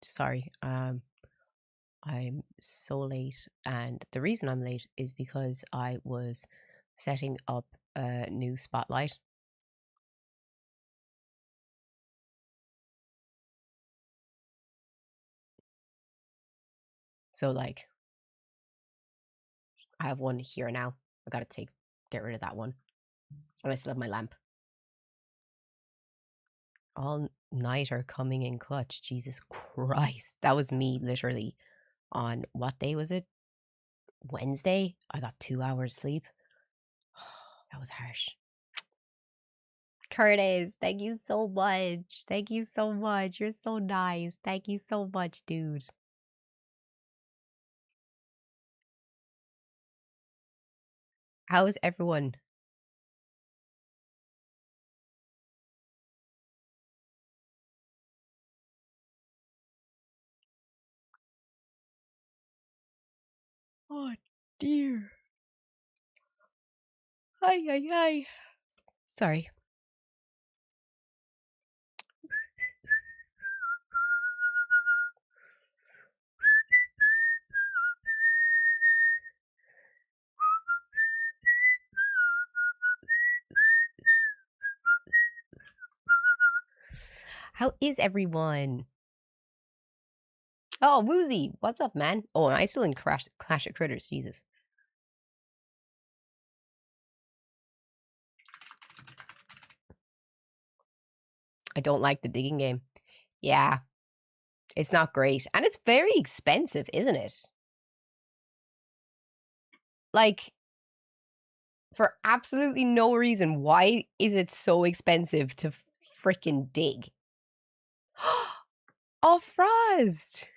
Sorry. I'm so late, and the reason I'm late is because I was setting up a new spotlight. So like I have one here now. I gotta get rid of that one. And I still have my lamp. All nighter coming in clutch. Jesus Christ. That was me literally on what day was it? Wednesday? I got 2 hours sleep. That was harsh. Curtis, thank you so much. Thank you so much. You're so nice. Thank you so much, dude. How is everyone? Oh dear. Hi, hi, hi. Sorry. How is everyone? Oh, Woozy, what's up, man? Oh, am I still in Clash of Critters? Jesus. I don't like the digging game. Yeah, it's not great. And it's very expensive, isn't it? Like, for absolutely no reason. Why is it so expensive to freaking dig? Oh, Frost!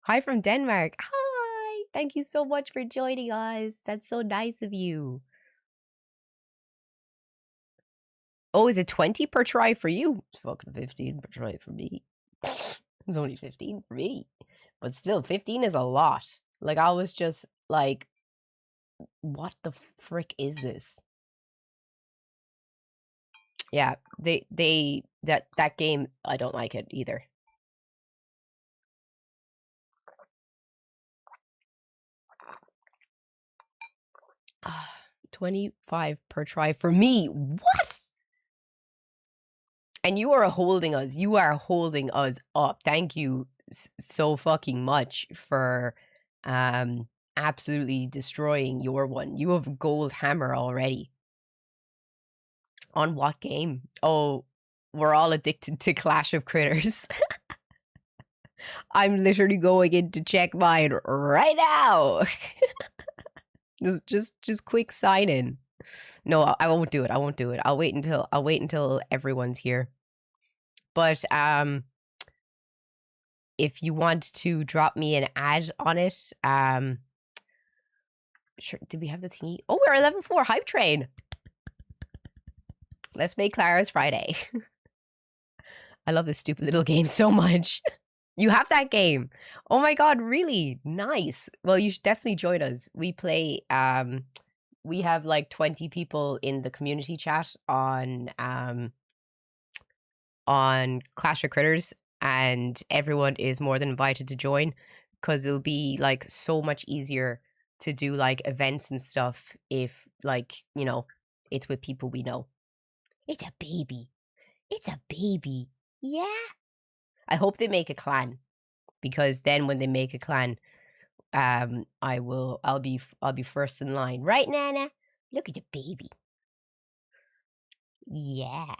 Hi from Denmark. Hi! Thank you so much for joining us. That's so nice of you. Oh, is it 20 per try for you? It's fucking 15 per try for me. It's only 15 for me. But still, 15 is a lot. Like, I was just like, what the frick is this? Yeah, that game, I don't like it either. Ah, 25 per try for me. What? And you are holding us. You are holding us up. Thank you so fucking much for absolutely destroying your one. You have gold hammer already. On what game? Oh, we're all addicted to Clash of Critters. I'm literally going in to check mine right now. just quick sign in. No, I won't do it. I won't do it. I'll wait until everyone's here. But if you want to drop me an ad on it, sure. Did we have the thingy? Oh, we're 11-4 hype train. Let's make Clara's Friday. I love this stupid little game so much. You have that game. Oh my god, really? Nice. Well, you should definitely join us. We play we have like 20 people in the community chat on Clash of Critters, and everyone is more than invited to join because it'll be like so much easier to do like events and stuff if like, you know, it's with people we know. It's a baby. It's a baby. Yeah. I hope they make a clan, because then when they make a clan, I'll be first in line. Right, Nana? Look at the baby. Yeah.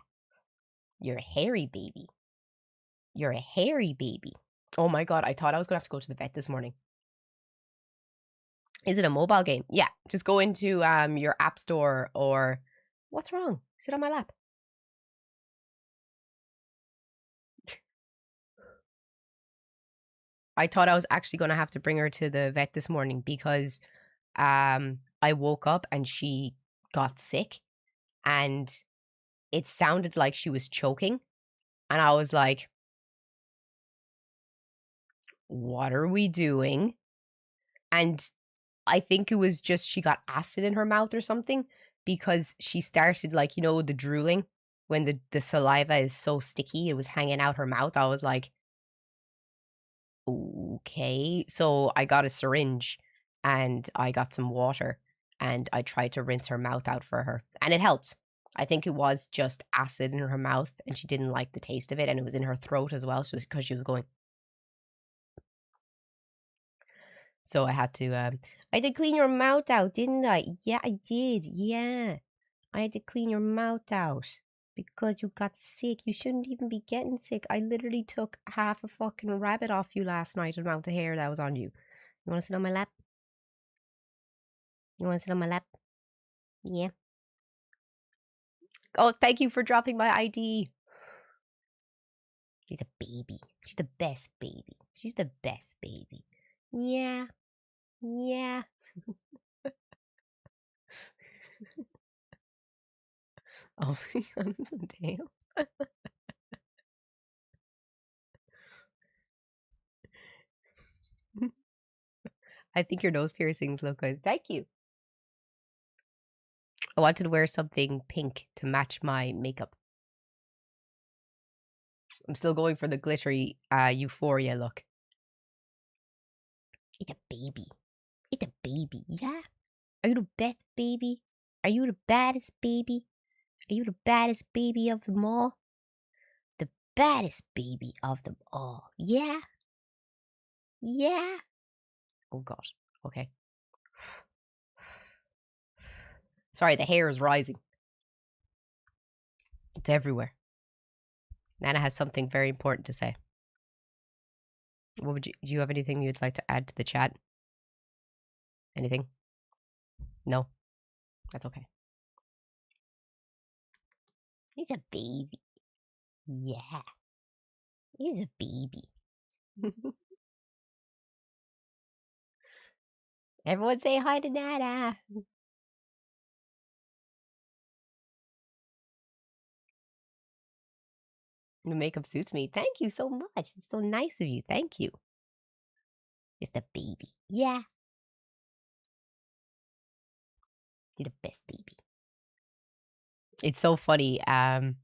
You're a hairy baby. You're a hairy baby. Oh my god, I thought I was gonna have to go to the vet this morning. Is it a mobile game? Yeah. Just go into your app store or what's wrong? Sit on my lap. I thought I was actually gonna have to bring her to the vet this morning because I woke up and she got sick and it sounded like she was choking. And I was like, what are we doing? And I think it was just she got acid in her mouth or something, because she started like, you know, the drooling when the saliva is so sticky, it was hanging out her mouth. I was like, okay. So I got a syringe and I got some water and I tried to rinse her mouth out for her. And it helped. I think it was just acid in her mouth and she didn't like the taste of it and it was in her throat as well. So it's because she was going. So I had to I did clean your mouth out, didn't I? Yeah, I did. Yeah. I had to clean your mouth out because you got sick. You shouldn't even be getting sick. I literally took half a fucking rabbit off you last night, the amount of hair that was on you. You want to sit on my lap? You want to sit on my lap? Yeah. Oh, thank you for dropping my ID. She's a baby. She's the best baby. She's the best baby. Yeah. Yeah. Oh, damn. I think your nose piercings look good. Thank you. I wanted to wear something pink to match my makeup. I'm still going for the glittery euphoria look. It's a baby. It's a baby, yeah? Are you the best baby? Are you the baddest baby? Are you the baddest baby of them all? The baddest baby of them all, yeah? Yeah? Oh god, okay. Sorry, the hair is rising. It's everywhere. Nana has something very important to say. What would you, do you have anything you'd like to add to the chat? Anything? No? That's okay. He's a baby. Yeah. He's a baby. Everyone say hi to Nana. The makeup suits me. Thank you so much. It's so nice of you. Thank you. It's the baby. Yeah. You're the best baby. It's so funny. My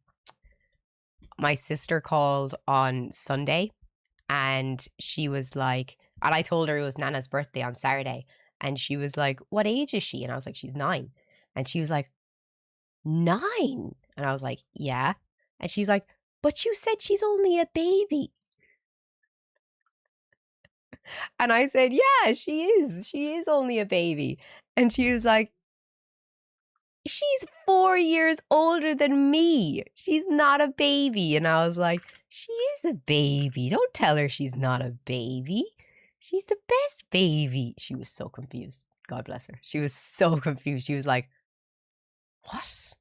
sister called on Sunday and she was like, and I told her it was Nana's birthday on Saturday. And she was like, what age is she? And I was like, she's 9. And she was like, 9? And I was like, yeah. And she's like, but you said she's only a baby. And I said, yeah, she is. She is only a baby. And she was like, she's 4 years older than me. She's not a baby. And I was like, she is a baby. Don't tell her she's not a baby. She's the best baby. She was so confused. God bless her. She was so confused. She was like, what?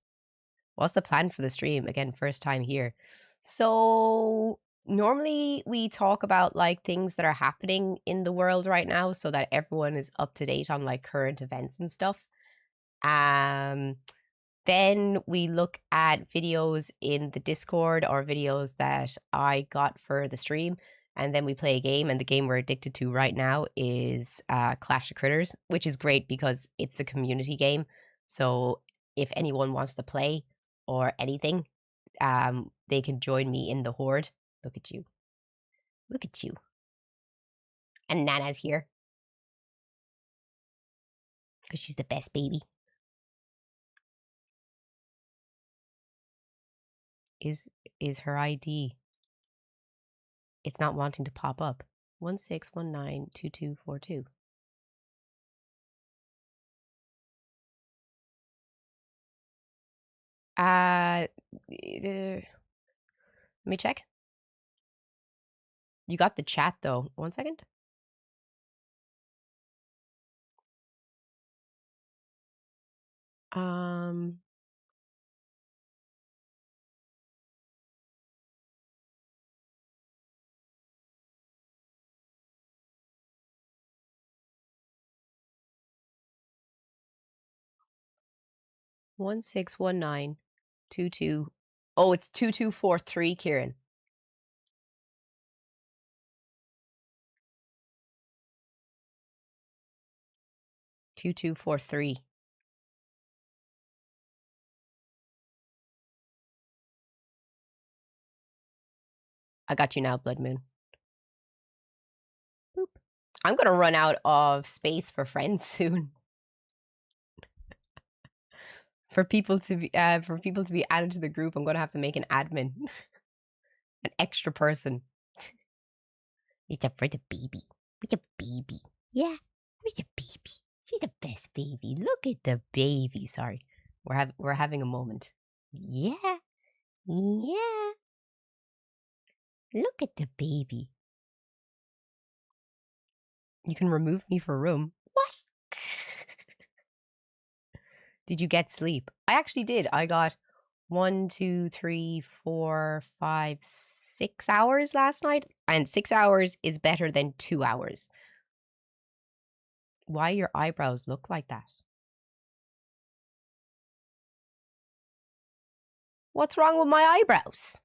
What's the plan for the stream? Again, first time here. So normally we talk about like things that are happening in the world right now so that everyone is up to date on like current events and stuff. Then we look at videos in the Discord or videos that I got for the stream. And then we play a game. And the game we're addicted to right now is Clash of Critters, which is great because it's a community game. So if anyone wants to play or anything, they can join me in the Horde. Look at you. Look at you. And Nana's here. Because she's the best baby. Is her ID? It's not wanting to pop up. 16192242. Let me check. You got the chat though. 1 second. Um 161922. Oh, it's 2243, Kieran. 2243. I got you now, Blood Moon. I'm gonna run out of space for friends soon. For people to be added to the group, I'm gonna have to make an admin, an extra person. It's up for the baby. It's a baby. Yeah, it's a baby. She's the best baby. Look at the baby. Sorry, we're having a moment. Yeah, yeah. Look at the baby. You can remove me for room. What? Did you get sleep? I actually did. I got 1, 2, 3, 4, 5, 6 hours last night, and 6 hours is better than 2 hours. Why your eyebrows look like that? What's wrong with my eyebrows?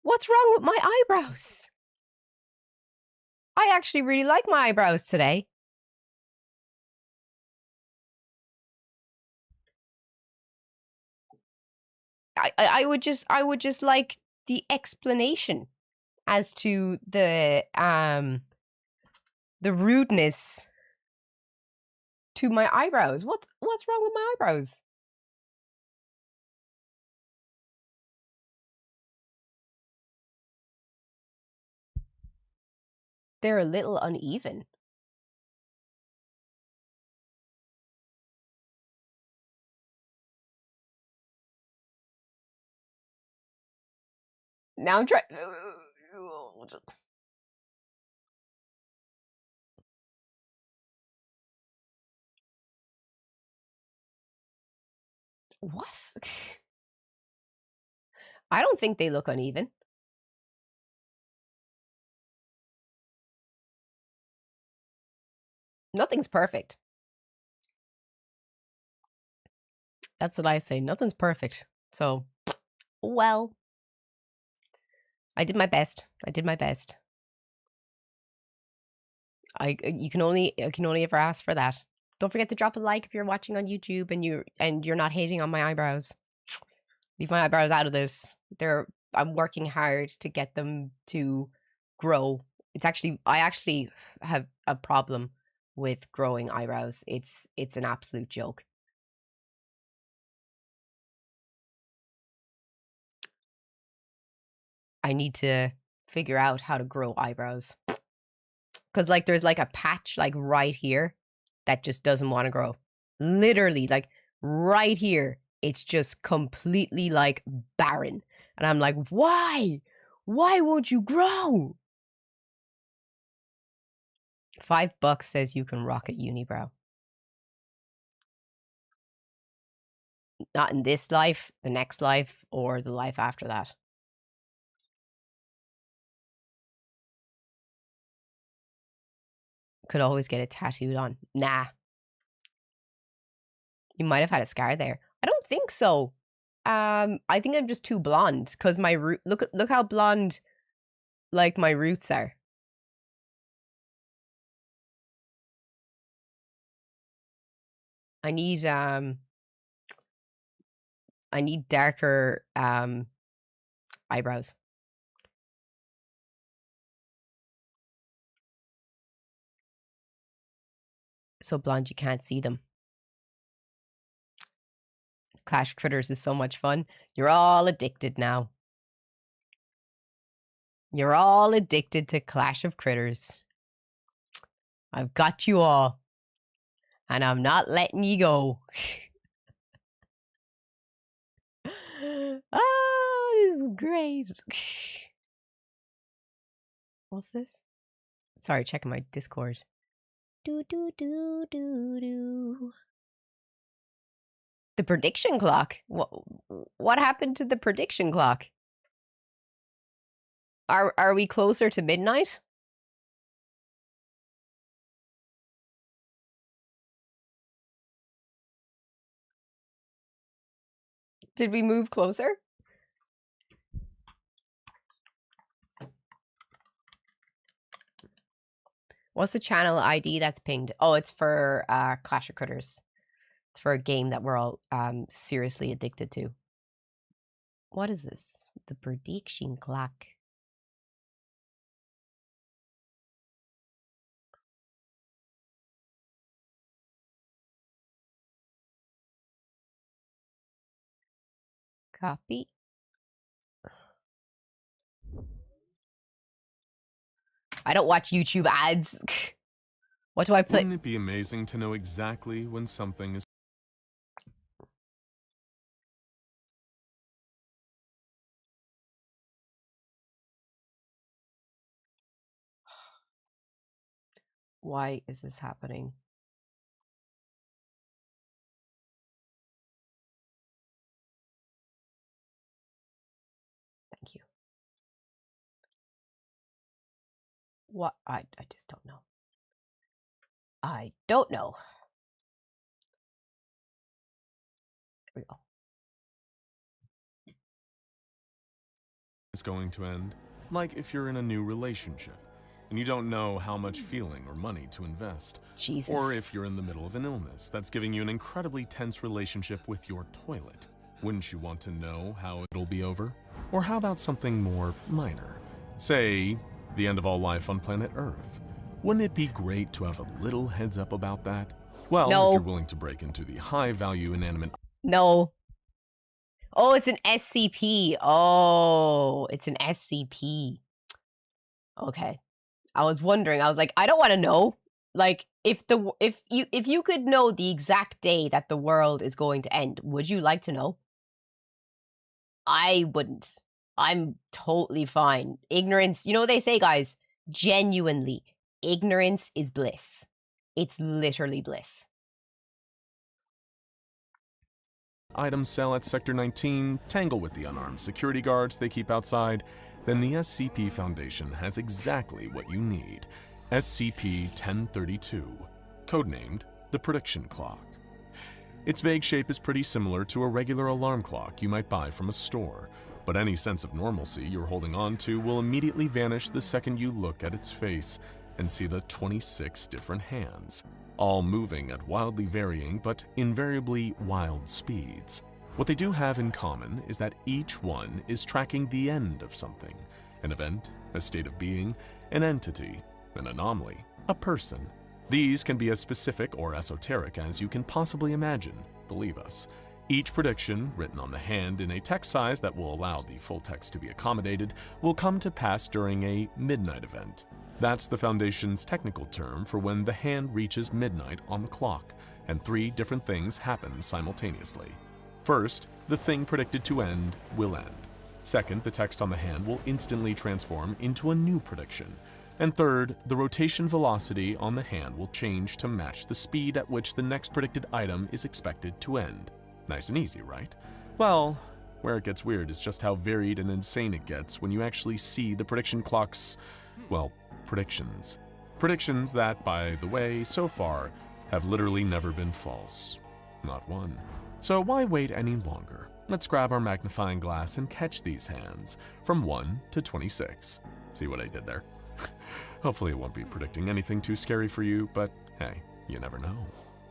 What's wrong with my eyebrows? I actually really like my eyebrows today. I would just like the explanation as to the rudeness to my eyebrows. What's wrong with my eyebrows? They're a little uneven. Now I'm trying. What? I don't think they look uneven. Nothing's perfect. That's what I say. Nothing's perfect. So, well, I did my best. I did my best. I can only ever ask for that. Don't forget to drop a like if you're watching on YouTube and you're not hating on my eyebrows. Leave my eyebrows out of this. I'm working hard to get them to grow. I actually have a problem with growing eyebrows. It's an absolute joke. I need to figure out how to grow eyebrows. Cause like there's like a patch like right here that just doesn't want to grow. Literally, like right here, it's just completely like barren. And I'm like, why? Why won't you grow? $5 says you can rock a unibrow. Not in this life, the next life, or the life after that. Could always get it tattooed on. Nah. You might have had a scar there. I don't think so. I think I'm just too blonde because my root. Look how blonde, like my roots are. I need darker eyebrows. So blonde you can't see them. Clash of Critters is so much fun. You're all addicted now. You're all addicted to Clash of Critters. I've got you all. And I'm not letting you go. Oh, this is great. What's this? Sorry, checking my Discord. Do. The prediction clock. What happened to the prediction clock? Are we closer to midnight? Did we move closer? What's the channel ID that's pinged? Oh, it's for Clash of Critters. It's for a game that we're all seriously addicted to. What is this? The prediction clock. Copy. I don't watch YouTube ads. What do I play? Wouldn't it be amazing to know exactly when something is... Why is this happening? Thank you. What? I just don't know. I don't know. There we go. is going to end? Like if you're in a new relationship and you don't know how much feeling or money to invest. Jesus. Or if you're in the middle of an illness that's giving you an incredibly tense relationship with your toilet. Wouldn't you want to know how it'll be over? Or how about something more minor? Say, the end of all life on planet Earth. Wouldn't it be great to have a little heads up about that? Well, No. if you're willing to break into the high-value inanimate... No. Oh, it's an SCP. Oh, it's an SCP. Okay. I was wondering. I was like, I don't want to know. Like, if you could know the exact day that the world is going to end, would you like to know? I wouldn't. I'm totally fine. Ignorance, you know what they say, guys? Genuinely, ignorance is bliss. It's literally bliss. Items sell at Sector 19, tangle with the unarmed security guards they keep outside, then the SCP Foundation has exactly what you need. SCP-1032, codenamed the Prediction Clock. Its vague shape is pretty similar to a regular alarm clock you might buy from a store, but any sense of normalcy you're holding on to will immediately vanish the second you look at its face and see the 26 different hands, all moving at wildly varying but invariably wild speeds. What they do have in common is that each one is tracking the end of something, an event, a state of being, an entity, an anomaly, a person. These can be as specific or esoteric as you can possibly imagine, believe us. Each prediction, written on the hand in a text size that will allow the full text to be accommodated, will come to pass during a midnight event. That's the Foundation's technical term for when the hand reaches midnight on the clock, and 3 different things happen simultaneously. First, the thing predicted to end will end. Second, the text on the hand will instantly transform into a new prediction. And third, the rotation velocity on the hand will change to match the speed at which the next predicted item is expected to end. Nice and easy, right? Well, where it gets weird is just how varied and insane it gets when you actually see the prediction clock's, well, predictions. Predictions that, by the way, so far, have literally never been false. Not one. So why wait any longer? Let's grab our magnifying glass and catch these hands, from 1 to 26. See what I did there? Hopefully it won't be predicting anything too scary for you, but hey, you never know.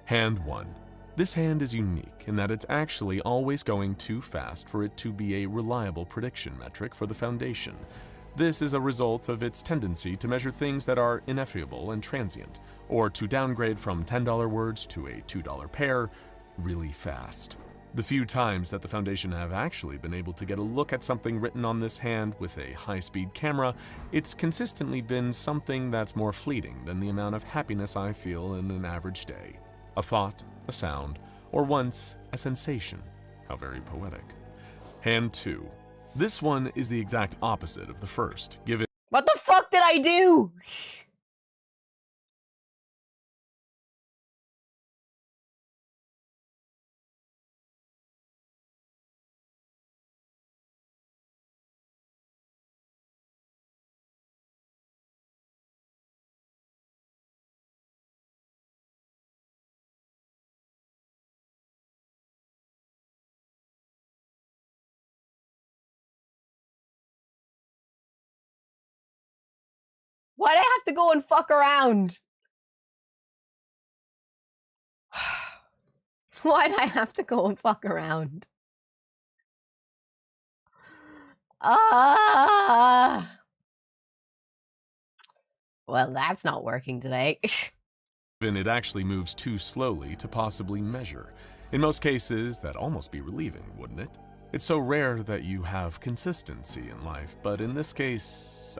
Hand 1. This hand is unique in that it's actually always going too fast for it to be a reliable prediction metric for the Foundation. This is a result of its tendency to measure things that are ineffable and transient, or to downgrade from $10 words to a $2 pair really fast. The few times that the Foundation have actually been able to get a look at something written on this hand with a high-speed camera, it's consistently been something that's more fleeting than the amount of happiness I feel in an average day. A thought, a sound, or once a sensation. How very poetic. Hand 2. This one is the exact opposite of the first, given... What the fuck did I do? Why'd I have to go and fuck around? Why'd I have to go and fuck around? Ah. Well, that's not working today. Even it actually moves too slowly to possibly measure. In most cases, that'd almost be relieving, wouldn't it? It's so rare that you have consistency in life, but in this case,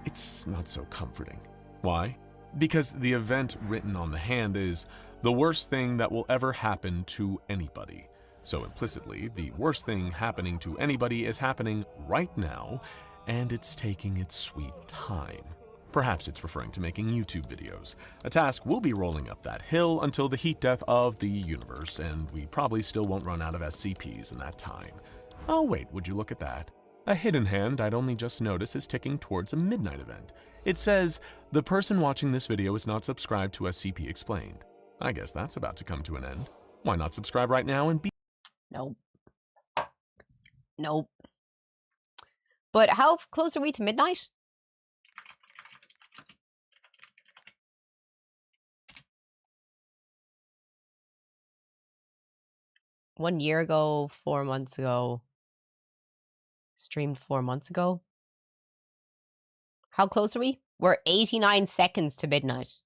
it's not so comforting. Why? Because the event written on the hand is the worst thing that will ever happen to anybody. So implicitly, the worst thing happening to anybody is happening right now, and it's taking its sweet time. Perhaps it's referring to making YouTube videos. A task will be rolling up that hill until the heat death of the universe, and we probably still won't run out of SCPs in that time. Oh wait, would you look at that? A hidden hand I'd only just noticed is ticking towards a midnight event. It says, the person watching this video is not subscribed to SCP Explained. I guess that's about to come to an end. Why not subscribe right now and be— Nope. Nope. But how close are we to midnight? One year ago, 4 months ago. Streamed 4 months ago. How close are we? We're 89 seconds to midnight.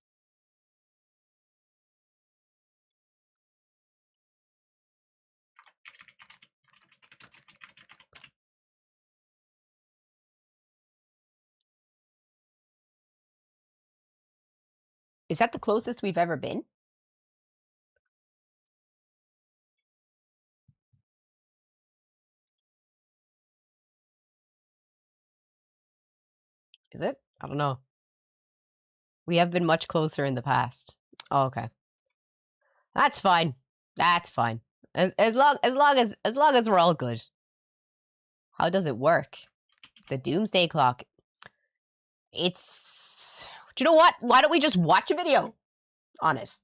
Is that the closest we've ever been? Is it? I don't know. We have been much closer in the past. Oh, okay. That's fine. That's fine. As long as we're all good. How does it work? The doomsday clock. It's... Do you know what? Why don't we just watch a video on it?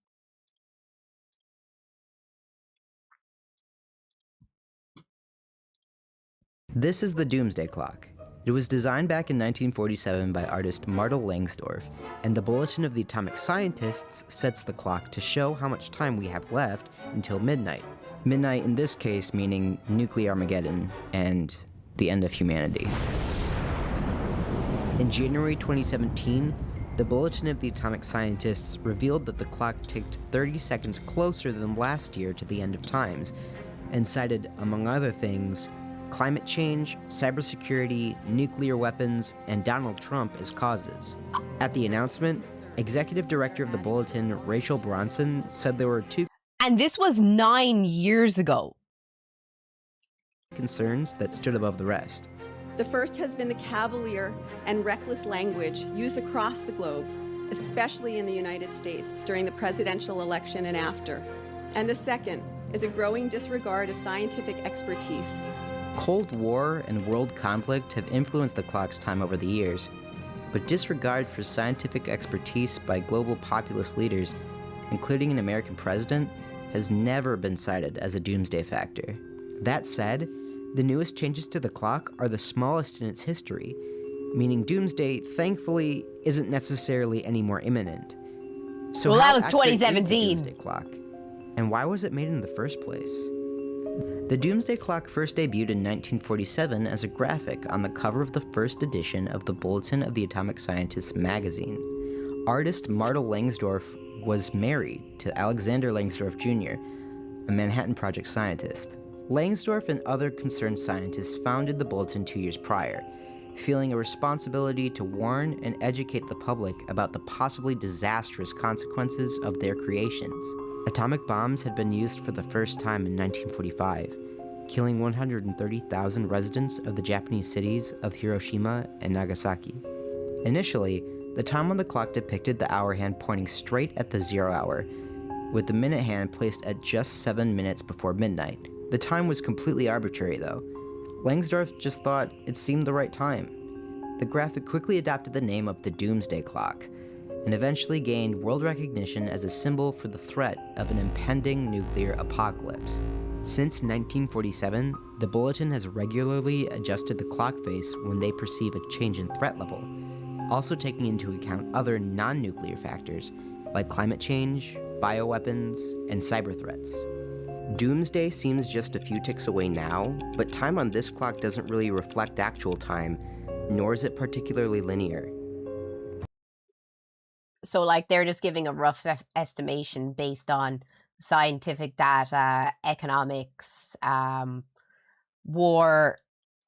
This is the Doomsday Clock. It was designed back in 1947 by artist Martel Langsdorff, and the Bulletin of the Atomic Scientists sets the clock to show how much time we have left until midnight. Midnight in this case meaning nuclear Armageddon and the end of humanity. In January 2017, the Bulletin of the Atomic Scientists revealed that the clock ticked 30 seconds closer than last year to the end of times, and cited, among other things, climate change, cybersecurity, nuclear weapons, and Donald Trump as causes. At the announcement, Executive Director of the Bulletin, Rachel Bronson, said there were two And this was 9 years ago. concerns that stood above the rest. The first has been the cavalier and reckless language used across the globe, especially in the United States, during the presidential election and after. And the second is a growing disregard of scientific expertise. Cold War and world conflict have influenced the clock's time over the years, but disregard for scientific expertise by global populist leaders, including an American president, has never been cited as a doomsday factor. That said, the newest changes to the clock are the smallest in its history, meaning doomsday, thankfully, isn't necessarily any more imminent. So Well, how that was accurate is the 2017. doomsday clock? And why was it made in the first place? The Doomsday Clock first debuted in 1947 as a graphic on the cover of the first edition of the Bulletin of the Atomic Scientists magazine. Artist Martel Langsdorff was married to Alexander Langsdorff Jr., a Manhattan Project scientist. Langsdorff and other concerned scientists founded the Bulletin 2 years prior, feeling a responsibility to warn and educate the public about the possibly disastrous consequences of their creations. Atomic bombs had been used for the first time in 1945, killing 130,000 residents of the Japanese cities of Hiroshima and Nagasaki. Initially, the time on the clock depicted the hour hand pointing straight at the 0 hour, with the minute hand placed at just 7 minutes before midnight. The time was completely arbitrary, though. Langsdorff just thought it seemed the right time. The graphic quickly adopted the name of the Doomsday Clock, and eventually gained world recognition as a symbol for the threat of an impending nuclear apocalypse. Since 1947, the Bulletin has regularly adjusted the clock face when they perceive a change in threat level, also taking into account other non-nuclear factors like climate change, bioweapons, and cyber threats. Doomsday seems just a few ticks away now, but time on this clock doesn't really reflect actual time, nor is it particularly linear. So, like, they're just giving a rough estimation based on scientific data, economics, war,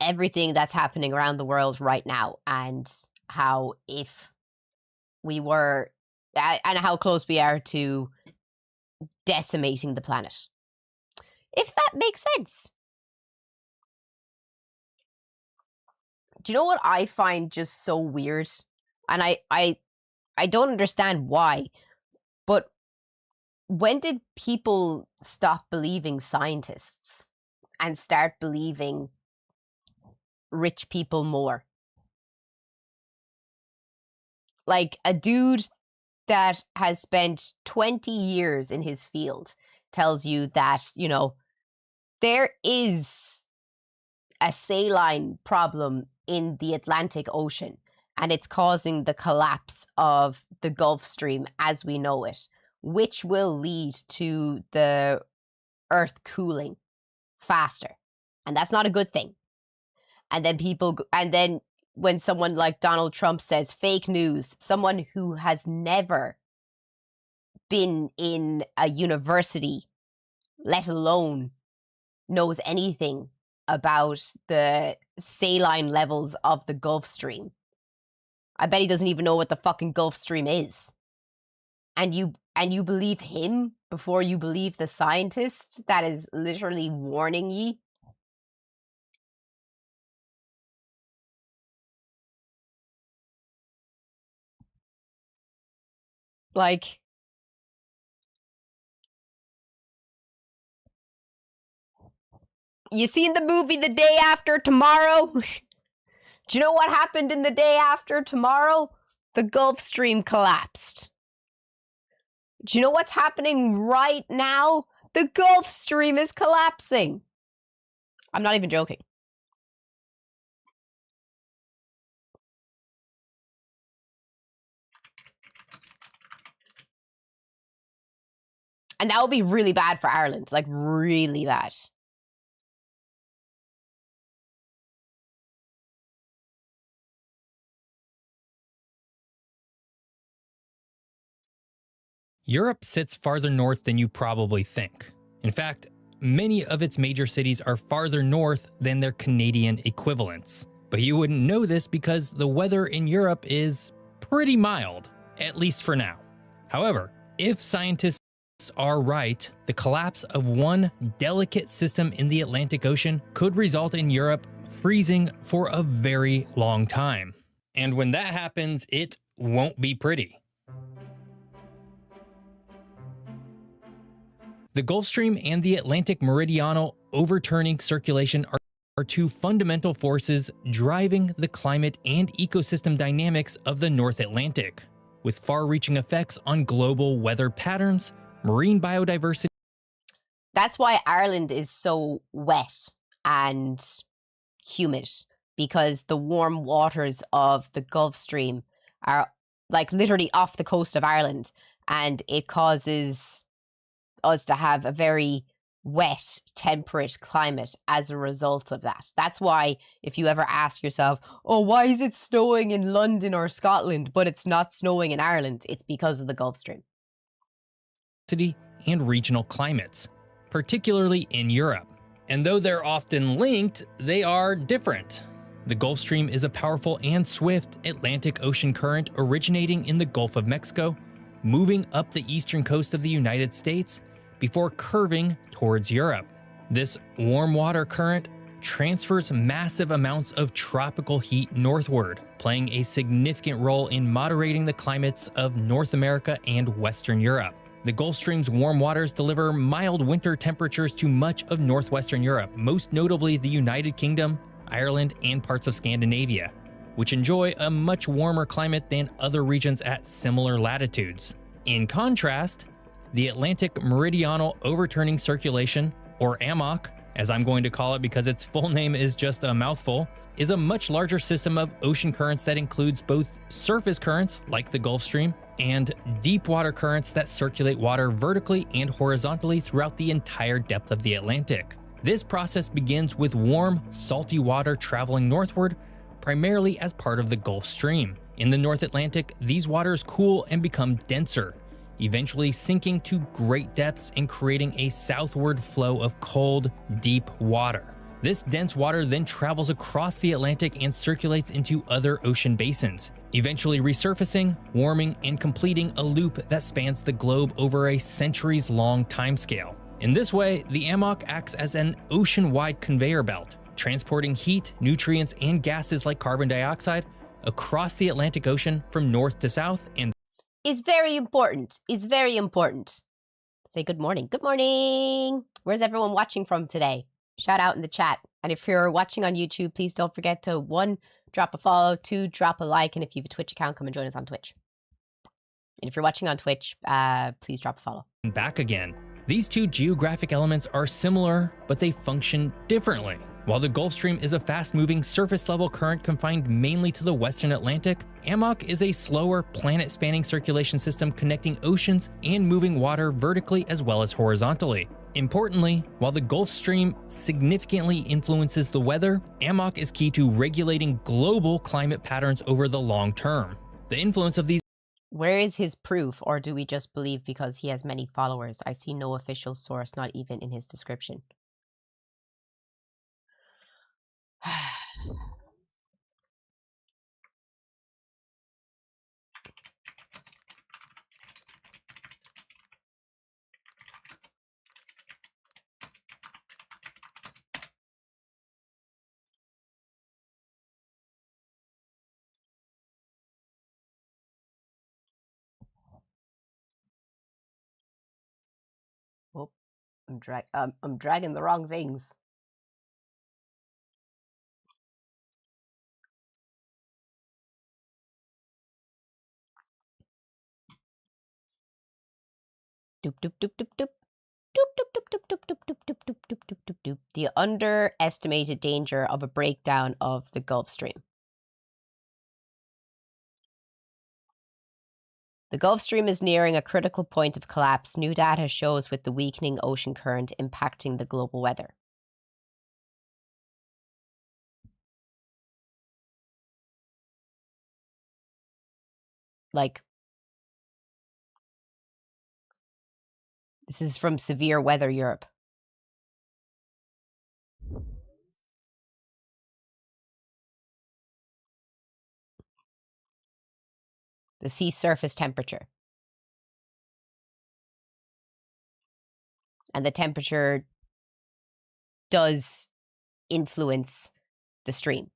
everything that's happening around the world right now, and how if we were, and how close we are to decimating the planet. If that makes sense. Do you know what I find just so weird? And I don't understand why, but when did people stop believing scientists and start believing rich people more? Like, a dude that has spent 20 years in his field tells you that, you know, there is a saline problem in the Atlantic Ocean, and it's causing the collapse of the Gulf Stream as we know it, which will lead to the Earth cooling faster. And that's not a good thing. And then when someone like Donald Trump says fake news, someone who has never been in a university, let alone knows anything about the saline levels of the Gulf Stream. I bet he doesn't even know what the fucking Gulf Stream is. And you believe him before you believe the scientist that is literally warning ye? Like, you seen the movie The Day After Tomorrow? Do you know what happened in The Day After Tomorrow? The Gulf Stream collapsed. Do you know what's happening right now? The Gulf Stream is collapsing. I'm not even joking. And that would be really bad for Ireland. Like, really bad. Europe sits farther north than you probably think. In fact, many of its major cities are farther north than their Canadian equivalents. But you wouldn't know this because the weather in Europe is pretty mild, at least for now. However, if scientists are right, the collapse of one delicate system in the Atlantic Ocean could result in Europe freezing for a very long time. And when that happens, it won't be pretty. The Gulf Stream and the Atlantic Meridional overturning circulation are two fundamental forces driving the climate and ecosystem dynamics of the North Atlantic, with far-reaching effects on global weather patterns, marine biodiversity. That's why Ireland is so wet and humid, because the warm waters of the Gulf Stream are like literally off the coast of Ireland, and it causes us to have a very wet, temperate climate as a result of that. That's why if you ever ask yourself, oh, why is it snowing in London or Scotland, but it's not snowing in Ireland? It's because of the Gulf Stream. And regional climates, particularly in Europe. And though they're often linked, they are different. The Gulf Stream is a powerful and swift Atlantic Ocean current originating in the Gulf of Mexico, moving up the eastern coast of the United States before curving towards Europe. This warm water current transfers massive amounts of tropical heat northward, playing a significant role in moderating the climates of North America and Western Europe. The Gulf Stream's warm waters deliver mild winter temperatures to much of northwestern Europe, most notably the United Kingdom, Ireland, and parts of Scandinavia, which enjoy a much warmer climate than other regions at similar latitudes. In contrast, the Atlantic Meridional Overturning Circulation, or AMOC, as I'm going to call it because its full name is just a mouthful, is a much larger system of ocean currents that includes both surface currents, like the Gulf Stream, and deep water currents that circulate water vertically and horizontally throughout the entire depth of the Atlantic. This process begins with warm, salty water traveling northward, primarily as part of the Gulf Stream. In the North Atlantic, these waters cool and become denser, eventually sinking to great depths and creating a southward flow of cold, deep water. This dense water then travels across the Atlantic and circulates into other ocean basins, eventually resurfacing, warming, and completing a loop that spans the globe over a centuries-long timescale. In this way, the AMOC acts as an ocean-wide conveyor belt, transporting heat, nutrients, and gases like carbon dioxide across the Atlantic Ocean from north to south and Is very important. Is very important. Say good morning. Good morning. Where's everyone watching from today? Shout out in the chat. And if you're watching on YouTube, please don't forget to 1, drop a follow, 2, drop a like, and if you have a Twitch account, come and join us on Twitch. And if you're watching on Twitch, please drop a follow. back again. These two geographic elements are similar, but they function differently. While the Gulf Stream is a fast-moving surface-level current confined mainly to the western Atlantic, AMOC is a slower, planet-spanning circulation system connecting oceans and moving water vertically as well as horizontally. Importantly, while the Gulf Stream significantly influences the weather, AMOC is key to regulating global climate patterns over the long term. The influence of these Where is his proof, or do we just believe because he has many followers? I see no official source, not even in his description. Oh, I'm dragging the wrong things. Doop doop doop doop doop. Doop doop doop doop doop doop doop doop doop doop doop doop doop. The underestimated danger of a breakdown of the Gulf Stream. The Gulf Stream is nearing a critical point of collapse, new data shows, with the weakening ocean current impacting the global weather. Like, this is from Severe Weather Europe. The sea surface temperature. And the temperature does influence the stream.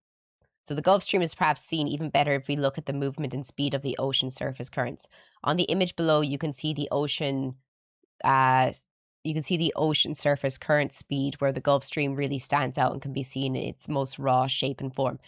So the Gulf Stream is perhaps seen even better if we look at the movement and speed of the ocean surface currents. On the image below, you can see the ocean surface current speed, where the Gulf Stream really stands out and can be seen in its most raw shape and form.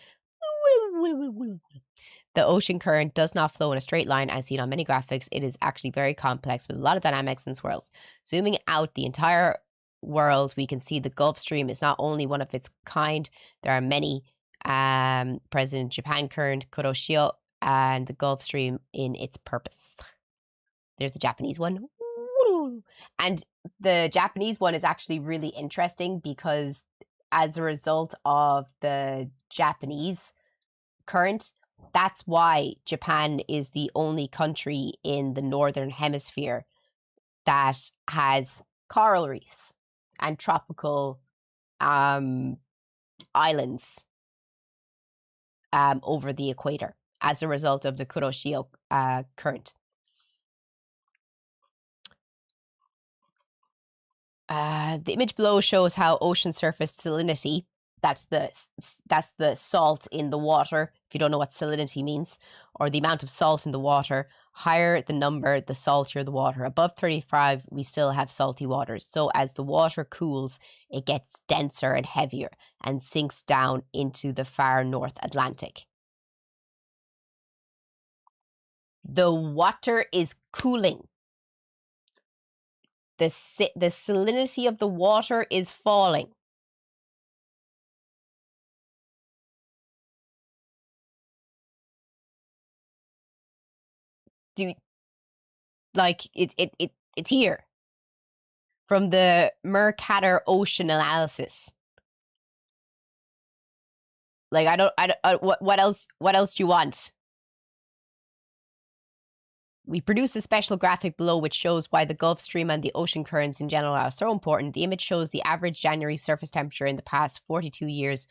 The ocean current does not flow in a straight line as seen on many graphics. It is actually very complex with a lot of dynamics and swirls. Zooming out the entire world, we can see the Gulf Stream is not only one of its kind. There are many President Japan current, Kuroshio, and the Gulf Stream in its purpose. There's the Japanese one. And the Japanese one is actually really interesting because as a result of the Japanese current, that's why Japan is the only country in the northern hemisphere that has coral reefs and tropical islands over the equator as a result of the Kuroshio current. The image below shows how ocean surface salinity, that's the salt in the water, if you don't know what salinity means, or the amount of salt in the water, higher the number, the saltier the water. Above 35, we still have salty waters. So as the water cools, it gets denser and heavier and sinks down into the far North Atlantic. The water is cooling. The salinity of the water is falling. like it's here from the Mercator Ocean Analysis. Like what else do you want? We produced a special graphic below which shows why the Gulf Stream and the ocean currents in general are so important. The image shows the average January surface temperature in the past 42 years.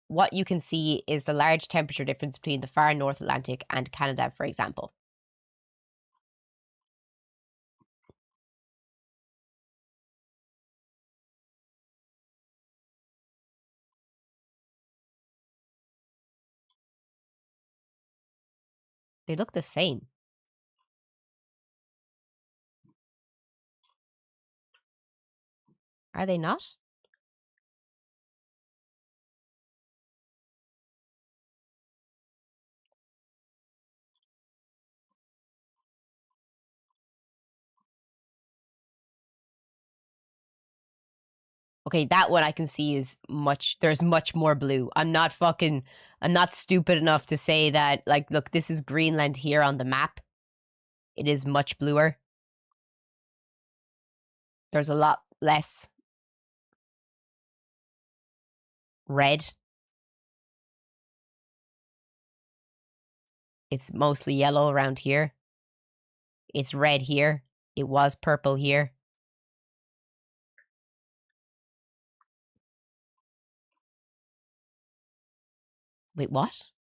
What you can see is the large temperature difference between the far North Atlantic and Canada, for example. They look the same. Are they not? Okay, that one I can see is there's much more blue. I'm not stupid enough to say that, like, look, this is Greenland here on the map. It is much bluer. There's a lot less red. It's mostly yellow around here. It's red here. It was purple here. Wait, what?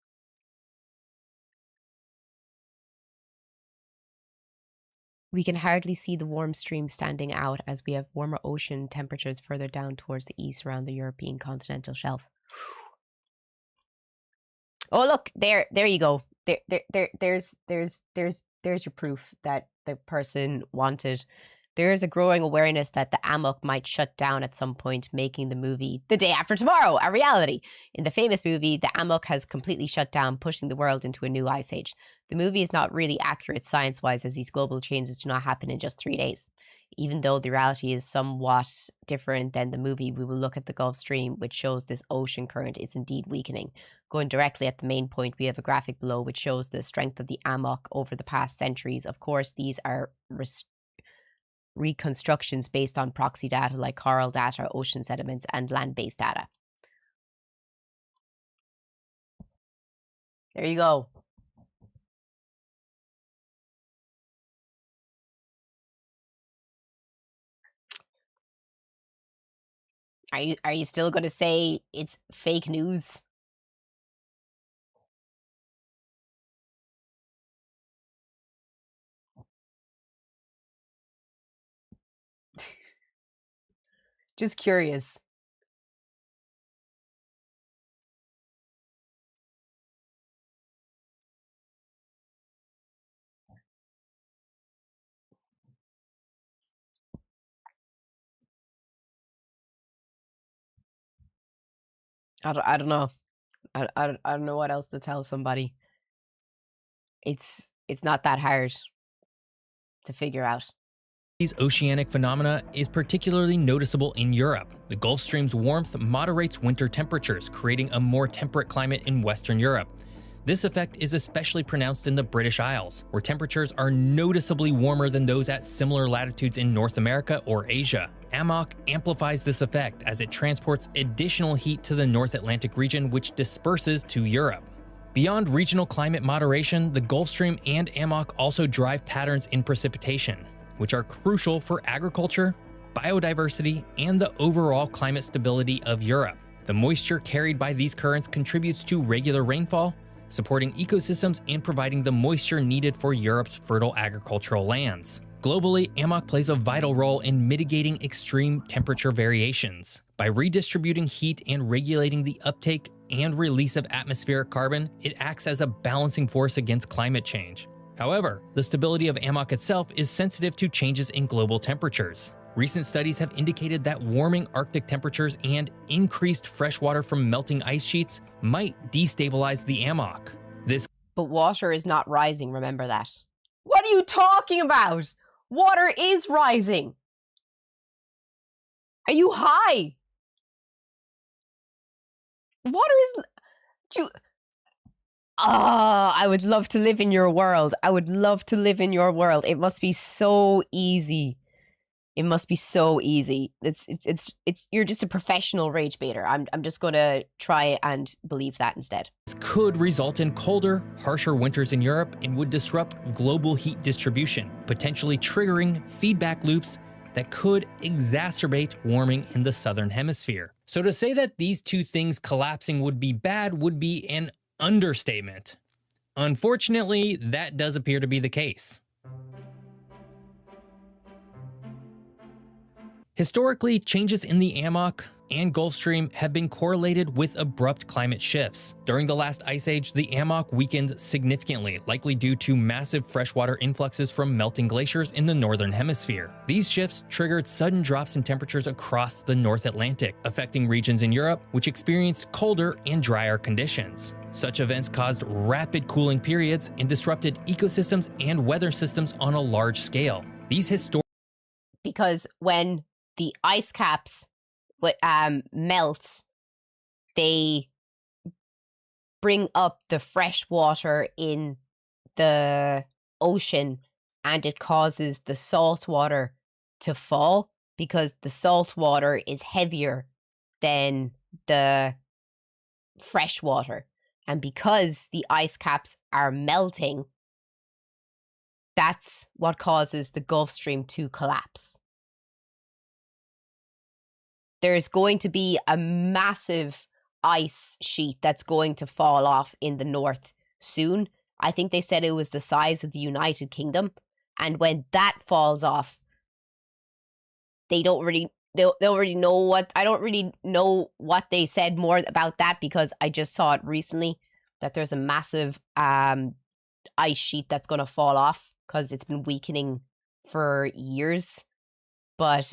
We can hardly see the warm stream standing out as we have warmer ocean temperatures further down towards the east around the European continental shelf. Oh, look, there you go. There's your proof that the person wanted. There is a growing awareness that the Amok might shut down at some point, making the movie The Day After Tomorrow a reality. In the famous movie, the Amok has completely shut down, pushing the world into a new ice age. The movie is not really accurate science-wise, as these global changes do not happen in just 3 days. Even though the reality is somewhat different than the movie, we will look at the Gulf Stream, which shows this ocean current is indeed weakening. Going directly at the main point, we have a graphic below which shows the strength of the Amok over the past centuries. Of course, these are reconstructions based on proxy data like coral data, ocean sediments, and land-based data. There you go. Are you still going to say it's fake news? Just curious. I don't know. I don't know what else to tell somebody. It's not that hard to figure out. These oceanic phenomena is particularly noticeable in Europe. The Gulf Stream's warmth moderates winter temperatures, creating a more temperate climate in Western Europe. This effect is especially pronounced in the British Isles, where temperatures are noticeably warmer than those at similar latitudes in North America or Asia. Amok amplifies this effect as it transports additional heat to the North Atlantic region, which disperses to Europe. Beyond regional climate moderation, the Gulf Stream and Amok also drive patterns in precipitation, which are crucial for agriculture, biodiversity, and the overall climate stability of Europe. The moisture carried by these currents contributes to regular rainfall, supporting ecosystems and providing the moisture needed for Europe's fertile agricultural lands. Globally, Amok plays a vital role in mitigating extreme temperature variations. By redistributing heat and regulating the uptake and release of atmospheric carbon, it acts as a balancing force against climate change. However, the stability of Amok itself is sensitive to changes in global temperatures. Recent studies have indicated that warming Arctic temperatures and increased freshwater from melting ice sheets might destabilize the Amok. But water is not rising, remember that. What are you talking about? Water is rising. Are you high? Water is... Oh, I would love to live in your world. I would love to live in your world. It must be so easy. It must be so easy. It's you're just a professional rage baiter. I'm just gonna try and believe that instead. This could result in colder, harsher winters in Europe and would disrupt global heat distribution, potentially triggering feedback loops that could exacerbate warming in the southern hemisphere. So to say that these two things collapsing would be bad would be an understatement. Unfortunately, that does appear to be the case. Historically, changes in the Amok and Gulf Stream have been correlated with abrupt climate shifts. During the last ice age, the Amok weakened significantly, likely due to massive freshwater influxes from melting glaciers in the northern hemisphere. These shifts triggered sudden drops in temperatures across the North Atlantic, affecting regions in Europe which experienced colder and drier conditions. Such events caused rapid cooling periods and disrupted ecosystems and weather systems on a large scale. These Because when the ice caps melt, they bring up the fresh water in the ocean, and it causes the salt water to fall because the salt water is heavier than the fresh water. And because the ice caps are melting, that's what causes the Gulf Stream to collapse. There's going to be a massive ice sheet that's going to fall off in the north soon. I think they said it was the size of the United Kingdom. And when that falls off, they don't really know what, I don't really know what they said more about that because I just saw it recently that there's a massive ice sheet that's going to fall off because it's been weakening for years. But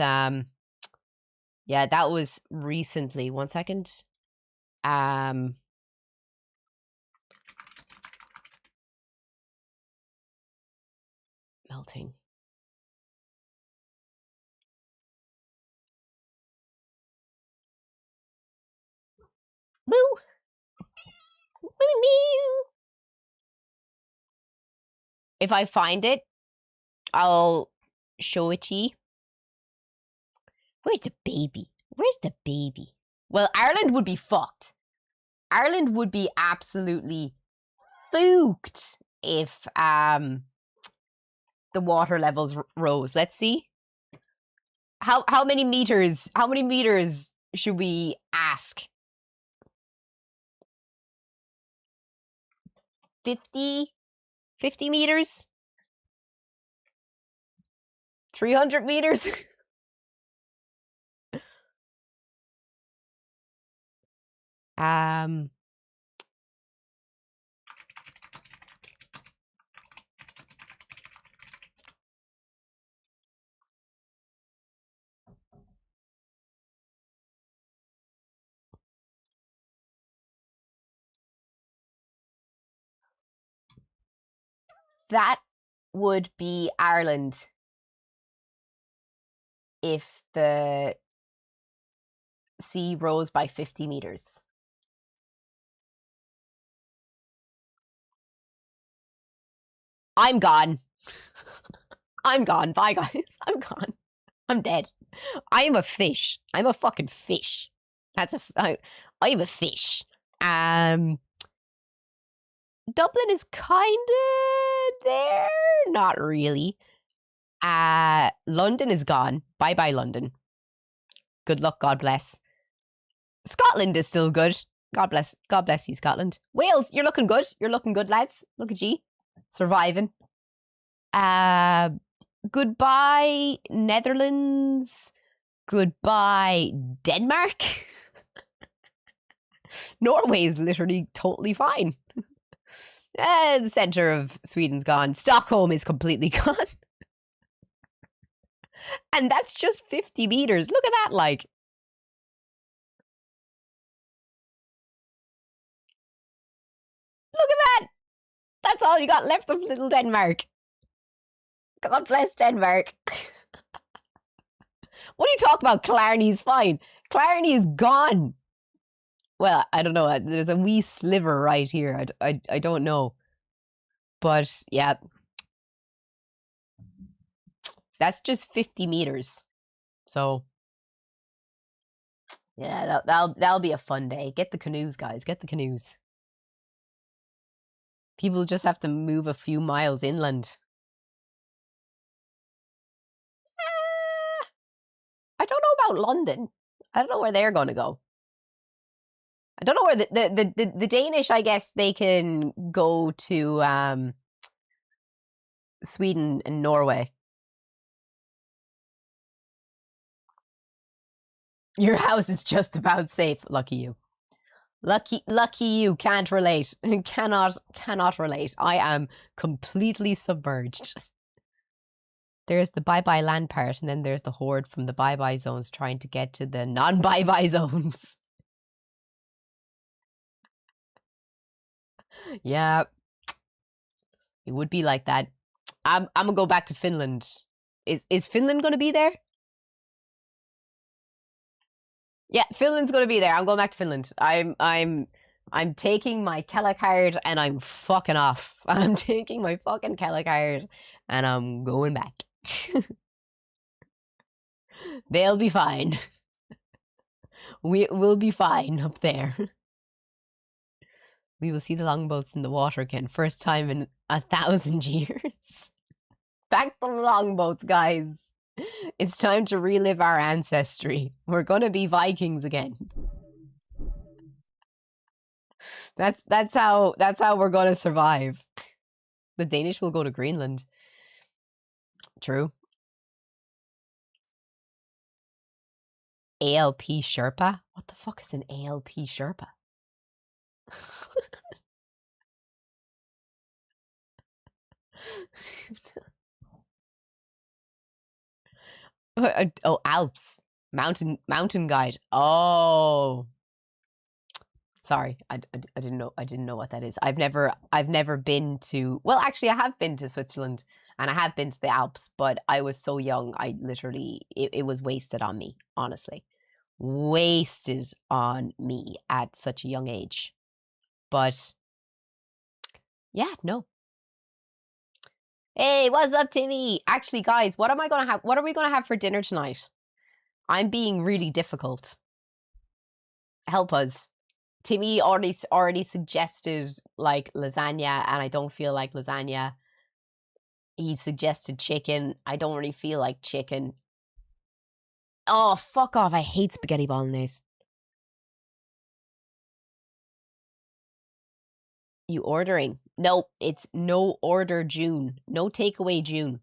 yeah, that was recently. 1 second. Melting. Boo! If I find it, I'll show it to you. Where's the baby? Where's the baby? Well, Ireland would be fucked. Ireland would be absolutely fucked if the water levels rose. Let's see. How many meters? How many meters should we ask? 50 meters? 300 meters? That would be Ireland if the sea rose by 50 meters. I'm gone. I'm gone. Bye, guys. I'm gone. I'm dead. I am a fish. I'm a fucking fish. I am a fish. Dublin is kinda there. Not really. London is gone. Bye-bye, London. Good luck, God bless. Scotland is still good. God bless you, Scotland. Wales, you're looking good. You're looking good, lads. Look at you. Surviving. Goodbye, Netherlands. Goodbye, Denmark. Norway is literally totally fine. The center of Sweden's gone. Stockholm is completely gone. And that's just 50 meters. Look at that, like. Look at that. That's all you got left of little Denmark. God bless Denmark. What are you talking about? Clarny's fine. Clarny is gone. Well, I don't know. There's a wee sliver right here. I don't know. But yeah, that's just 50 meters. So yeah, that'll be a fun day. Get the canoes, guys. Get the canoes. People just have to move a few miles inland. I don't know about London. I don't know where they're going to go. I don't know where the Danish, I guess they can go to Sweden and Norway. Your house is just about safe. Lucky you. Lucky you. Can't relate. Cannot relate. I am completely submerged. There's the bye-bye land part, and then there's the horde from the bye-bye zones trying to get to the non-bye-bye zones. Yeah. It would be like that. I'm gonna go back to Finland. Is Finland gonna be there? Yeah, Finland's gonna be there. I'm going back to Finland. I'm taking my Kela card and I'm fucking off. I'm taking my fucking Kela card and I'm going back. They'll be fine. We'll be fine up there. We will see the longboats in the water again. First time in 1,000 years. Back to the longboats, guys. It's time to relive our ancestry. We're gonna be Vikings again. That's how we're gonna survive. The Danish will go to Greenland. True. ALP Sherpa? What the fuck is an ALP Sherpa? Oh, Alps. Mountain guide. Oh. Sorry, I didn't know what that is. I've never been to, well, actually I have been to Switzerland and I have been to the Alps, but I was so young, I literally, it was wasted on me, honestly. Wasted on me at such a young age. But yeah, no. Hey, what's up, Timmy? Actually, guys, what are we gonna have for dinner tonight? I'm being really difficult. Help us. Timmy already suggested like lasagna, and I don't feel like lasagna. He suggested chicken. I don't really feel like chicken. Oh, fuck off. I hate spaghetti bolognese. You ordering? No, it's no order June. No takeaway June.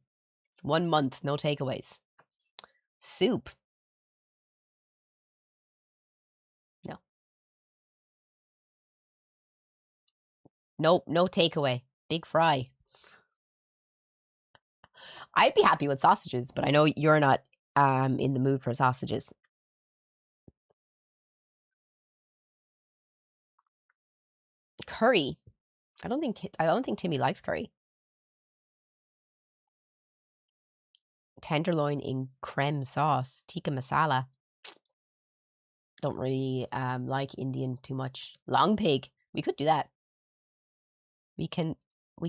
1 month, no takeaways. Soup. No. Nope, no takeaway. Big fry. I'd be happy with sausages, but I know you're not in the mood for sausages. Curry. I don't think Timmy likes curry. Tenderloin in creme sauce, tikka masala. Don't really like Indian too much. Long pig. We could do that. We can.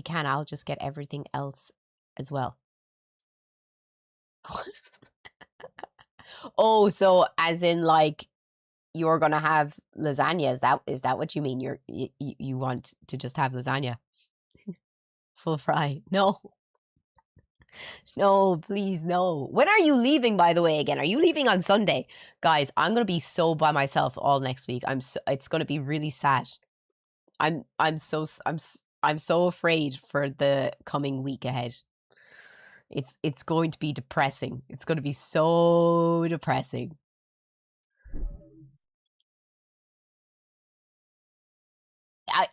I'll just get everything else as well. Oh, so as in like you're gonna have lasagna? Is that what you mean? You want to just have lasagna? Full fry? No. No, please, no. When are you leaving, by the way, again? Are you leaving on Sunday? Guys, I'm going to be so by myself all next week. It's going to be really sad. I'm so afraid for the coming week ahead. It's going to be depressing. It's going to be so depressing.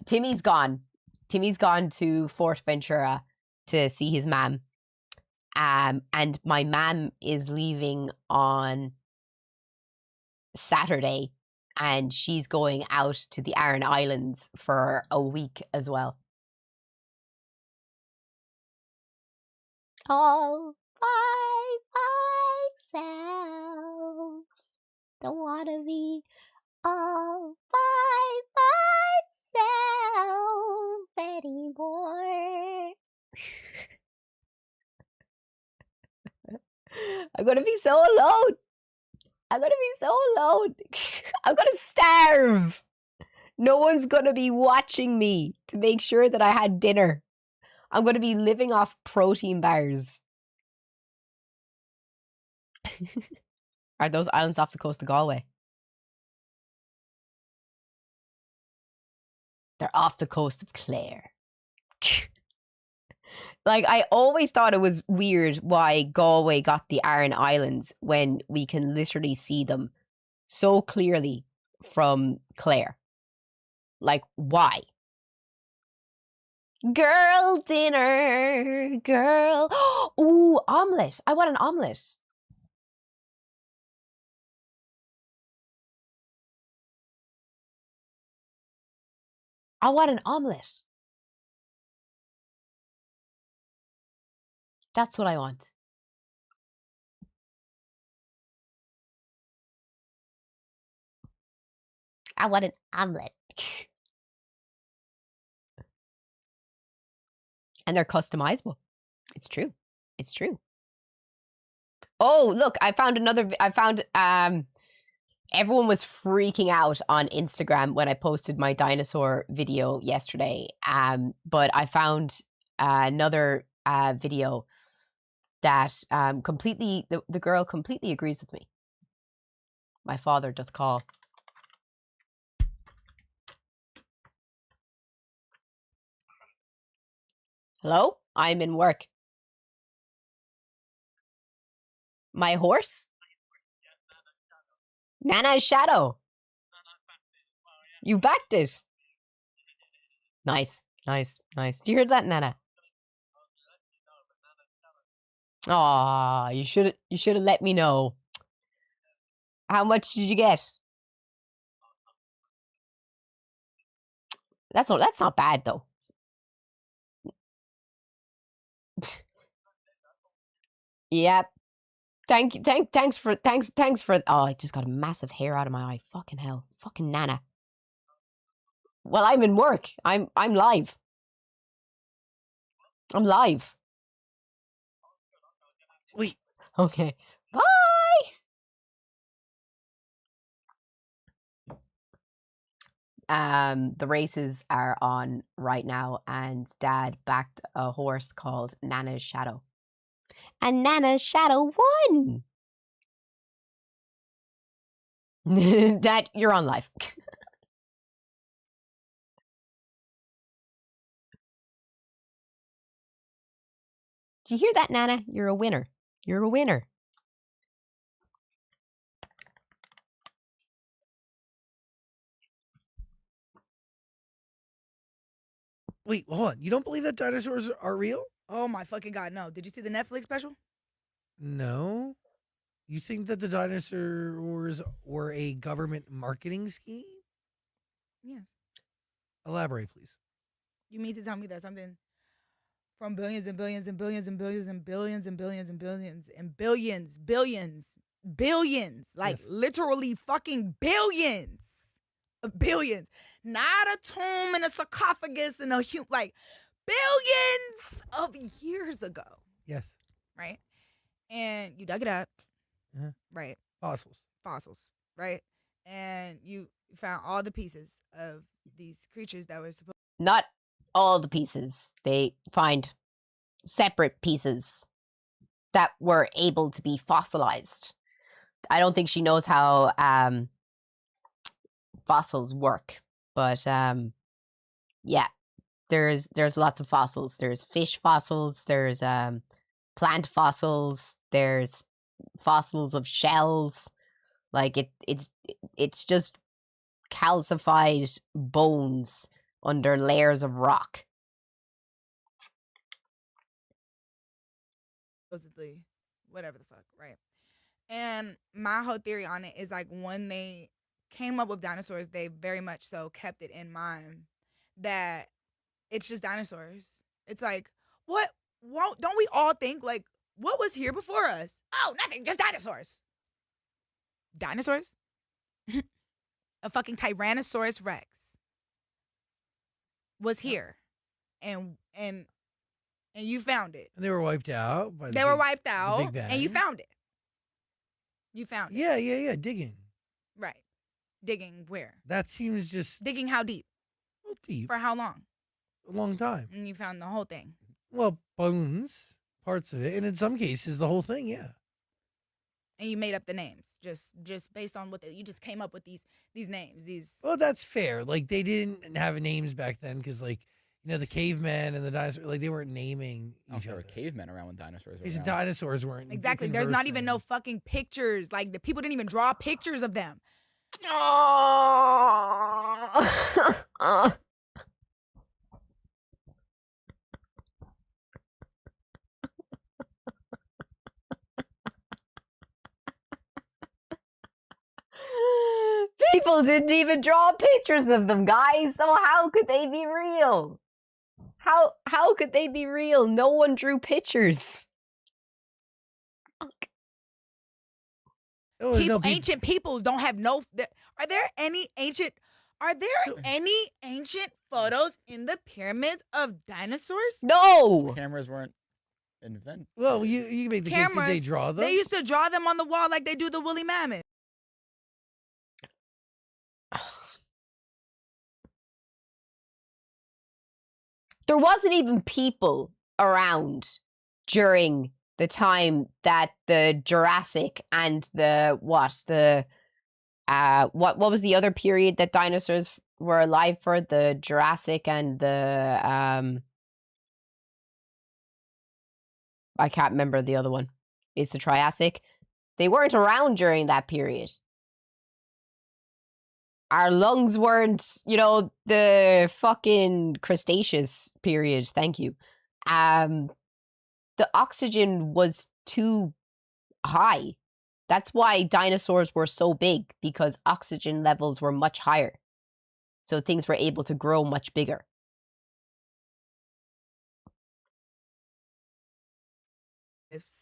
Timmy's gone. Timmy's gone to Fort Ventura to see his mom. And my mom is leaving on Saturday, and she's going out to the Aran Islands for a week as well. All by myself. Don't wanna be all by myself anymore. I'm gonna be so alone. I'm gonna be so alone. I'm gonna starve. No one's gonna be watching me to make sure that I had dinner. I'm gonna be living off protein bars. Are those islands off the coast of Galway? They're off the coast of Clare. Like, I always thought it was weird why Galway got the Aran Islands when we can literally see them so clearly from Clare. Like, why? Girl dinner, girl. Ooh, omelette. I want an omelette. I want an omelette. That's what I want. I want an omelette. And they're customizable. It's true. It's true. Oh, look, I found everyone was freaking out on Instagram when I posted my dinosaur video yesterday. But I found another video that completely the girl completely agrees with me. My father doth call. Hello? I'm in work. My horse? Nana's shadow. You backed it. Nice, nice, nice. Do you hear that, Nana? Aw, you should have let me know. How much did you get? That's not bad though. Yep. Thanks for. Oh, I just got a massive hair out of my eye. Fucking hell. Fucking Nana. Well, I'm in work. I'm live. I'm live. Wait. Okay. Bye. The races are on right now, and Dad backed a horse called Nana's Shadow. And Nana's Shadow won! Dad, you're on live. Do you hear that, Nana? You're a winner. You're a winner. Wait, hold on. You don't believe that dinosaurs are real? Oh my fucking god, no. Did you see the Netflix special? No. You think that the dinosaurs were a government marketing scheme? Yes. Elaborate, please. You mean to tell me that something from billions and billions and billions and billions and billions and billions and billions and billions, like Yes. literally fucking billions of billions, not a tomb and a sarcophagus and a like billions of years ago, Yes. right? And you dug it up, Uh-huh. right? Fossils. Fossils, right? And you found all the pieces of these creatures that were supposed. Not all the pieces. They find separate pieces that were able to be fossilized. I don't think she knows how fossils work, but yeah, there's lots of fossils. There's fish fossils. There's plant fossils. There's fossils of shells. Like it's just calcified bones under layers of rock. Supposedly, whatever the fuck, right? And my whole theory on it is like when they came up with dinosaurs, they very much so kept it in mind that it's just dinosaurs. It's like, what? Don't we all think like, what was here before us? Oh, nothing, just dinosaurs. Dinosaurs? a fucking Tyrannosaurus Rex was here, and you found it. And they were wiped out. They were wiped Big out, and you Bang. found it. You found it. Yeah. Digging. Right. Digging where? That seems just Digging how deep? deep. For how long? A long time. And you found the whole thing. Well, bones, parts of it, and in some cases, the whole thing. Yeah. And you made up the names just based on what you just came up with these names. Well, that's fair. Like they didn't have names back then because, like, the cavemen and the dinosaurs, like they weren't naming I don't each think there other. were cavemen around when dinosaurs were These around. dinosaurs weren't Exactly. There's not even no conversing. fucking pictures. Like the people didn't even draw pictures of them. People didn't even draw pictures of them, guys. So how could they be real? How could they be real? No one drew pictures. Oh, no, Ancient peoples don't have no. Are there any ancient? Are there So- any ancient photos in the pyramids of dinosaurs? No. Cameras weren't invented. Well, you can make the case that they Cameras, draw them. They used to draw them on the wall like they do the woolly mammoth. There wasn't even people around during the time that the Jurassic and the what was the other period that dinosaurs were alive for? The Jurassic and the I can't remember the other one. It's the Triassic. They weren't around during that period. Our lungs weren't, the fucking Cretaceous period. Thank you. The oxygen was too high. That's why dinosaurs were so big, because oxygen levels were much higher. So things were able to grow much bigger.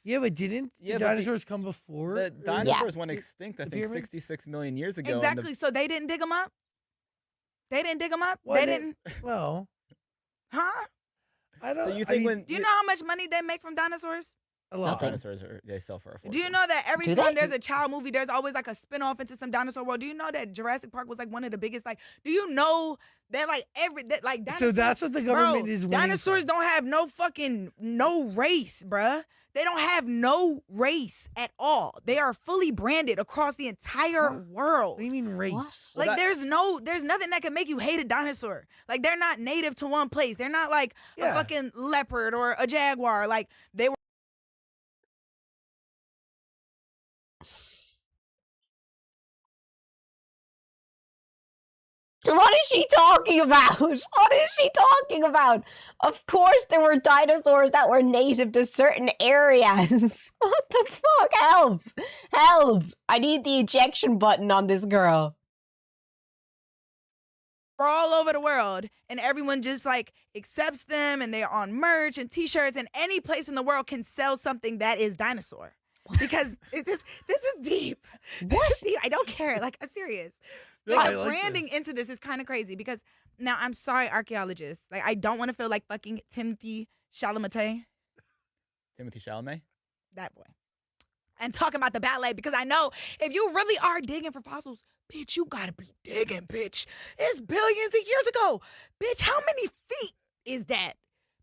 Yeah, but didn't Yeah, the but the- dinosaurs come before? The dinosaurs went extinct, I the think, pyramids? 66 million years ago. and Exactly. So they didn't dig them up. They didn't dig them up. Well, they they- didn't. Well, Huh? I don't. So you I think mean, when Do you know how much money they make from dinosaurs? a No, lot? dinosaurs they sell for a fortune. Do you know that every Do time they? there's a child movie, there's always like a spin-off into some dinosaur world? Do you know that Jurassic Park was like one of the biggest? Like, do you know that like like dinosaurs? So that's what the government Bro, is winning dinosaurs from. don't have no race, bruh. They don't have no race at all. They are fully branded across the entire What? world. What do you mean race? What? Well, Like that- there's nothing that can make you hate a dinosaur. Like they're not native to one place. They're not like Yeah. a fucking leopard or a jaguar. Like they were What is she talking about? What is she talking about? Of course there were dinosaurs that were native to certain areas. What the fuck? Help! Help! I need the ejection button on this girl. all over the world, and everyone just like accepts them, and they're on merch and T-shirts, and any place in the world can sell something that is dinosaur. Because this is deep. This is deep. I don't care. Like I'm serious. No, Like I the like branding this. into this is kind of crazy because now I'm sorry, archaeologists. Like I don't want to feel like fucking Timothy Chalamet, Timothy Chalamet? that boy, and talking about the ballet because I know if you really are digging for fossils, bitch, you gotta be digging, bitch. It's billions of years ago, bitch. How many feet is that,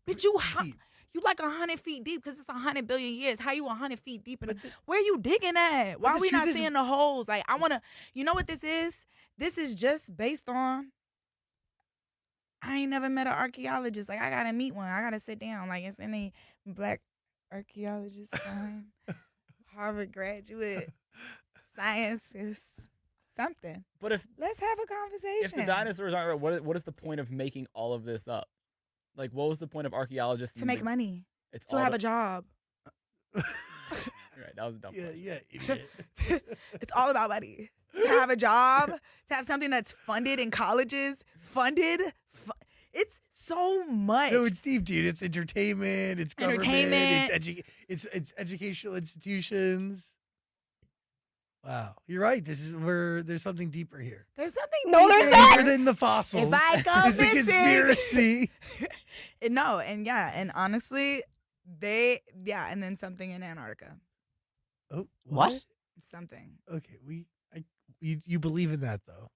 bitch? Deep. You like 100 feet deep because it's 100 billion years. How you 100 feet deep? But the- Where you digging at? Why the we not truth is- seeing the holes? Like I wanna, you know what this is? This is just based on. I ain't never met an archaeologist. Like I gotta meet one. I gotta sit down. Like it's any black archaeologist, fine. Harvard graduate, sciences, something. But if Let's have a conversation. if the dinosaurs aren't real, what is the point of making all of this up? Like, what was the point of archaeologists to make money, It's to all have to- a job. Right, that was a dumb. Yeah, question. yeah, idiot. It's all about money. To have a job, to have something that's funded in colleges, it's so much. No, it's deep, dude. It's entertainment. It's government. Entertainment. It's educational institutions. Wow, you're right. This is where there's something deeper here. There's something. No, there's deeper not. Deeper here. than the fossils. If I go it's a missing. conspiracy. No, and honestly, and then something in Antarctica. Oh, What? Something. Okay, you believe in that though?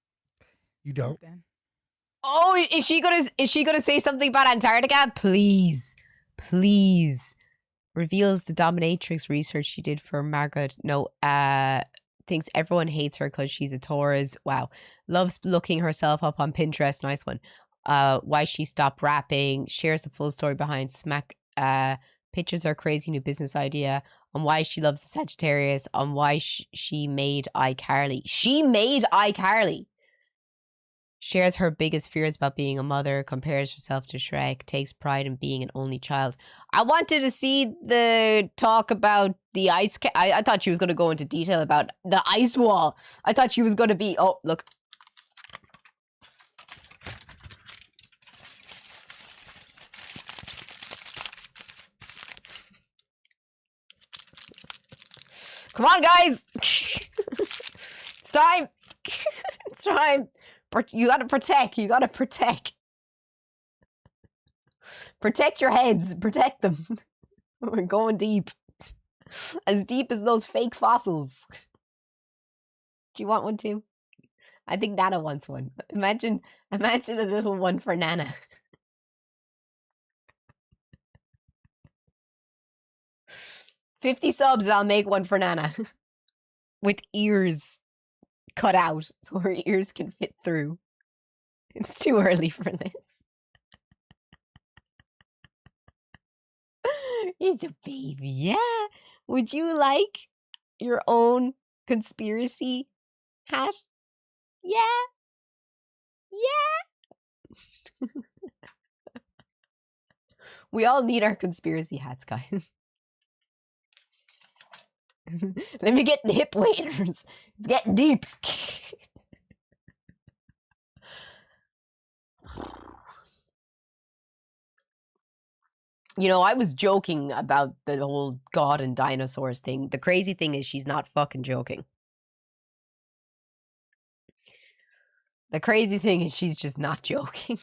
You don't? Something. Oh, is she gonna say something about Antarctica? Please, please. Reveals the dominatrix research she did for Margaret. No, thinks everyone hates her because she's a Taurus. Wow. Loves looking herself up on Pinterest. Nice one. Why she stopped rapping. Shares the full story behind Smack. Pictures her crazy new business idea. On why she loves the Sagittarius. On why she made iCarly. She made iCarly. Shares her biggest fears about being a mother, compares herself to Shrek, takes pride in being an only child. I wanted to see the talk about the ice. I thought she was going to go into detail about the ice wall. I thought she was going to be. Oh, look. Come on, guys. It's time. It's time. You gotta protect. You gotta protect. Protect your heads. Protect them. We're going deep. As deep as those fake fossils. Do you want one too? I think Nana wants one. Imagine a little one for Nana. $50 subs and I'll make one for Nana. With ears cut out so her ears can fit through. It's too early for this. He's a baby, yeah. Would you like your own conspiracy hat? Yeah. Yeah. We all need our conspiracy hats, guys. Let me get the hip waders. It's getting deep. You know, I was joking about the whole God and dinosaurs thing. The crazy thing is she's not fucking joking. The crazy thing is she's just not joking.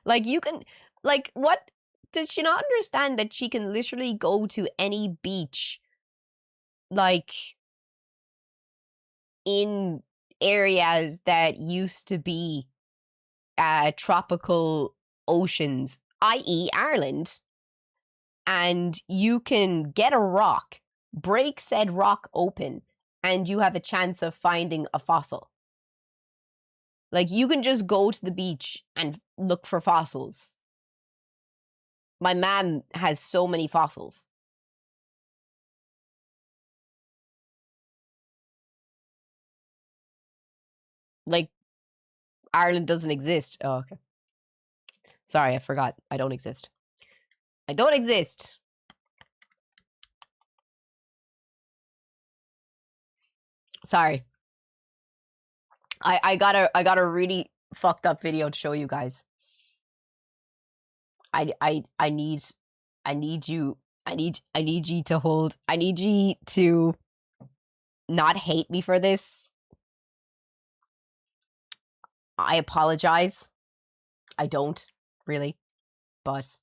Like, you can... Like, what... Does she not understand that she can literally go to any beach, like, in areas that used to be tropical oceans, i.e. Ireland, and you can get a rock, break said rock open, and you have a chance of finding a fossil. Like, you can just go to the beach and look for fossils. My mom has so many fossils. Like, Ireland doesn't exist. Oh, okay. Sorry, I forgot. I don't exist. I don't exist. Sorry. I got a really fucked up video to show you guys. I need you to hold. I need you to not hate me for this. I apologize. I don't really, but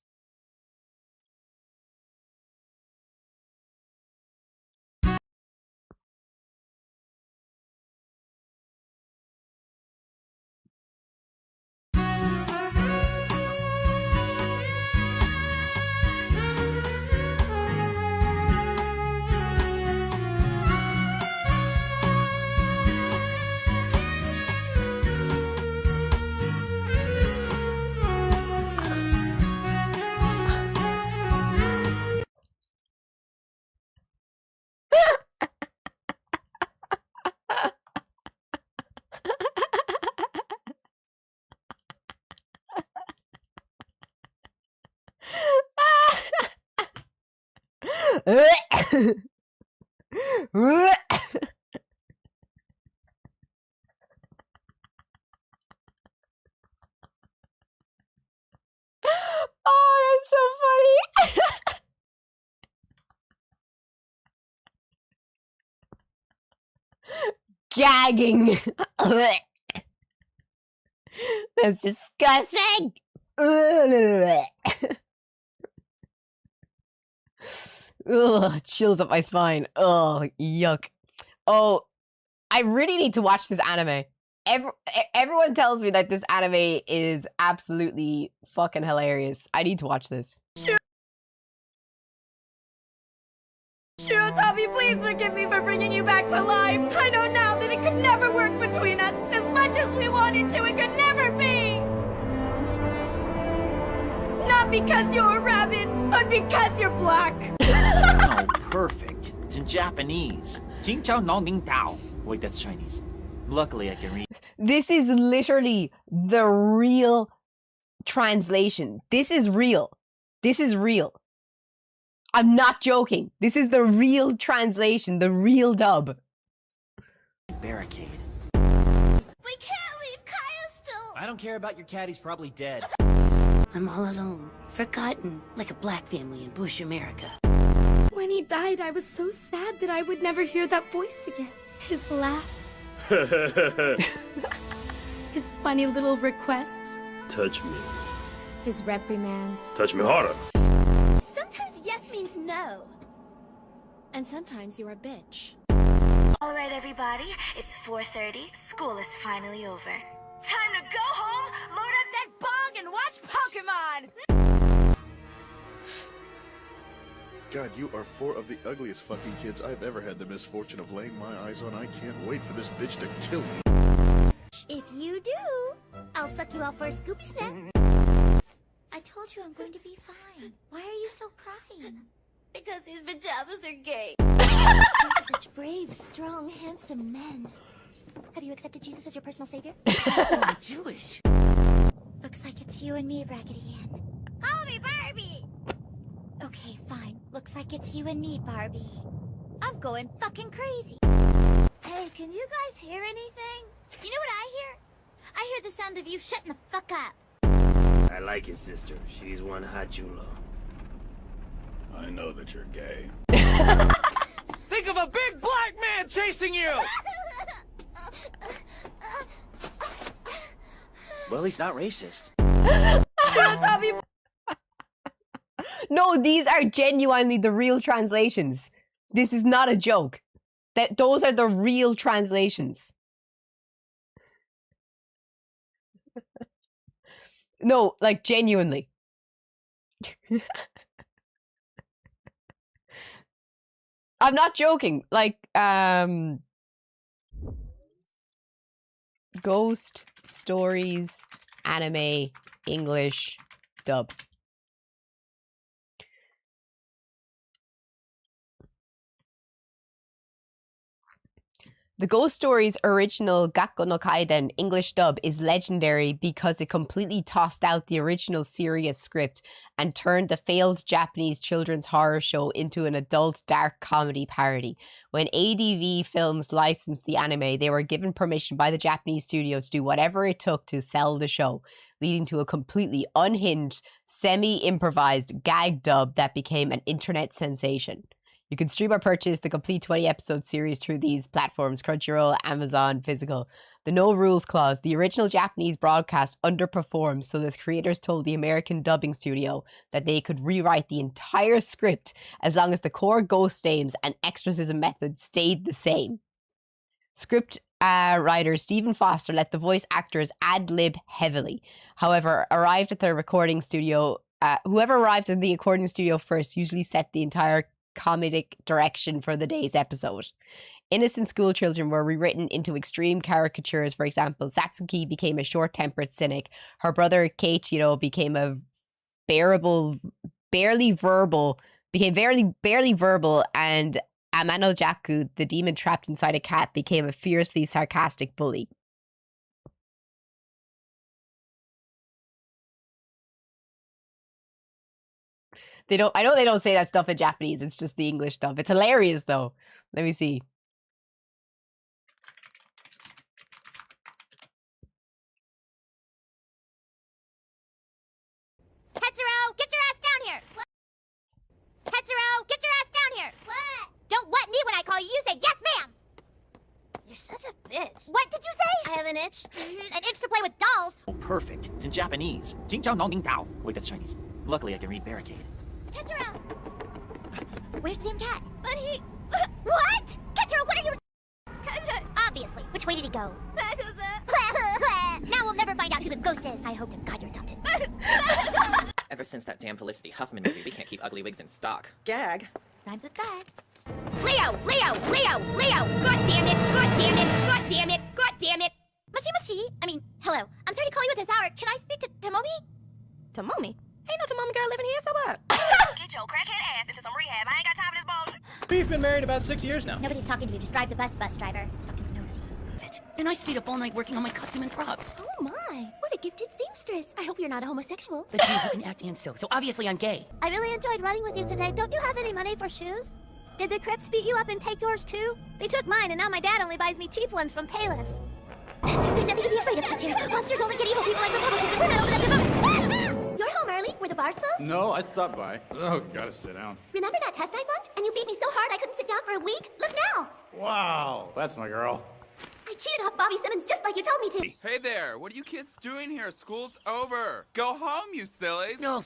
oh, that's so funny. gagging. That's disgusting. Ugh, chills up my spine. Oh, yuck. Oh, I really need to watch this anime. Everyone tells me that this anime is absolutely fucking hilarious. I need to watch this. Shirotami, please forgive me for bringing you back to life. I know now that it could never work between us. As much as we wanted to, it could never be. Not because you're a rabbit, but because you're black. Oh, perfect. It's in Japanese. Jing Chao Nong Ning Tao. Wait, that's Chinese. Luckily, I can read. This is literally the real translation. This is real. This is real. I'm not joking. This is the real translation, the real dub. Barricade. We can't leave Kaya still. I don't care about your cat. He's probably dead. I'm all alone, forgotten, like a black family in Bush, America. When he died, I was so sad that I would never hear that voice again. His laugh. His funny little requests. Touch me. His reprimands. Touch me harder. Sometimes yes means no. And sometimes you're a bitch. All right, everybody, it's 4:30. School is finally over. Time to go home, load up that bong, and watch Pokemon! God, you are four of the ugliest fucking kids I've ever had the misfortune of laying my eyes on. I can't wait for this bitch to kill me. If you do, I'll suck you out for a Scoopy Snap. I told you I'm going to be fine. Why are you still crying? Because his pajamas are gay. You're such brave, strong, handsome men. Have you accepted Jesus as your personal savior? I'm Jewish. Looks like it's you and me, Raggedy Ann. Call me Barbie! Okay, fine. Looks like it's you and me, Barbie. I'm going fucking crazy. Hey, can you guys hear anything? You know what I hear? I hear the sound of you shutting the fuck up. I like his sister. She's one hot chulo. I know that you're gay. Think of a big black man chasing you! Well, he's not racist. No, these are genuinely the real translations. This is not a joke. Those are the real translations. No, like genuinely. I'm not joking. Like, Ghost Stories Anime English dub. The Ghost Stories original Gakko no Kaiden English dub is legendary because it completely tossed out the original serious script and turned the failed Japanese children's horror show into an adult dark comedy parody. When ADV Films licensed the anime, they were given permission by the Japanese studio to do whatever it took to sell the show, leading to a completely unhinged, semi-improvised gag dub that became an internet sensation. You can stream or purchase the complete 20-episode series through these platforms: Crunchyroll, Amazon, Physical. The no rules clause. The original Japanese broadcast underperformed, so the creators told the American dubbing studio that they could rewrite the entire script as long as the core ghost names and exorcism method stayed the same. Script writer Stephen Foster let the voice actors ad-lib heavily. However, whoever arrived in the recording studio first usually set the entire comedic direction for the day's episode. Innocent school children were rewritten into extreme caricatures. For example, Satsuki became a short-tempered cynic. Her brother Keiichiro became a barely verbal, and Amano Jaku, the demon trapped inside a cat, became a fiercely sarcastic bully. I know they don't say that stuff in Japanese. It's just the English stuff. It's hilarious though. Let me see. Hetero, get your ass down here! What? Hetero, get your ass down here! What? Don't what me when I call you. You say yes, ma'am! You're such a bitch. What did you say? I have an itch. An itch to play with dolls. Oh, perfect. It's in Japanese. Jingchao Nongding Dao. Wait, that's Chinese. Luckily, I can read barricade. Ketchero! Where's the damn cat? But he... What? Ketchero, what are you... Obviously. Which way did he go? Now we'll never find out who the ghost is. I hope to God you're adopted. Ever since that damn Felicity Huffman movie, we can't keep ugly wigs in stock. Gag. Rhymes with bag. Leo! Leo! Leo! Leo! God damn it! God damn it! God damn it! God damn it! Machi! I mean, hello. I'm sorry to call you at this hour. Can I speak to Tomomi? Tomomi? Ain't no Tomomi girl living here, so what? Get your crackhead ass into some rehab. I ain't got time for this bullshit. We've been married about 6 years now. Nobody's talking to you. Just drive the bus driver. Fucking nosy. Bitch. And I stayed up all night working on my costume and props. Oh my. What a gifted seamstress. I hope you're not a homosexual. The dude who can act and sew. So obviously I'm gay. I really enjoyed running with you today. Don't you have any money for shoes? Did the Crips beat you up and take yours too? They took mine, and now my dad only buys me cheap ones from Payless. There's nothing to be afraid of, Ketchero. Monsters only get evil people like Republicans, and we're not old enough to vote. You're home early? Were the bars closed? No, I stopped by. Oh, gotta sit down. Remember that test I flunked? And you beat me so hard I couldn't sit down for a week? Look now! Wow, that's my girl. I cheated off Bobby Simmons just like you told me to. Hey there, what are you kids doing here? School's over. Go home, you sillies. No.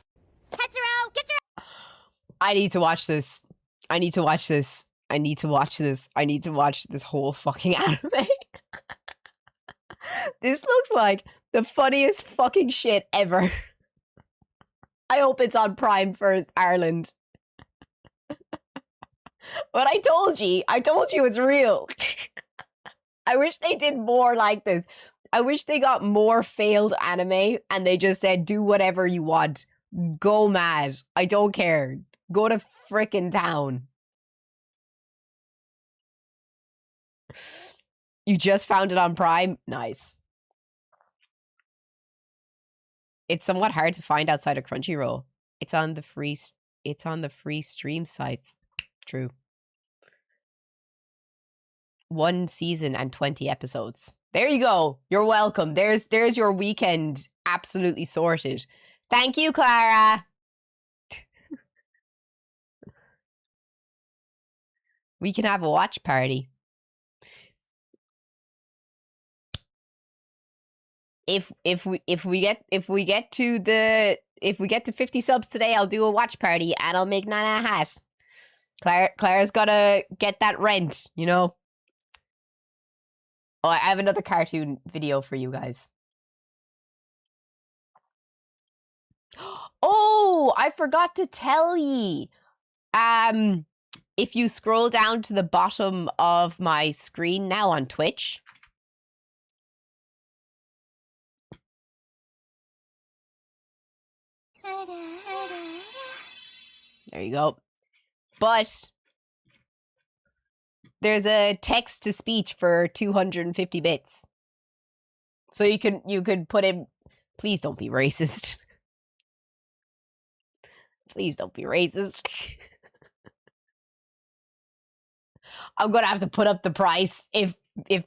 Ketchero, get your... I need to watch this. I need to watch this. I need to watch this. I need to watch this whole fucking anime. This looks like the funniest fucking shit ever. I hope it's on Prime for Ireland. But I told you it's real. I wish they did more like this. I wish they got more failed anime and they just said, do whatever you want. Go mad. I don't care. Go to frickin' town. You just found it on Prime? Nice. It's somewhat hard to find outside of Crunchyroll. It's on the free stream sites. True. 1 season and 20 episodes. There you go. You're welcome. There's your weekend absolutely sorted. Thank you, Clara. We can have a watch party. If we get to 50 subs today, I'll do a watch party and I'll make Nana a hat. Clara's gotta get that rent, you know. Oh, I have another cartoon video for you guys. Oh, I forgot to tell ye. If you scroll down to the bottom of my screen now on Twitch. There you go. But there's a text to speech for 250 bits. So you could put in, please don't be racist. Please don't be racist. I'm gonna have to put up the price if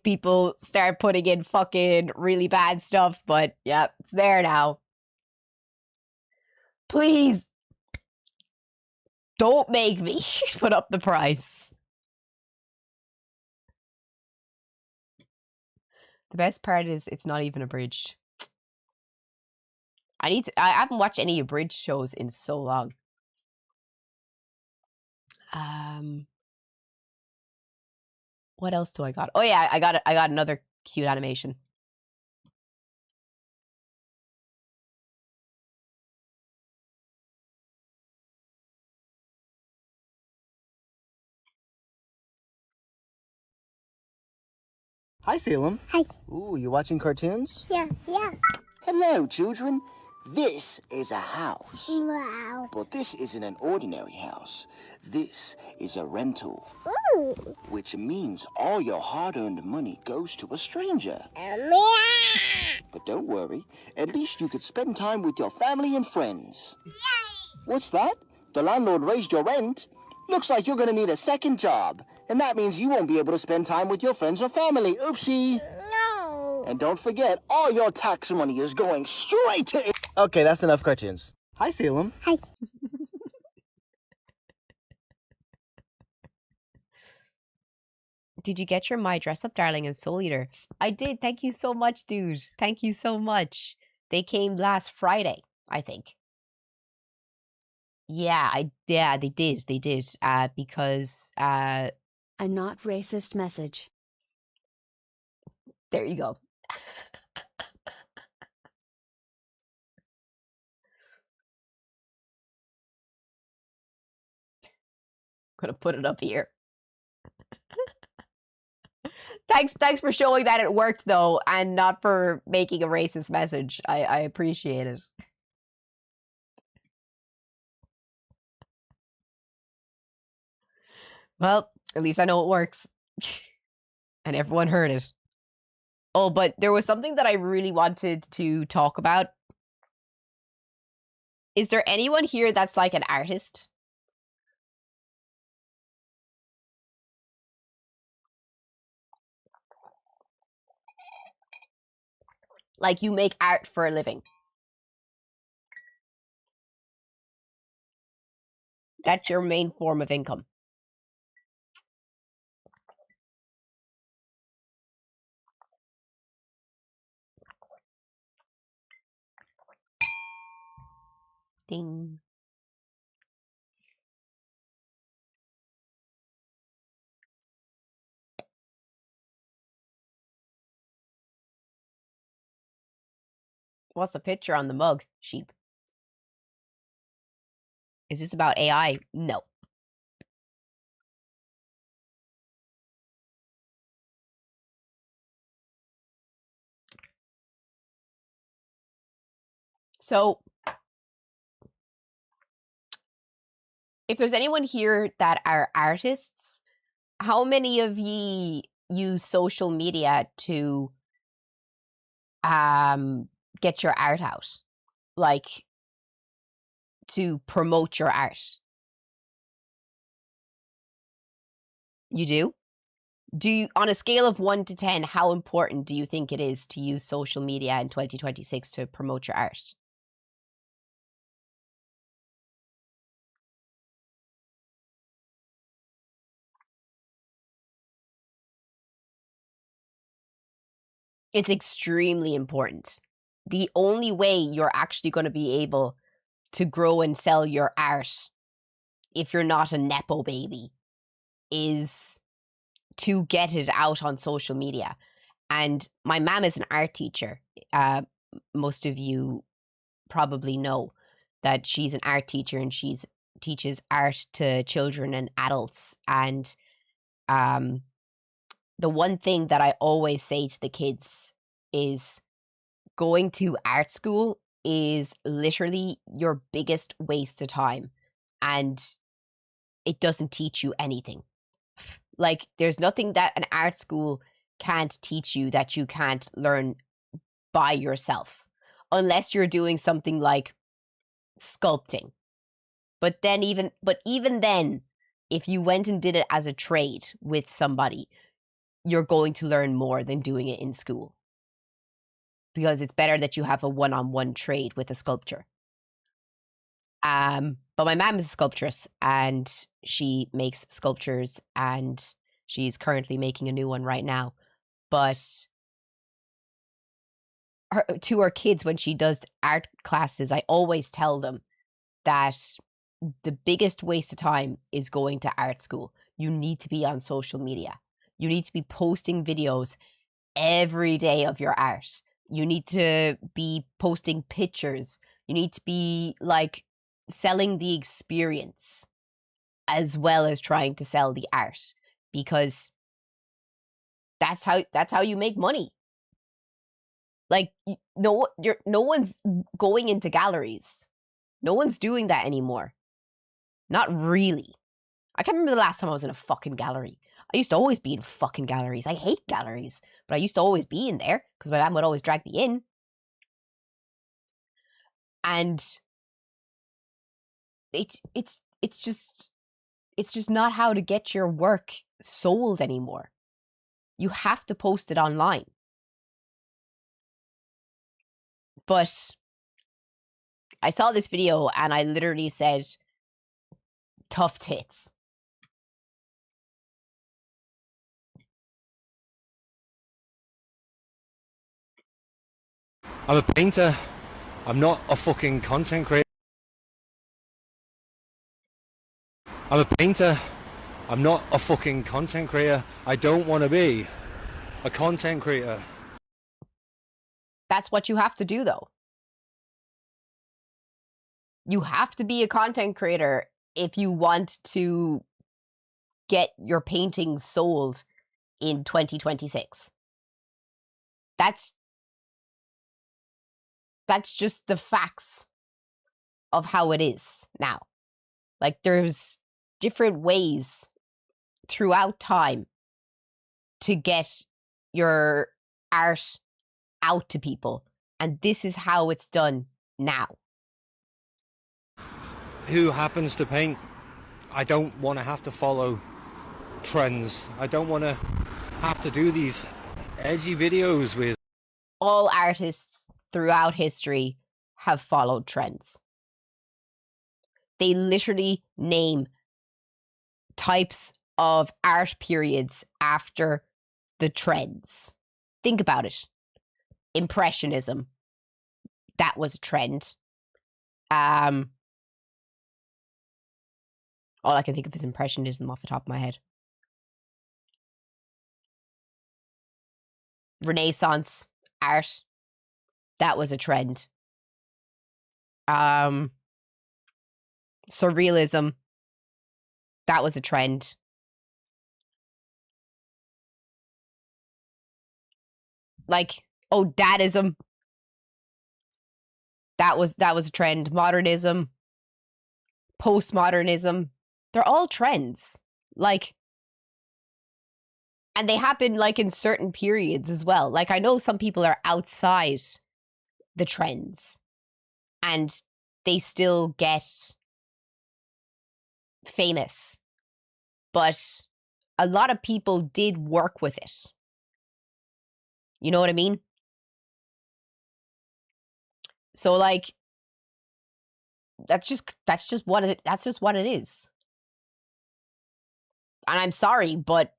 people start putting in fucking really bad stuff, but yeah, it's there now. Please don't make me put up the price. The best part is it's not even abridged. I haven't watched any abridged shows in so long. What else do I got? Oh yeah, I got another cute animation. Hi, Salem. Hi. Ooh, you watching cartoons? Yeah. Hello, children. This is a house. Wow. But this isn't an ordinary house. This is a rental. Ooh. Which means all your hard-earned money goes to a stranger. Meow. But don't worry. At least you could spend time with your family and friends. Yay! What's that? The landlord raised your rent? Looks like you're gonna need a second job. And that means you won't be able to spend time with your friends or family. Oopsie. No. And don't forget, all your tax money is going straight to... Okay, that's enough cartoons. Hi, Salem. Hi. Did you get your My Dress Up Darling and Soul Eater? I did. Thank you so much, dude. Thank you so much. They came last Friday, I think. Yeah, they did. They did. Because A not racist message. there you go. Gonna put it up here. Thanks for showing that it worked though, and not for making a racist message. I appreciate it. Well, at least I know it works. And everyone heard it. Oh, but there was something that I really wanted to talk about. Is there anyone here that's like an artist? Like you make art for a living? That's your main form of income. Ding. What's the picture on the mug, sheep? Is this about AI? No. So, if there's anyone here that are artists, how many of ye use social media to get your art out? Like, to promote your art? You do? Do you, on a scale of 1 to 10, how important do you think it is to use social media in 2026 to promote your art? It's extremely important. The only way you're actually going to be able to grow and sell your art, if you're not a Nepo baby, is to get it out on social media. And my mom is an art teacher. Most of you probably know that she's an art teacher and she's teaches art to children and adults. And the one thing that I always say to the kids is going to art school is literally your biggest waste of time, and it doesn't teach you anything. Like, there's nothing that an art school can't teach you that you can't learn by yourself, unless you're doing something like sculpting. But even then, if you went and did it as a trade with somebody, you're going to learn more than doing it in school. Because it's better that you have a one-on-one trade with a sculptor. But my mom is a sculptress, and she makes sculptures, and she's currently making a new one right now. But to her kids, when she does art classes, I always tell them that the biggest waste of time is going to art school. You need to be on social media. You need to be posting videos every day of your art. You need to be posting pictures. You need to be like selling the experience as well as trying to sell the art, because that's how you make money. Like, no one's going into galleries. No one's doing that anymore. Not really. I can't remember the last time I was in a fucking gallery. I used to always be in fucking galleries. I hate galleries, but I used to always be in there because my mom would always drag me in. And it's just not how to get your work sold anymore. You have to post it online. But I saw this video and I literally said, tough tits. I'm a painter. I'm not a fucking content creator. I'm a painter. I'm not a fucking content creator. I don't want to be a content creator. That's what you have to do, though. You have to be a content creator if you want to get your paintings sold in 2026. That's just the facts of how it is now. Like, there's different ways throughout time to get your art out to people, and this is how it's done now. Who happens to paint? I don't want to have to follow trends. I don't want to have to do these edgy videos with... All artists throughout history have followed trends. They literally name types of art periods after the trends. Think about it. Impressionism. That was a trend. All I can think of is Impressionism off the top of my head. Renaissance art. That was a trend. Surrealism. That was a trend. Like, oh, Dadaism. That was a trend. Modernism. Postmodernism. They're all trends. Like, and they happen like in certain periods as well. Like, I know some people are outside the trends and they still get famous, but a lot of people did work with it. You know what I mean? So, like, that's just what it is. And I'm sorry, but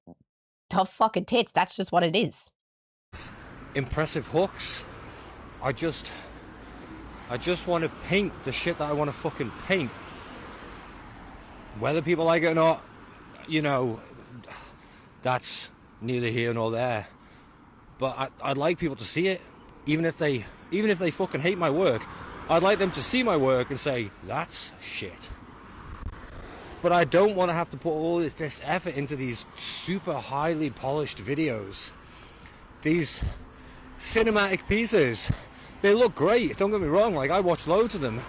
tough fucking tits, that's just what it is. Impressive hooks. I just want to paint the shit that I want to fucking paint. Whether people like it or not, you know, that's neither here nor there. But I'd like people to see it, even if they fucking hate my work. I'd like them to see my work and say, that's shit. But I don't want to have to put all this effort into these super highly polished videos. These cinematic pieces. They look great, don't get me wrong, like I watched loads of them.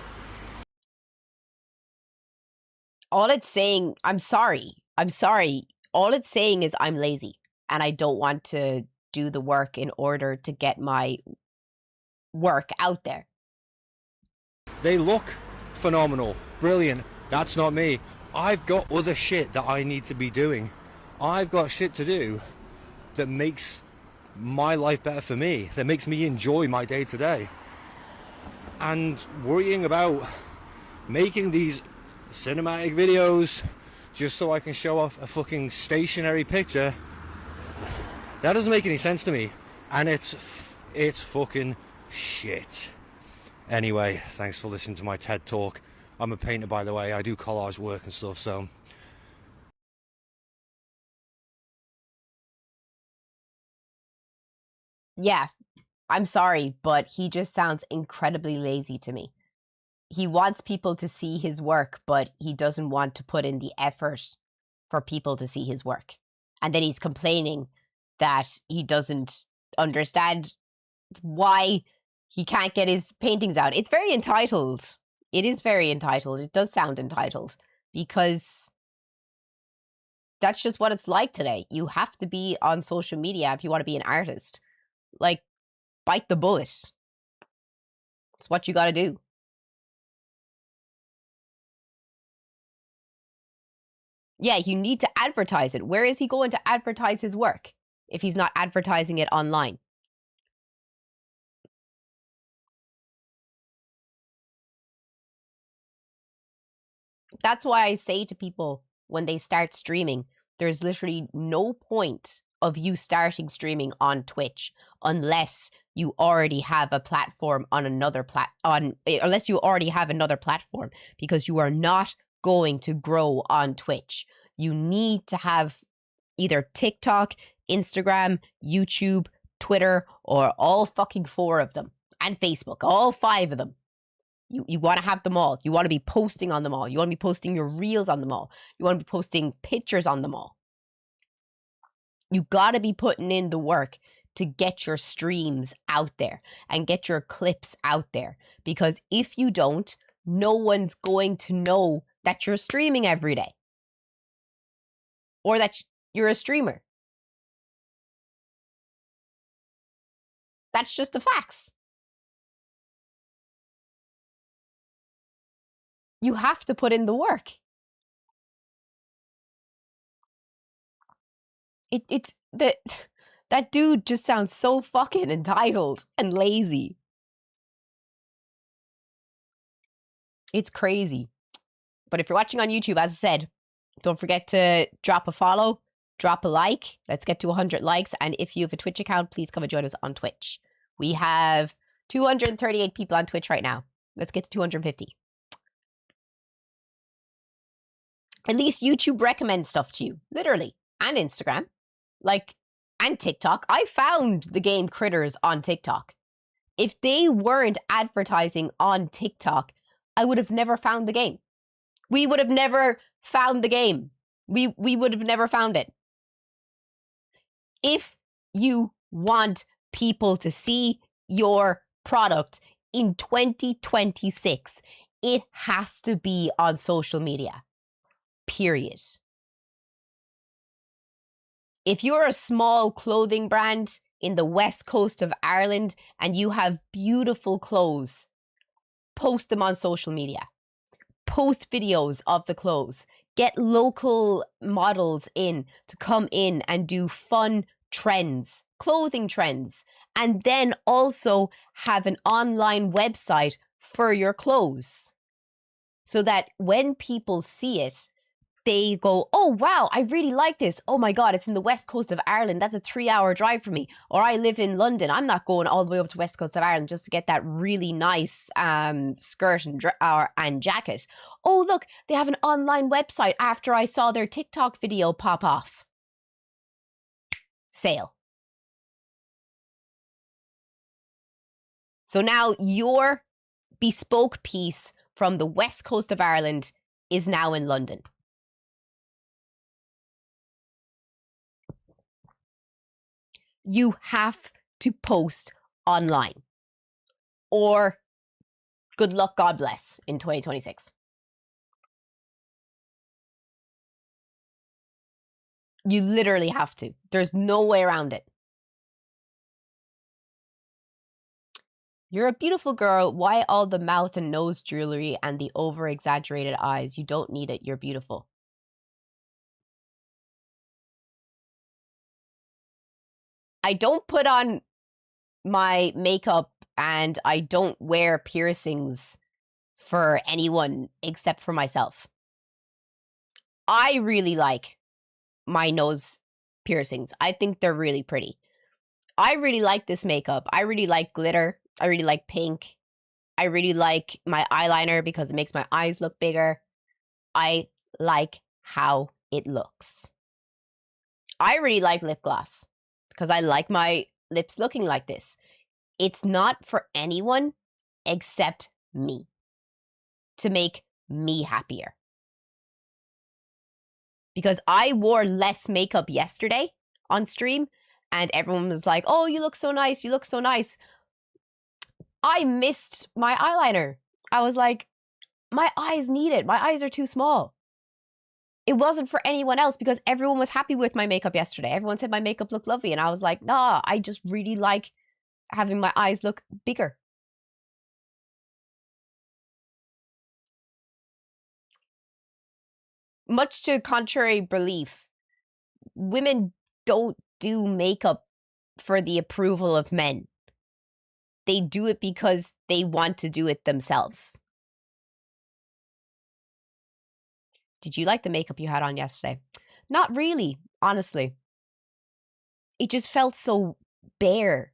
All it's saying, I'm sorry. All it's saying is I'm lazy and I don't want to do the work in order to get my work out there. They look phenomenal, brilliant. That's not me. I've got other shit that I need to be doing. I've got shit to do that makes my life better for me, that makes me enjoy my day to day. And worrying about making these cinematic videos just so I can show off a fucking stationary picture, that doesn't make any sense to me. And it's fucking shit. Anyway, thanks for listening to my TED Talk. I'm a painter, by the way. I do collage work and stuff, so... Yeah, I'm sorry, but he just sounds incredibly lazy to me. He wants people to see his work, but he doesn't want to put in the effort for people to see his work. And then he's complaining that he doesn't understand why he can't get his paintings out. It's very entitled. It is very entitled. It does sound entitled because that's just what it's like today. You have to be on social media if you want to be an artist. Like, bite the bullet. It's what you got to do. Yeah, you need to advertise it. Where is he going to advertise his work if he's not advertising it online? That's why I say to people when they start streaming, there's literally no point of you starting streaming on Twitch unless you already have a platform on another unless you already have another platform, because you are not going to grow on Twitch. You need to have either TikTok, Instagram, YouTube, Twitter, or all fucking 4 of them, and Facebook, all 5 of them. You want to have them all. You want to be posting on them all. You want to be posting your reels on them all. You want to be posting pictures on them all. You got to be putting in the work to get your streams out there and get your clips out there. Because if you don't, no one's going to know that you're streaming every day. Or that you're a streamer. That's just the facts. You have to put in the work. That dude just sounds so fucking entitled and lazy. It's crazy. But if you're watching on YouTube, as I said, don't forget to drop a follow, drop a like. Let's get to 100 likes. And if you have a Twitch account, please come and join us on Twitch. We have 238 people on Twitch right now. Let's get to 250. At least YouTube recommends stuff to you, literally, and Instagram, and TikTok. I found the game Critters on TikTok. If they weren't advertising on TikTok, I would have never found the game. We would have never found the game. We would have never found it. If you want people to see your product in 2026, it has to be on social media. Period. If you're a small clothing brand in the west coast of Ireland and you have beautiful clothes, post them on social media. Post videos of the clothes. Get local models in to come in and do fun trends, clothing trends, and then also have an online website for your clothes so that when people see it, they go, oh, wow, I really like this. Oh, my God, it's in the west coast of Ireland. That's a 3-hour drive for me. Or I live in London. I'm not going all the way up to west coast of Ireland just to get that really nice skirt and jacket. Oh, look, they have an online website after I saw their TikTok video pop off. Sale. So now your bespoke piece from the west coast of Ireland is now in London. You have to post online. Or good luck, God bless, in 2026. You literally have to. There's no way around it. You're a beautiful girl. Why all the mouth and nose jewelry and the over-exaggerated eyes? You don't need it. You're beautiful. I don't put on my makeup and I don't wear piercings for anyone except for myself. I really like my nose piercings. I think they're really pretty. I really like this makeup. I really like glitter. I really like pink. I really like my eyeliner because it makes my eyes look bigger. I like how it looks. I really like lip gloss because I like my lips looking like this. It's not for anyone except me, to make me happier. Because I wore less makeup yesterday on stream and everyone was like, oh, you look so nice, you look so nice. I missed my eyeliner. I was like, my eyes need it. My eyes are too small. It wasn't for anyone else because everyone was happy with my makeup yesterday. Everyone said my makeup looked lovely. And I was like, nah, I just really like having my eyes look bigger. Much to contrary belief, women don't do makeup for the approval of men. They do it because they want to do it themselves. Did you like the makeup you had on yesterday? Not really, honestly. it just felt so bare.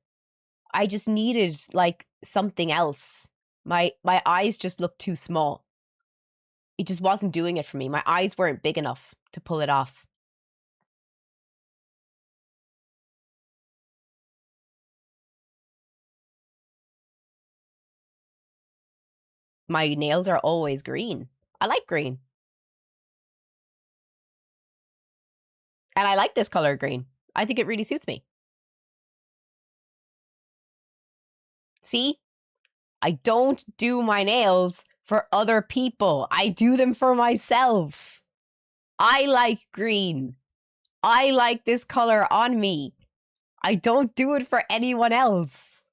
I just needed like something else. My eyes just looked too small. It just wasn't doing it for me. My eyes weren't big enough to pull it off. My nails are always green. I like green. And I like this color green. I think it really suits me. See? I don't do my nails for other people. I do them for myself. I like green. I like this color on me. I don't do it for anyone else.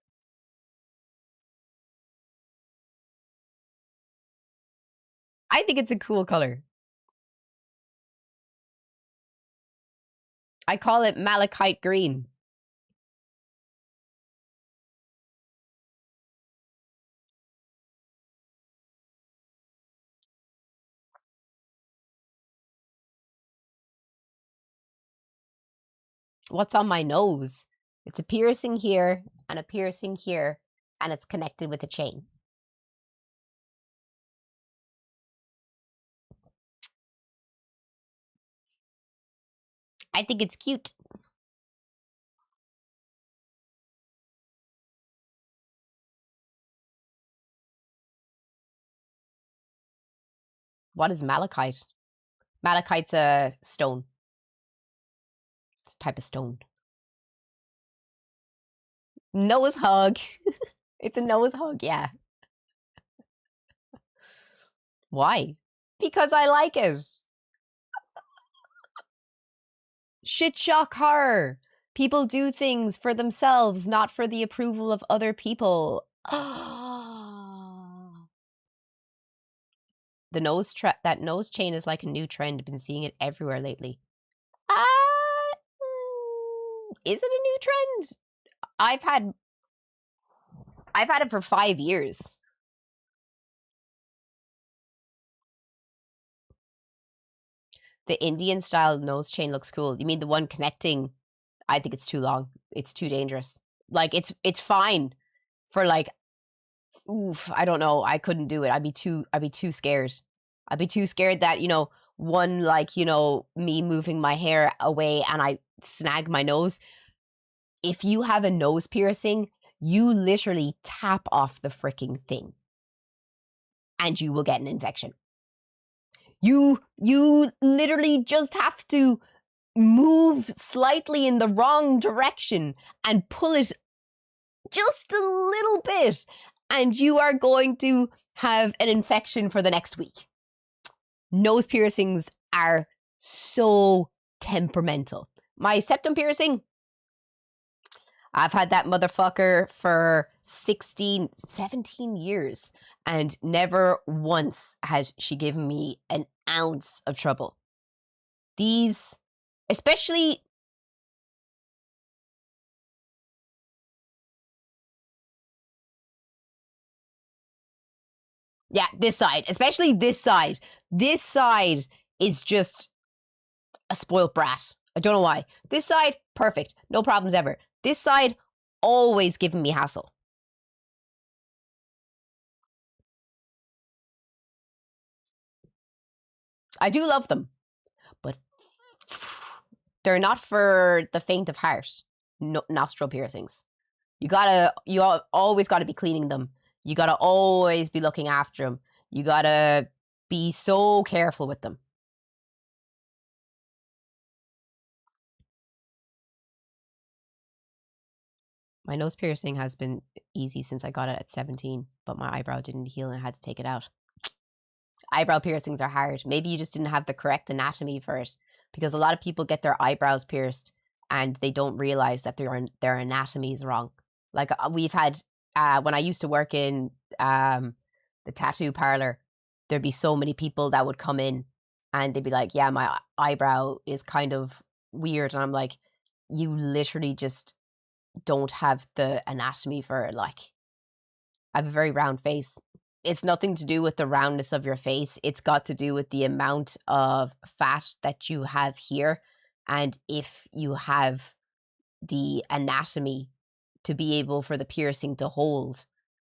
I think it's a cool color. I call it malachite green. What's on my nose? It's a piercing here and a piercing here, and it's connected with a chain. I think it's cute. What is malachite? Malachite's a stone. It's a type of stone. Noah's hug. It's a Noah's hug, yeah. Why? Because I like it. Shit shock horror. People do things for themselves, not for the approval of other people. The that nose chain is like a new trend. I've been seeing it everywhere lately. Is it a new trend? I've had it for 5 years. The Indian style nose chain looks cool. You mean the one connecting? I think it's too long. It's too dangerous. Like it's fine for like, oof, I don't know. I couldn't do it. I'd be too scared. I'd be too scared that, you know, one, like, you know, me moving my hair away and I snag my nose. If you have a nose piercing, you literally tap off the freaking thing and you will get an infection. You literally just have to move slightly in the wrong direction and pull it just a little bit, and you are going to have an infection for the next week. Nose piercings are so temperamental. My septum piercing, I've had that motherfucker for 16, 17 years, and never once has she given me an ounce of trouble. These, especially, yeah, this side, especially this side. This side is just a spoiled brat. I don't know why. This side, perfect. No problems ever. This side, always giving me hassle. I do love them, but they're not for the faint of heart. Nostril piercings. You always gotta be cleaning them. You gotta always be looking after them. You gotta be so careful with them. My nose piercing has been easy since I got it at 17, but my eyebrow didn't heal and I had to take it out. Eyebrow piercings are hard. Maybe you just didn't have the correct anatomy for it, because a lot of people get their eyebrows pierced and they don't realize that their anatomy is wrong. Like we've had, when I used to work in the tattoo parlor, there'd be so many people that would come in and they'd be like, yeah, my eyebrow is kind of weird. And I'm like, you literally just don't have the anatomy for it. Like, I have a very round face. It's nothing to do with the roundness of your face. It's got to do with the amount of fat that you have here. And if you have the anatomy to be able for the piercing to hold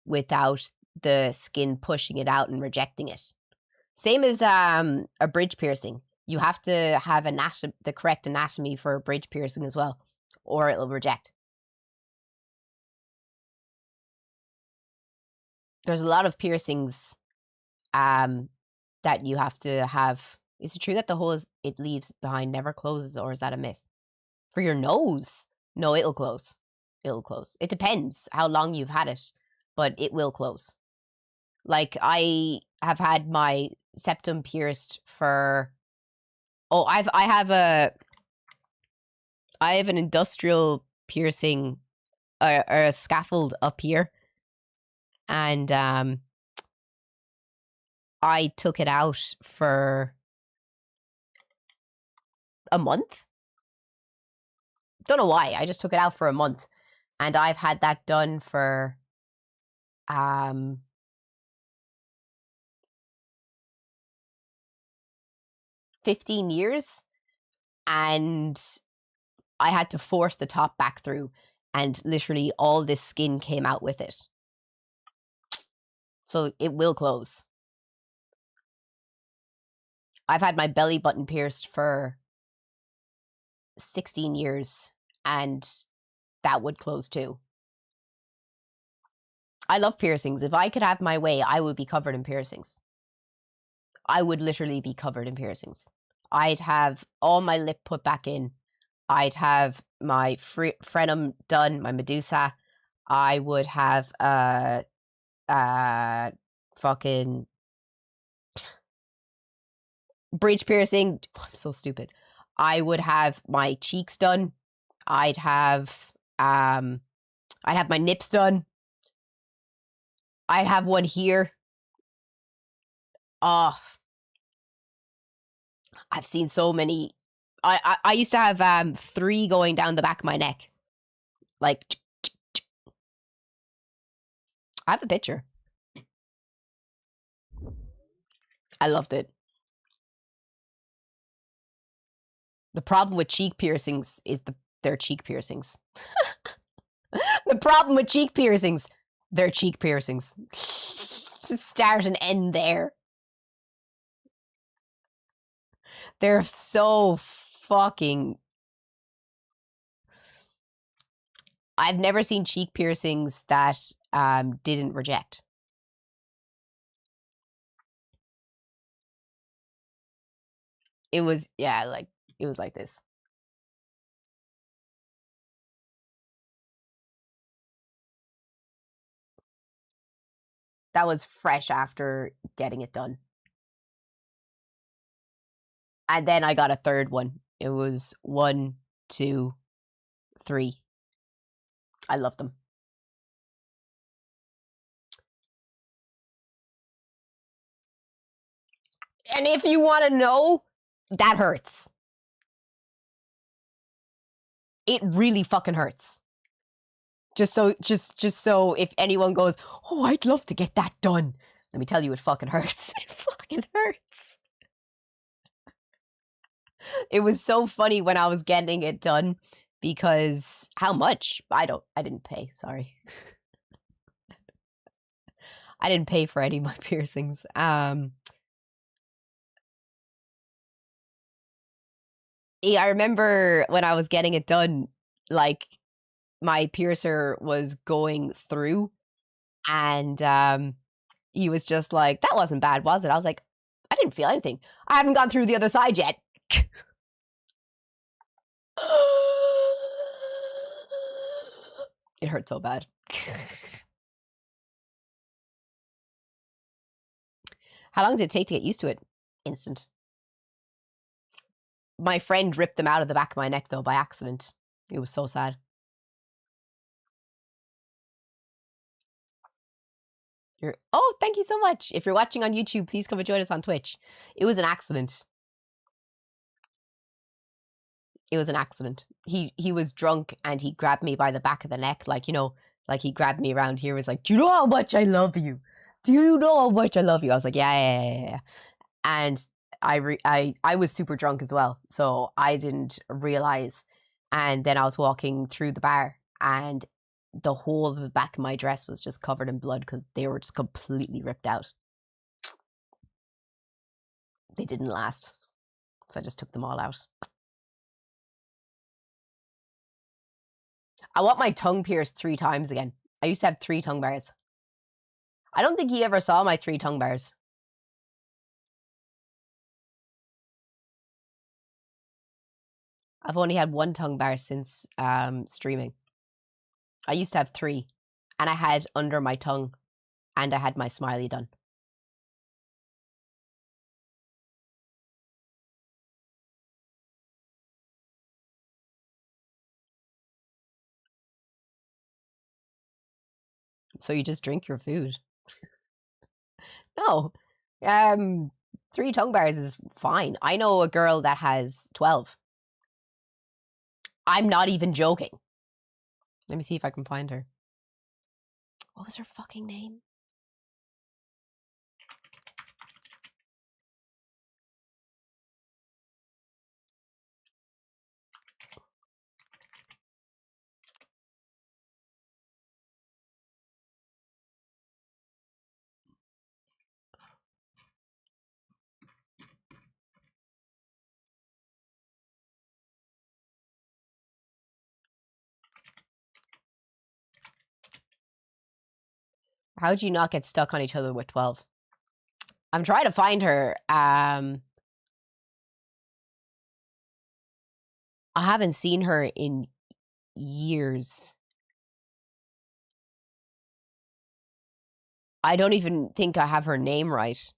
without the skin pushing it out and rejecting it. Same as a bridge piercing. You have to have the correct anatomy for a bridge piercing as well, or it'll reject. There's a lot of piercings that you have to have. Is it true that the hole it leaves behind never closes, or is that a myth? For your nose? No, it'll close. It'll close. It depends how long you've had it, but it will close. Like, I have had my septum pierced for... Oh, I have an industrial piercing, or a scaffold up here. And I took it out for a month. Don't know why. I just took it out for a month. And I've had that done for 15 years. And I had to force the top back through. And literally all this skin came out with it. So it will close. I've had my belly button pierced for 16 years, and that would close too. I love piercings. If I could have my way, I would be covered in piercings. I would literally be covered in piercings. I'd have all my lip put back in. I'd have my frenum done, my Medusa. I would have fucking bridge piercing. Oh, I'm so stupid. I would have my cheeks done. I'd have my nips done. I'd have one here. Oh, I've seen so many. I used to have 3 going down the back of my neck. Like, I have a picture. I loved it. The problem with cheek piercings is they're cheek piercings. The problem with cheek piercings, they're cheek piercings. Just start and end there. They're so fucking... I've never seen cheek piercings that didn't reject. It was, yeah, like, it was like this. That was fresh after getting it done. And then I got a third one. It was 1, 2, 3. I love them. And if you want to know, that hurts. It really fucking hurts. Just so if anyone goes, oh, I'd love to get that done. Let me tell you, it fucking hurts. It fucking hurts. It was so funny when I was getting it done because how much? I didn't pay, sorry. I didn't pay for any of my piercings. I remember when I was getting it done, like, my piercer was going through and he was just like, that wasn't bad, was it? I was like, I didn't feel anything. I haven't gone through the other side yet. It hurt so bad. How long did it take to get used to it? Instant. My friend ripped them out of the back of my neck, though, by accident. It was so sad. Oh, thank you so much. If you're watching on YouTube, please come and join us on Twitch. It was an accident. It was an accident. He was drunk and he grabbed me by the back of the neck, like, you know, like he grabbed me around here, was like, do you know how much I love you? Do you know how much I love you? I was like, yeah. And I was super drunk as well, so I didn't realize. And then I was walking through the bar, and the whole of the back of my dress was just covered in blood because they were just completely ripped out. They didn't last, so I just took them all out. I want my tongue pierced 3 times again. I used to have 3 tongue bars. I don't think he ever saw my 3 tongue bars. I've only had 1 tongue bar since streaming. I used to have 3, and I had under my tongue, and I had my smiley done. So you just drink your food? No. 3 tongue bars is fine. I know a girl that has 12. I'm not even joking. Let me see if I can find her. What was her fucking name? How'd you not get stuck on each other with 12? I'm trying to find her. I haven't seen her in years. I don't even think I have her name right.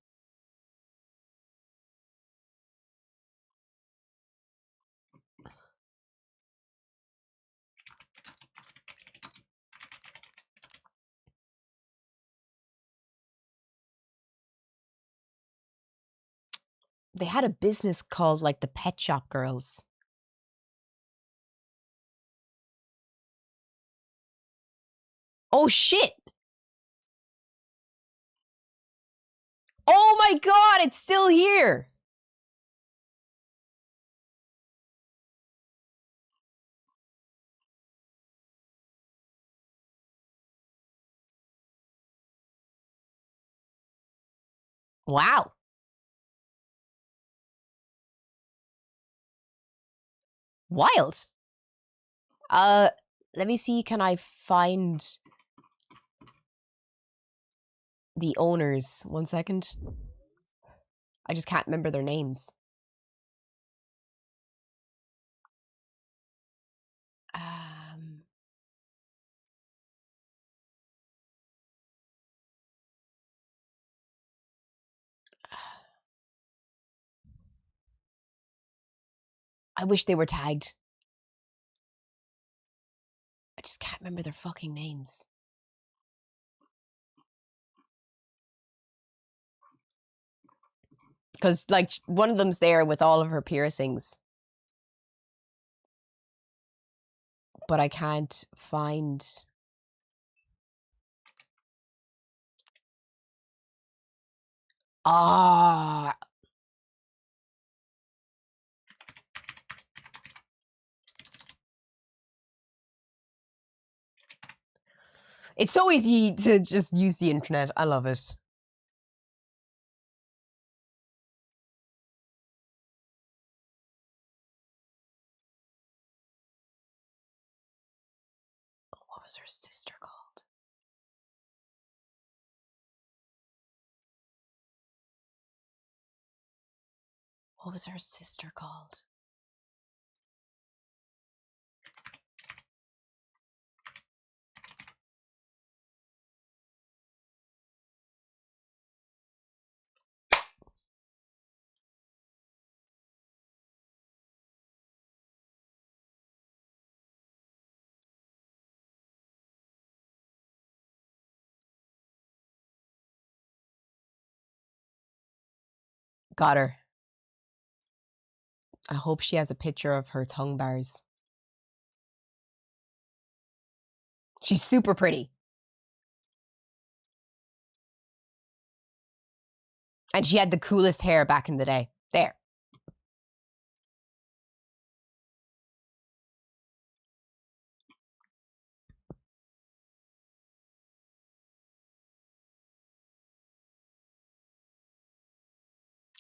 They had a business called like the Pet Shop Girls. Oh shit! Oh my god, it's still here! Wow. Wild. Let me see, can I find the owners? 1 second. I just can't remember their names. I wish they were tagged. I just can't remember their fucking names. Because, like, one of them's there with all of her piercings. But I can't find... Ah... It's so easy to just use the internet. I love it. What was her sister called? What was her sister called? Got her. I hope she has a picture of her tongue bars. She's super pretty. And she had the coolest hair back in the day. There.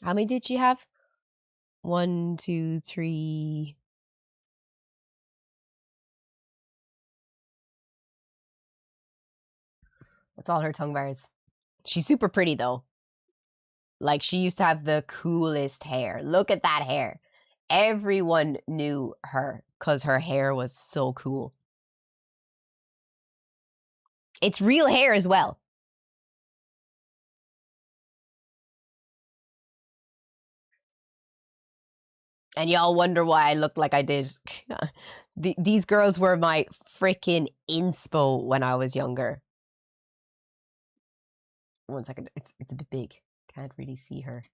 How many did she have? 1, 2, 3. That's all her tongue bars. She's super pretty though. Like, she used to have the coolest hair. Look at that hair. Everyone knew her because her hair was so cool. It's real hair as well. And y'all wonder why I looked like I did. These girls were my freaking inspo when I was younger. One second. It's a bit big. Can't really see her.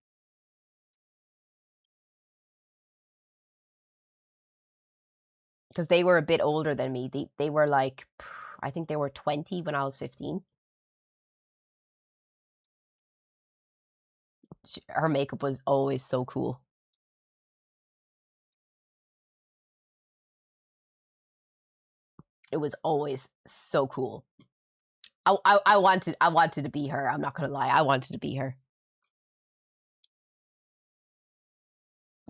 Because they were a bit older than me. They were like, I think they were 20 when I was 15. Her makeup was always so cool. It was always so cool. I wanted to be her. I'm not gonna lie. I wanted to be her.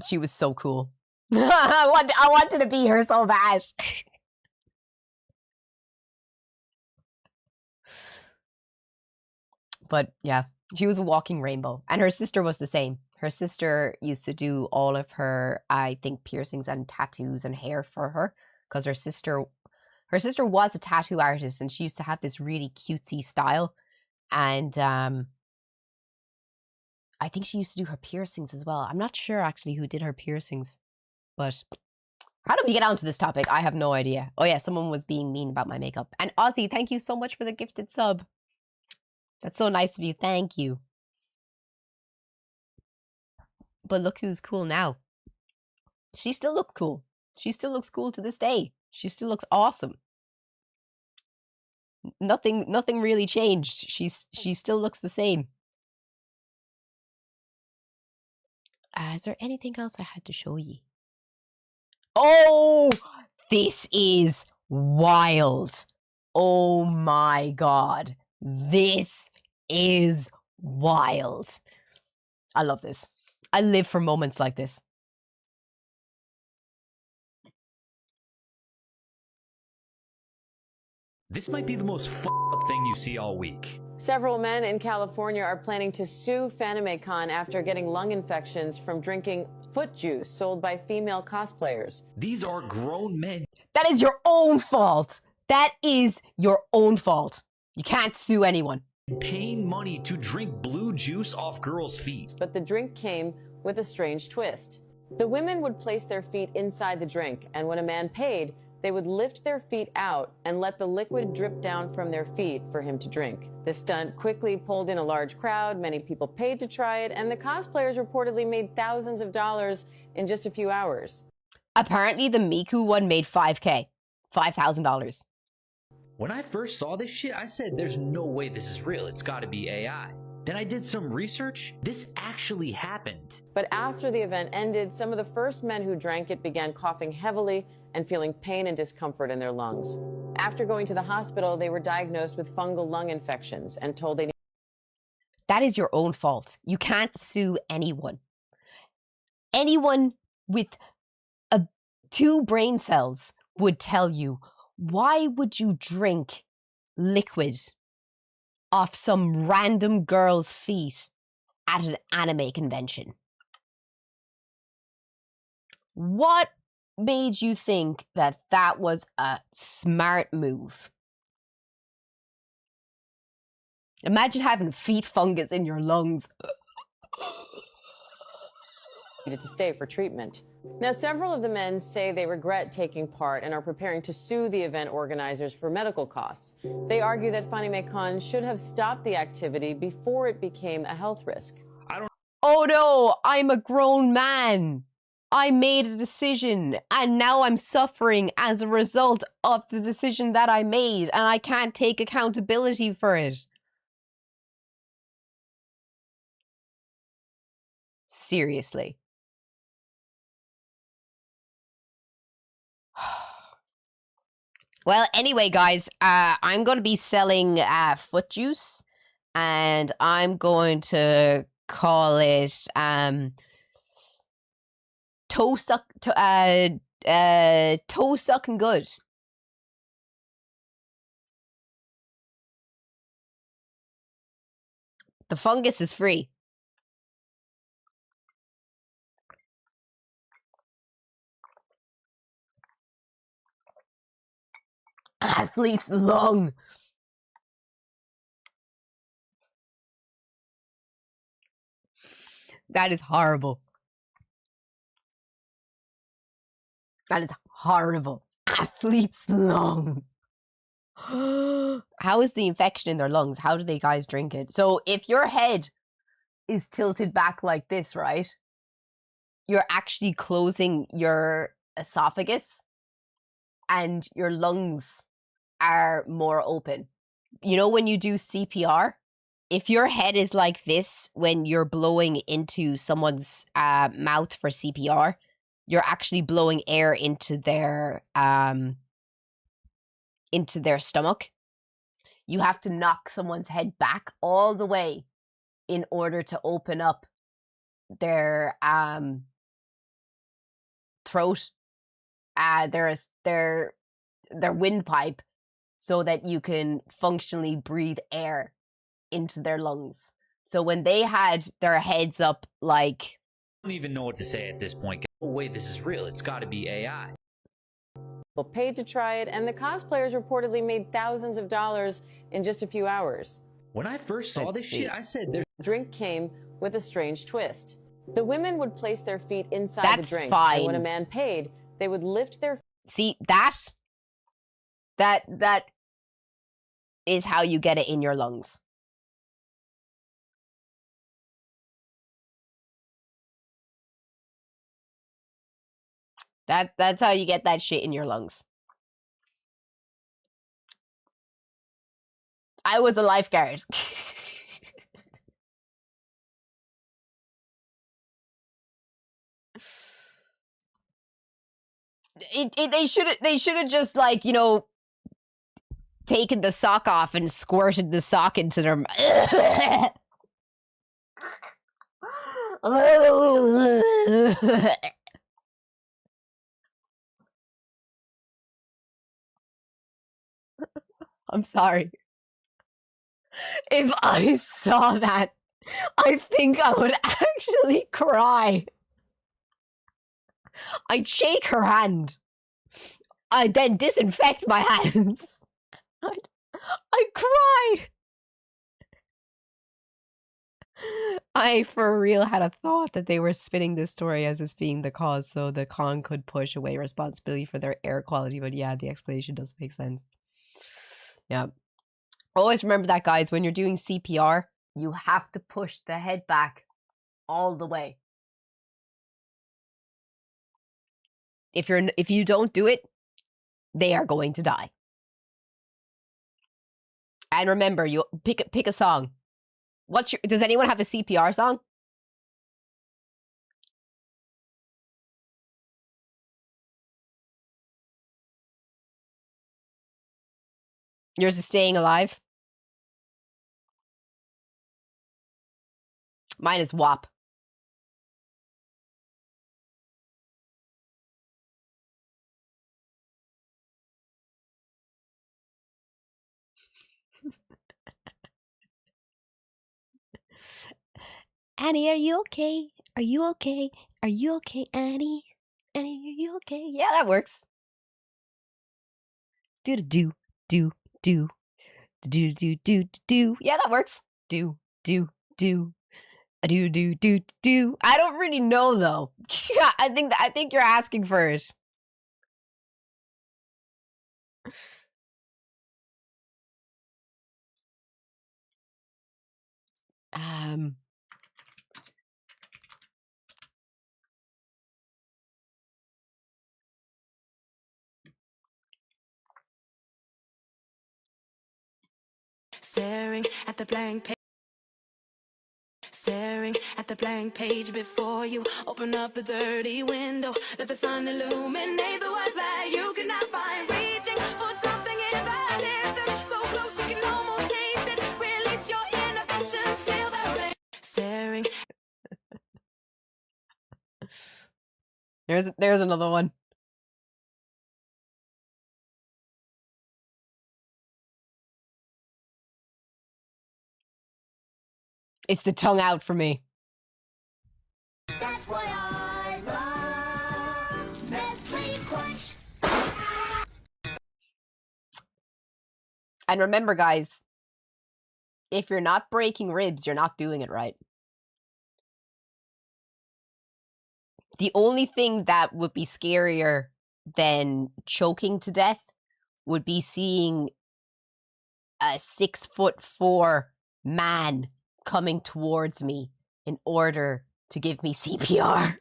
She was so cool. I wanted to be her so bad. But yeah, she was a walking rainbow. And her sister was the same. Her sister used to do all of her, I think, piercings and tattoos and hair for her. Because her sister was a tattoo artist and she used to have this really cutesy style. And I think she used to do her piercings as well. I'm not sure actually who did her piercings. But how did we get onto this topic? I have no idea. Oh yeah, someone was being mean about my makeup. And Ozzy, thank you so much for the gifted sub. That's so nice of you. Thank you. But look who's cool now. She still looks cool. She still looks cool to this day. She still looks awesome. Nothing really changed. She still looks the same. Is there anything else I had to show you? Oh, this is wild. Oh my God. This is wild. I love this. I live for moments like this. This might be the most f***ed thing you see all week. Several men in California are planning to sue Fanimecon after getting lung infections from drinking foot juice sold by female cosplayers. These are grown men. That is your own fault. That is your own fault. You can't sue anyone. Paying money to drink blue juice off girls' feet. But the drink came with a strange twist. The women would place their feet inside the drink, and when a man paid, they would lift their feet out and let the liquid drip down from their feet for him to drink. This stunt quickly pulled in a large crowd. Many people paid to try it, and the cosplayers reportedly made thousands of dollars in just a few hours. Apparently, the Miku one made $5,000. $5,000. When I first saw this shit, I said, there's no way this is real. It's gotta be AI. Then I did some research. This actually happened. But after the event ended, some of the first men who drank it began coughing heavily and feeling pain and discomfort in their lungs. After going to the hospital, they were diagnosed with fungal lung infections and told they... That is your own fault. You can't sue anyone. Anyone with 2 brain cells would tell you, why would you drink liquid off some random girl's feet at an anime convention? What made you think that that was a smart move? Imagine having feet fungus in your lungs. ...to stay for treatment. Now, several of the men say they regret taking part and are preparing to sue the event organizers for medical costs. They argue that Fanimecon should have stopped the activity before it became a health risk. Oh no, I'm a grown man. I made a decision and now I'm suffering as a result of the decision that I made and I can't take accountability for it. Seriously. Well, anyway, guys, I'm going to be selling foot juice and I'm going to call it toe sucking good. The fungus is free. Athlete's lung. That is horrible. That is horrible. Athlete's lung. How is the infection in their lungs? How do they guys drink it? So if your head is tilted back like this, right? You're actually closing your esophagus and your lungs are more open. You know, when you do CPR, if your head is like this when you're blowing into someone's mouth for CPR, you're actually blowing air into their stomach. You have to knock someone's head back all the way in order to open up their throat, their windpipe, so that you can functionally breathe air into their lungs. So when they had their heads up, like, I don't even know what to say at this point. Oh wait, this is real. It's got to be AI. People paid to try it, and the cosplayers reportedly made thousands of dollars in just a few hours. When I first saw this shit, I said there's... The drink came with a strange twist. The women would place their feet inside the drink, fine. and when a man paid, they would lift their... See, that is how you get it in your lungs. That's how you get that shit in your lungs. I was a lifeguard. They should have just, like, you know, taken the sock off and squirted the sock into their I'm sorry. If I saw that, I think I would actually cry. I'd shake her hand. I'd then disinfect my hands. I'd cry. I, for real, had a thought that they were spinning this story as this being the cause so the con could push away responsibility for their air quality. But yeah, the explanation does make sense. Yeah. Always remember that, guys. When you're doing CPR, you have to push the head back all the way. If you don't do it, they are going to die. And remember, you pick a song. Does anyone have a CPR song? Yours is Staying Alive. Mine is WAP. Annie, are you okay? Are you okay? Are you okay, Annie? Annie, are you okay? Yeah, that works. Do. Yeah, that works. Do. I don't really know though. I think you're asking for it. Staring at the blank page. Staring at the blank page before you. Open up the dirty window. Let the sun illuminate the words that you cannot find. Reaching for something in the distance, so close you can almost taste it. Release your inhibitions, feel the rain. Staring There's another one. It's the tongue out for me. That's what I love. Nestle Crunch. And remember, guys, if you're not breaking ribs, you're not doing it right. The only thing that would be scarier than choking to death would be seeing a 6'4" man coming towards me in order to give me CPR.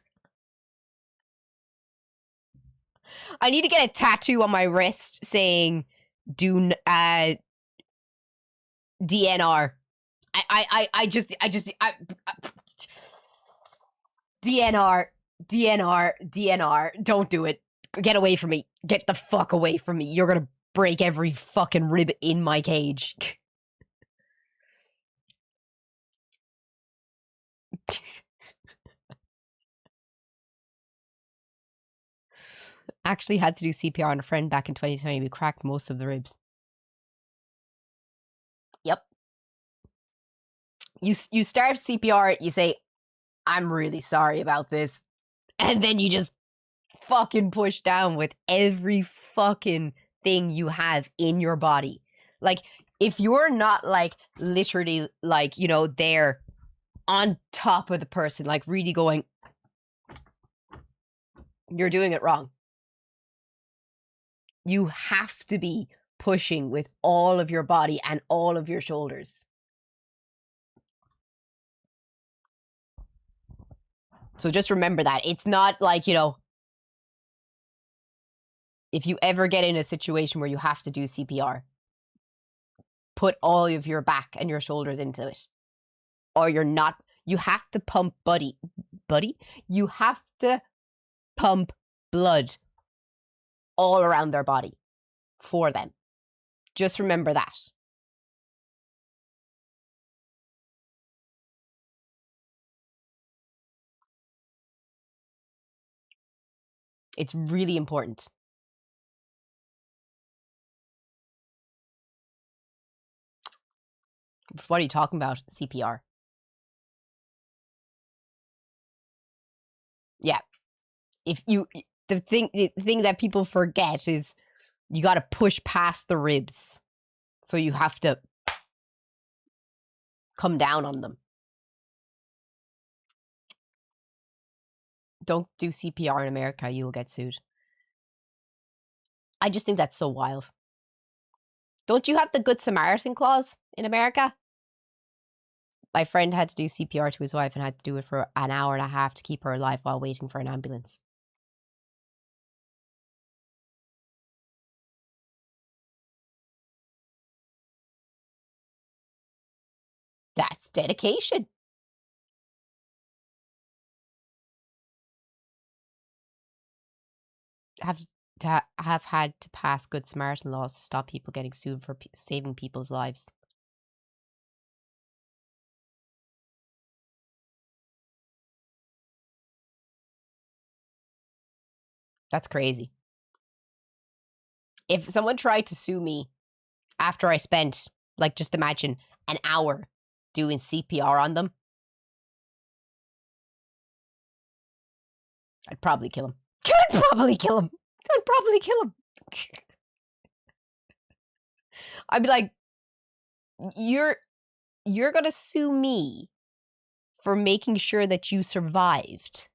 I need to get a tattoo on my wrist saying DNR. DNR. Don't do it. Get away from me. Get the fuck away from me. You're gonna break every fucking rib in my cage. Actually had to do CPR on a friend back in 2020. We cracked most of the ribs. Yep. You start CPR, you say, I'm really sorry about this. And then you just fucking push down with every fucking thing you have in your body. Like, if you're not, like, literally, like, you know, there on top of the person, like, really going, you're doing it wrong. You have to be pushing with all of your body and all of your shoulders. So just remember that. It's not like, you know, if you ever get in a situation where you have to do CPR, put all of your back and your shoulders into it. Or you're not, you have to pump buddy, you have to pump blood all around their body for them. Just remember that. It's really important. What are you talking about? CPR. Yeah. If you, the thing that people forget is you got to push past the ribs. So you have to come down on them. Don't do CPR in America, you will get sued. I just think that's so wild. Don't you have the Good Samaritan clause in America? My friend had to do CPR to his wife and had to do it for an hour and a half to keep her alive while waiting for an ambulance. That's dedication. Have had to pass Good Samaritan laws to stop people getting sued for saving people's lives. That's crazy. If someone tried to sue me after I spent, like, just imagine, an hour doing CPR on them, I'd probably kill him. I'd probably kill him. I'd be like, you're gonna sue me for making sure that you survived.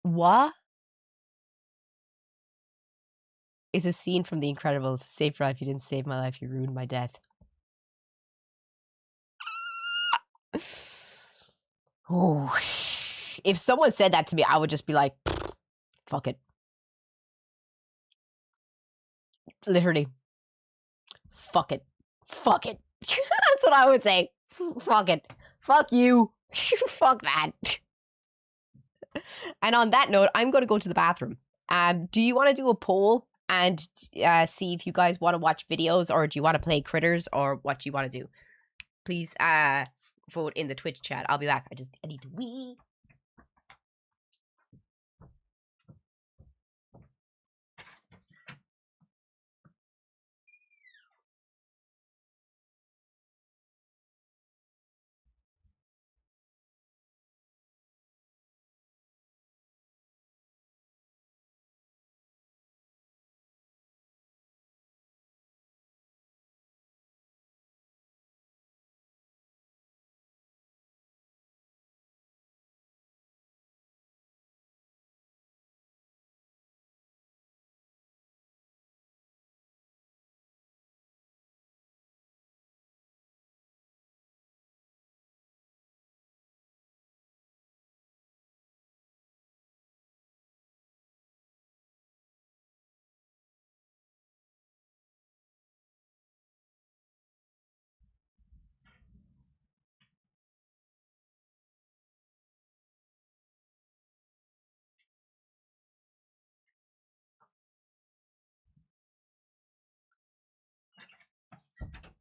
What? It's a scene from The Incredibles. Save your life. You didn't save my life. You ruined my death. Oh, if someone said that to me, I would just be like, fuck it. Literally. Fuck it. Fuck it. That's what I would say. Fuck it. Fuck you. Fuck that. And on that note, I'm going to go to the bathroom. Do you want to do a poll and see if you guys want to watch videos, or do you want to play Critters, or what do you want to do? Please vote in the Twitch chat. I'll be back. I need to wee.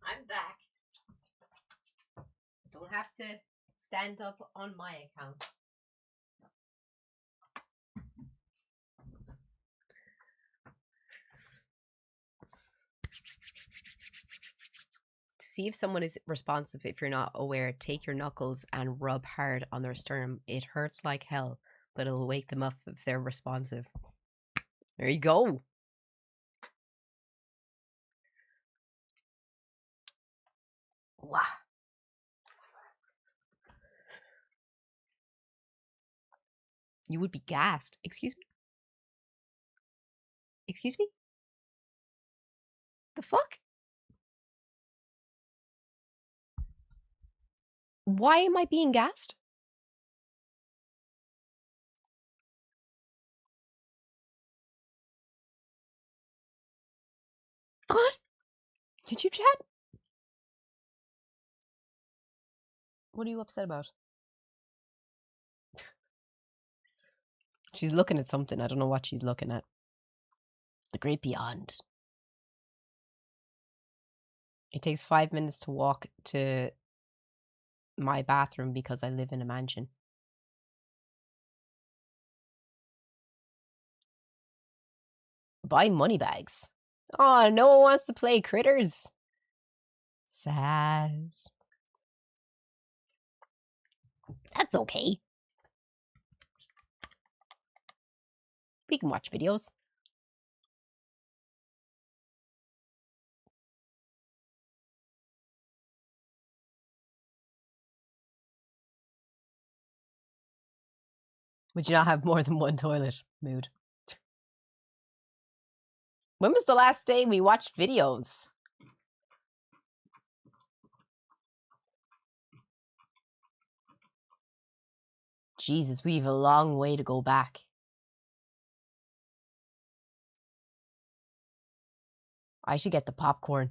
I'm back. Don't have to stand up on my account. To see if someone is responsive, if you're not aware, take your knuckles and rub hard on their sternum. It hurts like hell, but it'll wake them up if they're responsive. There you go. Wow. You would be gassed. Excuse me? Excuse me? The fuck? Why am I being gassed? What? YouTube chat? What are you upset about? She's looking at something. I don't know what she's looking at. The Great Beyond. It takes 5 minutes to walk to my bathroom because I live in a mansion. Buy money bags. Oh, no one wants to play Critters. Sad. That's okay. We can watch videos. Would you not have more than one toilet? Mood. When was the last day we watched videos? Jesus, we have a long way to go back. I should get the popcorn.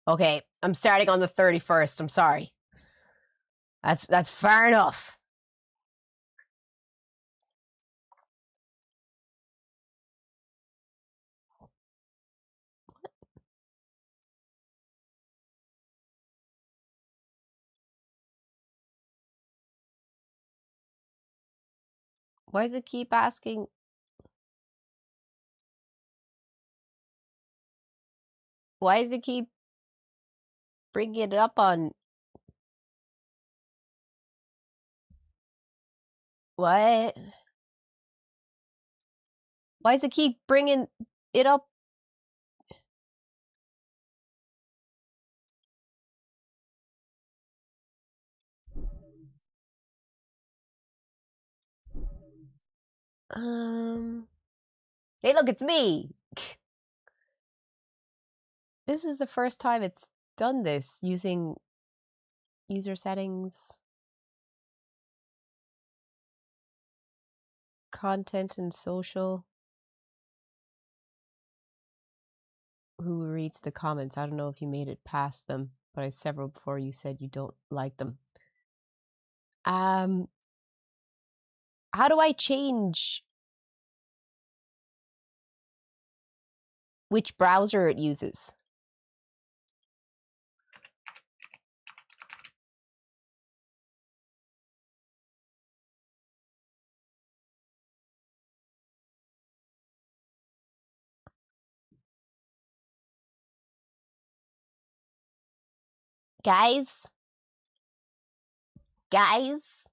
Okay, I'm starting on the 31st. I'm sorry. That's fair enough. Why does it keep asking? Why does it keep bringing it up on? What? Why does it keep bringing it up? Hey, look, it's me. This is the first time it's done this using user settings, content and social. Who reads the comments? I don't know if you made it past them. but I several before you said you don't like them. How do I change which browser it uses? Guys? Guys?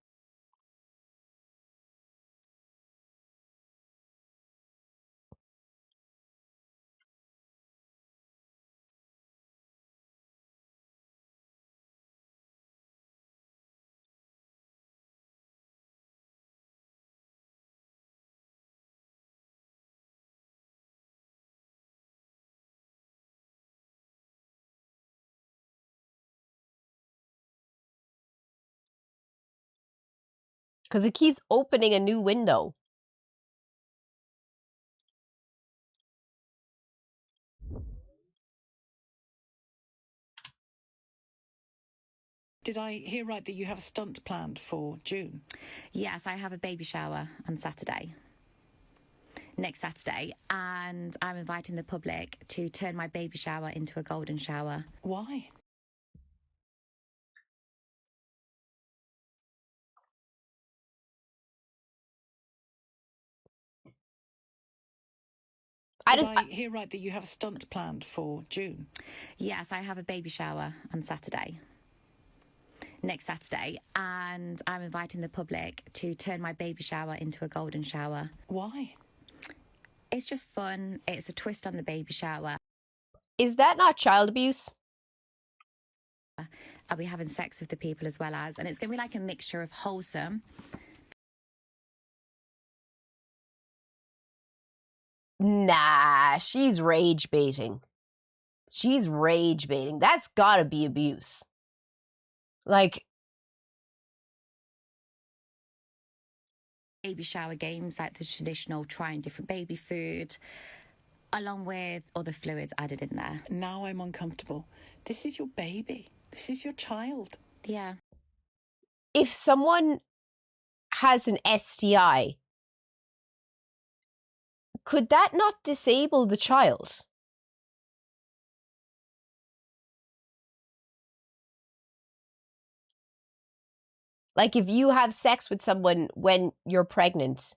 Because it keeps opening a new window. Did I hear right that you have a stunt planned for June? Yes, I have a baby shower on Saturday. Next Saturday, and I'm inviting the public to turn my baby shower into a golden shower. Why? Did I hear right that you have a stunt planned for June? Yes, I have a baby shower on Saturday. Next Saturday, and I'm inviting the public to turn my baby shower into a golden shower. Why? It's just fun. It's a twist on the baby shower. Is that not child abuse? I'll be having sex with the people as well as, and it's going to be like a mixture of wholesome. Nah, she's rage baiting. She's rage baiting. That's gotta be abuse. Like, Baby shower games, like the traditional trying different baby food, along with other fluids added in there. Now I'm uncomfortable. This is your baby. This is your child. Yeah. if someone has an STI, could that not disable the child? Like, if you have sex with someone when you're pregnant,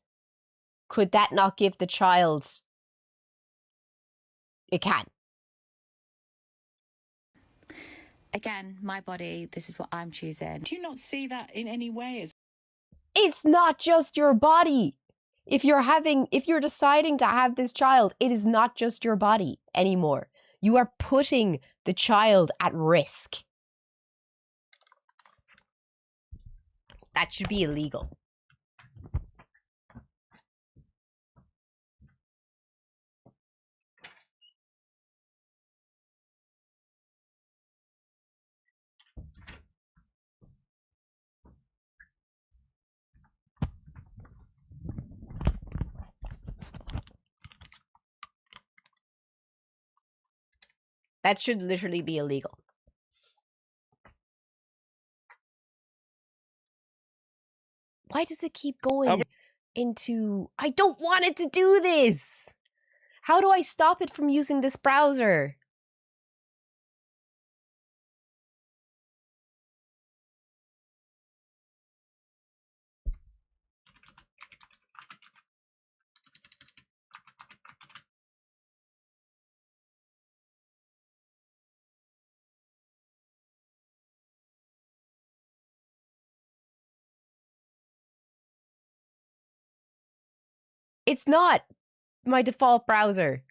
could that not give the child... It can. Again, my body, this is what I'm choosing. Do you not see that in any way as... It's not just your body. If you're deciding to have this child, it is not just your body anymore. You are putting the child at risk. That should be illegal. That should literally be illegal. Why does it keep going into... I don't want it to do this! How do I stop it from using this browser? It's not my default browser.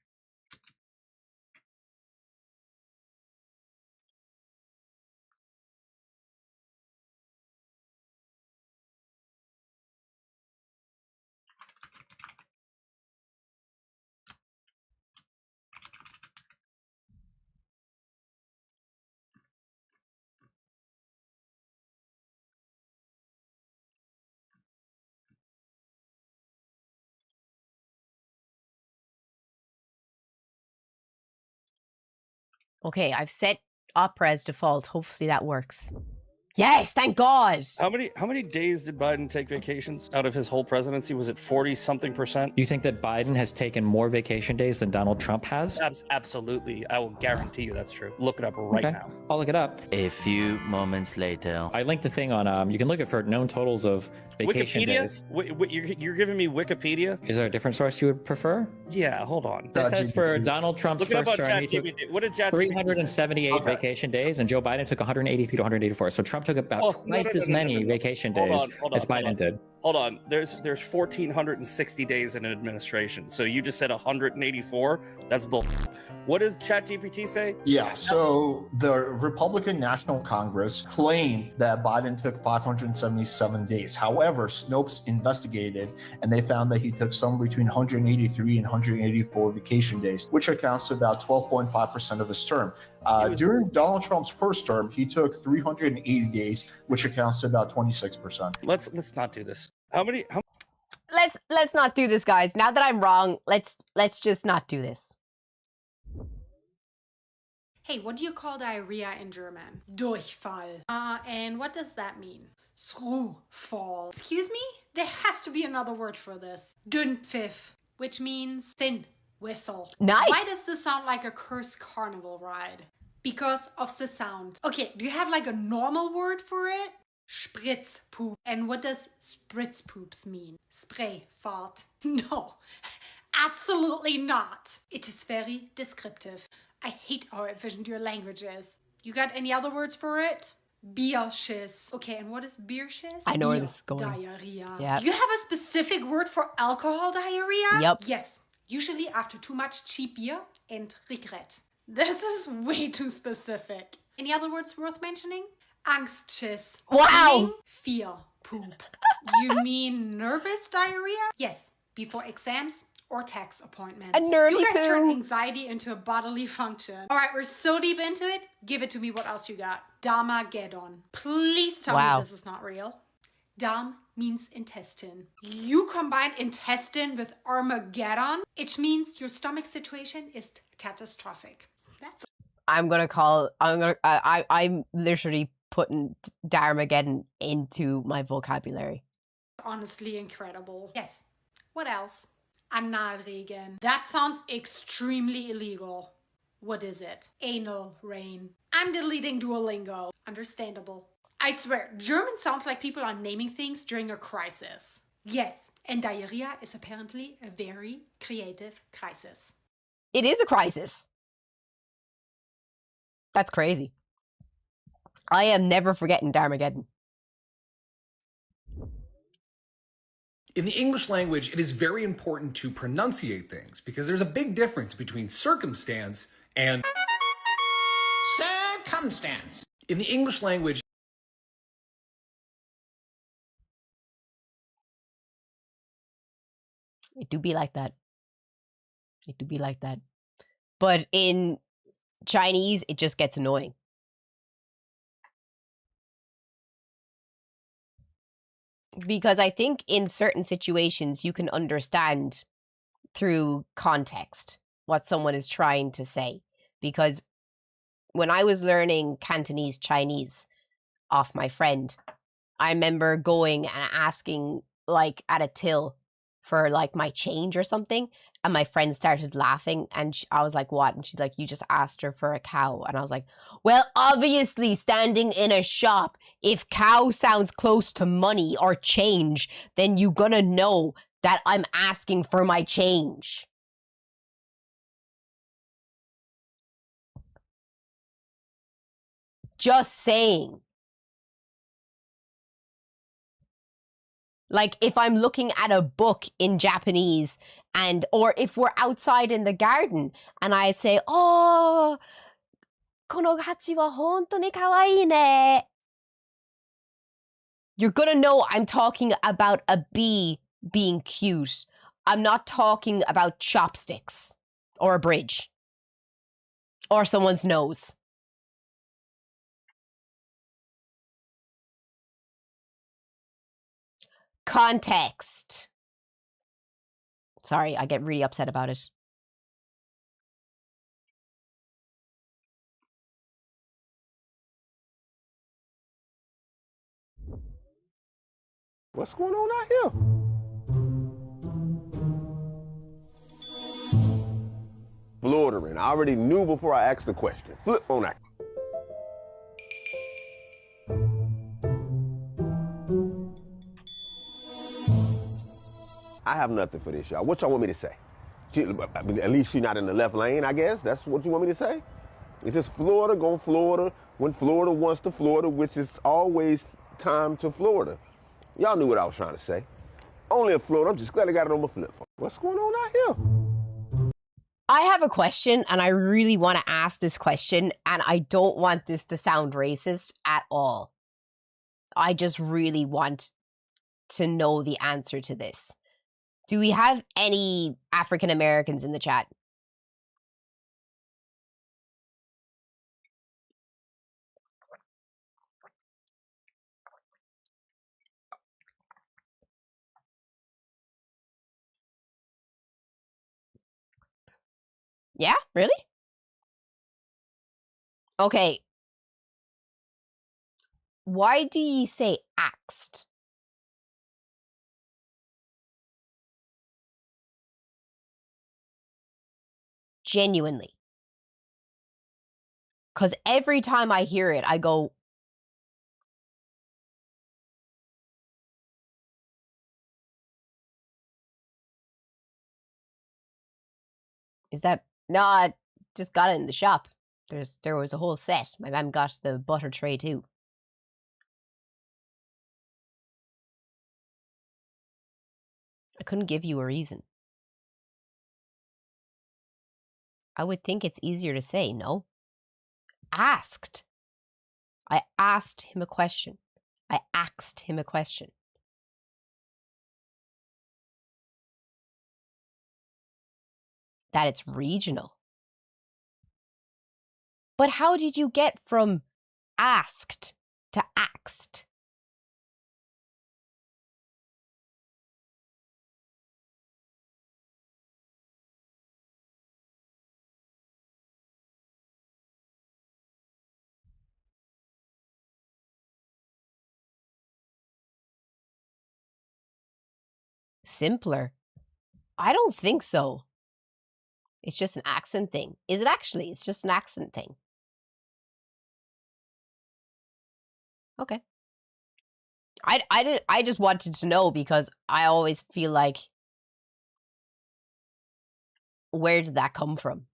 Okay, I've set Opera as default. Hopefully that works. Yes, thank God. How many days did Biden take vacations out of his whole presidency? Was it 40-something%? You think that Biden has taken more vacation days than Donald Trump has? Absolutely. I will guarantee you that's true. Look it up right now. I'll look it up. A few moments later. I linked the thing on, you can look at for known totals of vacation days. You're giving me Wikipedia? Is there a different source you would prefer? Yeah, hold on. This says for Donald Trump's Look it up first on term, he took ChatGPT. What did ChatGPT 378 vacation days, and Joe Biden took 183 to 184. So Trump took about twice as many vacation days as Biden did. Hold on. There's 1,460 days in administration. So you just said 184? That's bull. What does ChatGPT say? Yeah, so the Republican National Congress claimed that Biden took 577 days. However, Snopes investigated and they found that he took somewhere between 183 and 184 vacation days, which accounts to about 12.5% of his term. During Donald Trump's first term, he took 380 days, which accounts to about 26%. Let's not do this. Let's not do this, guys. Now that I'm wrong, let's just not do this. Hey, what do you call diarrhea in German? Durchfall. And what does that mean? Screwfall. Excuse me? There has to be another word for this. Dünnpfiff, which means thin whistle. Nice. Why does this sound like a cursed carnival ride? Because of the sound. Okay, do you have like a normal word for it? Spritzpoop. And what does spritzpoops mean? Spray fart. No, absolutely not. It is very descriptive. I hate how efficient your language is. You got any other words for it? Beer shiz. Okay, and what is beer shiz? I know where this is going. Diarrhea. Yep. Do you have a specific word for alcohol diarrhea? Yep. Yes, usually after too much cheap beer and regret. This is way too specific. Any other words worth mentioning? Angstschiss. Wow. Meaning fear poop. You mean nervous diarrhea? Yes, before exams or tax appointments. A nerdy You guys turn poo. anxiety into a bodily function. All right, we're so deep into it. Give it to me. What else you got? Damageddon. Please tell Wow. me this is not real. Dam means intestine. You combine intestine with Armageddon, it means your stomach situation is catastrophic. That's I'm literally putting Darmageddon into my vocabulary. honestly incredible. Yes. What else? Analregen. That sounds extremely illegal. What is it? Anal rain. I'm deleting Duolingo. Understandable. I swear, German sounds like people are naming things during a crisis. Yes, and diarrhea is apparently a very creative crisis. It is a crisis. That's crazy. I am never forgetting Darmageddon. In the English language, it is very important to pronunciate things because there's a big difference between circumstance and circumstance. In the English language, It do be like that. It do be like that. But in Chinese, it just gets annoying. Because I think in certain situations, you can understand through context what someone is trying to say. Because when I was learning Cantonese Chinese off my friend, I remember going and asking, like, at a till for, like, my change or something. And my friend started laughing. And I was like, what? And she's like, you just asked her for a cow. And I was like, well, obviously, standing in a shop, if cow sounds close to money or change, then you gonna know that I'm asking for my change. Just saying. Like, if I'm looking at a book in Japanese and, or if we're outside in the garden and I say, oh, このハチは本当に可愛いね. You're gonna know I'm talking about a bee being cute. I'm not talking about chopsticks or a bridge or someone's nose. Context. Sorry, I get really upset about it. What's going on out here? Floridaman. I already knew before I asked the question. Flip on that. I have nothing for this, y'all. What y'all want me to say? I mean, at least she's not in the left lane, I guess. That's what you want me to say? It's just Florida going Florida when Florida wants to Florida, which is always time to Florida. Y'all knew what I was trying to say. Only in Florida. I'm just glad I got it on my flip phone. What's going on out here? I have a question, and I really want to ask this question, and I don't want this to sound racist at all. I just really want to know the answer to this. Do we have any African Americans in the chat? Yeah, really? Okay. Why do you say axed? Genuinely. Because every time I hear it, I go, is that... No, I just got it in the shop. There was a whole set. My mom got the butter tray too. I couldn't give you a reason. I would think it's easier to say, no? Asked. I asked him a question. I asked him a question. That it's regional. But how did you get from asked to axed? Simpler? I don't think so. It's just an accent thing. Is it actually? It's just an accent thing. Okay. I just wanted to know because I always feel like, where did that come from?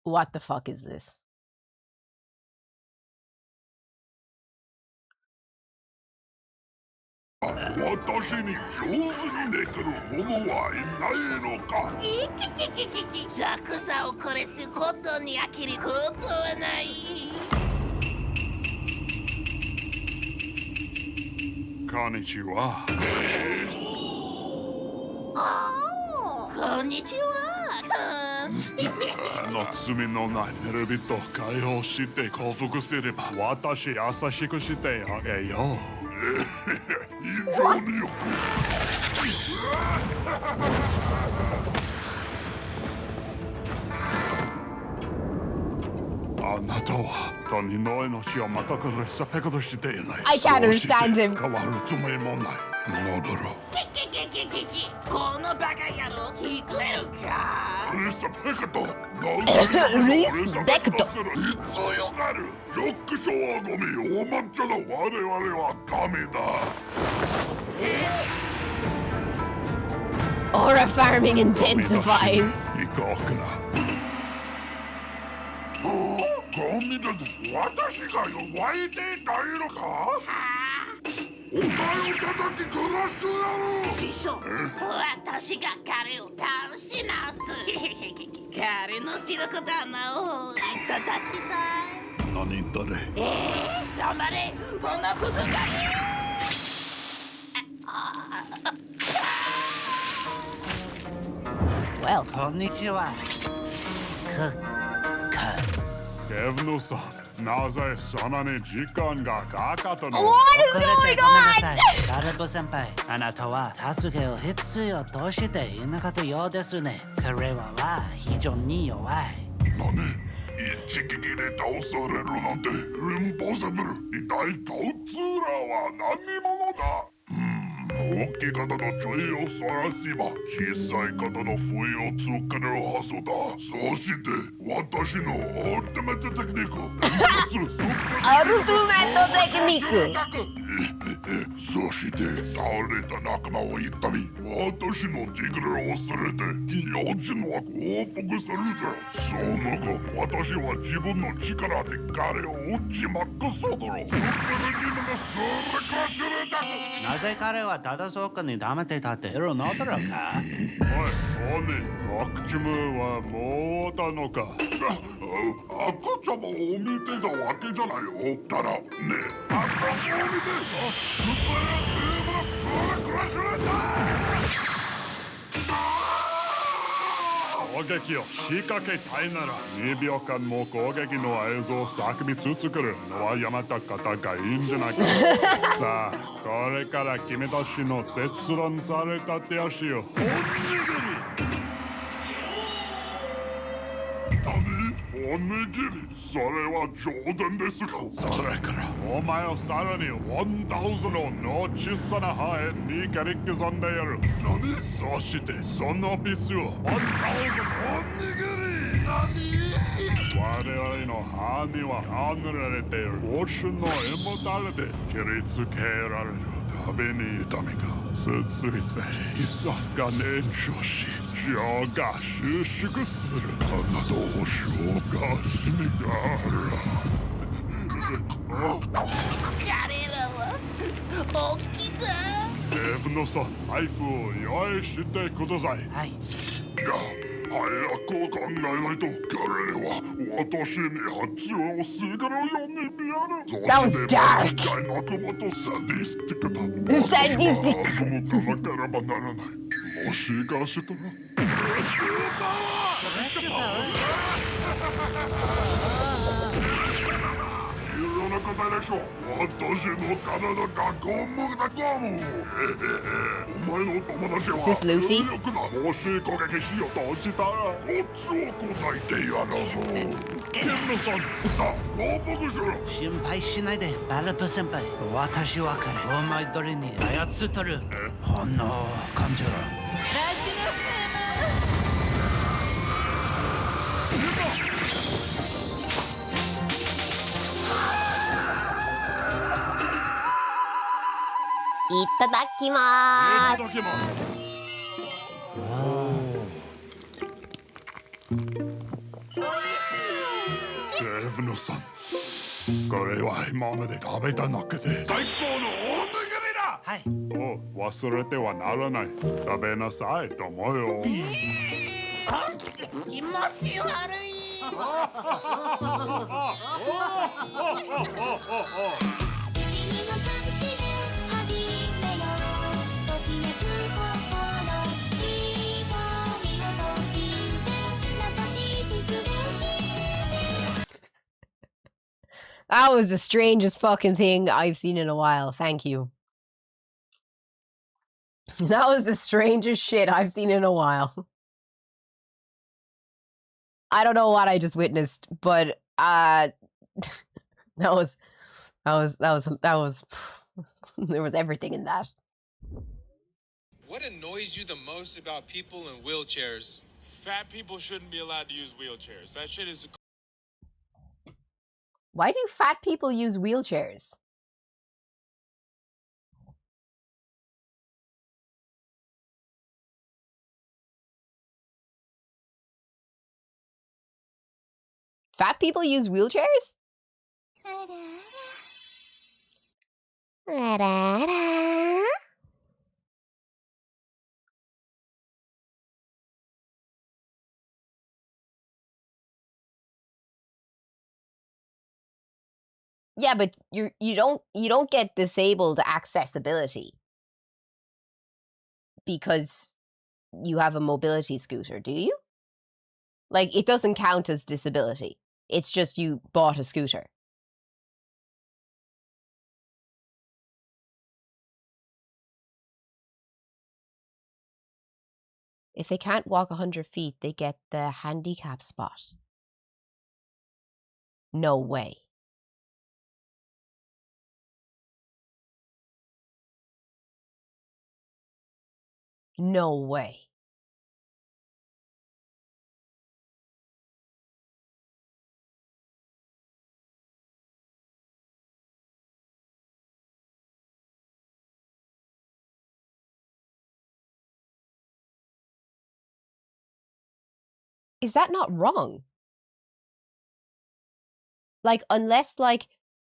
What the fuck is this? Konnichiwa. Oh, konnichiwa. 罪のない村人を解放して降伏すれば私優しくしてあげよう。非常によく。あなたは他人の命を全くリスペクトしていない。I can't understand him. 変わるつもりもない。のだろ。このバカ野郎聞こえるか？リスペクト。リスペクト。必要がある。ロックショーのみ大抹茶の我々は神だ。Aura farming intensifies. 行こうかな。神だぞ。私が弱いていないのか？お前を叩き殺すだろう。師匠、私が彼を倒しなす。彼の白く玉をいただきたい。何言ったれ？頑張れ、このクズが。Well. こんにちは。ケブノさん、なぜそんなに時間がかかったの？ What is going on? ガルト先輩、あなたは助けを必要としていなかったようですね。彼は非常に弱い。何？一撃で倒されるなんてインポッシブル。一体こいつらは何者だ？大きい方の注意をそらせば小さい方の不意を作れるはずだ。そして私のオルティメットテクニックオルティメットテクニックそして倒れた仲間を痛み私のジグルを忘れて用心は降伏するだ。その後私は自分の力で彼を打ち負かそうだろう。なぜ彼はただそこに黙って立っているのだろうか。おい、ワクチムはもうたのか。赤ちゃまを見てたわけじゃないよ。ただね、朝もを見てスーパークームのソーラクラッシュなんだ。攻撃を仕掛けたいなら2秒間も攻撃の映像を叫び続けるのはやめた方がいいんじゃないか。さあ、これから君たちの絶論された手足をおにぎり。おにぎり、それは冗談ですか。それからお前をさらに1000の小さな歯へに蹴り刻んでやる。何？そしてそのビスを1000おにぎり。我々の歯にはあぬられているオシュのエモタルで切りつけられるたびに痛みが続いて胃酸が燃焼し血が収縮する。あなたを消化しにが彼らは大きくデブのさん、ナイフを用意してください。はい。早く考えないと彼らは私に発をするように見える。 That was dark. 仲間とサディスティックだ。サディスティック。動かなければならない。もしかしたらレッチュパワー。いろんな答えでしょ。私の体がゴムだゴム。お前の友達は Is this Luffy? もし攻撃しようとしたらこっちを答えてやろう。ケンノさん、さあ報告しろ。心配しないでバルプ先輩。私は彼を思い通りに操っとる。本能を感じろ。いただきまーす。デブノさん、これは今まで食べた中で最高のおにぎりだ。はい。お、忘れてはならない。食べなさいと思うよ。気持ち悪い。That was the strangest fucking thing I've seen in a while. Thank you. That was the strangest shit I've seen in a while. I don't know what I just witnessed, but that was there was everything in that. What annoys you the most about people in wheelchairs? Fat people shouldn't be allowed to use wheelchairs. That shit is. Why do fat people use wheelchairs? Fat people use wheelchairs? Yeah, but you don't get disabled accessibility. because you have a mobility scooter, do you? Like, it doesn't count as disability. It's just you bought a scooter. If they can't walk 100 feet, they get the handicap spot. No way. No way. Is that not wrong? Like, unless, like,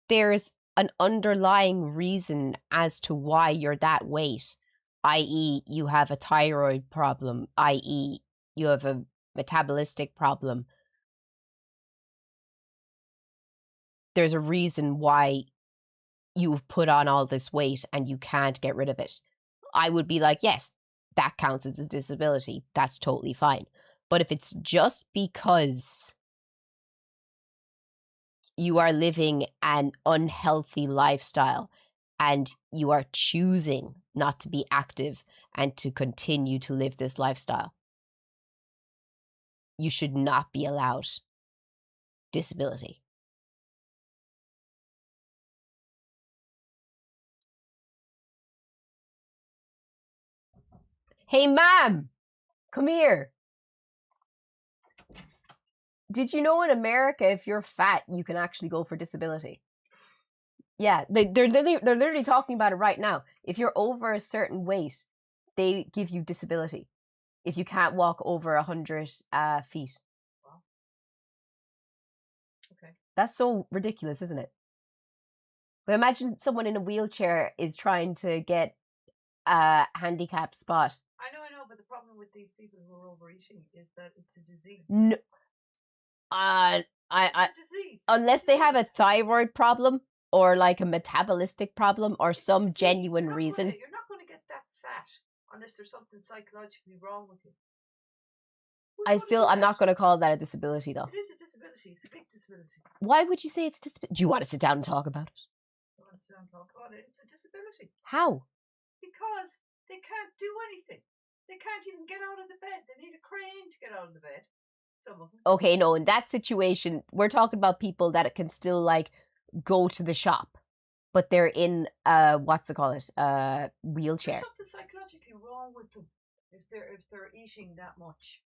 there's an underlying reason as to why you're that weight, i.e., you have a thyroid problem, i.e., you have a metabolistic problem. There's a reason why you've put on all this weight and you can't get rid of it. I would be like, yes, that counts as a disability. That's totally fine. But if it's just because you are living an unhealthy lifestyle and you are choosing not to be active and to continue to live this lifestyle, you should not be allowed disability. Hey, ma'am, come here. Did you know in America, if you're fat, you can actually go for disability? Yeah, they're literally talking about it right now. If you're over a certain weight, they give you disability if you can't walk over 100 feet. Wow. Okay. That's so ridiculous, isn't it? But imagine someone in a wheelchair is trying to get a handicap spot. I know, but the problem with these people who are overeating is that it's a disease. No, It's a disease. unless they have a thyroid problem or like a metabolistic problem or some genuine reason. You're not going to get that fat unless there's something psychologically wrong with you. I'm not going to call that a disability though. It is a disability. It's a big disability. Why would you say it's disability? Do you want to sit down and talk about it? I want to sit down and talk about it. It's a disability. How? Because they can't do anything. They can't even get out of the bed. They need a crane to get out of the bed. Some of them. Okay, no, in that situation, we're talking about people that can still like go to the shop, but they're in what's it called? Wheelchair. There's something psychologically wrong with them if they're eating that much.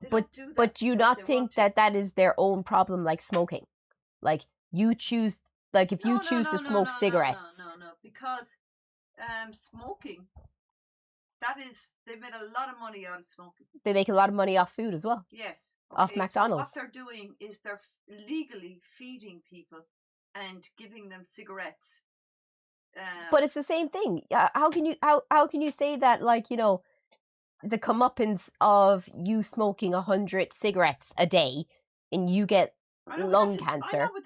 They don't do that But do you because not they think want to. that that is their own problem, like smoking? Like you choose, like if you choose to smoke cigarettes. No, because smoking, they made a lot of money out of smoking. They make a lot of money off food as well. Yes. Off okay, McDonald's. So what they're doing is they're legally feeding people and giving them cigarettes. But it's the same thing. How can you say that, like, you know, the comeuppance of you smoking 100 cigarettes a day and you get lung cancer? I know, but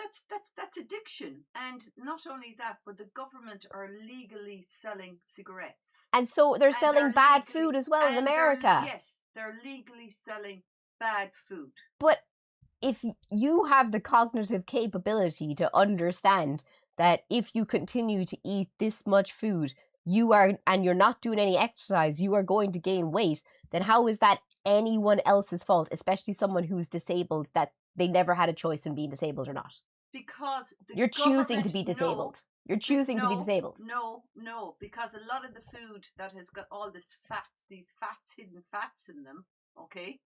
that's addiction, and not only that, but the government are legally selling cigarettes, and so they're selling bad food as well in America. Yes, they're legally selling bad food. But if you have the cognitive capability to understand that if you continue to eat this much food, and you're not doing any exercise, you are going to gain weight, then how is that anyone else's fault, especially someone who's disabled, that they never had a choice in being disabled or not? Because you're choosing to be disabled. You're choosing to be disabled. No, because a lot of the food that has got all these hidden fats in them, okay?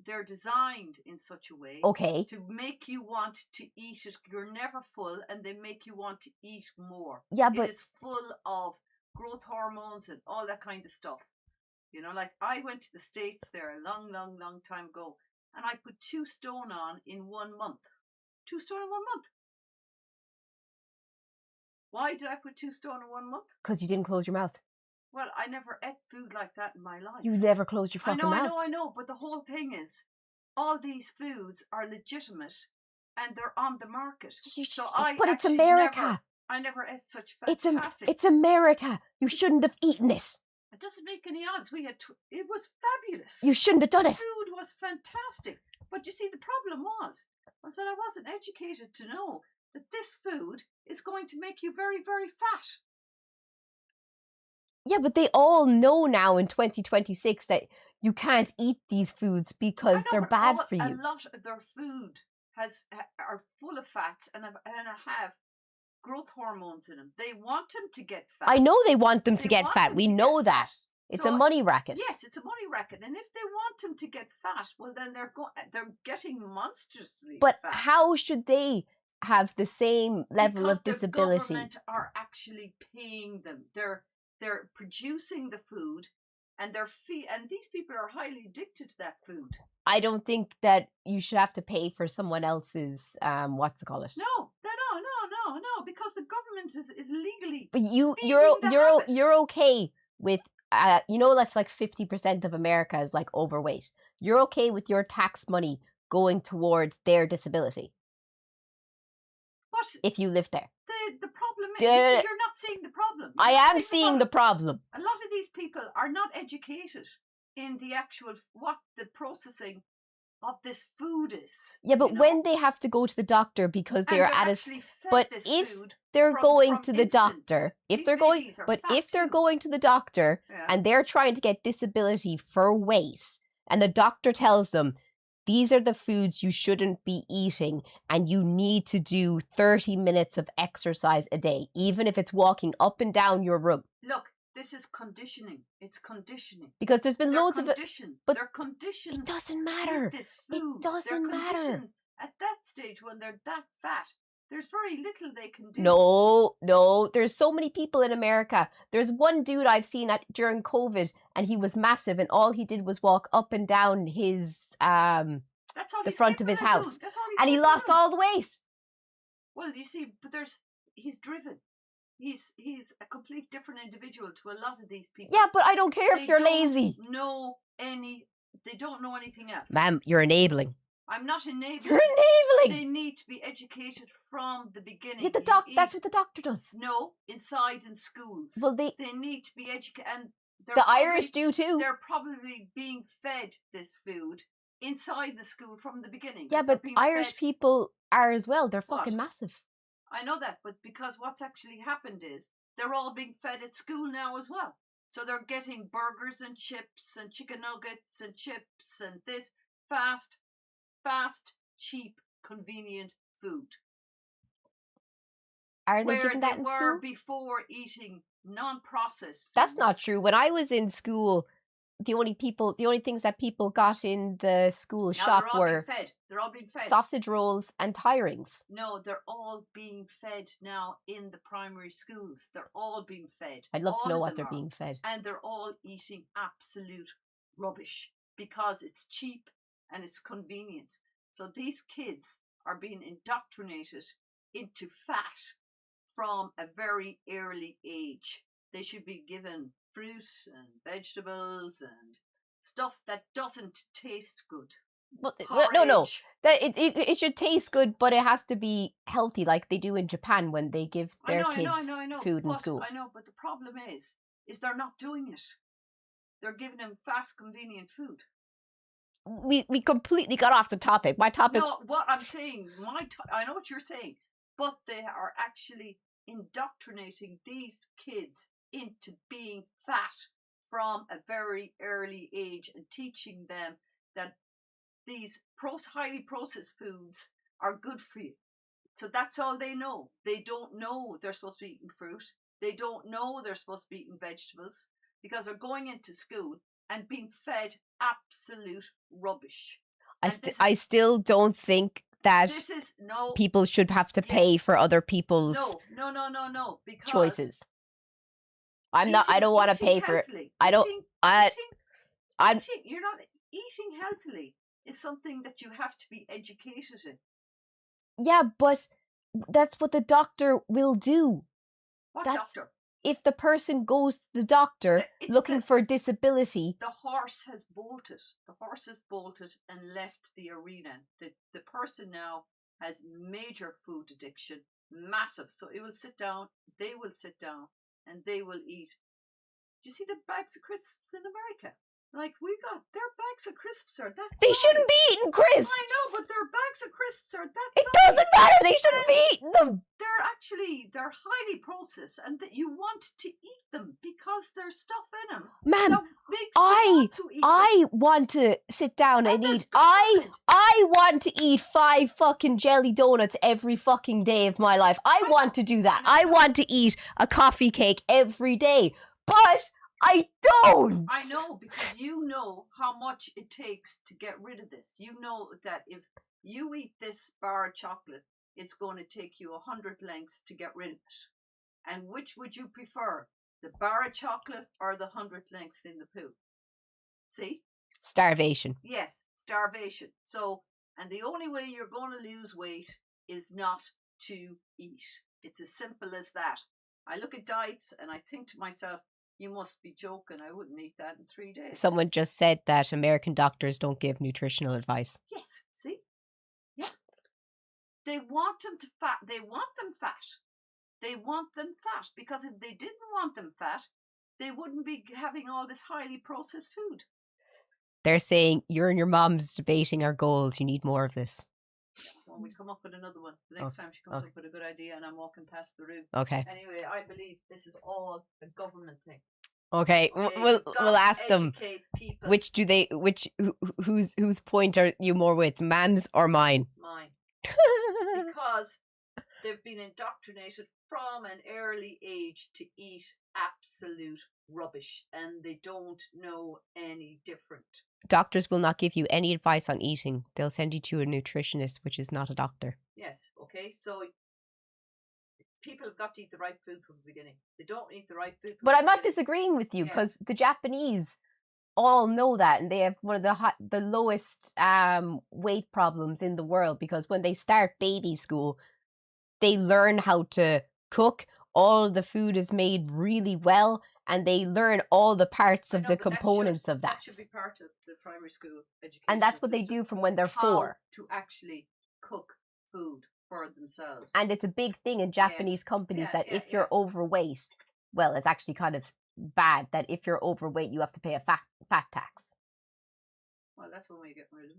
They're designed in such a way to make you want to eat it. You're never full, and they make you want to eat more. Yeah, but it is full of growth hormones and all that kind of stuff. You know, like I went to the States there a long time ago, and I put 2 stone on in 1 month. 2 stone in 1 month. Why did I put 2 stone in 1 month? Because you didn't close your mouth. Well, I never ate food like that in my life. You never closed your fucking mouth. I know, but the whole thing is, all these foods are legitimate and they're on the market. But it's America. I never ate such It's fantastic. it's America. You shouldn't have eaten it. It doesn't make any odds. We had it was fabulous. You shouldn't have done it. Food was fantastic. But you see, the problem was that I wasn't educated to know that this food is going to make you very, very fat. Yeah, but they all know now in 2026 that you can't eat these foods because they're bad for you. A lot of their food are full of fats and have growth hormones in them. They want them to get fat. I know they want them to They get want fat. them We to know get that. fat. It's So, a money racket. Yes, it's a money racket. And if they want them to get fat, well, then they're getting monstrously But fat. how should they have the same level Because of disability? the government are actually paying them. They're producing the food, and and these people are highly addicted to that food. I don't think that you should have to pay for someone else's what's it called it? No, because the government is legally. But you're feeding the habit. you're okay with you know that's like 50% of America is like overweight. You're okay with your tax money going towards their disability But if you live there. the problem is Duh. you're not seeing the problem. I You're not am seeing the problem. A lot of these people are not educated in the actual what the processing of this food is. Yeah, but you know? when they have to go to the doctor because And they're they're at a actually fed but this if food they're from going to the infants. doctor, if These they're going babies are but fat if they're too. going to the doctor Yeah. and they're trying to get disability for weight and the doctor tells them these are the foods you shouldn't be eating and you need to do 30 minutes of exercise a day, even if it's walking up and down your room. Look, this is conditioning. It's conditioning. Because there's been They're loads of it, conditioned. but they're conditioned. it doesn't to eat matter. This food. It doesn't they're matter. conditioned at that stage when they're that fat. There's very little they can do. No, there's so many people in America. There's one dude I've seen during COVID and he was massive and all he did was walk up and down his That's all the he's front of his capable of house doing. That's all he's and he capable lost of. all the weight. Well, you see, but he's driven. He's a complete different individual to a lot of these people. Yeah, but I don't care if They you're don't lazy. They don't know anything else. Ma'am, you're enabling. I'm not enabling. You're enabling. They need to be educated from the beginning. Yeah, that's what the doctor does. No, inside in schools. Well, they need to be educated, and the Irish do too. They're probably being fed this food inside the school from the beginning. Yeah, They're but being Irish fed- people are as well. They're What? fucking massive. I know that, but because what's actually happened is they're all being fed at school now as well. So they're getting burgers and chips and chicken nuggets and chips and this fast, cheap, convenient food. Are they Where getting that in were school? before eating non-processed That's not foods. true. When I was in school, the only things that people got in the school Now shop they're all were being fed. They're all being fed. sausage rolls and thigh rings. No, they're all being fed now in the primary schools. They're all being fed. I'd love to All know of what them they're are. being fed. And they're all eating absolute rubbish because it's cheap and it's convenient. So these kids are being indoctrinated into fat from a very early age. They should be given fruit and vegetables and stuff that doesn't taste good. Well, no. Porridge. That it should taste good, but it has to be healthy, like they do in Japan when they give their I kids know. food in But school. I know, but the problem is they're not doing it. They're giving them fast, convenient food. We completely got off the topic. My topic. No, what I'm saying, I know what you're saying, but they are actually indoctrinating these kids into being fat from a very early age and teaching them that these highly processed foods are good for you. So that's all they know. They don't know they're supposed to be eating fruit. They don't know they're supposed to be eating vegetables because they're going into school and being fed absolute rubbish. I still don't think that This is no people should have to pay for other people's no. Because choices. I'm not. I don't want to pay for it. I don't. You're not eating healthily is something that you have to be educated in. Yeah, but that's what the doctor will do. What That's doctor? if the person goes to the doctor looking for disability. The horse has bolted. The horse has bolted and left the arena. The person now has major food addiction massive. So it will sit down, they will sit down, and they will eat. Do you see the bags of crisps in America? Like their bags of crisps are that They size. shouldn't be eating crisps. I know, but their bags of crisps are that It size. doesn't matter. They shouldn't be eating them. They're highly processed, and that you want to eat them because there's stuff in them. Ma'am, that makes you want to eat them. I want to sit down and eat. I want to eat 5 fucking jelly donuts every fucking day of my life. I want to do that. I want to eat a coffee cake every day. But I don't. I know, because you know how much it takes to get rid of this. You know that if you eat this bar of chocolate, it's going to take you 100 lengths to get rid of it. And which would you prefer? The bar of chocolate or the 100 lengths in the poo? See? Starvation. Yes, starvation. So, and the only way you're going to lose weight is not to eat. It's as simple as that. I look at diets and I think to myself, you must be joking. I wouldn't eat that in 3 days. Someone just said that American doctors don't give nutritional advice. Yes, see? Yeah. They want them to fat. They want them fat. They want them fat because if they didn't want them fat, they wouldn't be having all this highly processed food. They're saying you and your mom's debating our goals. You need more of this. Well, we come up with another one. The next time she comes up with a good idea and I'm walking past the room. Okay. Anyway, I believe this is all a government thing. Okay, we'll ask them people. whose point are you more with, Mam's or mine? Mine. Because they've been indoctrinated from an early age to eat absolute rubbish and they don't know any different. Doctors will not give you any advice on eating. They'll send you to a nutritionist, which is not a doctor. Yes, okay, so people have got to eat the right food from the beginning. They don't eat the right food. But I'm not disagreeing with you because the Japanese all know that, and they have one of the lowest weight problems in the world because when they start baby school, they learn how to cook. All the food is made really well, and they learn all the parts of the components of that. That should be part of the primary school education. And that's what they do from when they're 4. To actually cook food for themselves. And it's a big thing in Japanese companies that if you're overweight, well, it's actually kind of bad that if you're overweight, you have to pay a fat tax. Well, that's one way you get rid of it.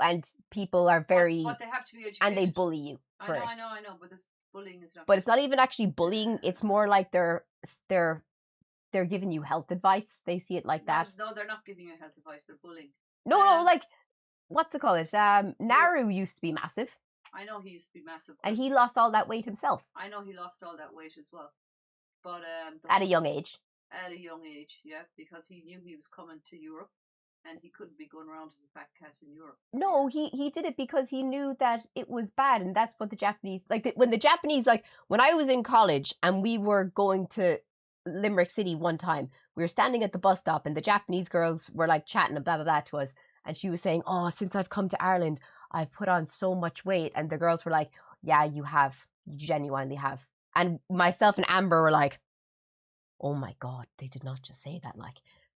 And people are very... But they have to be educated. And they bully you for it. I know, but this bullying is not... But it's not even actually bullying. It's more like they're giving you health advice. They see it like that. No, they're not giving you health advice. They're bullying. No, like, what's it called? Naru used to be massive. I know he used to be massive. And he lost all that weight himself. I know he lost all that weight as well. But at a young age. At a young age, yeah, because he knew he was coming to Europe and he couldn't be going around as a fat cat in Europe. No, he did it because he knew that it was bad, and that's what the Japanese, when I was in college and we were going to Limerick City one time, we were standing at the bus stop and the Japanese girls were like chatting and blah blah blah to us, and she was saying, oh, since I've come to Ireland I've put on so much weight, and the girls were like, yeah, you genuinely have. And myself and Amber were like, oh my god, they did not just say that.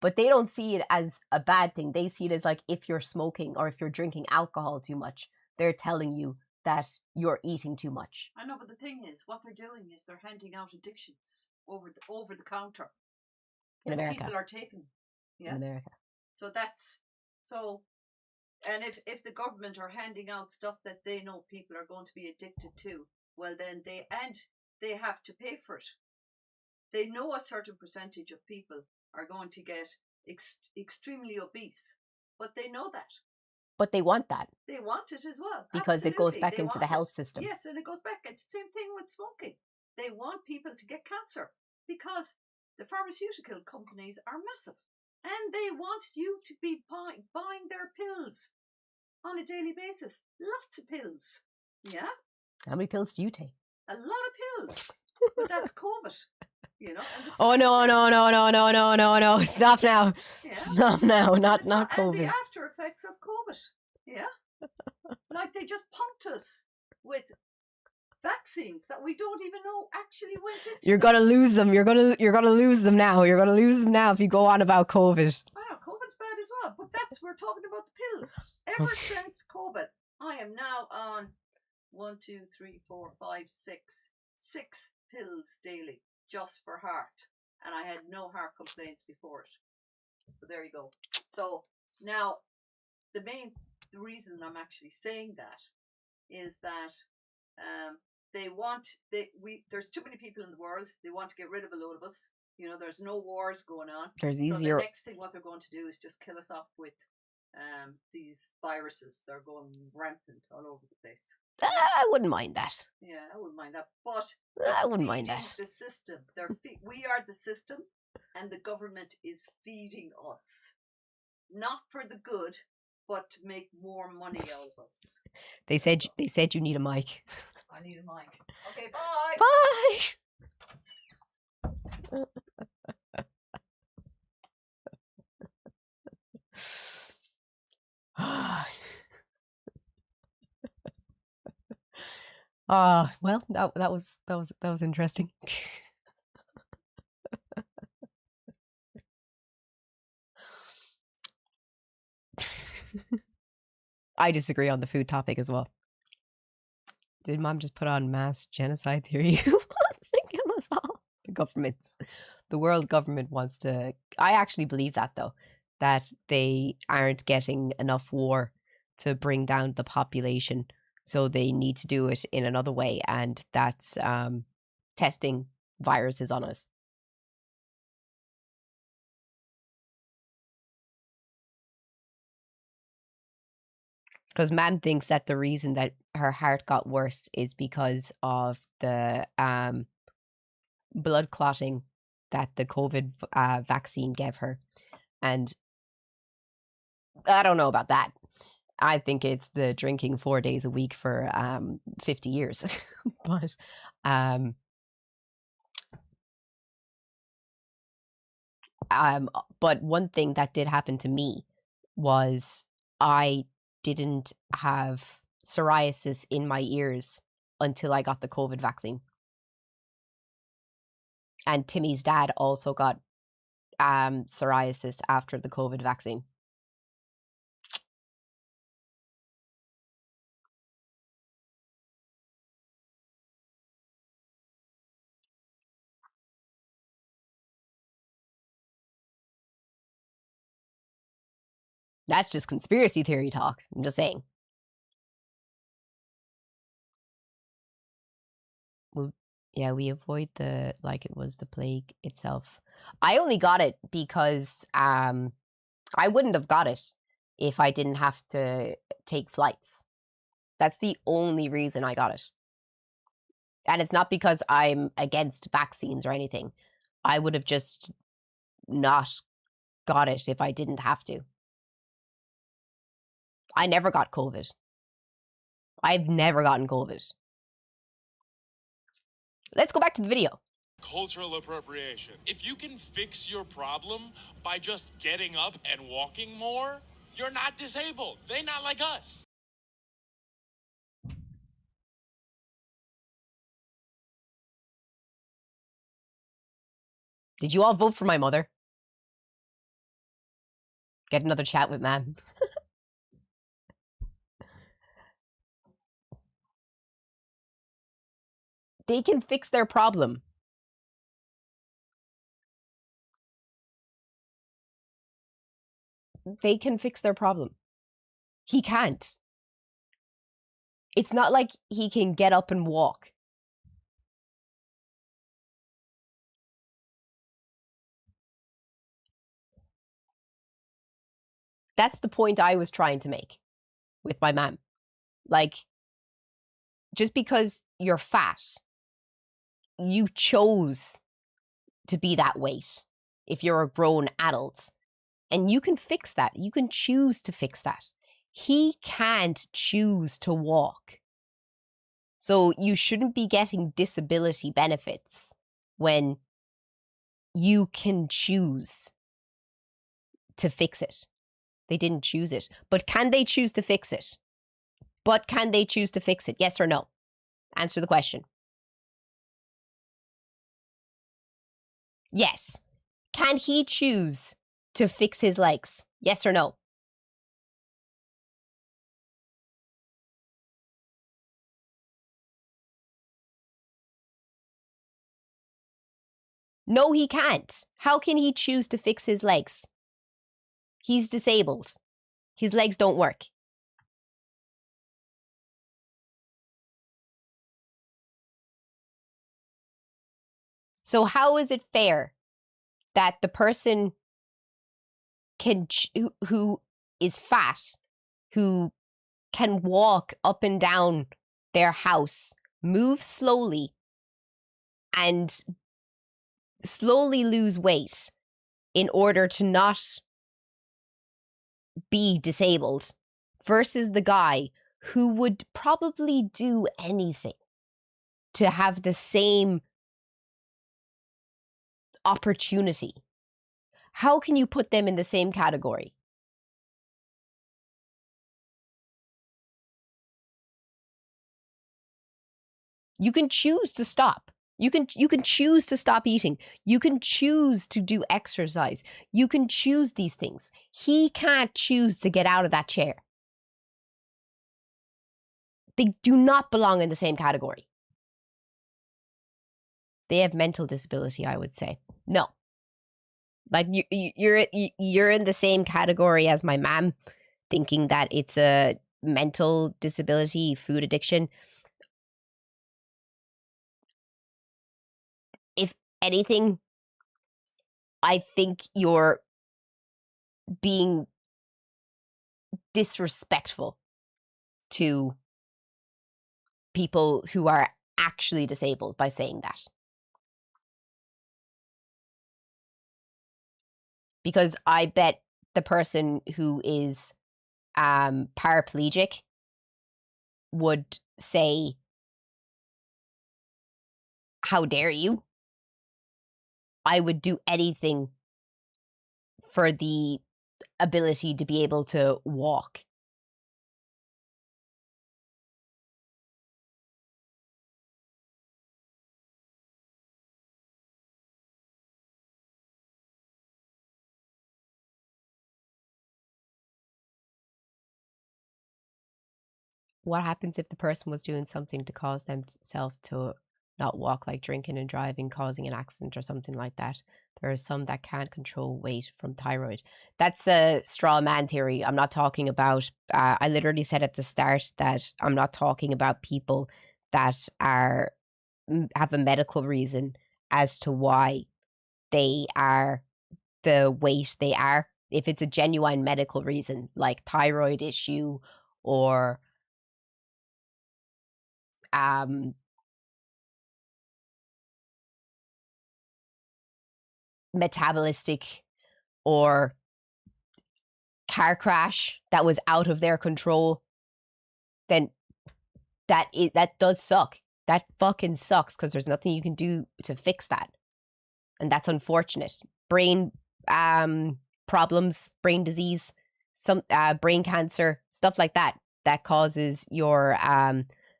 But they don't see it as a bad thing. They see it as like, if you're smoking or if you're drinking alcohol too much, they're telling you that you're eating too much. I know, but the thing is, what they're doing is they're handing out addictions over the counter. In America. People are taking. Yeah. In America. And if the government are handing out stuff that they know people are going to be addicted to, well then they have to pay for it. They know a certain percentage of people are going to get extremely obese, but they know that. But they want that. They want it as well. Because it goes back into the health system. Yes, and it goes back. It's the same thing with smoking. They want people to get cancer because the pharmaceutical companies are massive. And they want you to be buying their pills on a daily basis. Lots of pills. Yeah? How many pills do you take? A lot of pills. But that's COVID. You know? Oh, no. Stop now. Yeah. Stop now. Not COVID. And the after effects of COVID. Yeah? Like they just punked us with vaccines that we don't even know actually went into. You're gonna lose them. You're gonna lose them now. You're gonna lose them now if you go on about COVID. I know COVID's bad as well, but we're talking about the pills. Ever since COVID, I am now on 1, 2, 3, 4, 5, 6. 6 pills daily just for heart. And I had no heart complaints before it. So there you go. So now the reason I'm actually saying that is that there's too many people in the world. They want to get rid of a load of us. You know, there's no wars going on. There's So easier. the next thing what they're going to do is just kill us off with these viruses. They're going rampant all over the place. I wouldn't mind that. Yeah, I wouldn't mind that. But I wouldn't mind feeding that. the system. We are the system, and the government is feeding us, not for the good, but to make more money out of us. They said you need a mic. I need a mic. Okay, bye. Bye. Well, that was interesting. I disagree on the food topic as well. Did Mom just put on mass genocide theory? Who wants to kill us all? The world government wants to. I actually believe that though, that they aren't getting enough war to bring down the population, so they need to do it in another way, and that's testing viruses on us. Because Mam thinks that the reason that her heart got worse is because of the blood clotting that the COVID vaccine gave her. And I don't know about that. I think it's the drinking 4 days a week for 50 years. But one thing that did happen to me was I didn't have psoriasis in my ears until I got the COVID vaccine. And Timmy's dad also got psoriasis after the COVID vaccine. That's just conspiracy theory talk. I'm just saying. Yeah, we avoid like it was the plague itself. I only got it because I wouldn't have got it if I didn't have to take flights. That's the only reason I got it. And it's not because I'm against vaccines or anything. I would have just not got it if I didn't have to. I never got COVID. I've never gotten COVID. Let's go back to the video. Cultural appropriation. If you can fix your problem by just getting up and walking more, you're not disabled. They're not like us. Did you all vote for my mother? Get another chat with Mam. They can fix their problem. They can fix their problem. He can't. It's not like he can get up and walk. That's the point I was trying to make with my mom. Like, just because you're fat, you chose to be that weight if you're a grown adult. And you can fix that. You can choose to fix that. He can't choose to walk. So you shouldn't be getting disability benefits when you can choose to fix it. They didn't choose it. But can they choose to fix it? But can they choose to fix it? Yes or no? Answer the question. Yes. Can he choose to fix his legs? Yes or no? No, he can't. How can he choose to fix his legs? He's disabled. His legs don't work. So how is it fair that the person who is fat, who can walk up and down their house, move slowly, and slowly lose weight in order to not be disabled, versus the guy who would probably do anything to have the same opportunity? How can you put them in the same category? You can choose to stop. You can choose to stop eating. You can choose to do exercise. You can choose these things. He can't choose to get out of that chair. They do not belong in the same category. They have mental disability, I would say. No. Like you're in the same category as my mom, thinking that it's a mental disability, food addiction. If anything, I think you're being disrespectful to people who are actually disabled by saying that. Because I bet the person who is paraplegic would say, "How dare you? I would do anything for the ability to be able to walk." What happens if the person was doing something to cause themselves to not walk, like drinking and driving, causing an accident or something like that? There are some that can't control weight from thyroid. That's a straw man theory. I'm not talking about, I literally said at the start that I'm not talking about people that have a medical reason as to why they are the weight they are. If it's a genuine medical reason, like thyroid issue or metabolistic or car crash that was out of their control, then that does suck. That fucking sucks, because there's nothing you can do to fix that. And that's unfortunate. Brain problems, brain disease, some brain cancer, stuff like that, that causes your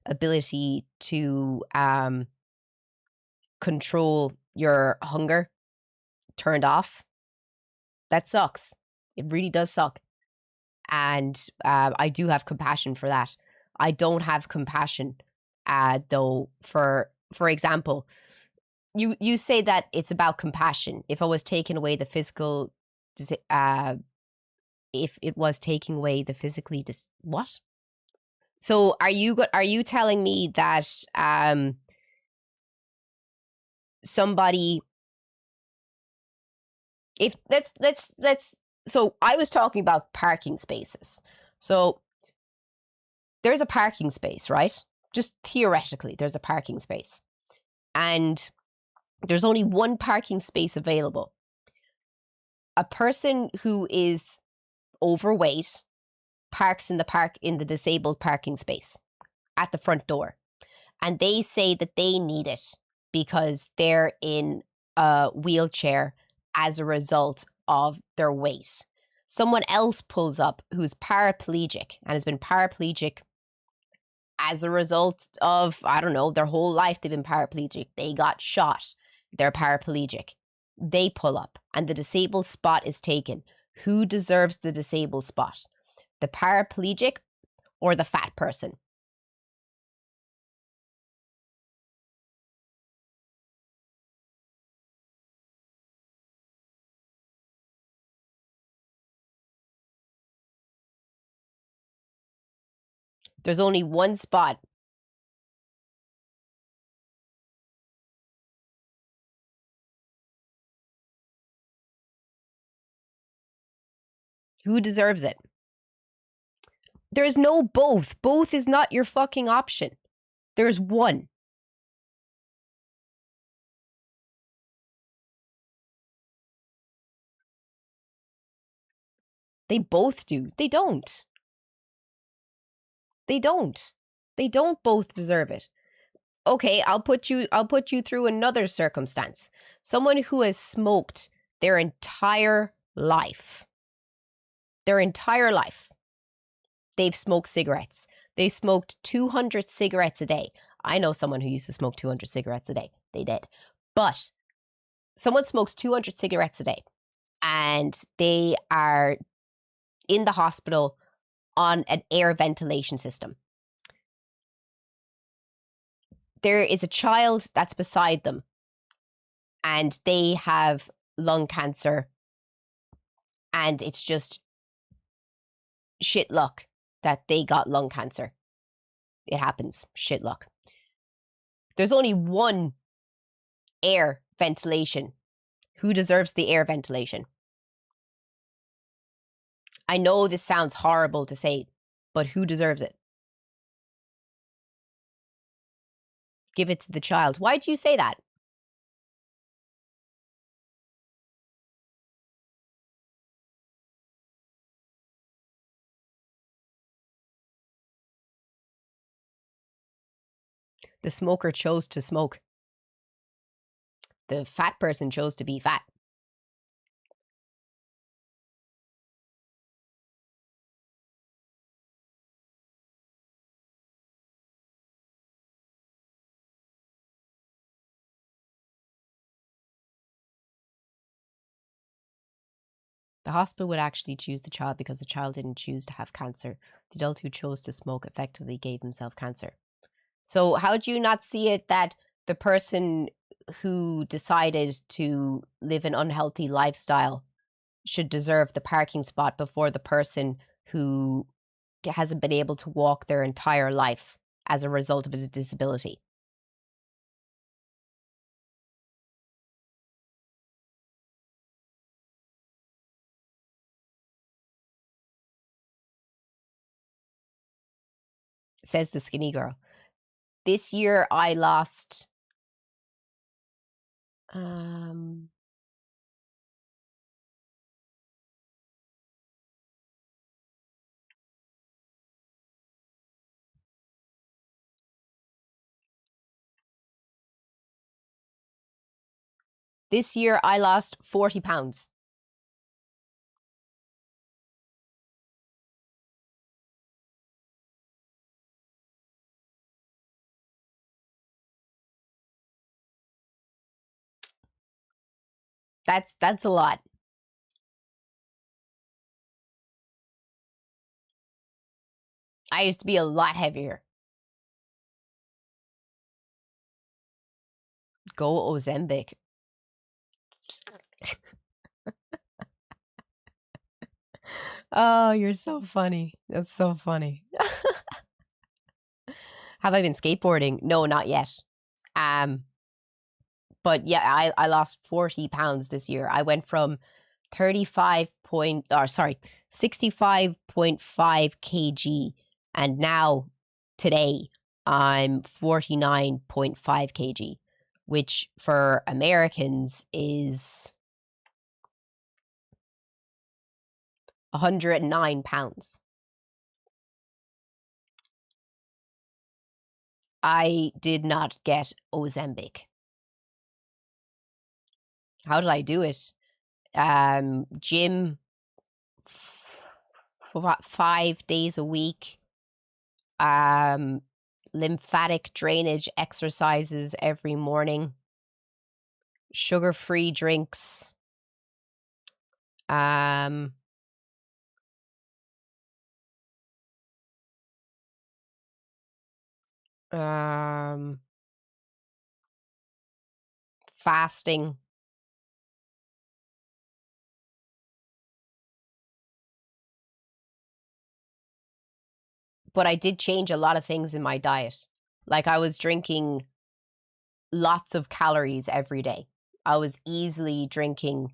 ability to control your hunger turned off. That sucks. It really does suck. And I do have compassion for that. I don't have compassion though for example, you say that it's about compassion. If I was taking away the physical if it was taking away the physically what? So are you telling me that somebody, if let's so I was talking about parking spaces. So there's a parking space, right? Just theoretically, there's a parking space. And there's only one parking space available. A person who is overweight parks in the disabled parking space at the front door. And they say that they need it because they're in a wheelchair as a result of their weight. Someone else pulls up who's paraplegic and has been paraplegic as a result of, I don't know, their whole life they've been paraplegic. They got shot. They're paraplegic. They pull up and the disabled spot is taken. Who deserves the disabled spot? The paraplegic or the fat person? There's only one spot. Who deserves it? There's no both. Both is not your fucking option. There's one. They both do. They don't. They don't. They don't both deserve it. Okay, I'll put you through another circumstance. Someone who has smoked their entire life. Their entire life. They've smoked cigarettes. They smoked 200 cigarettes a day. I know someone who used to smoke 200 cigarettes a day. They did. But someone smokes 200 cigarettes a day and they are in the hospital on an air ventilation system. There is a child that's beside them and they have lung cancer, and it's just shit luck that they got lung cancer. It happens. Shit luck. There's only one air ventilation. Who deserves the air ventilation? I know this sounds horrible to say, but who deserves it? Give it to the child. Why do you say that? The smoker chose to smoke. The fat person chose to be fat. The hospital would actually choose the child because the child didn't choose to have cancer. The adult who chose to smoke effectively gave himself cancer. So how do you not see it that the person who decided to live an unhealthy lifestyle should deserve the parking spot before the person who hasn't been able to walk their entire life as a result of a disability? Says the skinny girl. This year I lost this year I lost 40 pounds. That's a lot. I used to be a lot heavier. Go Ozempic. Oh, you're so funny. That's so funny. Have I been skateboarding? No, not yet. But yeah, I lost 40 pounds this year. I went from 65.5 kg, and now today I'm 49.5 kg, which for Americans is 109 pounds. I did not get Ozempic. How did I do it? Gym 5 days a week. Lymphatic drainage exercises every morning. Sugar-free drinks. Fasting. but I did change a lot of things in my diet. Like I was drinking lots of calories every day. I was easily drinking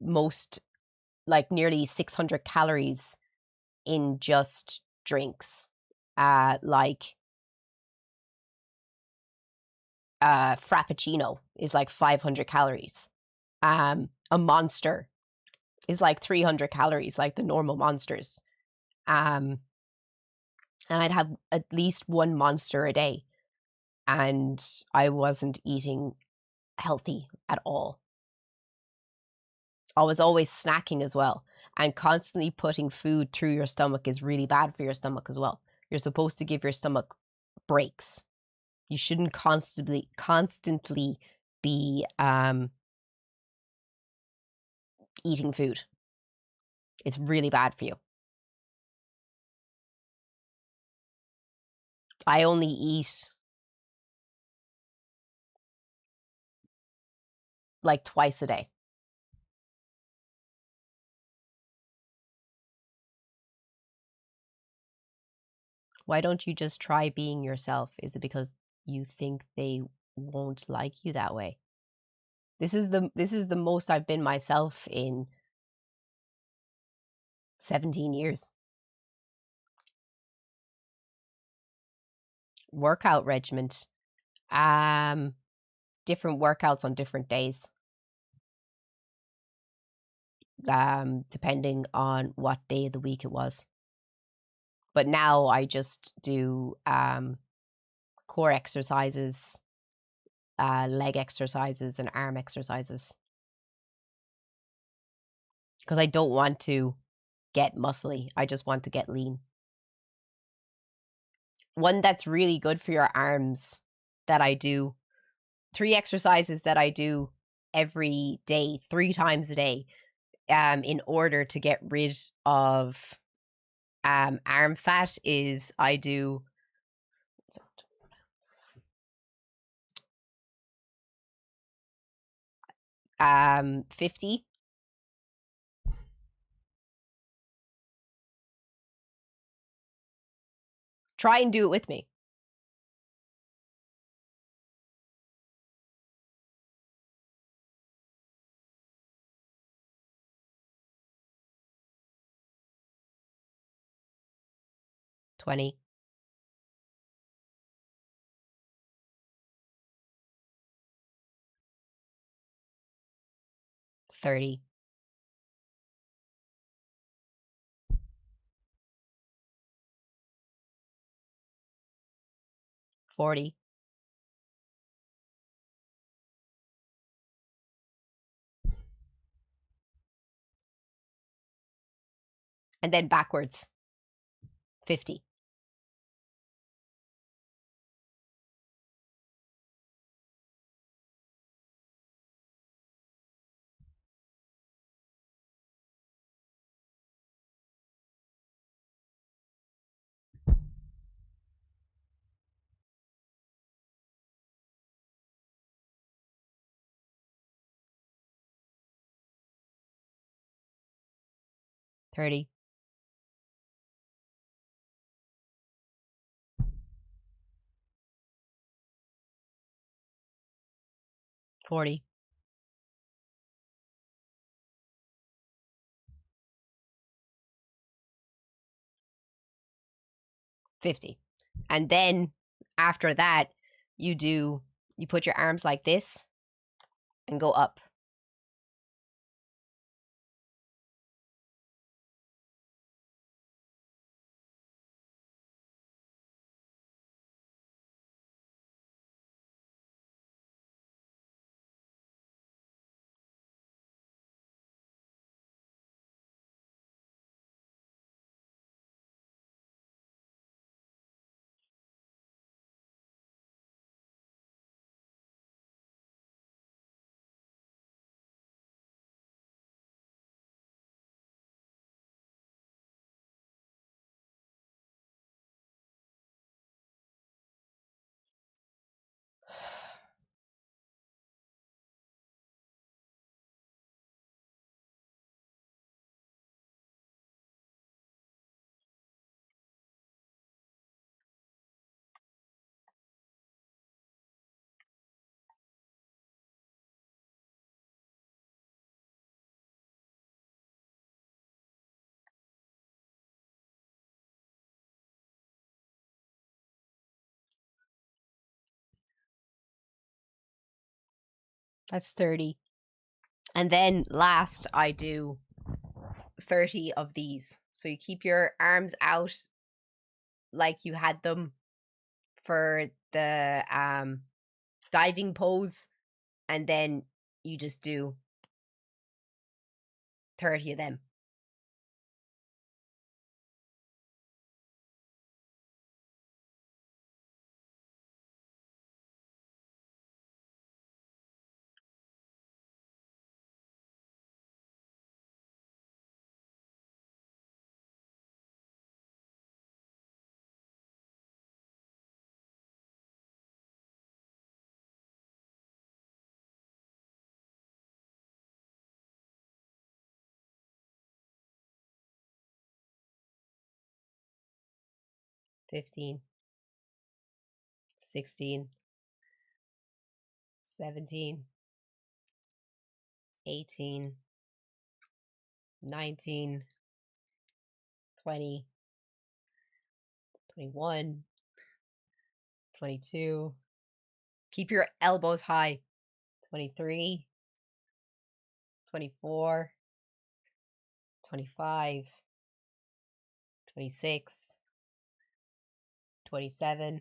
most, like nearly 600 calories in just drinks. Like Frappuccino is like 500 calories. A Monster is like 300 calories, like the normal Monsters. And I'd have at least one Monster a day. And I wasn't eating healthy at all. I was always snacking as well. And constantly putting food through your stomach is really bad for your stomach as well. You're supposed to give your stomach breaks. You shouldn't constantly be eating food. It's really bad for you. I only eat like twice a day. Why don't you just try being yourself? Is it because you think they won't like you that way? This is the most I've been myself in 17 years. Workout regimen. Different workouts on different days. Depending on what day of the week it was. But now I just do core exercises, leg exercises, and arm exercises. Because I don't want to get muscly. I just want to get lean. One that's really good for your arms that I do, 3 exercises that I do every day, 3 times a day, in order to get rid of arm fat is I do 50. Try and do it with me. $20. 30. 40. 40. And then backwards. 50. 30. 40. 50. And then after that, you put your arms like this and go up. That's 30. And then last, I do 30 of these. So you keep your arms out like you had them for the diving pose, and then you just do 30 of them. $15, $16, $17, $18, $19, $20, $21, $22. Keep your elbows high. $23, $24, $25, $26, $27,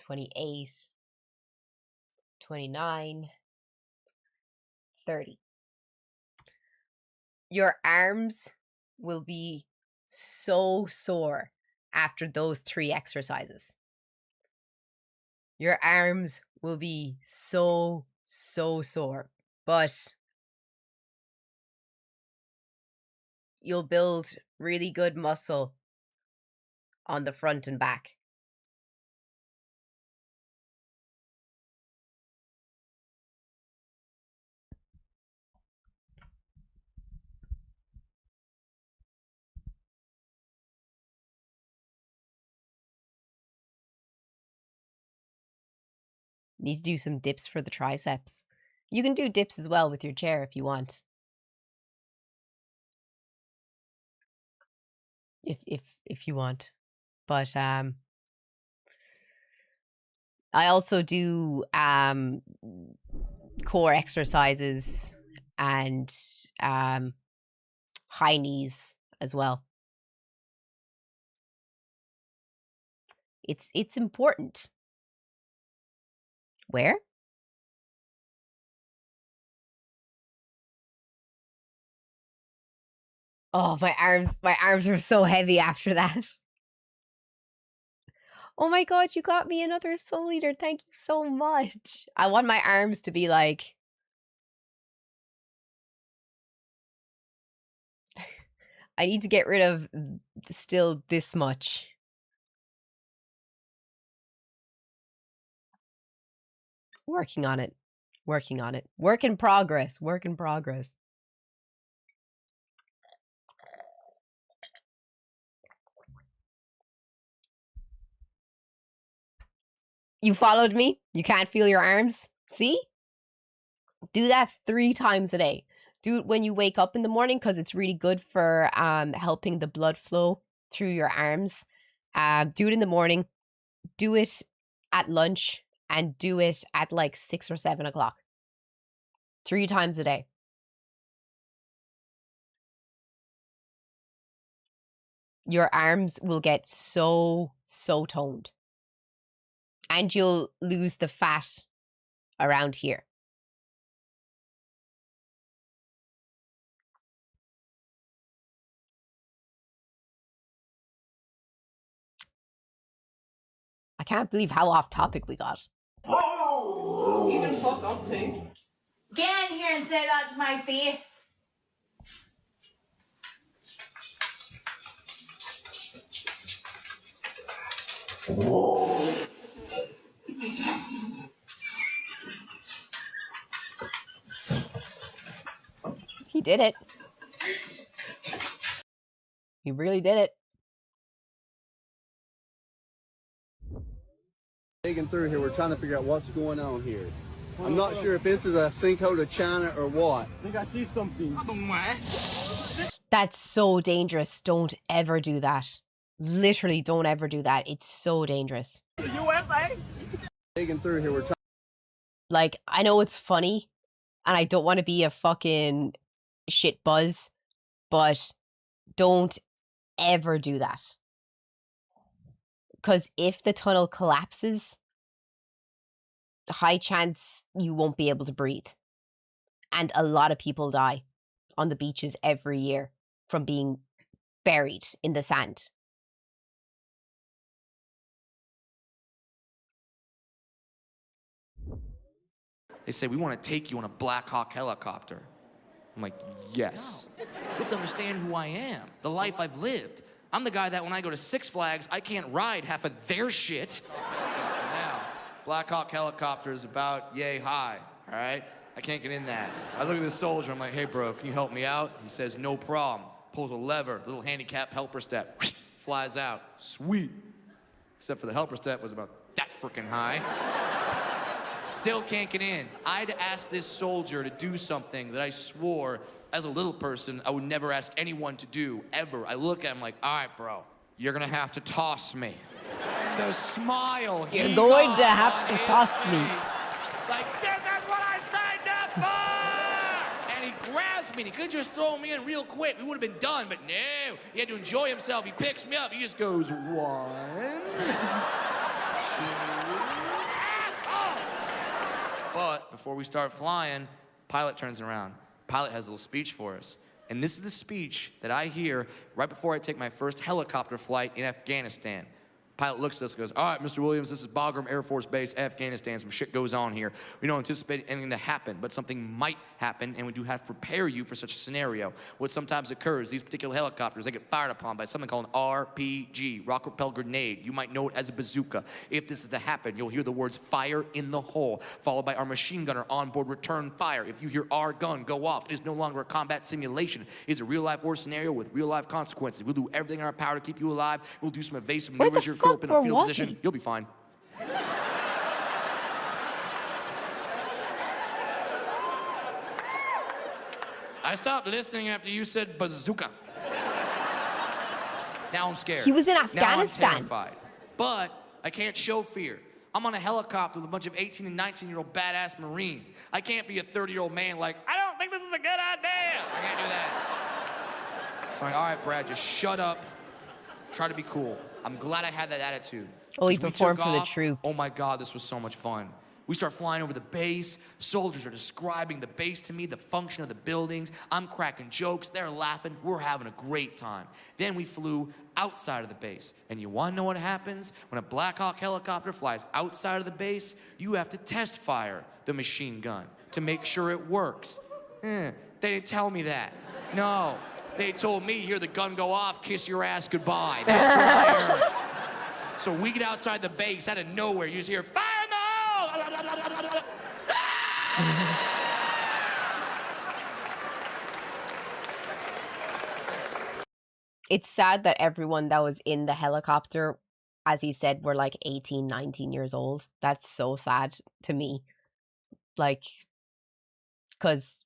$28, $29, $30. Your arms will be so sore after those 3 exercises. Your arms will be so sore, but you'll build really good muscle on the front and back. Need to do some dips for the triceps. You can do dips as well with your chair if you want. If you want. But I also do core exercises and high knees as well. It's important. Where? Oh, my arms are so heavy after that. Oh my god, you got me another Soul Eater. Thank you so much. I want my arms to be like... I need to get rid of still this much. Working on it. Working on it. Work in progress. Work in progress. You followed me? You can't feel your arms? See? Do that 3 times a day. Do it when you wake up in the morning because it's really good for helping the blood flow through your arms. Do it in the morning. Do it at lunch. And do it at like 6 or 7 o'clock. 3 times a day. Your arms will get so toned. And you'll lose the fat around here. I can't believe how off topic we got. Oh! You can fuck up too. Get in here and say that to my face. He did it. He really did it. Digging through here, we're trying to figure out what's going on here. I'm not sure if this is a sinkhole to China or what. I think I see something. That's so dangerous. Don't ever do that. Literally, don't ever do that. It's so dangerous. USA. Digging through here, we're trying Like, I know it's funny, and I don't want to be a fucking shit buzz, but don't ever do that. Because if the tunnel collapses, high chance you won't be able to breathe. And a lot of people die on the beaches every year from being buried in the sand. They say, we want to take you on a Black Hawk helicopter. I'm like, yes. You have to understand who I am, the life I've lived. I'm the guy that when I go to Six Flags, I can't ride half of their shit. Now, Black Hawk helicopter is about yay high, all right? I can't get in that. I look at this soldier, I'm like, hey bro, can you help me out? He says, no problem. Pulls a lever, little handicap helper step, flies out, sweet. Except for the helper step was about that freaking high. Still can't get in. I'd asked this soldier to do something that I swore, as a little person, I would never ask anyone to do, ever. I look at him like, all right, bro, you're gonna have to toss me. And the smile he You're going got to have on to his toss me. face, like, this is what I signed up for! And he grabs me, and he could just throw me in real quick. We would have been done, but no. He had to enjoy himself. He picks me up. He just goes, 1, 2... But before we start flying, pilot turns around. Pilot has a little speech for us. And this is the speech that I hear right before I take my first helicopter flight in Afghanistan. Pilot looks at us and goes, all right, Mr. Williams, this is Bagram Air Force Base, Afghanistan. Some shit goes on here. We don't anticipate anything to happen, but something might happen, and we do have to prepare you for such a scenario. What sometimes occurs, these particular helicopters, they get fired upon by something called an RPG, rocket propelled grenade. You might know it as a bazooka. If this is to happen, you'll hear the words fire in the hole, followed by our machine gunner on board return fire. If you hear our gun go off, it is no longer a combat simulation. It is a real-life war scenario with real-life consequences. We'll do everything in our power to keep you alive. We'll do some evasive maneuvers. You're up in a fetal position. You'll be fine. I stopped listening after you said bazooka. Now I'm scared. He was in Now Afghanistan. I'm terrified. But I can't show fear. I'm on a helicopter with a bunch of 18 and 19-year-old badass Marines. I can't be a 30-year-old man like, I don't think this is a good idea. I can't do that. So I'm like, all right, Brad, just shut up. Try to be cool. I'm glad I had that attitude. Oh, he As we performed took for the off, troops. Oh my God, this was so much fun. We start flying over the base. Soldiers are describing the base to me, the function of the buildings. I'm cracking jokes. They're laughing. We're having a great time. Then we flew outside of the base. And you want to know what happens? When a Black Hawk helicopter flies outside of the base, you have to test fire the machine gun to make sure it works. They didn't tell me that. No. They told me, hear the gun go off, kiss your ass goodbye. That's what I heard. So we get outside the base, out of nowhere, you just hear, fire in the hole! It's sad that everyone that was in the helicopter, as he said, were like 18, 19 years old. That's so sad to me. Like, because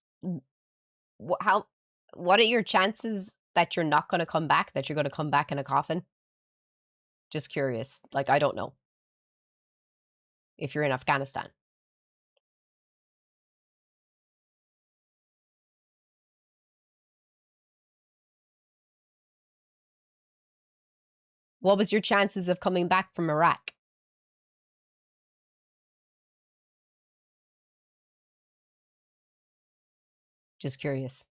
what are your chances that you're not going to come back, that you're going to come back in a coffin? Just curious. Like, I don't know. If you're in Afghanistan. What was your chances of coming back from Iraq? Just curious.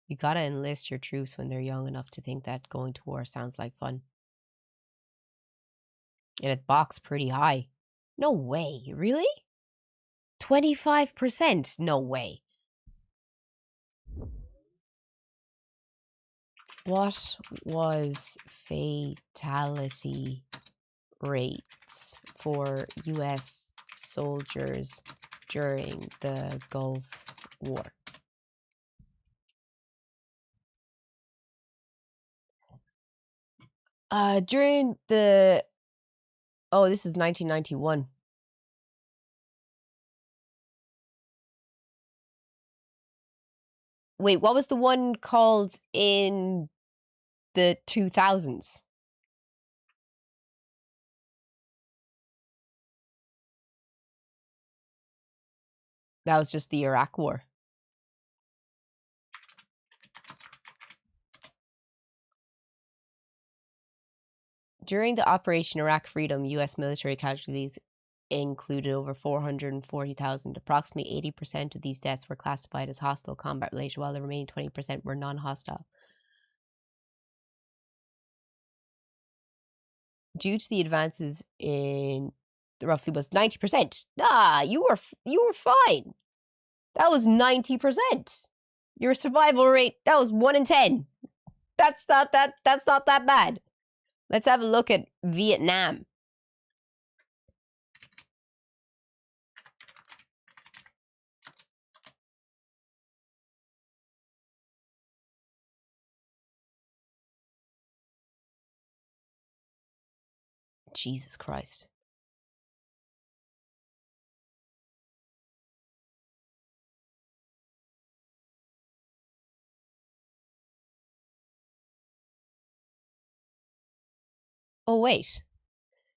You gotta enlist your troops when they're young enough to think that going to war sounds like fun. And it boxed pretty high. No way. Really? 25%? No way. What was fatality rates for U.S. soldiers during the Gulf War? During the... Oh, this is 1991. Wait, what was the one called in the 2000s? That was just the Iraq War. During the Operation Iraq Freedom, U.S. military casualties included over 440,000. Approximately 80% of these deaths were classified as hostile combat related, while the remaining 20% were non-hostile. Due to the advances in roughly was 90%. You were fine. That was 90%. Your survival rate, that was 1 in 10. That's not that bad. Let's have a look at Vietnam. Jesus Christ. Oh, wait.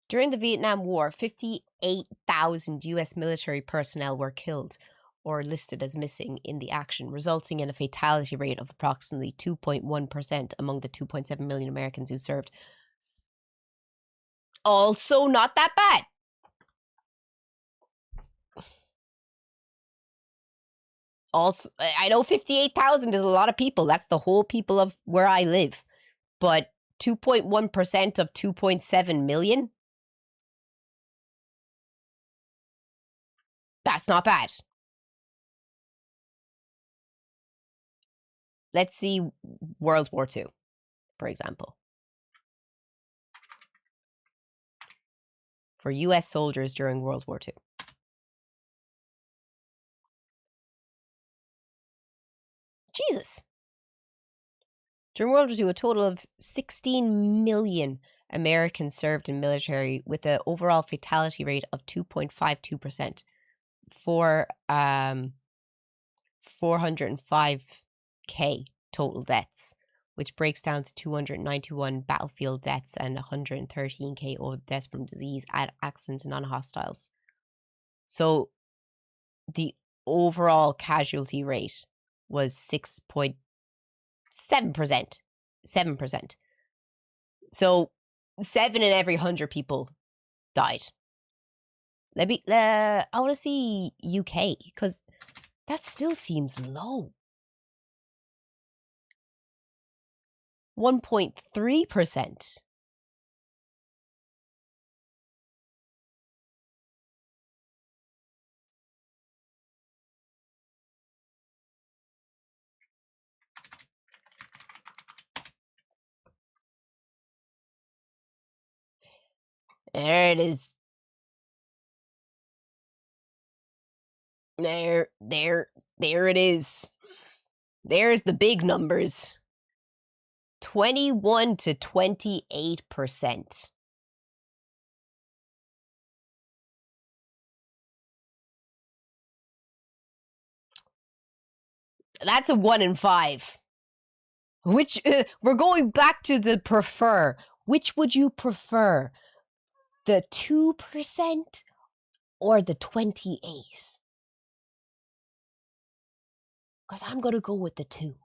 During the Vietnam War, 58,000 U.S. military personnel were killed or listed as missing in the action, resulting in a fatality rate of approximately 2.1% among the 2.7 million Americans who served. Also not that bad. Also, I know 58,000 is a lot of people. That's the whole people of where I live. But 2.1% of 2.7 million? That's not bad. Let's see World War II, for example. For U.S. soldiers during World War II. Jesus. During World War II, a total of 16 million Americans served in military with an overall fatality rate of 2.52% for 405k total deaths, which breaks down to 291 battlefield deaths and 113k over deaths from disease, accidents, and non-hostiles. So the overall casualty rate was 6.7%. 7%. So 7 in every 100 people died. I want to see UK, because that still seems low. 1.3%. There it is. There it is. There's the big numbers. 21 to 28%. That's a 1 in 5. Which, we're going back to the prefer. Which would you prefer? The 2% or the 28%? Because I'm going to go with the 2.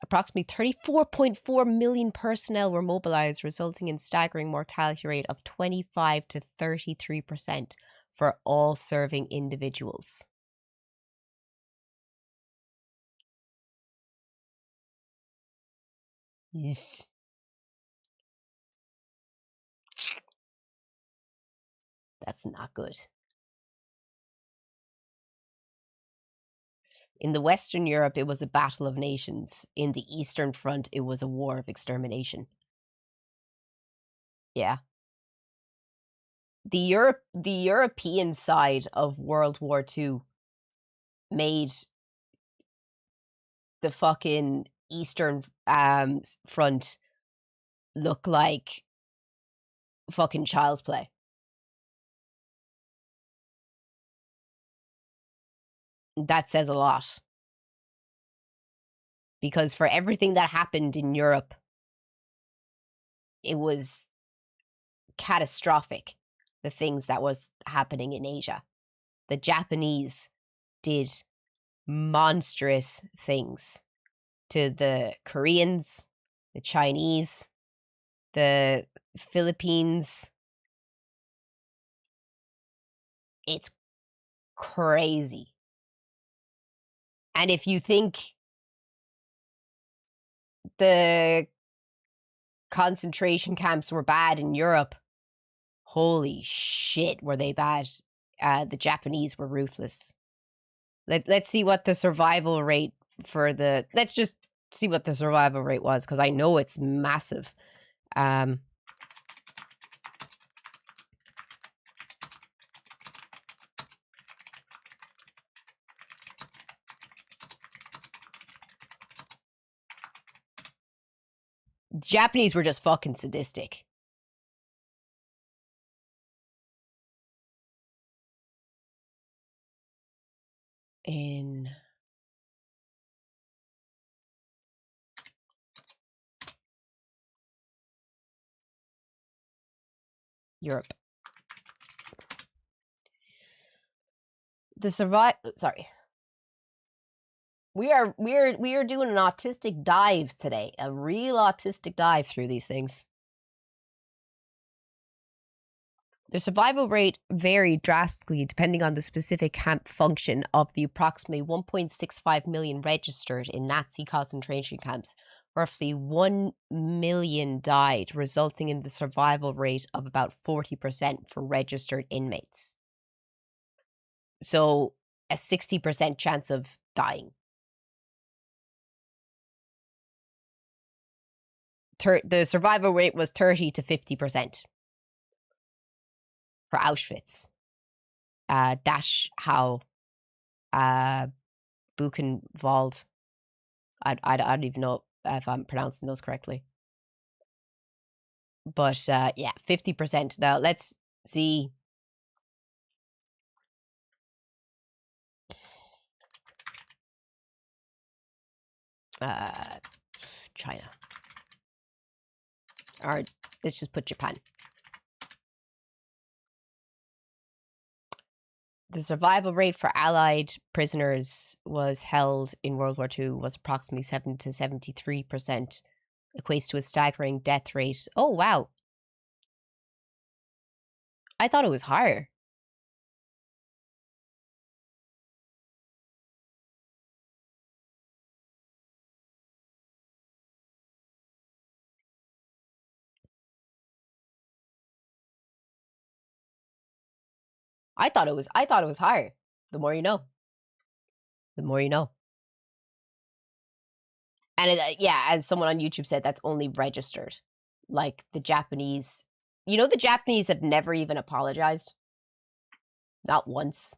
Approximately 34.4 million personnel were mobilized, resulting in staggering mortality rate of 25 to 33% for all serving individuals. Yeesh. That's not good. In the Western Europe, it was a battle of nations. In the Eastern Front, it was a war of extermination. Yeah. The European side of World War II made the fucking Eastern Front look like fucking child's play. That says a lot. Because for everything that happened in Europe, it was catastrophic, the things that was happening in Asia. The Japanese did monstrous things to the Koreans, the Chinese, the Philippines. It's crazy. And if you think the concentration camps were bad in Europe, holy shit, were they bad. The Japanese were ruthless. Let's see what the survival rate for the... Let's just see what the survival rate was, because I know it's massive. Japanese were just fucking sadistic. In Europe. The sorry. We are doing an autistic dive today. A real autistic dive through these things. The survival rate varied drastically depending on the specific camp function of the approximately 1.65 million registered in Nazi concentration camps. Roughly 1 million died, resulting in the survival rate of about 40% for registered inmates. So, a 60% chance of dying. The survival rate was 30 to 50%. For Auschwitz. Dachau, Buchenwald. I don't even know if I'm pronouncing those correctly. But yeah, 50%. Now let's see. China. Or let's just put Japan. The survival rate for Allied prisoners was held in World War II was approximately 7 to 73%, equates to a staggering death rate. Oh, wow. I thought it was higher. I thought it was higher. The more you know. The more you know. And yeah, as someone on YouTube said, that's only registered. Like the Japanese, you know, the Japanese have never even apologized. Not once.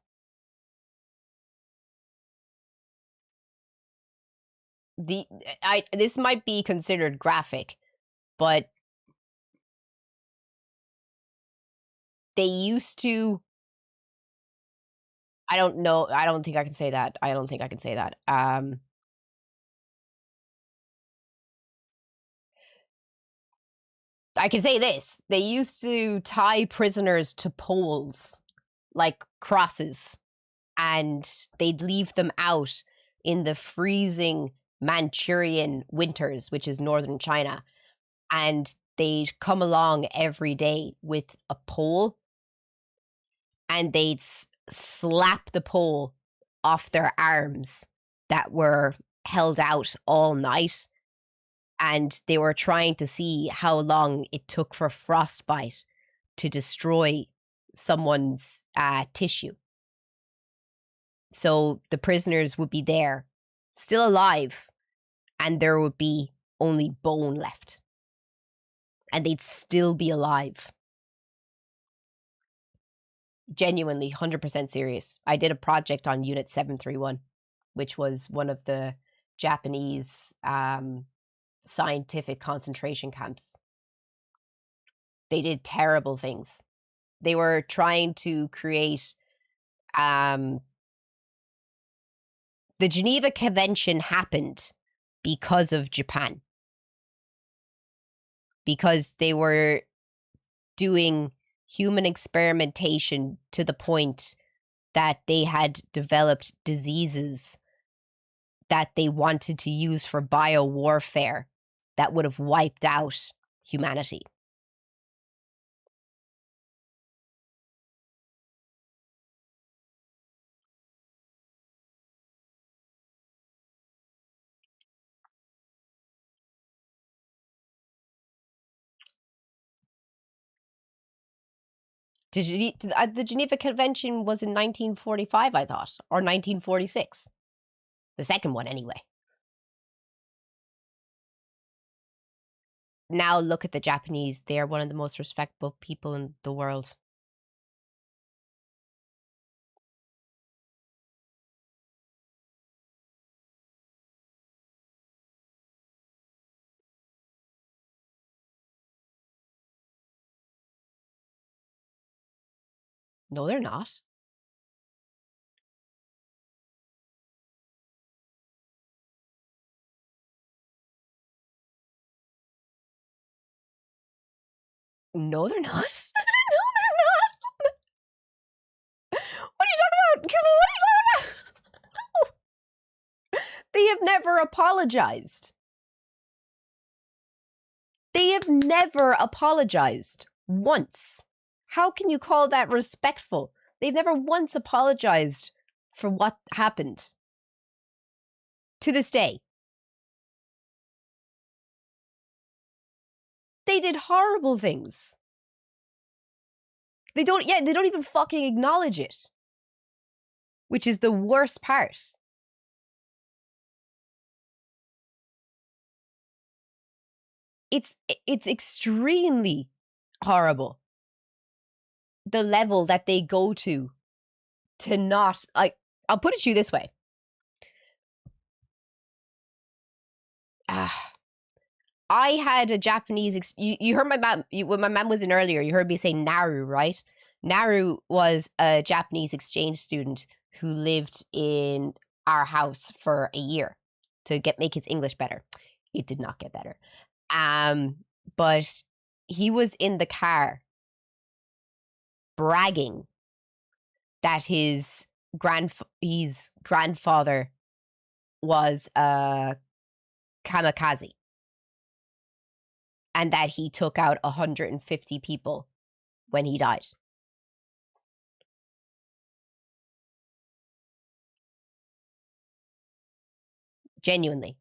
This might be considered graphic, but they used to. I don't know. I don't think I can say that. I don't think I can say that. I can say this. They used to tie prisoners to poles, like crosses, and they'd leave them out in the freezing Manchurian winters, which is northern China, and they'd come along every day with a pole, and they'd slap the pole off their arms that were held out all night, and they were trying to see how long it took for frostbite to destroy someone's tissue. So the prisoners would be there, still alive, and there would be only bone left. And they'd still be alive. Genuinely, 100% serious. I did a project on Unit 731, which was one of the Japanese scientific concentration camps. They did terrible things. They were trying to create the Geneva Convention happened because of Japan. Because they were doing human experimentation to the point that they had developed diseases that they wanted to use for biowarfare that would have wiped out humanity. The Geneva Convention was in 1945, I thought, or 1946. The second one, anyway. Now look at the Japanese. They are one of the most respectable people in the world. No, they're not. No, they're not. No, they're not. What are you talking about? What are you talking about? They have never apologized. They have never apologized once. How can you call that respectful? They've never once apologized for what happened. To this day. They did horrible things. They don't even fucking acknowledge it. Which is the worst part. It's extremely horrible. The level that they go to not, like, I'll put it to you this way. I had a Japanese, you heard my mom, when my mom was in earlier, you heard me say Naru, right? Naru was a Japanese exchange student who lived in our house for a year to make his English better. It did not get better. But he was in the car bragging that his grandfather was a kamikaze and that he took out 150 people when he died. Genuinely.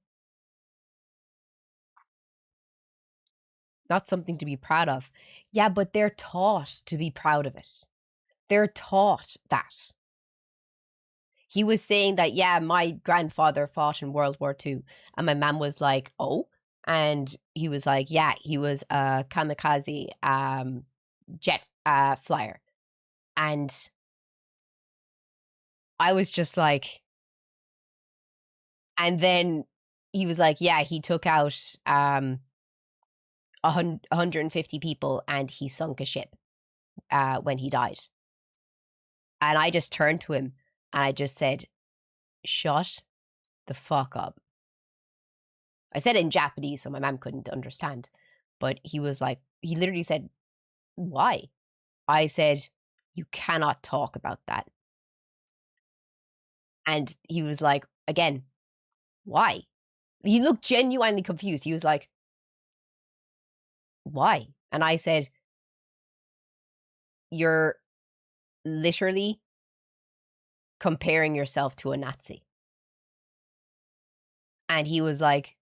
Not something to be proud of. Yeah, but they're taught to be proud of it. They're taught that. He was saying that, yeah, my grandfather fought in World War II. And my mom was like, oh? And he was like, yeah, he was a kamikaze jet flyer. And I was just like... And then he was like, yeah, he took out 150 people and he sunk a ship when he died. And I just turned to him and I just said, shut the fuck up. I said it in Japanese, so my mom couldn't understand. But he was like, he literally said, why? I said, you cannot talk about that. And he was like, again, why? He looked genuinely confused. He was like, why? And I said, you're literally comparing yourself to a Nazi. And he was like,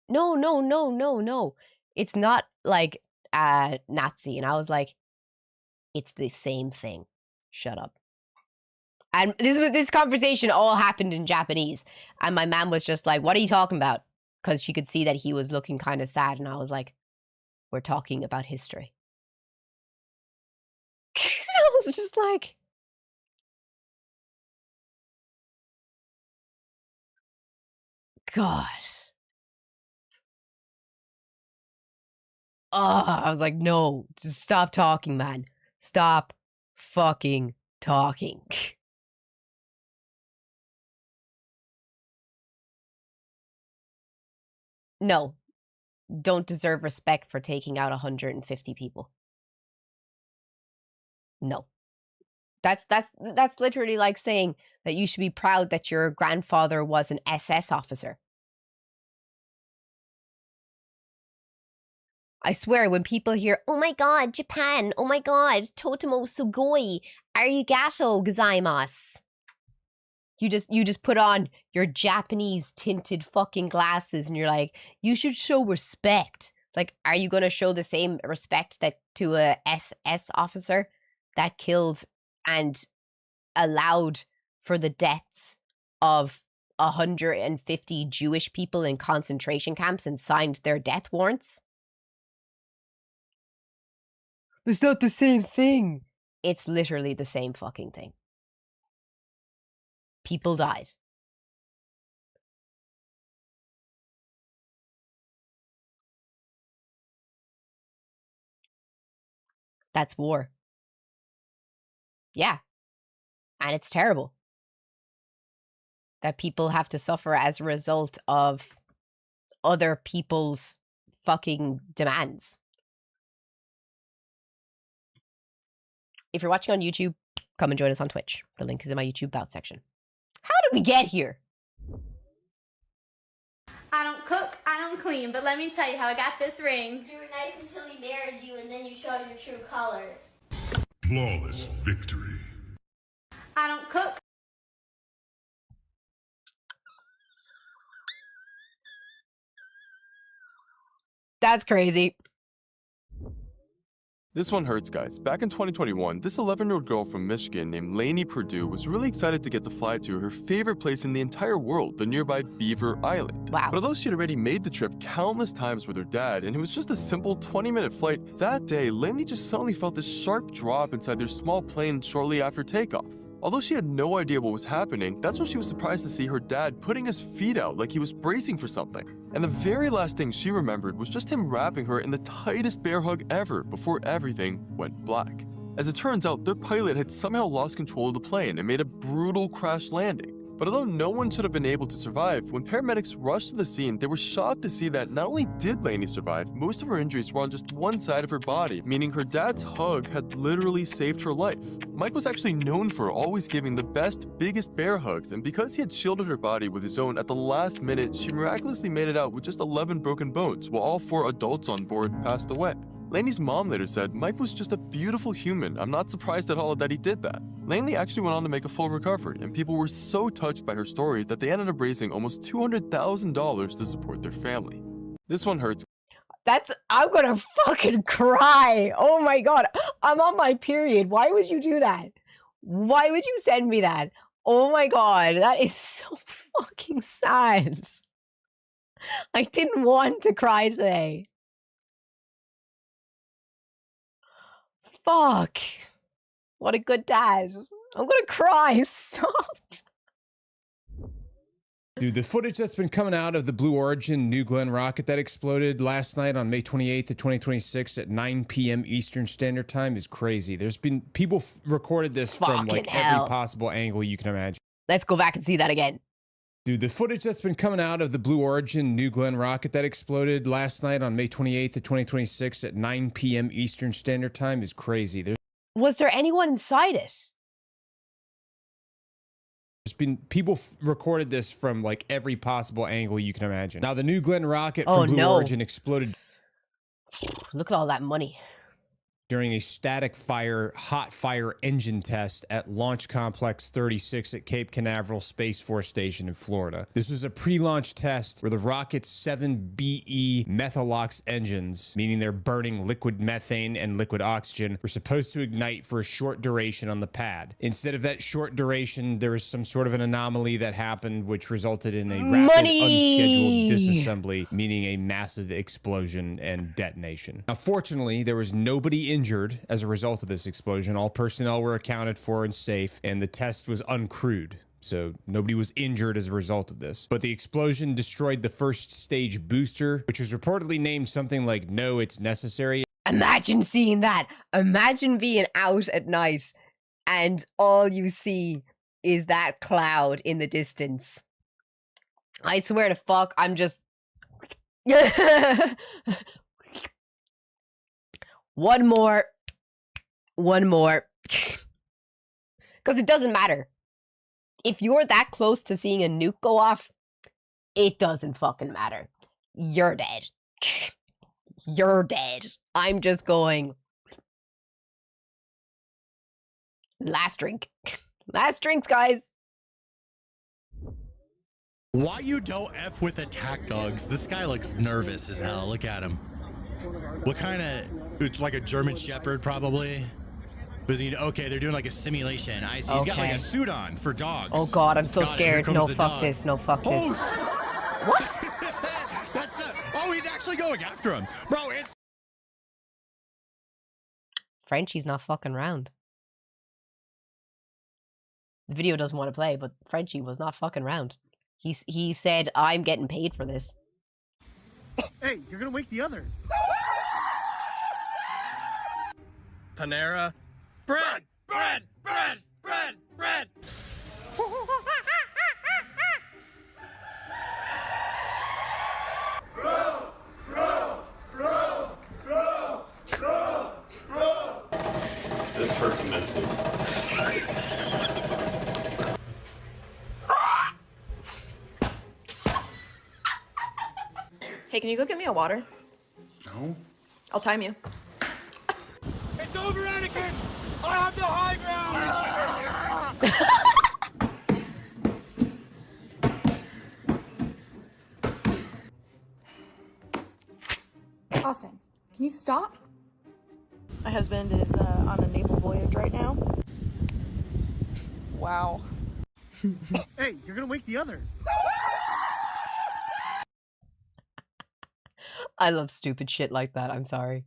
no. It's not like a Nazi. And I was like, it's the same thing. Shut up. And this conversation all happened in Japanese. And my mom was just like, what are you talking about? Because she could see that he was looking kind of sad. And I was like, we're talking about history. I was just like... God. I was like, no, just stop talking, man. Stop fucking talking. No, don't deserve respect for taking out 150 people. No. That's literally like saying that you should be proud that your grandfather was an SS officer. I swear, when people hear, oh my god, Japan, oh my god, Totemo Sugoi, arigato gozaimasu. You just put on your Japanese tinted fucking glasses and you're like, you should show respect. It's like, are you going to show the same respect that to a SS officer that killed and allowed for the deaths of 150 Jewish people in concentration camps and signed their death warrants? It's not the same thing. It's literally the same fucking thing. People died. That's war. Yeah. And it's terrible that people have to suffer as a result of other people's fucking demands. If you're watching on YouTube, come and join us on Twitch. The link is in my YouTube About section. How did we get here? I don't cook, I don't clean, but let me tell you how I got this ring. You were nice until he married you and then you showed your true colors. Flawless victory. I don't cook. That's crazy. This one hurts, guys. Back in 2021, this 11-year-old girl from Michigan named Lainey Perdue was really excited to get to fly to her favorite place in the entire world, the nearby Beaver Island. Wow. But although she had already made the trip countless times with her dad, and it was just a simple 20-minute flight, that day, Lainey just suddenly felt this sharp drop inside their small plane shortly after takeoff. Although she had no idea what was happening, that's when she was surprised to see her dad putting his feet out like he was bracing for something. And the very last thing she remembered was just him wrapping her in the tightest bear hug ever before everything went black. As it turns out, their pilot had somehow lost control of the plane and made a brutal crash landing. But although no one should have been able to survive, when paramedics rushed to the scene, they were shocked to see that not only did Lainey survive, most of her injuries were on just one side of her body, meaning her dad's hug had literally saved her life. Mike was actually known for always giving the best, biggest bear hugs, and because he had shielded her body with his own at the last minute, she miraculously made it out with just 11 broken bones, while all 4 adults on board passed away. Lainey's mom later said, Mike was just a beautiful human. I'm not surprised at all that he did that. Lainey actually went on to make a full recovery, and people were so touched by her story that they ended up raising almost $200,000 to support their family. This one hurts. I'm gonna fucking cry. Oh my god. I'm on my period. Why would you do that? Why would you send me that? Oh my god. That is so fucking sad. I didn't want to cry today. Fuck. What a good dad. I'm gonna cry. Stop. Dude, the footage that's been coming out of the Blue Origin New Glenn rocket that exploded last night on May 28th of 2026 at 9 p.m. Eastern Standard Time is crazy. There's been people recorded this from like every possible angle you can imagine. Let's go back and see that again. Dude, the footage that's been coming out of the Blue Origin New Glenn rocket that exploded last night on May 28th of 2026 at 9 p.m. Eastern Standard Time is crazy. Was there anyone inside it? There's been people recorded this from like every possible angle you can imagine. Now, the New Glenn rocket from Blue Origin exploded. Look at all that money. During a static fire, hot fire engine test at Launch Complex 36 at Cape Canaveral Space Force Station in Florida. This was a pre-launch test where the rocket's 7BE Methalox engines, meaning they're burning liquid methane and liquid oxygen, were supposed to ignite for a short duration on the pad. Instead of that short duration, there was some sort of an anomaly that happened, which resulted in a rapid, unscheduled disassembly, meaning a massive explosion and detonation. Now, fortunately, there was nobody injured as a result of this explosion. All personnel were accounted for and safe, and the test was uncrewed. so nobody was injured as a result of this. But the explosion destroyed the first stage booster, which was reportedly named something like "No, It's Necessary." Imagine seeing that. Imagine being out at night and all you see is that cloud in the distance. I swear to fuck, I'm just... One more. Because it doesn't matter. If you're that close to seeing a nuke go off, it doesn't fucking matter. You're dead. You're dead. I'm just going... Last drink. Last drinks, guys. Why you don't F with attack dogs? This guy looks nervous as hell. Look at him. What kind of... It's like a German Shepherd, probably. Okay, they're doing like a simulation. I see. He's got like a suit on for dogs. Oh god, I'm so Got it. Here scared. comes No, the fuck dog. this. No, fuck this. Oh, what? That's oh, he's actually going after him. Bro, it's... Frenchie's not fucking round. The video doesn't want to play, but Frenchie was not fucking round. He said, I'm getting paid for this. Hey, you're gonna wake the others. Panera. Bread! Bread! Bread! Bread! Bread! This hurts immensely. Hey, can you go get me a water? No. I'll time you. It's over, Anakin! I have the high ground! Austin, can you stop? My husband is on a naval voyage right now. Wow. Hey, you're gonna wake the others. I love stupid shit like that. I'm sorry.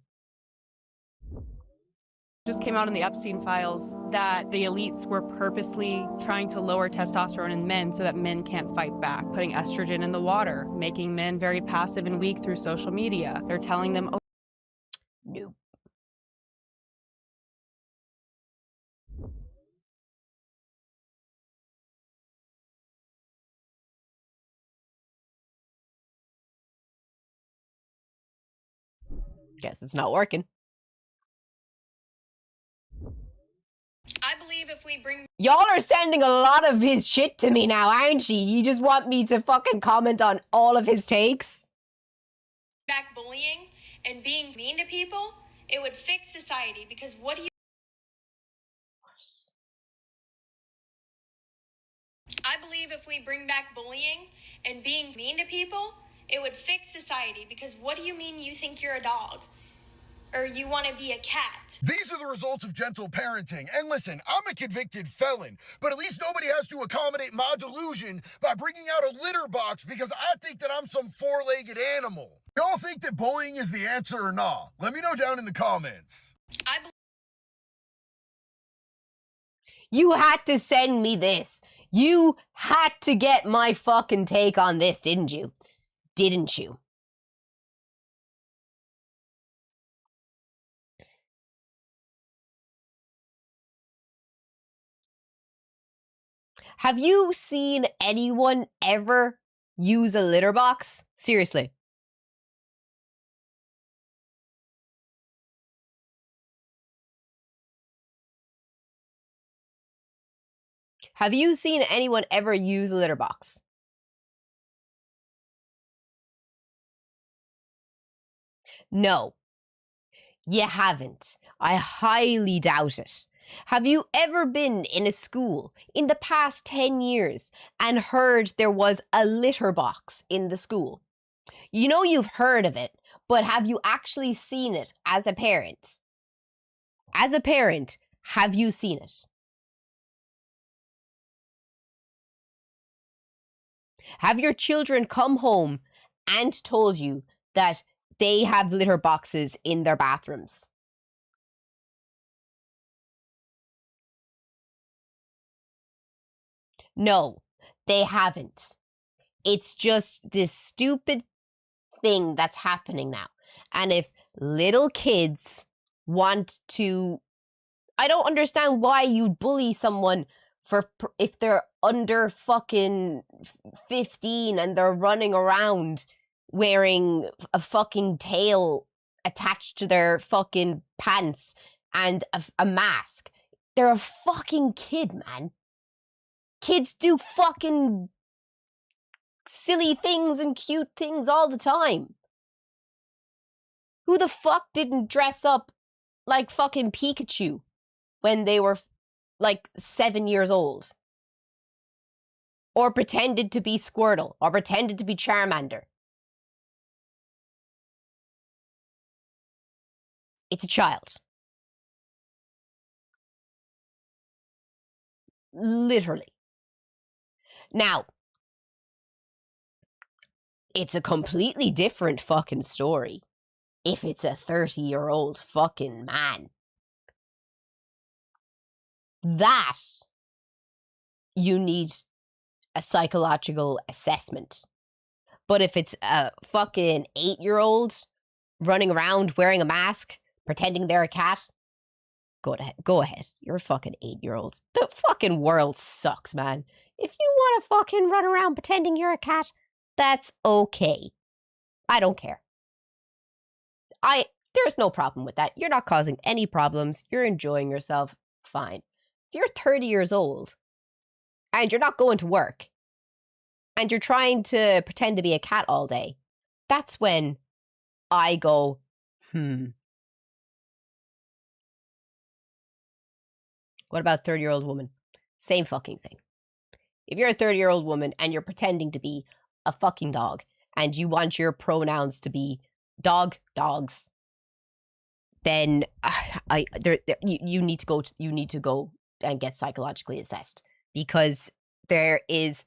Just came out in the Epstein files that the elites were purposely trying to lower testosterone in men so that men can't fight back, putting estrogen in the water, making men very passive and weak through social media. They're telling them, oh, no. Guess it's not working. I believe if we bring Y'all are sending a lot of his shit to me now, aren't you? You just want me to fucking comment on all of his takes? back bullying and being mean to people, it would fix society because what do you... I believe if we bring back bullying and being mean to people, it would fix society because what do you mean you think you're a dog? Or you want to be a cat? These are the results of gentle parenting. And listen, I'm a convicted felon, but at least nobody has to accommodate my delusion by bringing out a litter box because I think that I'm some four-legged animal. Y'all think that bullying is the answer or not? Let me know down in the comments. You had to send me this. You had to get my fucking take on this, didn't you? Didn't you? Have you seen anyone ever use a litter box? Seriously. Have you seen anyone ever use a litter box? No, you haven't. I highly doubt it. Have you ever been in a school in the past 10 years and heard there was a litter box in the school? You know you've heard of it, but have you actually seen it as a parent? As a parent, have you seen it? Have your children come home and told you that they have litter boxes in their bathrooms? No, they haven't. It's just this stupid thing that's happening now. And if little kids want to... I don't understand why you'd bully someone if they're under fucking 15 and they're running around wearing a fucking tail attached to their fucking pants and a mask. They're a fucking kid, man. Kids do fucking silly things and cute things all the time. Who the fuck didn't dress up like fucking Pikachu when they were like 7 years old? Or pretended to be Squirtle, or pretended to be Charmander. It's a child. Literally. Now, it's a completely different fucking story if it's a 30-year-old fucking man. That you need a psychological assessment. But if it's a fucking 8-year-old running around wearing a mask, pretending they're a cat, go ahead. You're a fucking 8-year-old. The fucking world sucks, man. If you want to fucking run around pretending you're a cat, that's okay. I don't care. There's no problem with that. You're not causing any problems. You're enjoying yourself. Fine. If you're 30 years old and you're not going to work and you're trying to pretend to be a cat all day, that's when I go, What about 30-year-old woman? Same fucking thing. If you're a 30-year-old woman and you're pretending to be a fucking dog and you want your pronouns to be dogs, then you need to go and get psychologically assessed, because there is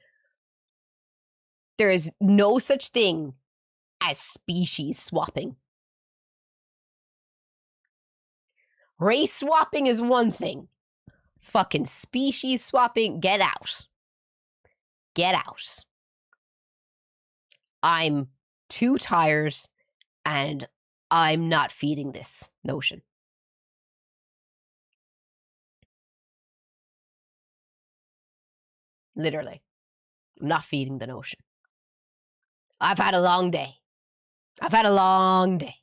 no such thing as species swapping. Race swapping is one thing. Fucking species swapping, get out. Get out. I'm too tired and I'm not feeding this notion. Literally. I'm not feeding the notion. I've had a long day. I've had a long day.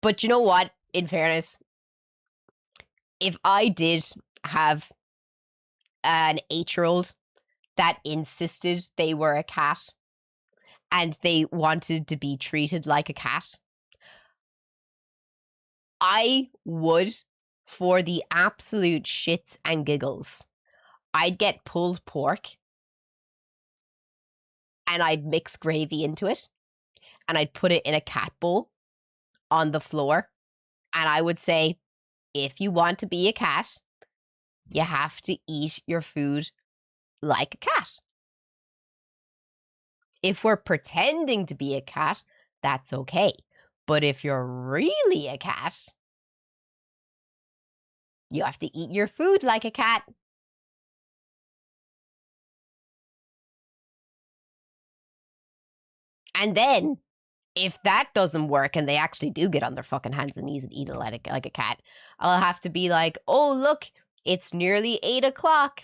But you know what? In fairness, if I did have an 8-year-old that insisted they were a cat and they wanted to be treated like a cat, I would, for the absolute shits and giggles, I'd get pulled pork and I'd mix gravy into it and I'd put it in a cat bowl on the floor, and I would say, if you want to be a cat, you have to eat your food like a cat. If we're pretending to be a cat, that's okay. But if you're really a cat, you have to eat your food like a cat. And then, if that doesn't work and they actually do get on their fucking hands and knees and eat it like a cat, I'll have to be like, oh, look, it's nearly 8 o'clock.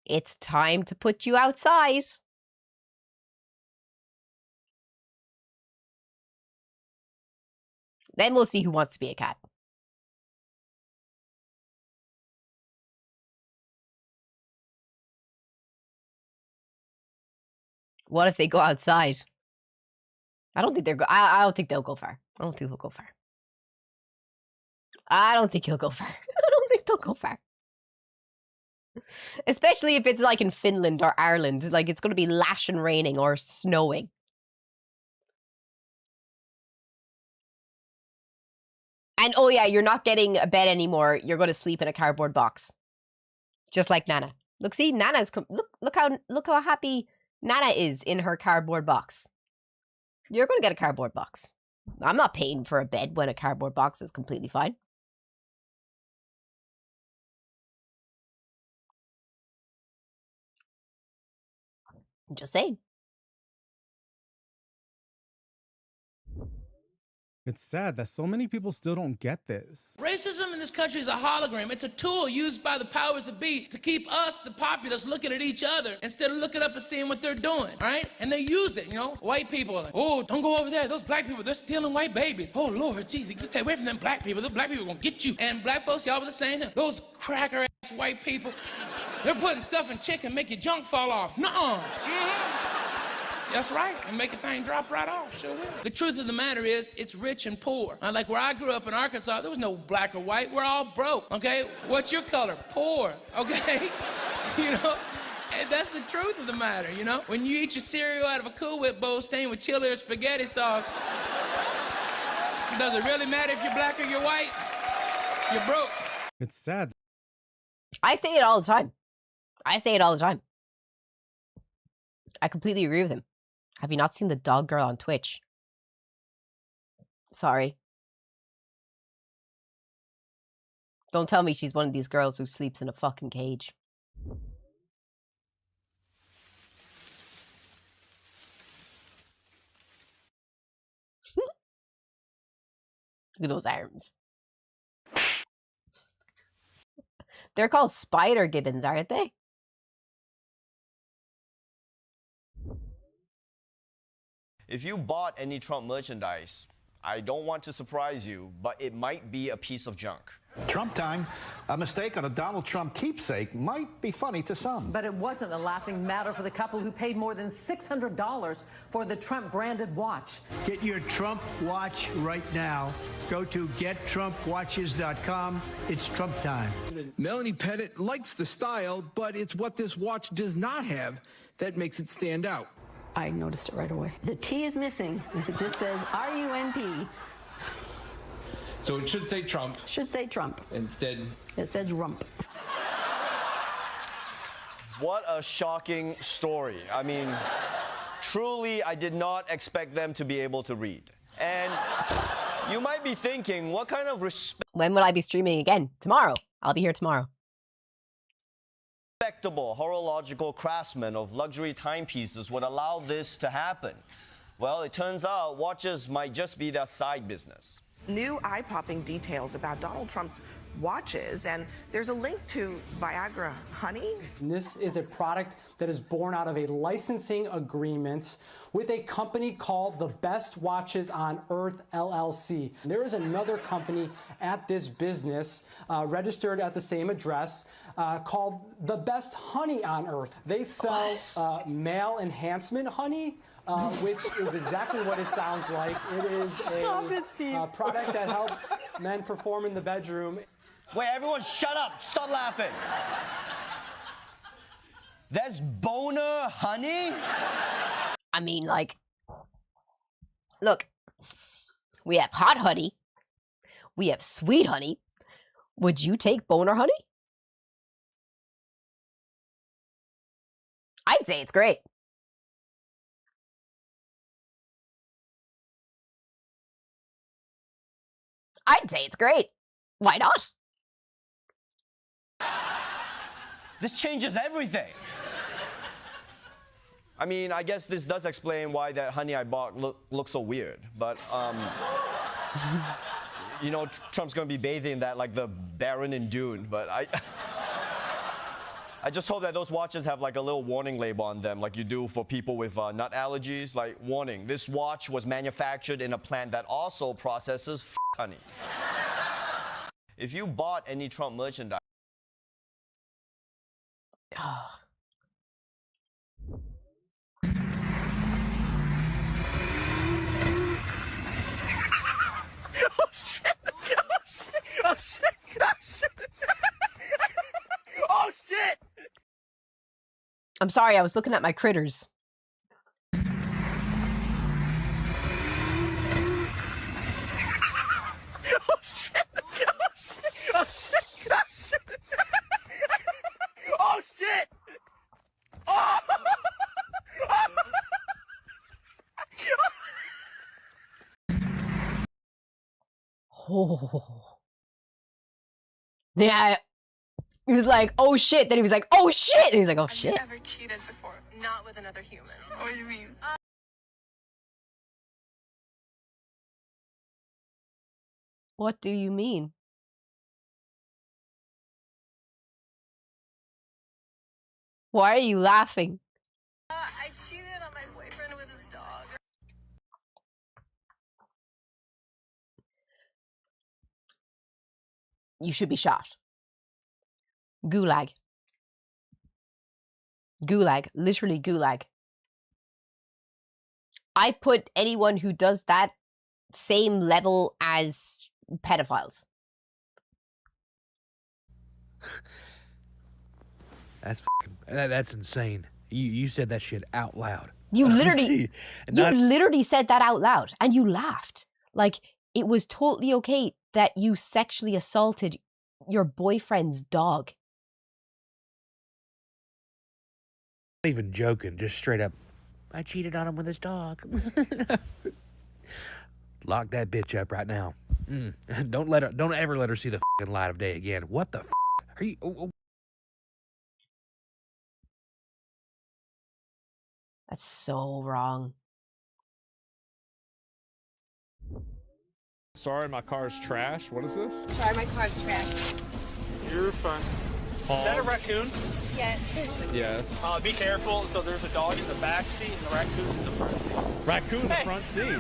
It's time to put you outside. Then we'll see who wants to be a cat. What if they go outside? I don't think I don't think they'll go far. I don't think they'll go far. I don't think he'll go far. I don't think they'll go far. Especially if it's like in Finland or Ireland. Like, it's going to be lashing raining or snowing. And oh yeah, you're not getting a bed anymore. You're going to sleep in a cardboard box. Just like Nana. Look, see, Nana's look how happy Nana is in her cardboard box. You're going to get a cardboard box. I'm not paying for a bed when a cardboard box is completely fine. Just saying. It's sad that so many people still don't get this. Racism in this country is a hologram. It's a tool used by the powers that be to keep us, the populace, looking at each other instead of looking up and seeing what they're doing, right? And they use it, you know? White people are like, oh, don't go over there. Those black people, they're stealing white babies. Oh, Lord, Jesus, you stay away from them black people. The black people are going to get you. And black folks, y'all were the same thing. Those cracker-ass white people, they're putting stuff in chicken, make your junk fall off. Nuh-uh. That's right, and make a thing drop right off, sure will. The truth of the matter is, it's rich and poor. Like where I grew up in Arkansas, there was no black or white. We're all broke, okay? What's your color? Poor, okay? You know? And that's the truth of the matter, you know? When you eat your cereal out of a Cool Whip bowl stained with chili or spaghetti sauce, does it really matter if you're black or you're white? You're broke. It's sad. I say it all the time. I say it all the time. I completely agree with him. Have you not seen the dog girl on Twitch? Sorry. Don't tell me she's one of these girls who sleeps in a fucking cage. Look at those arms. They're called spider gibbons, aren't they? If you bought any Trump merchandise, I don't want to surprise you, but it might be a piece of junk. Trump time. A mistake on a Donald Trump keepsake might be funny to some. But it wasn't a laughing matter for the couple who paid more than $600 for the Trump-branded watch. Get your Trump watch right now. Go to gettrumpwatches.com. It's Trump time. Melanie Pettit likes the style, but it's what this watch does not have that makes it stand out. I noticed it right away. The T is missing. It just says RUMP. So it should say Trump. Should say Trump. Instead, it says rump. What a shocking story. I mean, truly, I did not expect them to be able to read. And you might be thinking, what kind of When will I be streaming again? Tomorrow. I'll be here tomorrow. respectable horological craftsman of luxury timepieces would allow this to happen? Well, it turns out watches might just be their side business. New eye-popping details about Donald Trump's watches, and there's a link to Viagra Honey. And this is a product that is born out of a licensing agreement with a company called The Best Watches on Earth LLC. There is another company at this business registered at the same address called The Best Honey on Earth. They sell male enhancement honey, which is exactly what it sounds like. It is a product that helps men perform in the bedroom. Wait, everyone shut up. Stop laughing. There's boner honey? I mean, like, look, we have hot honey. We have sweet honey. Would you take boner honey? I'd say it's great. I'd say it's great. Why not? This changes everything. I mean, I guess this does explain why that honey I bought looks so weird. But, you know, Trump's going to be bathing in that like the Baron in Dune. But I just hope that those watches have like a little warning label on them, like you do for people with nut allergies. Like, warning, this watch was manufactured in a plant that also processes honey. If you bought any Trump merchandise, Oh shit! Oh shit! Oh shit! Oh shit! Oh shit! I'm sorry, I was looking at my critters. Oh shit! Oh shit! Oh shit! Oh shit! Oh shit! Oh! Oh. Yeah. He was like, oh shit. Then he was like, oh shit. And he's like, oh shit. I've never cheated before. Not with another human. What do you mean? What do you mean? Why are you laughing? I cheated on my boyfriend with his dog. You should be shot. Gulag. Gulag. Literally gulag. I put anyone who does that same level as pedophiles. That's insane. You said that shit out loud. You literally, See, you not- literally said that out loud, and you laughed. Like it was totally okay that you sexually assaulted your boyfriend's dog. Not even joking, just straight up. I cheated on him with his dog. Lock that bitch up right now. Don't ever let her see the fucking light of day again. What the are you? That's so wrong. Sorry, my car's trash. What is this? Sorry, my car's trash. You're fine. Is that a raccoon? Yes. Yes. Be careful. So there's a dog in the back seat and the raccoon's in the front seat. Raccoon in the front seat.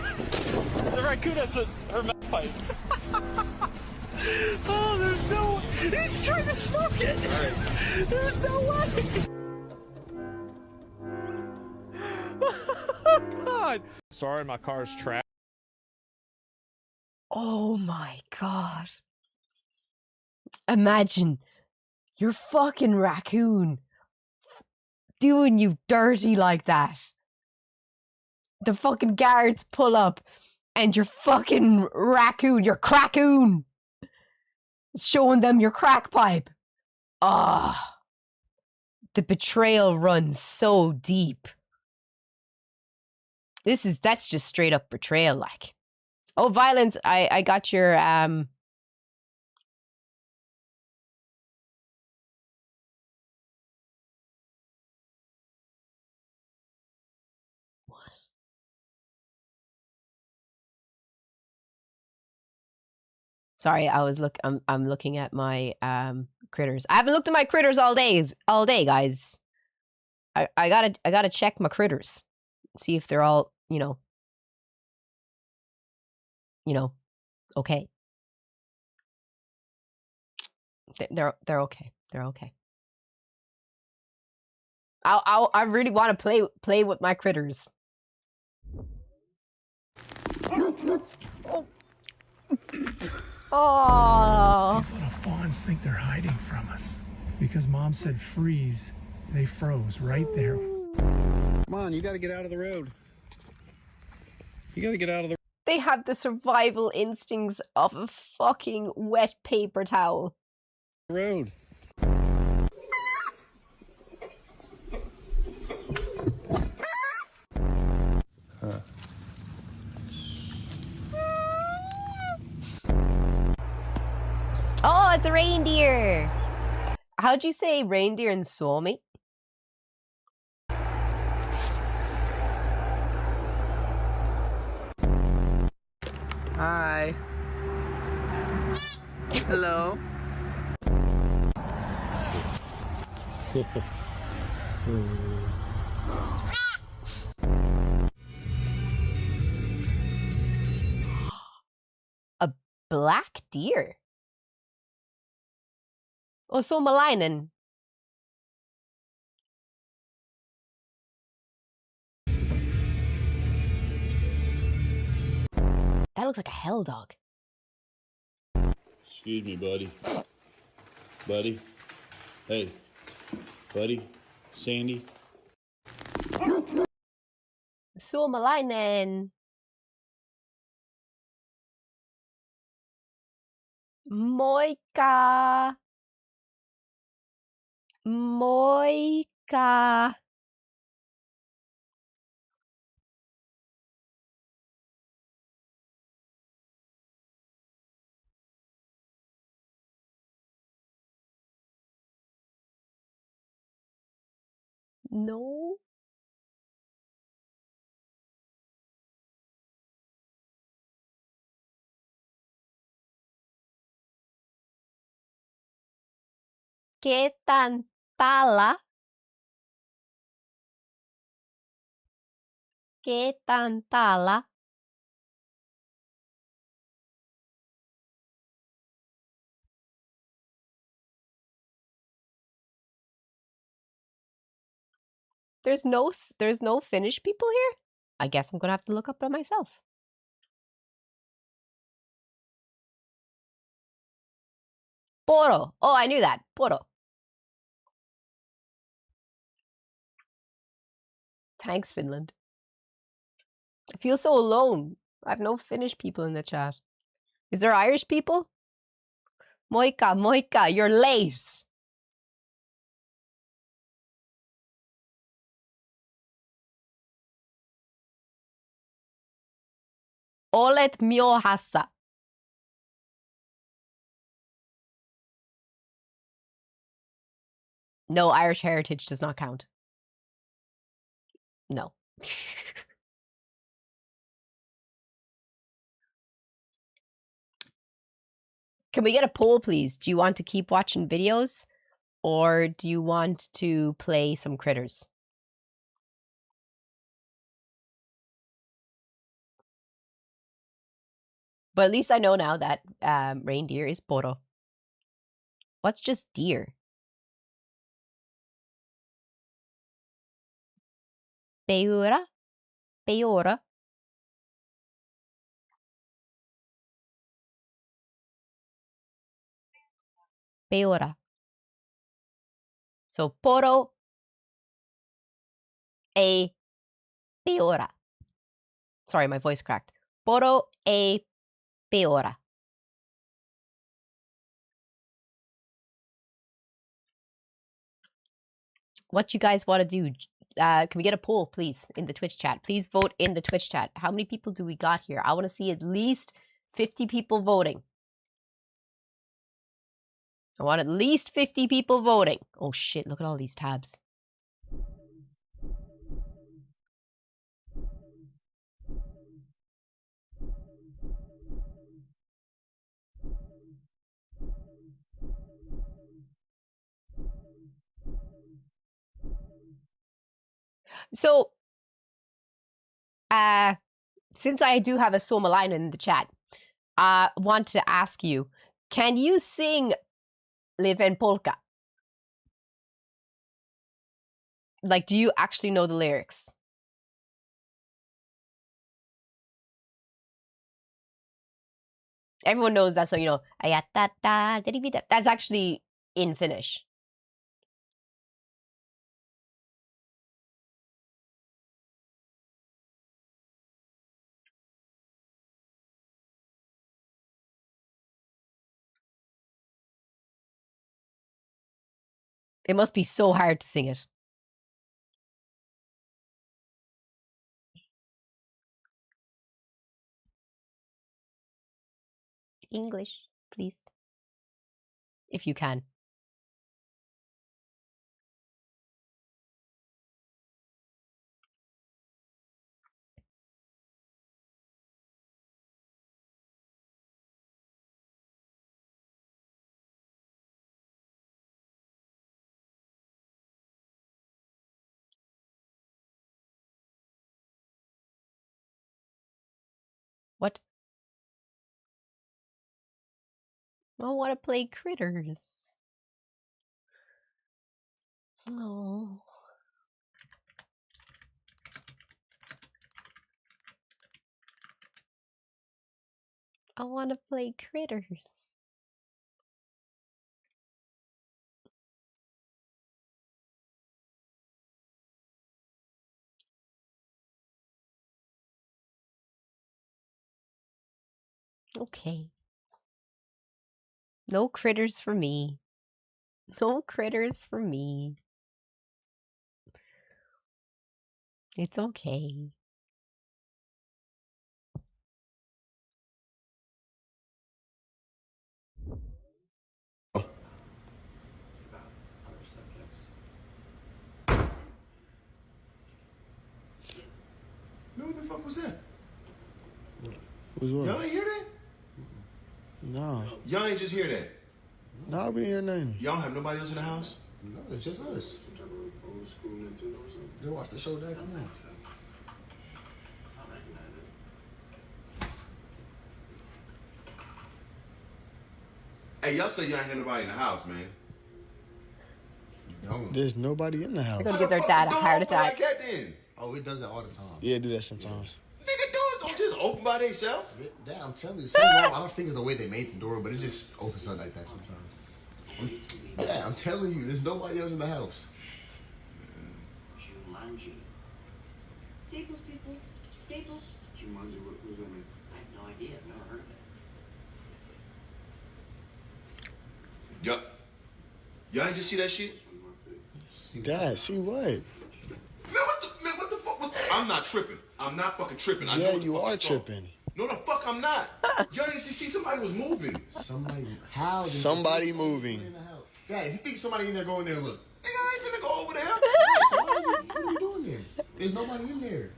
The raccoon has her mouth pipe. Oh, there's no. He's trying to smoke it. Right. There's no way. Oh, God. Sorry, my car's trash. Oh my god. Imagine your fucking raccoon doing you dirty like that. The fucking guards pull up and your fucking raccoon, your crackoon, showing them your crack pipe. Ah. The betrayal runs so deep. That's just straight up betrayal, like. Oh, violence! I got your What? Sorry, I'm looking at my critters. I haven't looked at my critters all day, guys. I gotta check my critters, see if they're all okay. They're okay. They're okay. I really want to play with my critters. Oh. These little fawns think they're hiding from us because Mom said freeze. They froze right there. Come on, you got to get out of the road. You got to get out of the They have the survival instincts of a fucking wet paper towel. road. Oh, it's a reindeer. How'd you say reindeer in Suomi? Hi. Hello. A black deer. Oh, Suomalainen. That looks like a hell dog. Excuse me, buddy. Buddy. Hey. Buddy. Sandy. Suomalainen. Moikka. Moikka. No. ¿Qué tan tala? ¿Qué tan tala? There's no Finnish people here? I guess I'm gonna have to look up by myself. Poro. Oh, I knew that. Poro. Thanks, Finland. I feel so alone. I have no Finnish people in the chat. Is there Irish people? Moika, Moika, you're late. Olet myöhässä. No, Irish heritage does not count. No. Can we get a poll, please? Do you want to keep watching videos or do you want to play some critters? But at least I know now that reindeer is poro. What's just deer? Peura? Peora? Peora. So poro e peora. Sorry, my voice cracked. Poro e peora. What you guys want to do? Can we get a poll, please, in the Twitch chat? Please vote in the Twitch chat. How many people do we got here? I want to see at least 50 people voting. I want at least 50 people voting. Oh shit, look at all these tabs. So, since I do have a Suomalainen in the chat, I want to ask you, can you sing Live and Polka? Like, do you actually know the lyrics? Everyone knows that, so you know, that's actually in Finnish. It must be so hard to sing it. English, please. If you can. What? I want to play critters. Oh. I want to play critters. Okay. No critters for me. No critters for me. It's okay. No, what the fuck was that? Was what? Y'all didn't hear that? No. Y'all ain't just hear that. Nah, we didn't hear nothing. Y'all don't have nobody else in the house? No, it's just us. They watch the show, Dad. Come on. Hey, y'all say y'all ain't got nobody in the house, man. There's nobody in the house. They're gonna give their dad a heart attack. Like that then? Oh, it does that all the time. Yeah, it do that sometimes. Nigga, doors don't just open by themselves. Dad, I'm telling you, something wrong. I don't think it's the way they made the door, but it just opens up like that sometimes. I'm telling you, there's nobody else in the house. Jumanji. Staples, people. Staples. Jumanji, what does that mean? I have no idea. I've never heard of it. Yup. Y'all ain't just see that shit? Dad, see what? Man, what the fuck? I'm not tripping. I'm not fucking tripping. I know what the you fuck are I saw. tripping. No, the fuck I'm not. Y'all didn't see somebody was moving. Somebody, how? Somebody moving. Dad, if you think somebody in there, go in there and look. Nigga, I ain't finna go over there. What are you doing there? There's nobody in there.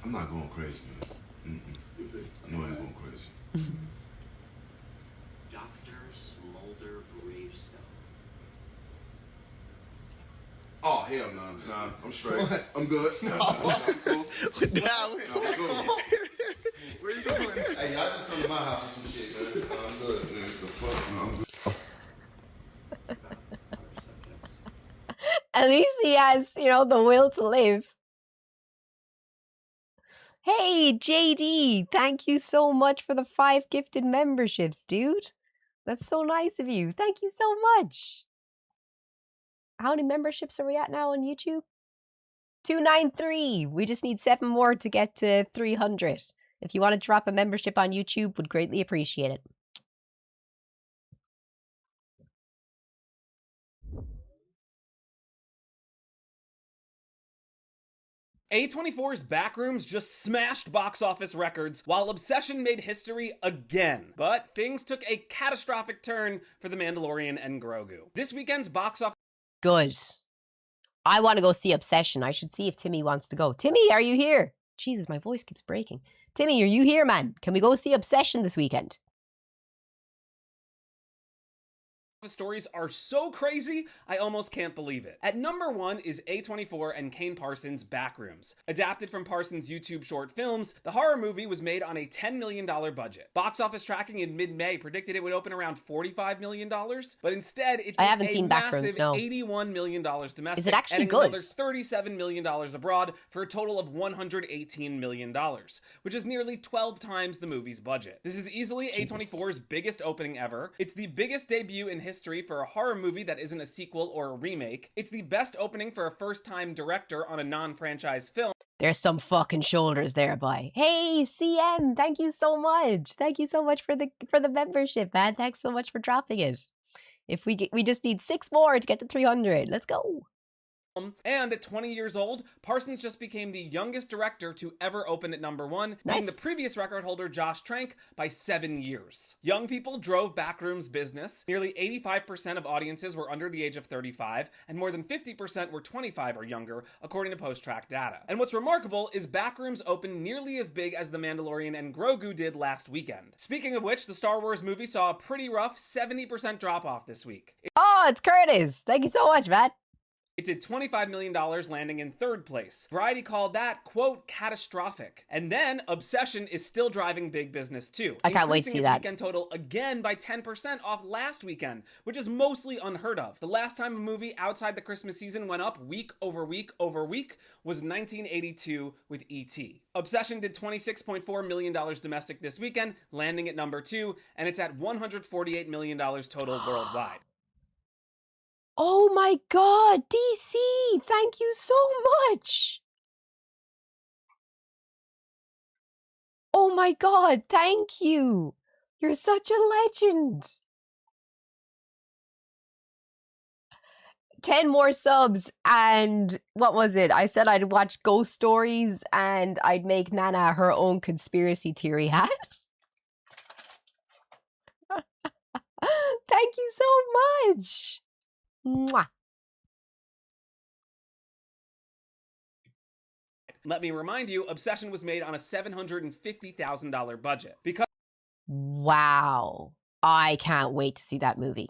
I'm not going crazy, man. No, I ain't going crazy. Dr. Smolder Bravestone. Oh, hell no. Nah, I'm straight. What? I'm good. I'm cool. Dad, I'm good. where you going? Hey, y'all just come to my house with some shit, man. I'm good, man. The fuck? No, I'm good. At least he has, you know, the will to live. Hey, JD, thank you so much for the 5 gifted memberships, dude. That's so nice of you. Thank you so much. How many memberships are we at now on YouTube? 293. We just need 7 more to get to 300. If you want to drop a membership on YouTube, would greatly appreciate it. A24's Backrooms just smashed box office records, while Obsession made history again. But things took a catastrophic turn for The Mandalorian and Grogu. This weekend's box office... Good. I want to go see Obsession. I should see if Timmy wants to go. Timmy, are you here? Jesus, my voice keeps breaking. Timmy, are you here, man? Can we go see Obsession this weekend? stories are so crazy, I almost can't believe it. At number 1 is A24 and Kane Parsons' Backrooms. Adapted from Parsons' YouTube short films, the horror movie was made on a $10 million budget. Box office tracking in mid-May predicted it would open around $45 million, but instead it did a massive $81 million domestic. Is it actually and good? Another $37 million abroad for a total of $118 million, which is nearly 12 times the movie's budget. This is easily A24's biggest opening ever. It's the biggest debut in history for a horror movie that isn't a sequel or a remake. It's the best opening for a first-time director on a non-franchise film. There's some fucking shoulders there, boy. Hey, CM, thank you so much. Thank you so much for the membership, man. Thanks so much for dropping it. If we just need 6 more to get to 300. Let's go. And at 20 years old, Parsons just became the youngest director to ever open at number 1, beating the previous record holder Josh Trank by 7 years. Young people drove Backrooms' business. Nearly 85% of audiences were under the age of 35, and more than 50% were 25 or younger, according to post-track data. And what's remarkable is Backrooms opened nearly as big as The Mandalorian and Grogu did last weekend. Speaking of which, the Star Wars movie saw a pretty rough 70% drop-off this week. Oh, it's Curtis. Thank you so much, Matt. It did $25 million, landing in 3rd place. Variety called that, quote, catastrophic. And then Obsession is still driving big business too. I can't wait to see that. Weekend total again by 10% off last weekend, which is mostly unheard of. The last time a movie outside the Christmas season went up week over week over week was 1982 with E.T. Obsession did $26.4 million domestic this weekend, landing at number 2, and it's at $148 million total worldwide. Oh my god, DC! Thank you so much! Oh my god, thank you! You're such a legend! 10 more subs, and what was it? I said I'd watch ghost stories and I'd make Nana her own conspiracy theory hat. Thank you so much! Mwah. Let me remind you, Obsession was made on a $750,000 budget. Because wow. I can't wait to see that movie.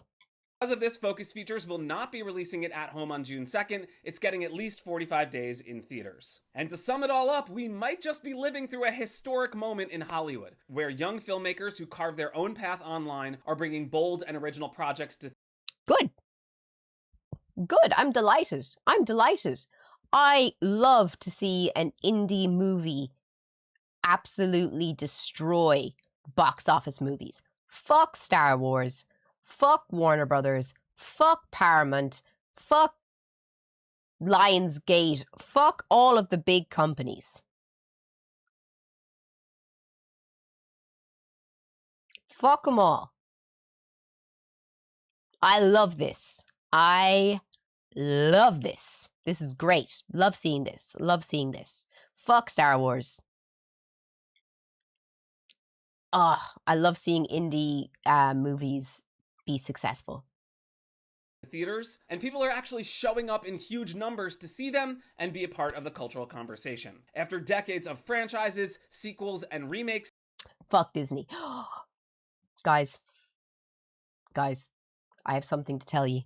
Because of this, Focus Features will not be releasing it at home on June 2nd. It's getting at least 45 days in theaters. And to sum it all up, we might just be living through a historic moment in Hollywood, where young filmmakers who carve their own path online are bringing bold and original projects to... Good. Good. I'm delighted. I'm delighted. I love to see an indie movie absolutely destroy box office movies. Fuck Star Wars. Fuck Warner Brothers. Fuck Paramount. Fuck Lionsgate. Fuck all of the big companies. Fuck them all. I love this. I love this. This is great. Love seeing this. Love seeing this. Fuck Star Wars. I love seeing indie movies be successful. Theaters, and people are actually showing up in huge numbers to see them and be a part of the cultural conversation. After decades of franchises, sequels, and remakes... Fuck Disney. Guys, I have something to tell you.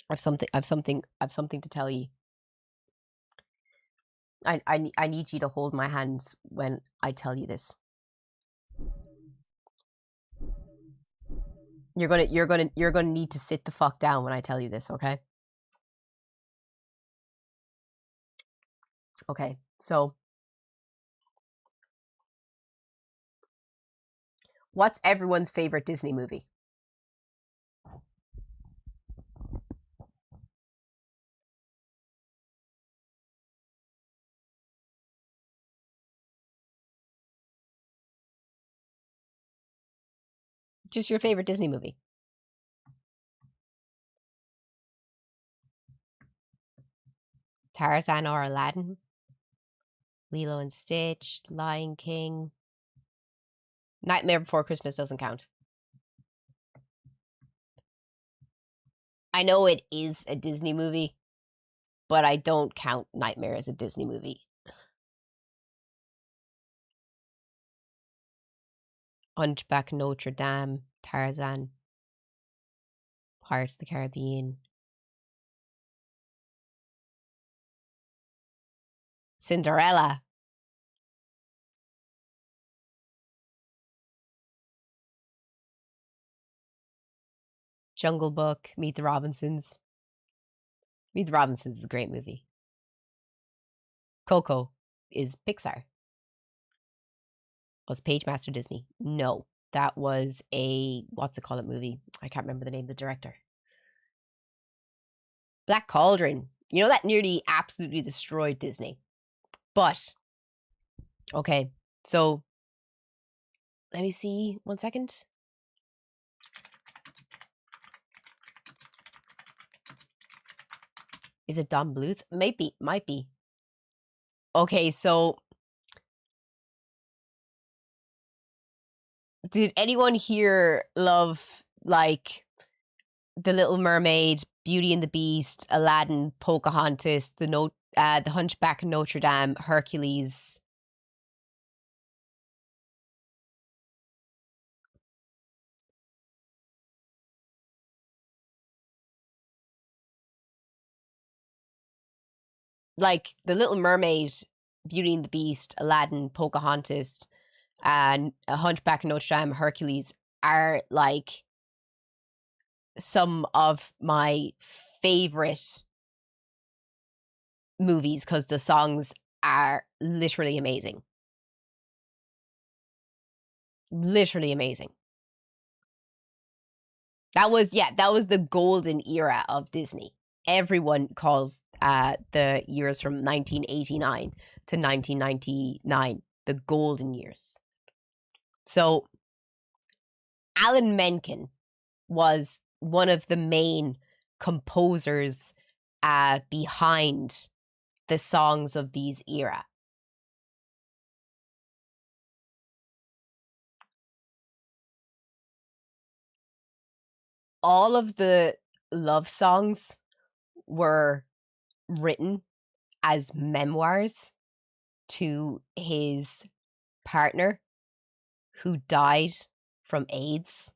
I have something to tell you. I need you to hold my hands when I tell you this. You're gonna need to sit the fuck down when I tell you this, okay? Okay, so what's everyone's favorite Disney movie? Just your favorite Disney movie. Tarzan or Aladdin? Lilo and Stitch, Lion King. Nightmare Before Christmas doesn't count. I know it is a Disney movie, but I don't count Nightmare as a Disney movie. Hunchback of Notre Dame, Tarzan, Pirates of the Caribbean, Cinderella, Jungle Book, Meet the Robinsons. Meet the Robinsons is a great movie. Coco is Pixar. Was Pagemaster Disney? No, that was a what's it called movie? I can't remember the name of the director. Black Cauldron. You know, that nearly absolutely destroyed Disney. But okay, so let me see 1 second. Is it Don Bluth? Maybe, might be. Okay, so did anyone here love, like, The Little Mermaid, Beauty and the Beast, Aladdin, Pocahontas, the Hunchback of Notre Dame, Hercules? Like, The Little Mermaid, Beauty and the Beast, Aladdin, Pocahontas, and A Hunchback of Notre Dame, Hercules are like some of my favorite movies because the songs are literally amazing. Literally amazing. That was the golden era of Disney. Everyone calls the years from 1989 to 1999 the golden years. So Alan Menken was one of the main composers behind the songs of these era. All of the love songs were written as memoirs to his partner who died from AIDS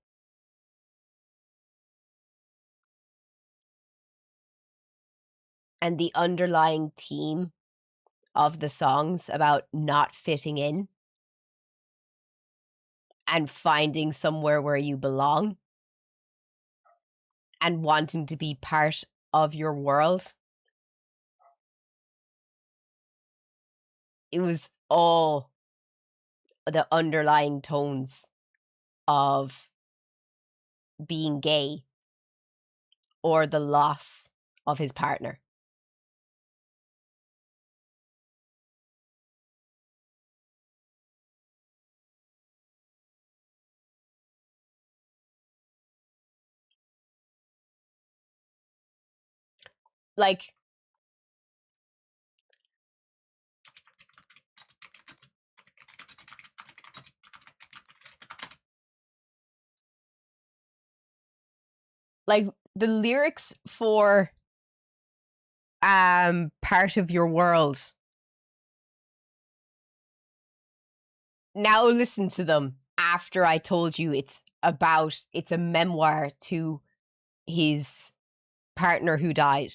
and the underlying theme of the songs about not fitting in and finding somewhere where you belong and wanting to be part of your world. It was all the underlying tones of being gay or the loss of his partner. Like, the lyrics for Part of Your World, now listen to them after I told you it's a memoir to his partner who died.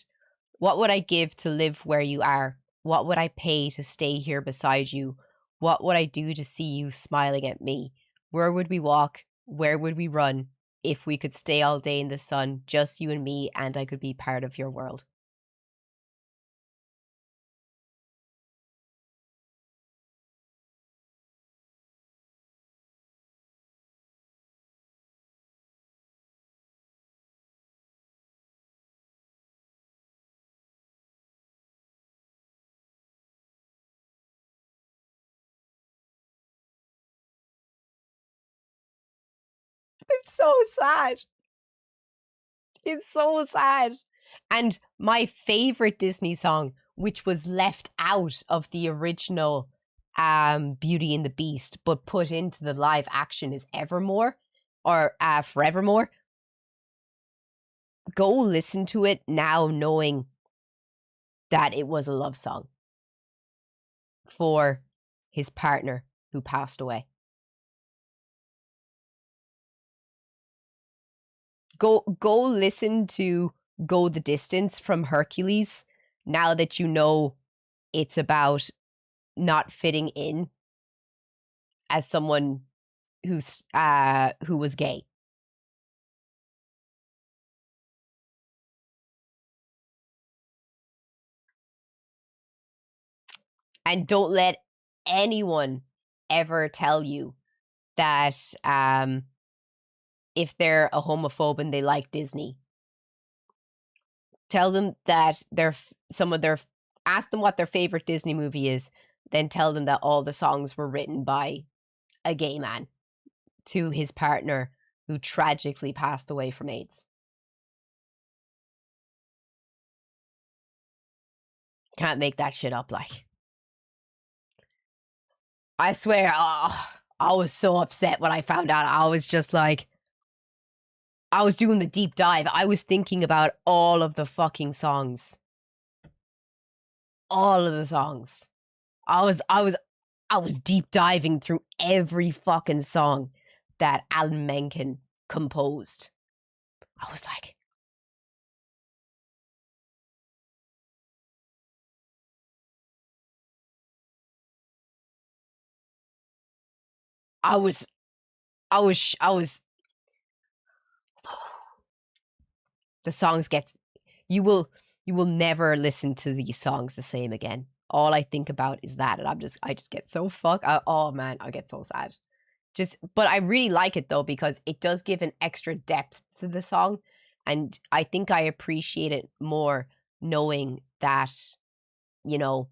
What would I give to live where you are? What would I pay to stay here beside you? What would I do to see you smiling at me? Where would we walk? Where would we run? If we could stay all day in the sun, just you and me, and I could be part of your world. It's so sad. It's so sad. And my favorite Disney song, which was left out of the original Beauty and the Beast, but put into the live action, is Evermore or Forevermore. Go listen to it now, knowing that it was a love song for his partner who passed away. Go listen to Go the Distance from Hercules now that you know it's about not fitting in as someone who was gay. And don't let anyone ever tell you that if they're a homophobe and they like Disney, tell them that ask them what their favorite Disney movie is, then tell them that all the songs were written by a gay man to his partner who tragically passed away from AIDS. Can't make that shit up, like. I swear, I was so upset when I found out. I was just like, I was doing the deep dive. I was thinking about all of the fucking songs. All of the songs. I was deep diving through every fucking song that Alan Menken composed. I was like, I was the songs you will never listen to these songs the same again. All I think about is that, and I just get so oh man, I get so sad. But I really like it though, because it does give an extra depth to the song, and I think I appreciate it more knowing that, you know,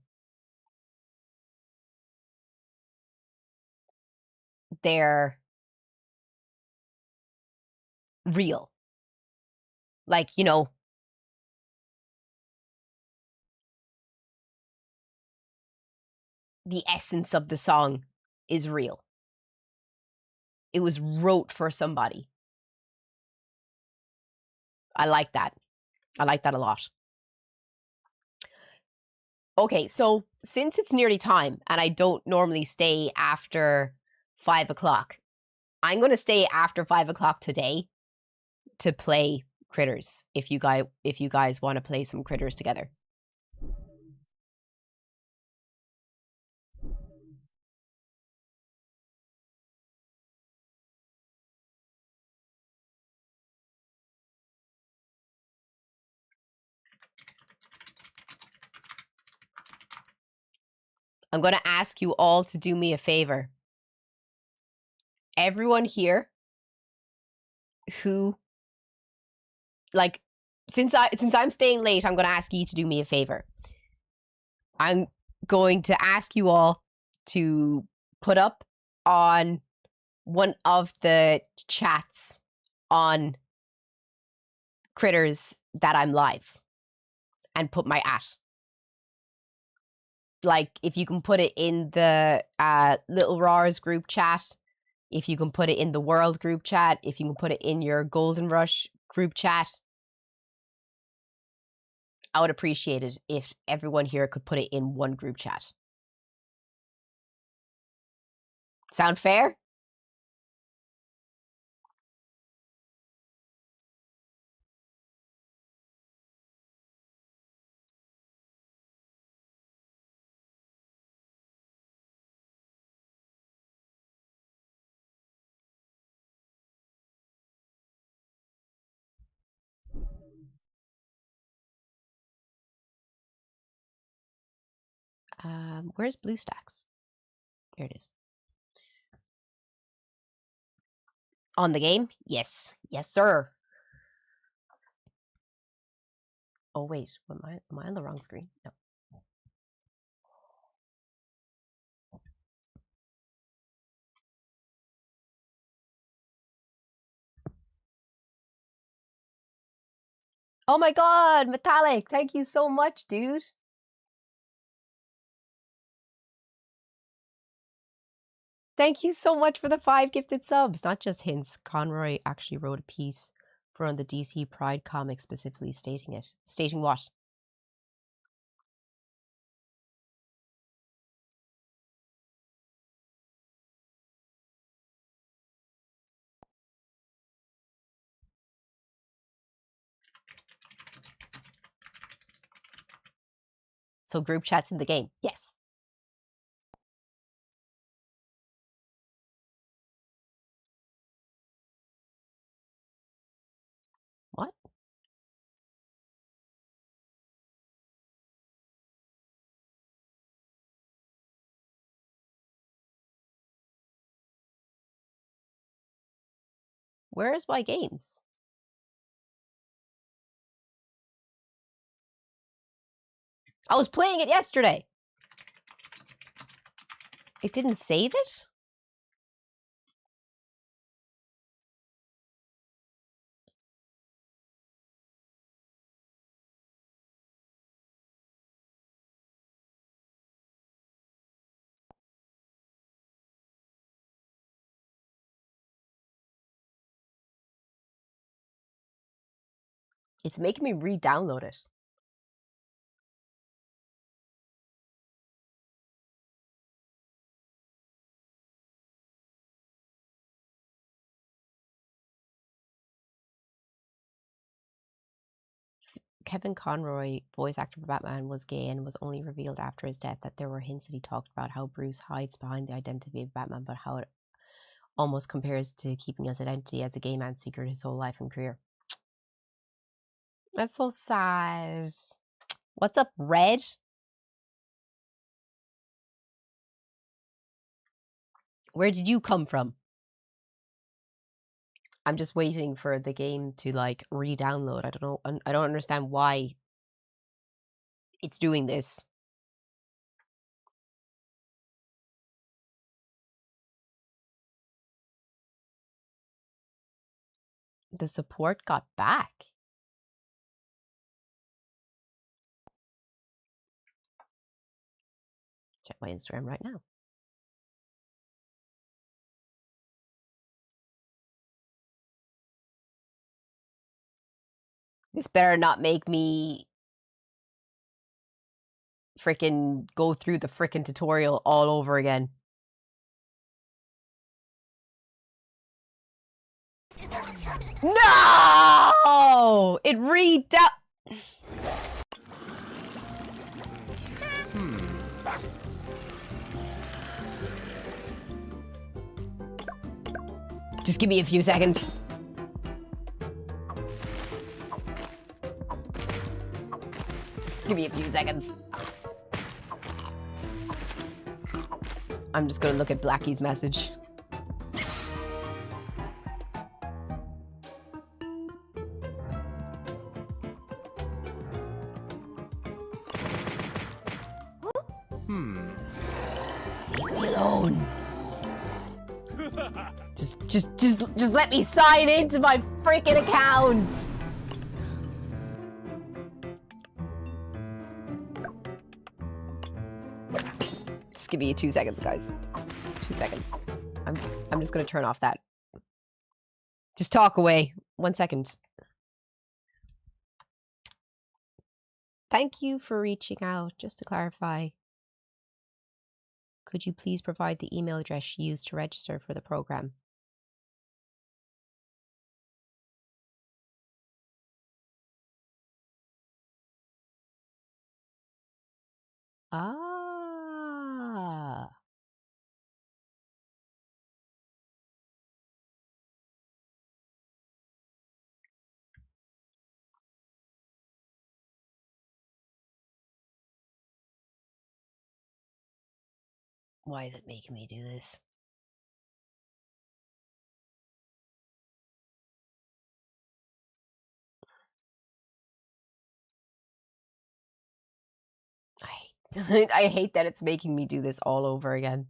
they're real. Like, you know, the essence of the song is real. It was wrote for somebody. I like that. I like that a lot. Okay, so since it's nearly time and I don't normally stay after 5 o'clock, I'm going to stay after 5 o'clock today to play Critters if you guys want to play some Critters together. I'm going to ask you all to do me a favor. Everyone here who, like, since I'm staying late, I'm going to ask you to do me a favor. I'm going to ask you all to put up on one of the chats on Critters that I'm live and put my @ like, if you can put it in the Little Roars group chat, if you can put it in the World group chat, if you can put it in your Golden Rush group chat, I would appreciate it if everyone here could put it in one group chat. Sound fair? Where's BlueStacks? There it is. On the game? Yes. Yes, sir. Oh, wait. Am I on the wrong screen? No. Oh my god, Metallic! Thank you so much, dude. Thank you so much for the 5 gifted subs. Not just hints. Conroy actually wrote a piece for the DC Pride comic specifically stating it. Stating what? So group chats in the game. Yes. What? Where is my games? I was playing it yesterday. It didn't save it? It's making me re-download it. Kevin Conroy, voice actor for Batman, was gay and was only revealed after his death that there were hints that he talked about how Bruce hides behind the identity of Batman, but how it almost compares to keeping his identity as a gay man's secret his whole life and career. That's so sad. What's up, Red? Where did you come from? I'm just waiting for the game to, like, re-download. I don't know. I don't understand why it's doing this. The support got back. Check my Instagram right now. This better not make me frickin' go through the frickin' tutorial all over again. No! It Just give me a few seconds. Just give me a few seconds. I'm just gonna look at Blackie's message. Leave me alone. Just let me sign into my freaking account. Just give me 2 seconds, guys. 2 seconds. I'm just gonna turn off that. Just talk away. 1 second. Thank you for reaching out. Just to clarify, could you please provide the email address you used to register for the program? Ah. Why is it making me do this? I hate that it's making me do this all over again.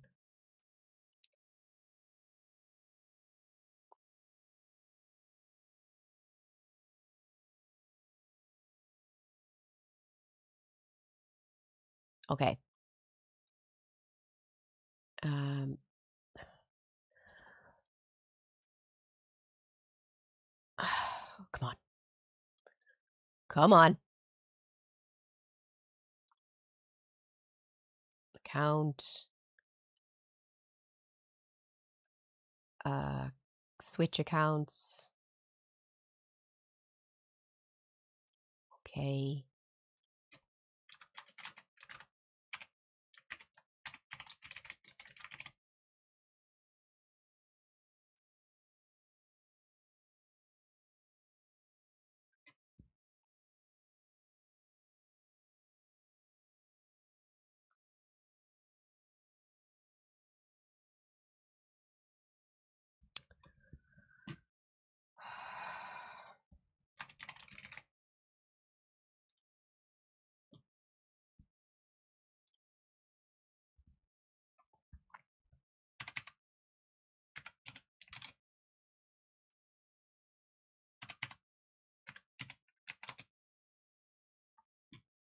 Okay. Come on. Come on. Account. Switch accounts. Okay.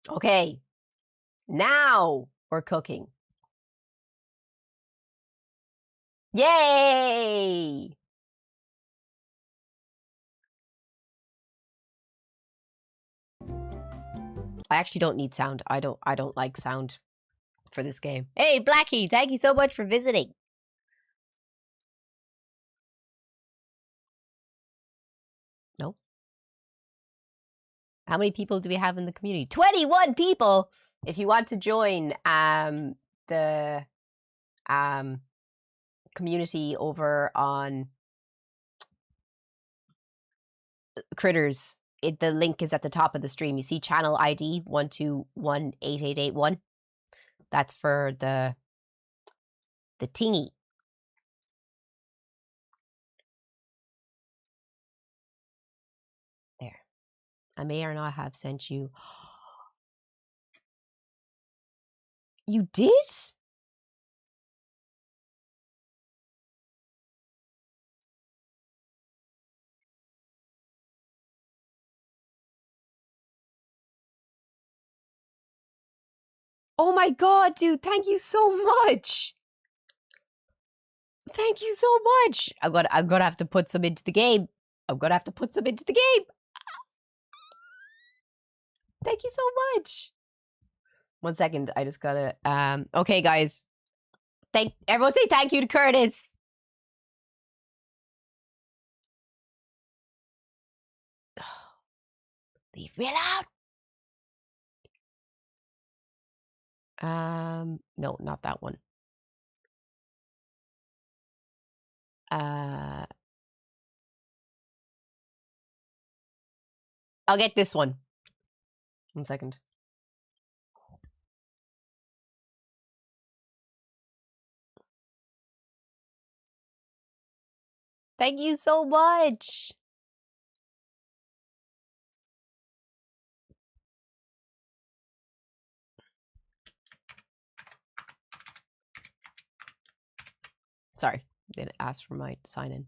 Okay. Now we're cooking. Yay! I actually don't need sound. I don't like sound for this game. Hey, Blackie, thank you so much for visiting. No. How many people do we have in the community? 21 people! If you want to join the community over on Critters, the link is at the top of the stream. You see channel ID 1218881. That's for the tingy. There. I may or not have sent you. You did? Oh my god, dude, thank you so much. Thank you so much. I'm gonna have to put some into the game. I'm gonna have to put some into the game. Thank you so much. 1 second, I just gotta okay guys. Everyone say thank you to Curtis. Leave me alone. No, not that one. I'll get this one. 1 second. Thank you so much. Sorry, didn't ask for my sign in.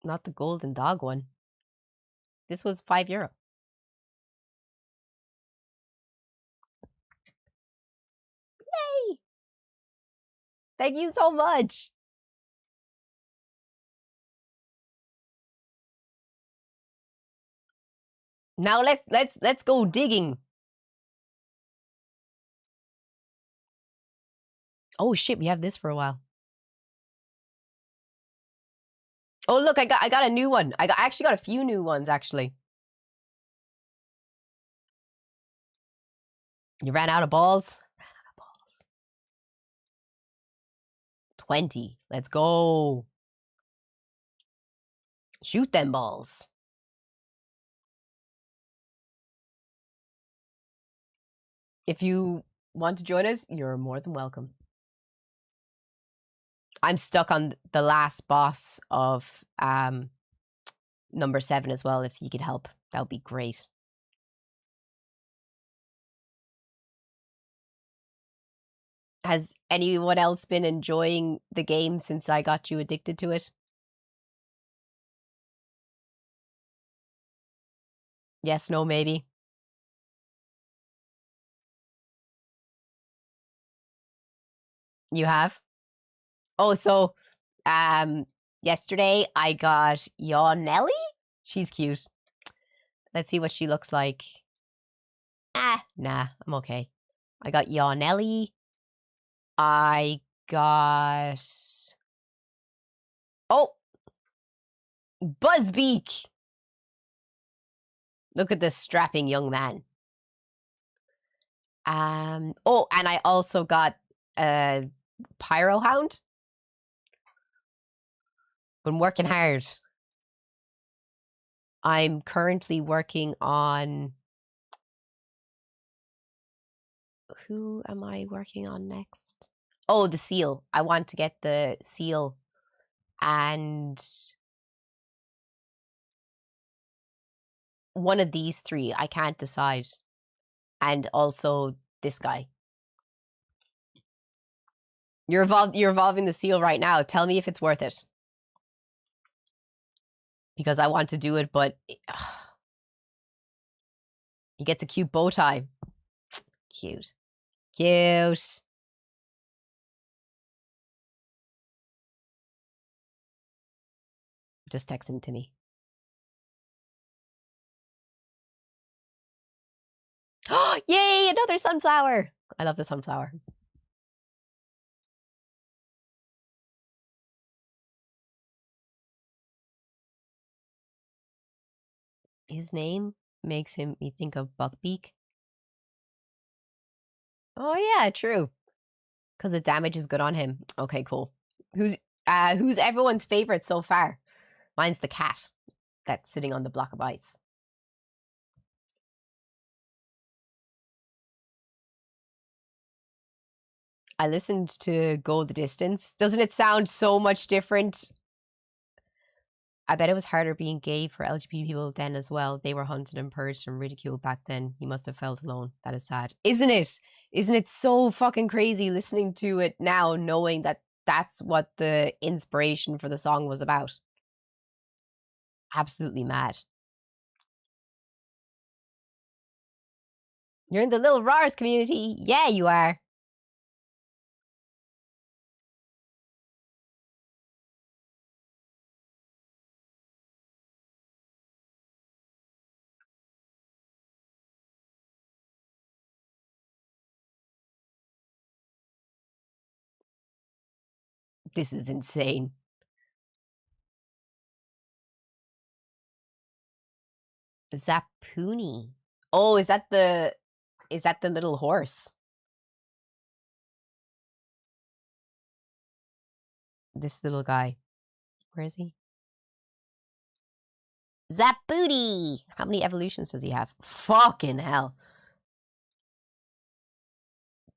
Not the golden dog one. This was €5. Yay! Thank you so much. Now let's go digging. Oh shit, we have this for a while. Oh look, I got a new one. I actually got a few new ones actually. You ran out of balls? Ran out of balls. 20. Let's go. Shoot them balls. If you want to join us, you're more than welcome. I'm stuck on the last boss of number 7 as well. If you could help, that would be great. Has anyone else been enjoying the game since I got you addicted to it? Yes, no, maybe. You have? Oh, so yesterday I got Nelly. She's cute. Let's see what she looks like. Nah, I'm okay. I got Nelly. I got Buzzbeak. Look at this strapping young man. Oh, and I also got Pyrohound. Been working hard. I'm currently working on... Who am I working on next? Oh, the seal. I want to get the seal and one of these 3. I can't decide. And also this guy. You're evolving the seal right now. Tell me if it's worth it. Because I want to do it, but he gets a cute bow tie. Cute. Cute. Just text him to me. Oh, yay! Another sunflower! I love the sunflower. His name makes me think of Buckbeak. Oh yeah, true. Because the damage is good on him. Okay, cool. Who's everyone's favorite so far? Mine's the cat that's sitting on the block of ice. I listened to Go the Distance. Doesn't it sound so much different? I bet it was harder being gay for LGBT people then as well. They were hunted and purged and ridiculed back then. You must have felt alone. That is sad. Isn't it? Isn't it so fucking crazy listening to it now, knowing that that's what the inspiration for the song was about? Absolutely mad. You're in the Little Rars community. Yeah, you are. This is insane. Zapuni. Oh, is that the little horse? This little guy. Where is he? Zapooty! How many evolutions does he have? Fucking hell.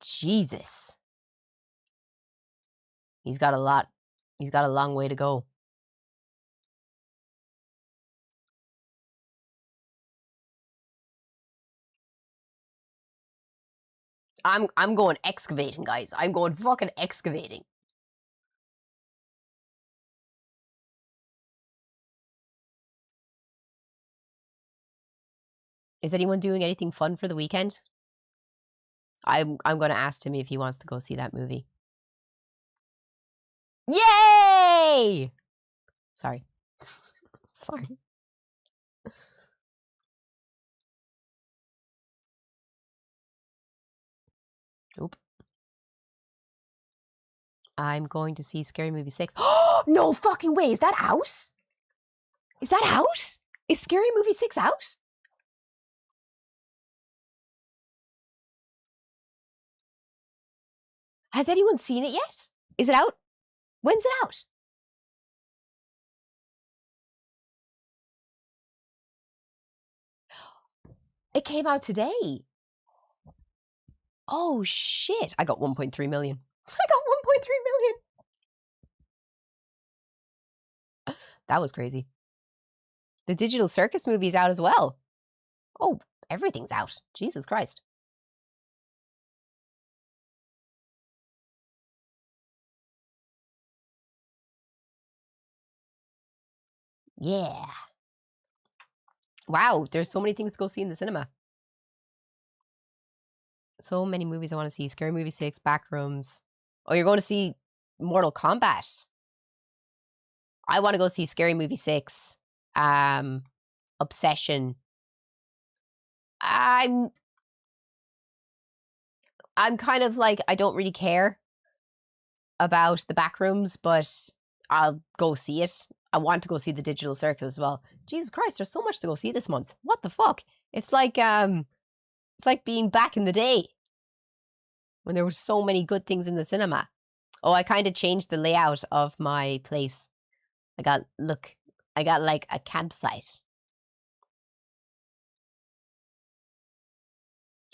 Jesus. He's got a lot. He's got a long way to go. I'm going excavating, guys. I'm going fucking excavating. Is anyone doing anything fun for the weekend? I'm going to ask Timmy if he wants to go see that movie. Yay! Sorry. Sorry. Oop. I'm going to see Scary Movie 6. Oh, no fucking way. Is that out? Is that out? Is Scary Movie 6 out? Has anyone seen it yet? Is it out? When's it out? It came out today. Oh, shit. I got 1.3 million. I got 1.3 million. That was crazy. The Digital Circus movie's out as well. Oh, everything's out. Jesus Christ. Yeah. Wow, there's so many things to go see in the cinema. So many movies I want to see. Scary Movie 6, Backrooms. Oh, you're going to see Mortal Kombat. I want to go see Scary Movie 6. Obsession. I'm kind of like, I don't really care about the Backrooms, but I'll go see it. I want to go see the Digital Circus as well. Jesus Christ, there's so much to go see this month. What the fuck? It's like being back in the day when there were so many good things in the cinema. Oh, I kind of changed the layout of my place. I got like a campsite.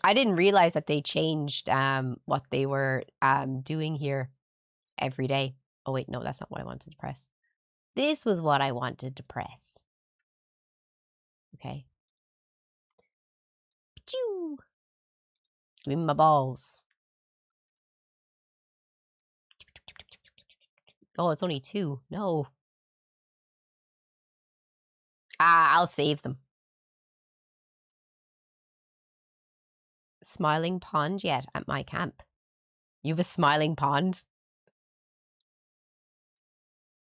I didn't realize that they changed what they were doing here every day. Oh wait, no, that's not what I wanted to press. This was what I wanted to press. Okay. Achoo! Give me my balls. Oh, it's only 2. No. I'll save them. Smiling Pond yet at my camp? You have a smiling pond?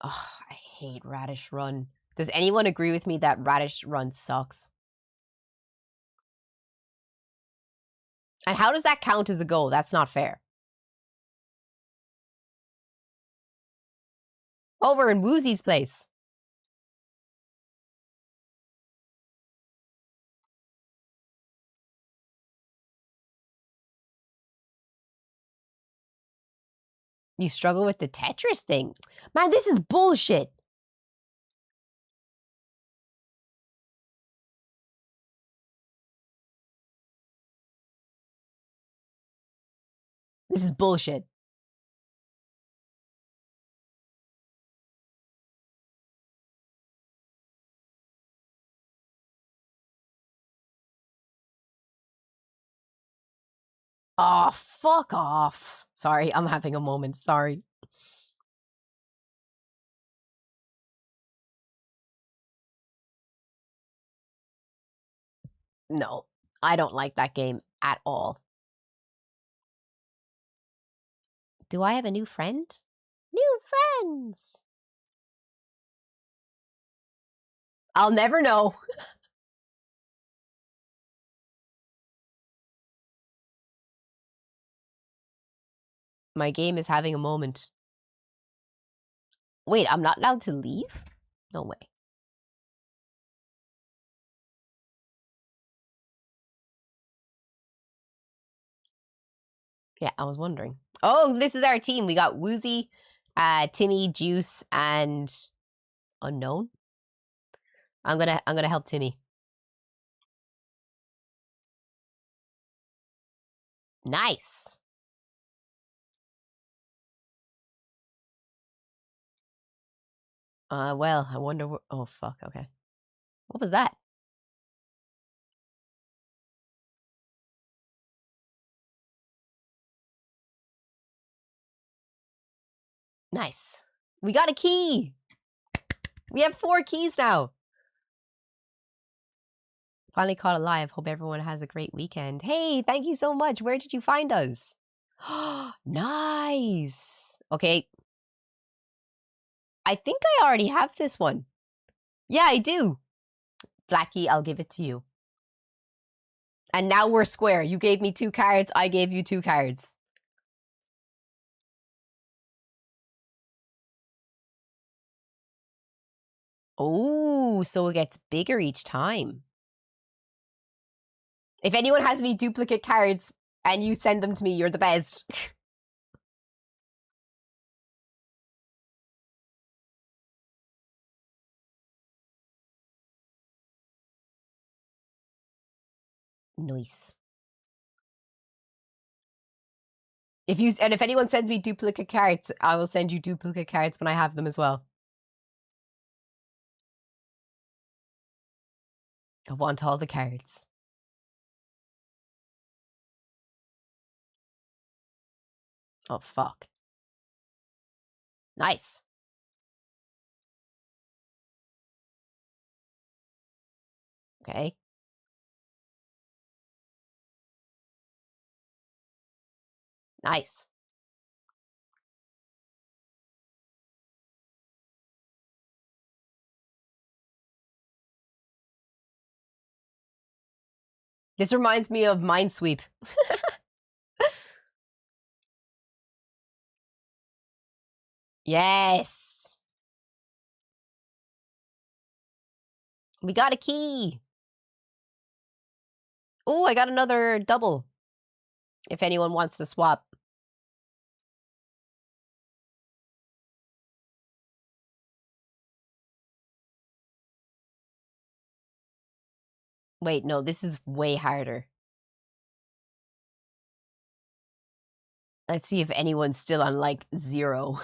Oh, I hate Radish Run. Does anyone agree with me that Radish Run sucks? And how does that count as a goal? That's not fair. Oh, we're in Woozy's place. You struggle with the Tetris thing? Man, this is bullshit. This is bullshit. Oh, fuck off. Sorry, I'm having a moment. Sorry. No, I don't like that game at all. Do I have a new friend? New friends! I'll never know. My game is having a moment. Wait, I'm not allowed to leave? No way. Yeah, I was wondering. Oh, this is our team. We got Woozy, Timmy, Juice, and Unknown. I'm gonna help Timmy. Nice. Well, I wonder what... Oh, fuck, okay. What was that? Nice. We got a key! We have 4 keys now! Finally caught alive. Hope everyone has a great weekend. Hey, thank you so much. Where did you find us? Nice. Okay. I think I already have this one. Yeah, I do. Blackie, I'll give it to you. And now we're square. You gave me 2 cards. I gave you 2 cards. Oh, so it gets bigger each time. If anyone has any duplicate cards and you send them to me, you're the best. Nice. If anyone sends me duplicate cards, I will send you duplicate cards when I have them as well. I want all the cards. Oh, fuck. Nice. Okay. Nice. This reminds me of Minesweep. Yes. We got a key. Oh, I got another double. If anyone wants to swap. Wait, no, this is way harder. Let's see if anyone's still on, like, 0.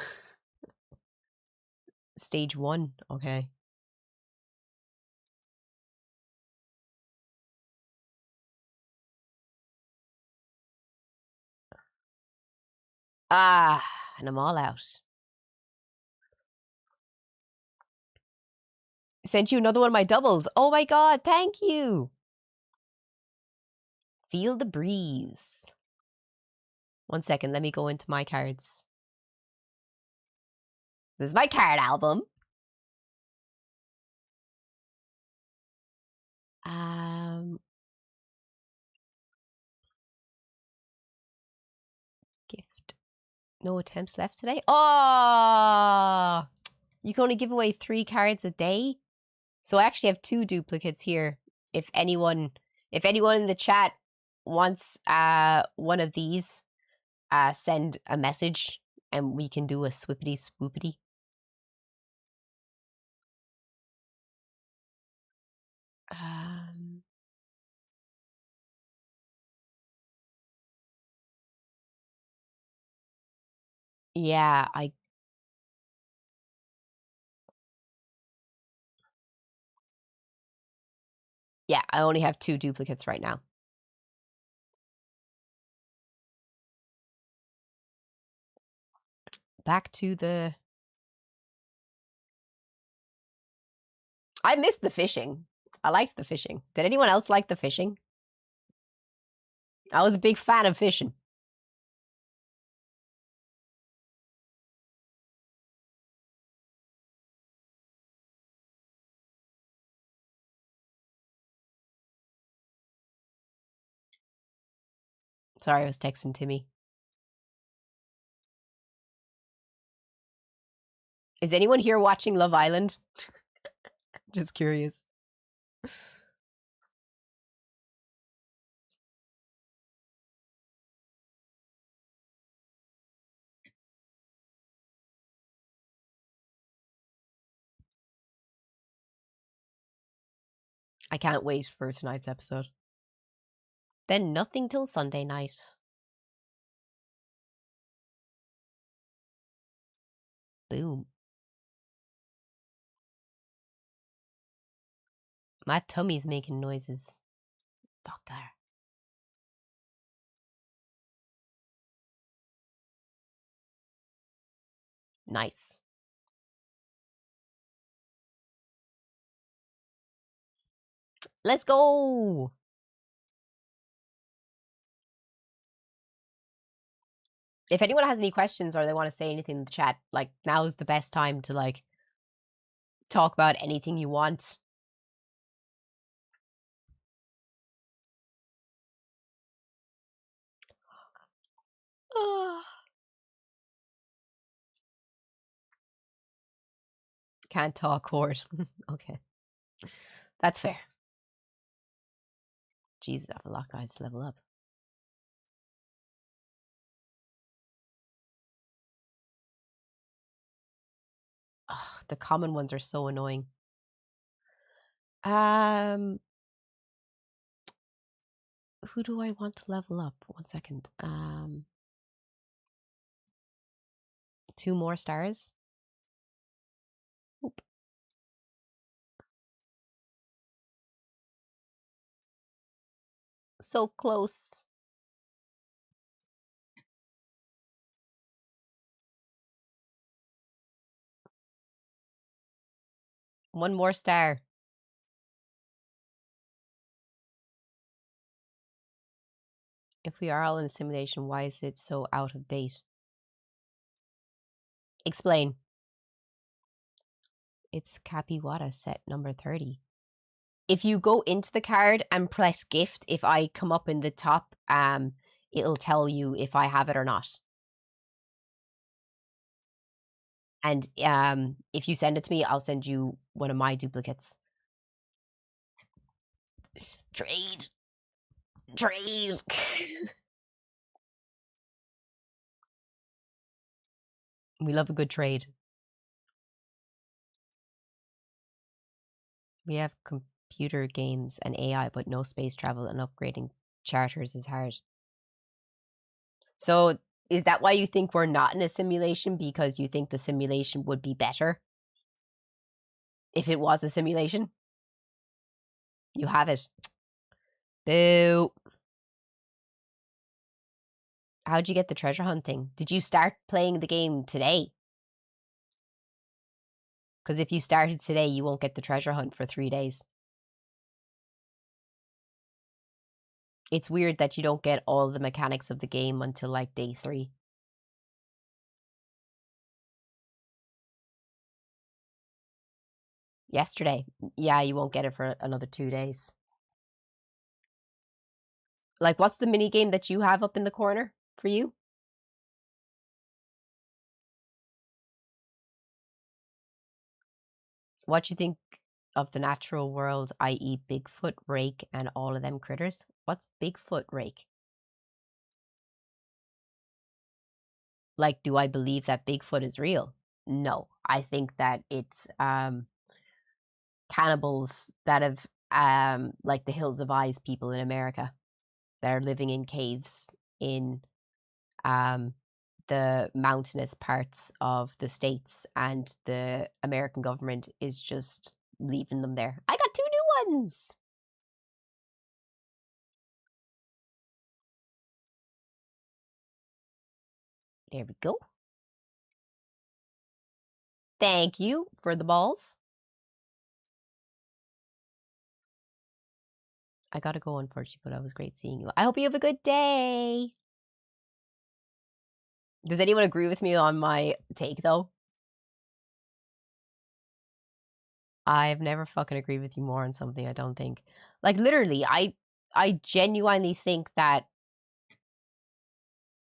Stage 1, okay. Ah, and I'm all out. Sent you another one of my doubles. Oh my god, thank you. Feel the breeze. 1 second, let me go into my cards. This is my card album. Gift. No attempts left today. Oh, you can only give away 3 cards a day. So I actually have 2 duplicates here. If anyone in the chat wants one of these, send a message and we can do a swippity swoopity. Yeah, I only have 2 duplicates right now. Back to the... I missed the fishing. I liked the fishing. Did anyone else like the fishing? I was a big fan of fishing. Sorry, I was texting Timmy. Is anyone here watching Love Island? Just curious. I can't wait for tonight's episode. Then nothing till Sunday night. Boom. My tummy's making noises. Fucker. Nice. Let's go. If anyone has any questions or they want to say anything in the chat, like, now is the best time to, like, talk about anything you want. Can't talk, Horde. Okay. That's fair. Jesus, I have a lot, guys, to level up. Ugh, the common ones are so annoying. Who do I want to level up? 1 second. 2 more stars. Oop. So close. One more star. If we are all in a simulation, why is it so out of date? Explain. It's Capywara set number 30. If you go into the card and press gift, if I come up in the top, it'll tell you if I have it or not. And if you send it to me, I'll send you one of my duplicates. Trade. Trade. We love a good trade. We have computer games and AI, but no space travel, and upgrading charters is hard. So is that why you think we're not in a simulation? Because you think the simulation would be better if it was a simulation? You have it. Boo. How'd you get the treasure hunt thing? Did you start playing the game today? Because if you started today, you won't get the treasure hunt for 3 days. It's weird that you don't get all the mechanics of the game until like day 3. Yesterday. Yeah, you won't get it for another 2 days. Like, what's the mini game that you have up in the corner for you? What do you think of the natural world, i.e. Bigfoot, Rake, and all of them critters? What's Bigfoot, Rake? Like, do I believe that Bigfoot is real? No. I think that it's cannibals that have, like the Hills of Eyes people in America that are living in caves in the mountainous parts of the States, and the American government is just leaving them there. I got 2 new ones! There we go. Thank you for the balls. I gotta go, unfortunately, but it was great seeing you. I hope you have a good day. Does anyone agree with me on my take, though? I've never fucking agreed with you more on something, I don't think. Like, literally, I genuinely think that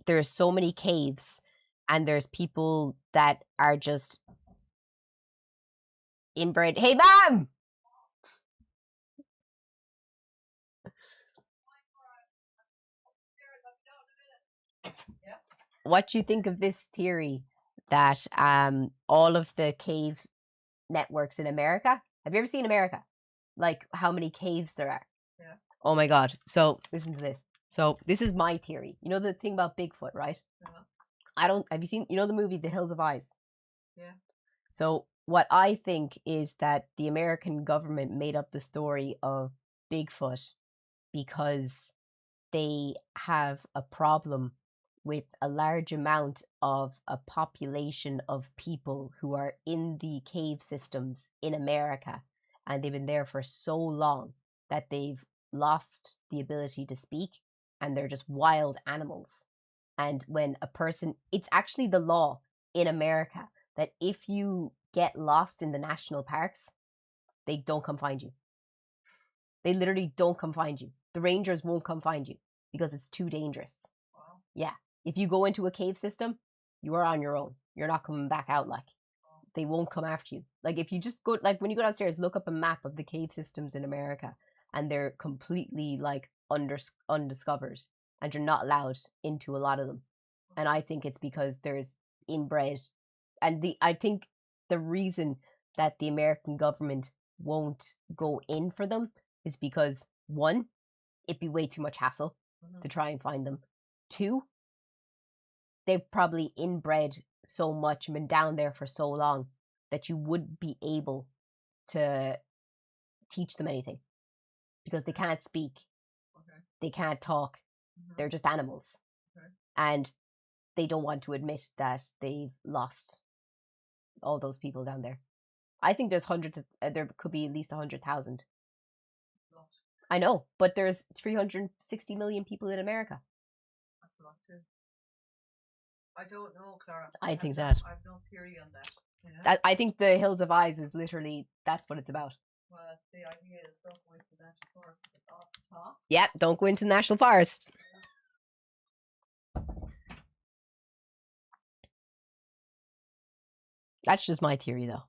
there's so many caves, and there's people that are just inbred. Hey, ma'am! What do you think of this theory that all of the cave networks in America? Have you ever seen America? Like, how many caves there are? Yeah. Oh my god. So, listen to this. So, this is my theory. You know the thing about Bigfoot, right? Uh-huh. Have you seen, you know the movie The Hills of Eyes? Yeah. So, what I think is that the American government made up the story of Bigfoot because they have a problem with a large amount of a population of people who are in the cave systems in America, and they've been there for so long that they've lost the ability to speak, and they're just wild animals. And when a person, it's actually the law in America that if you get lost in the national parks, they don't come find you. They literally don't come find you. The rangers won't come find you because it's too dangerous. Wow. Yeah. If you go into a cave system, you are on your own. You're not coming back out. Like, they won't come after you. Like, if you just go, like, when you go downstairs, look up a map of the cave systems in America, and they're completely like undiscovered, and you're not allowed into a lot of them. And I think it's because there's inbred, and I think the reason that the American government won't go in for them is because, one, it'd be way too much hassle to try and find them. Two, they've probably inbred so much and been down there for so long that you wouldn't be able to teach them anything because they can't speak. Okay. They can't talk. They're just animals. Okay. And they don't want to admit that they've lost all those people down there. I think there's hundreds of, there could be at least 100,000. I know, but there's 360 million people in America. That's a lot too. I don't know, Clara. I think have that. I have no theory on that. You know? I think the Hills of Eyes is literally, that's what it's about. Well, the idea is don't go into that forest at the top. Yep, don't go into the National Forest. That's just my theory, though.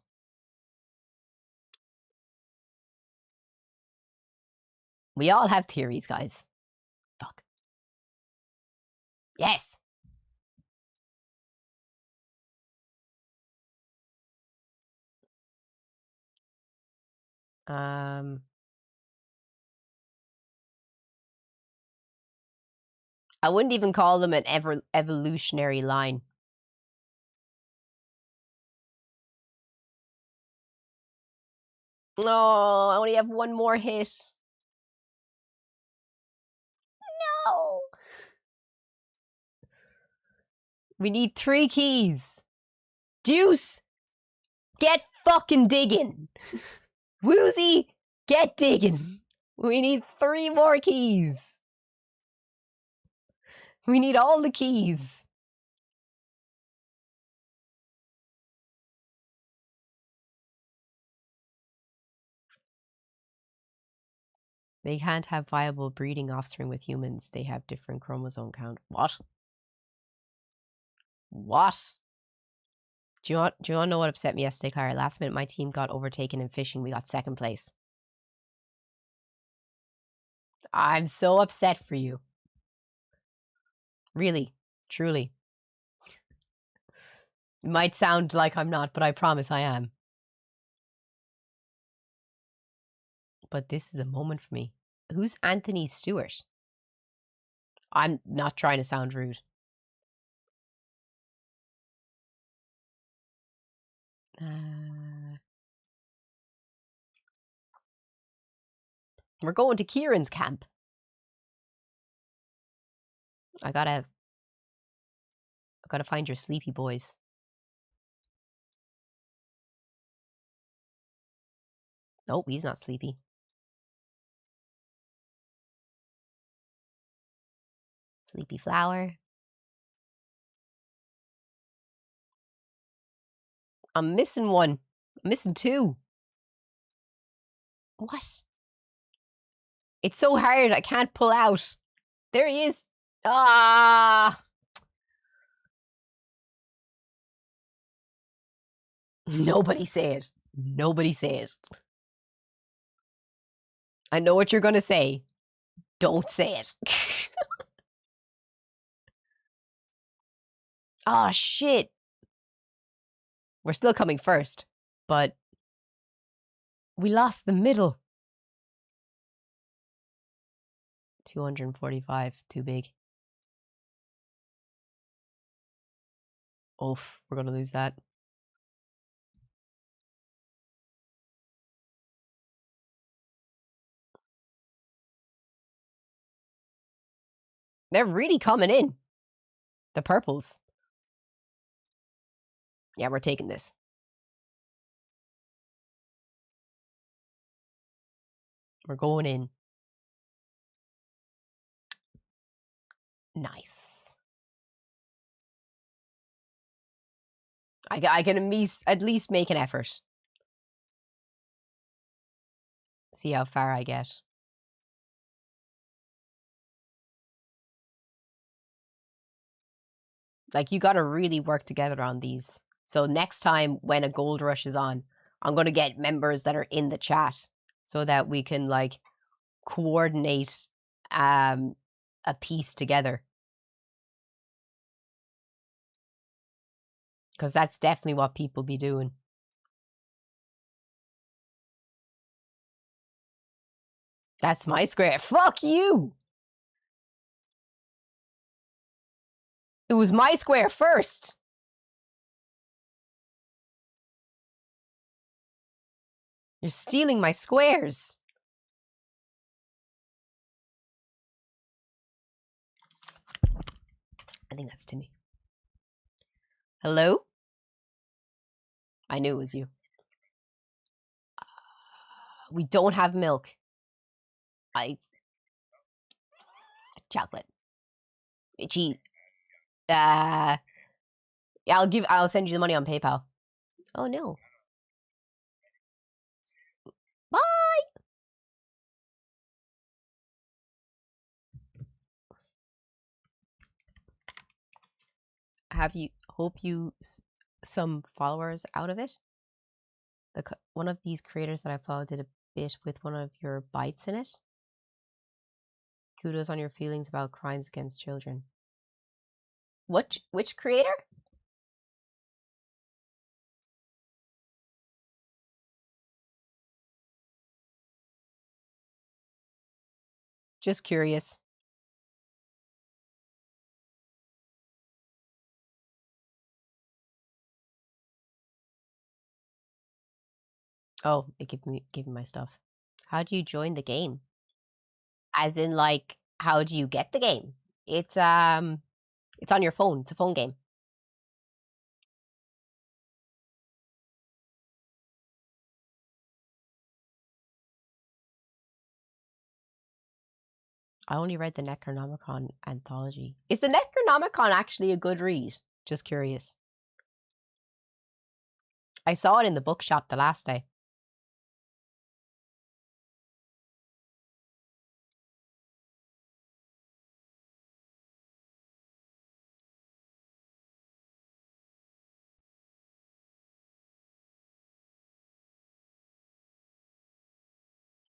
We all have theories, guys. Fuck. Yes. I wouldn't even call them an evolutionary line. Oh, I only have one more hit. No. We need 3 keys. Juice, get fucking digging. Woozy, get digging. We need 3 more keys. We need all the keys. They can't have viable breeding offspring with humans. They have different chromosome count. What? What? Do you want to know what upset me yesterday, Clara? Last minute, my team got overtaken in fishing. We got 2nd place. I'm so upset for you. Really, truly. It might sound like I'm not, but I promise I am. But this is a moment for me. Who's Anthony Stewart? I'm not trying to sound rude. We're going to Kieran's camp. I gotta find your sleepy boys. Nope, he's not sleepy. Sleepy flower. I'm missing one. I'm missing 2. What? It's so hard, I can't pull out. There he is. Ah! Nobody say it. Nobody say it. I know what you're gonna say. Don't say it. Ah, shit. We're still coming first, but we lost the middle. 245, too big. Oof, we're gonna lose that. They're really coming in. The purples. Yeah, we're taking this. We're going in. Nice. I can at least make an effort. See how far I get. Like, you gotta really work together on these. So next time when a gold rush is on, I'm gonna get members that are in the chat so that we can, like, coordinate a piece together. Because that's definitely what people be doing. That's my square. Fuck you! It was my square first. You're stealing my squares. I think that's Timmy. Hello? I knew it was you. We don't have milk. Chocolate. Cheese. Yeah, I'll send you the money on PayPal. Oh no. Bye. Hope you some followers out of it. One of these creators that I followed did a bit with one of your bites in it. Kudos on your feelings about crimes against children. Which creator? Just curious. Oh, it gave me my stuff. How do you join the game? As in, like, how do you get the game? It's on your phone. It's a phone game. I only read the Necronomicon anthology. Is the Necronomicon actually a good read? Just curious. I saw it in the bookshop the last day.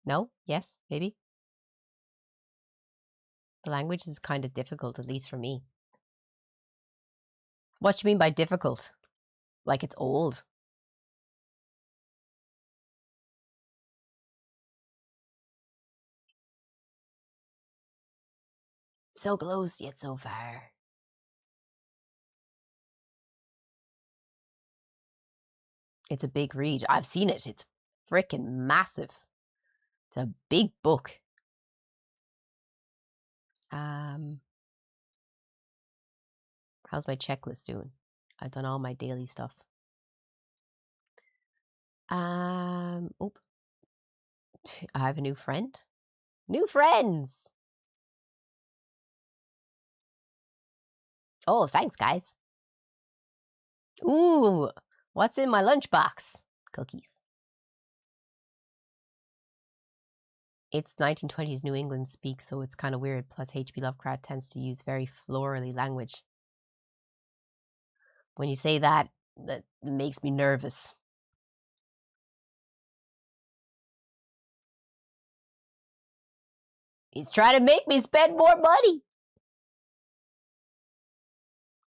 No? Yes? Maybe? The language is kind of difficult, at least for me. What do you mean by difficult? Like it's old? So close, yet so far. It's a big read. I've seen it. It's freaking massive. It's a big book. How's my checklist doing? I've done all my daily stuff. Oop. I have a new friend. New friends! Oh, thanks, guys. Ooh, what's in my lunchbox? Cookies. It's 1920s New England speak, so it's kind of weird. Plus, H.P. Lovecraft tends to use very florally language. When you say that, that makes me nervous. He's trying to make me spend more money.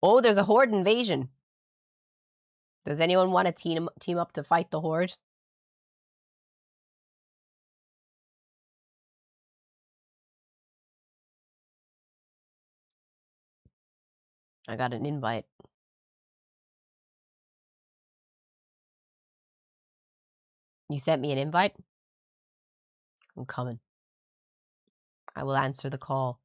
Oh, there's a horde invasion. Does anyone want to team up to fight the horde? I got an invite. You sent me an invite? I'm coming. I will answer the call.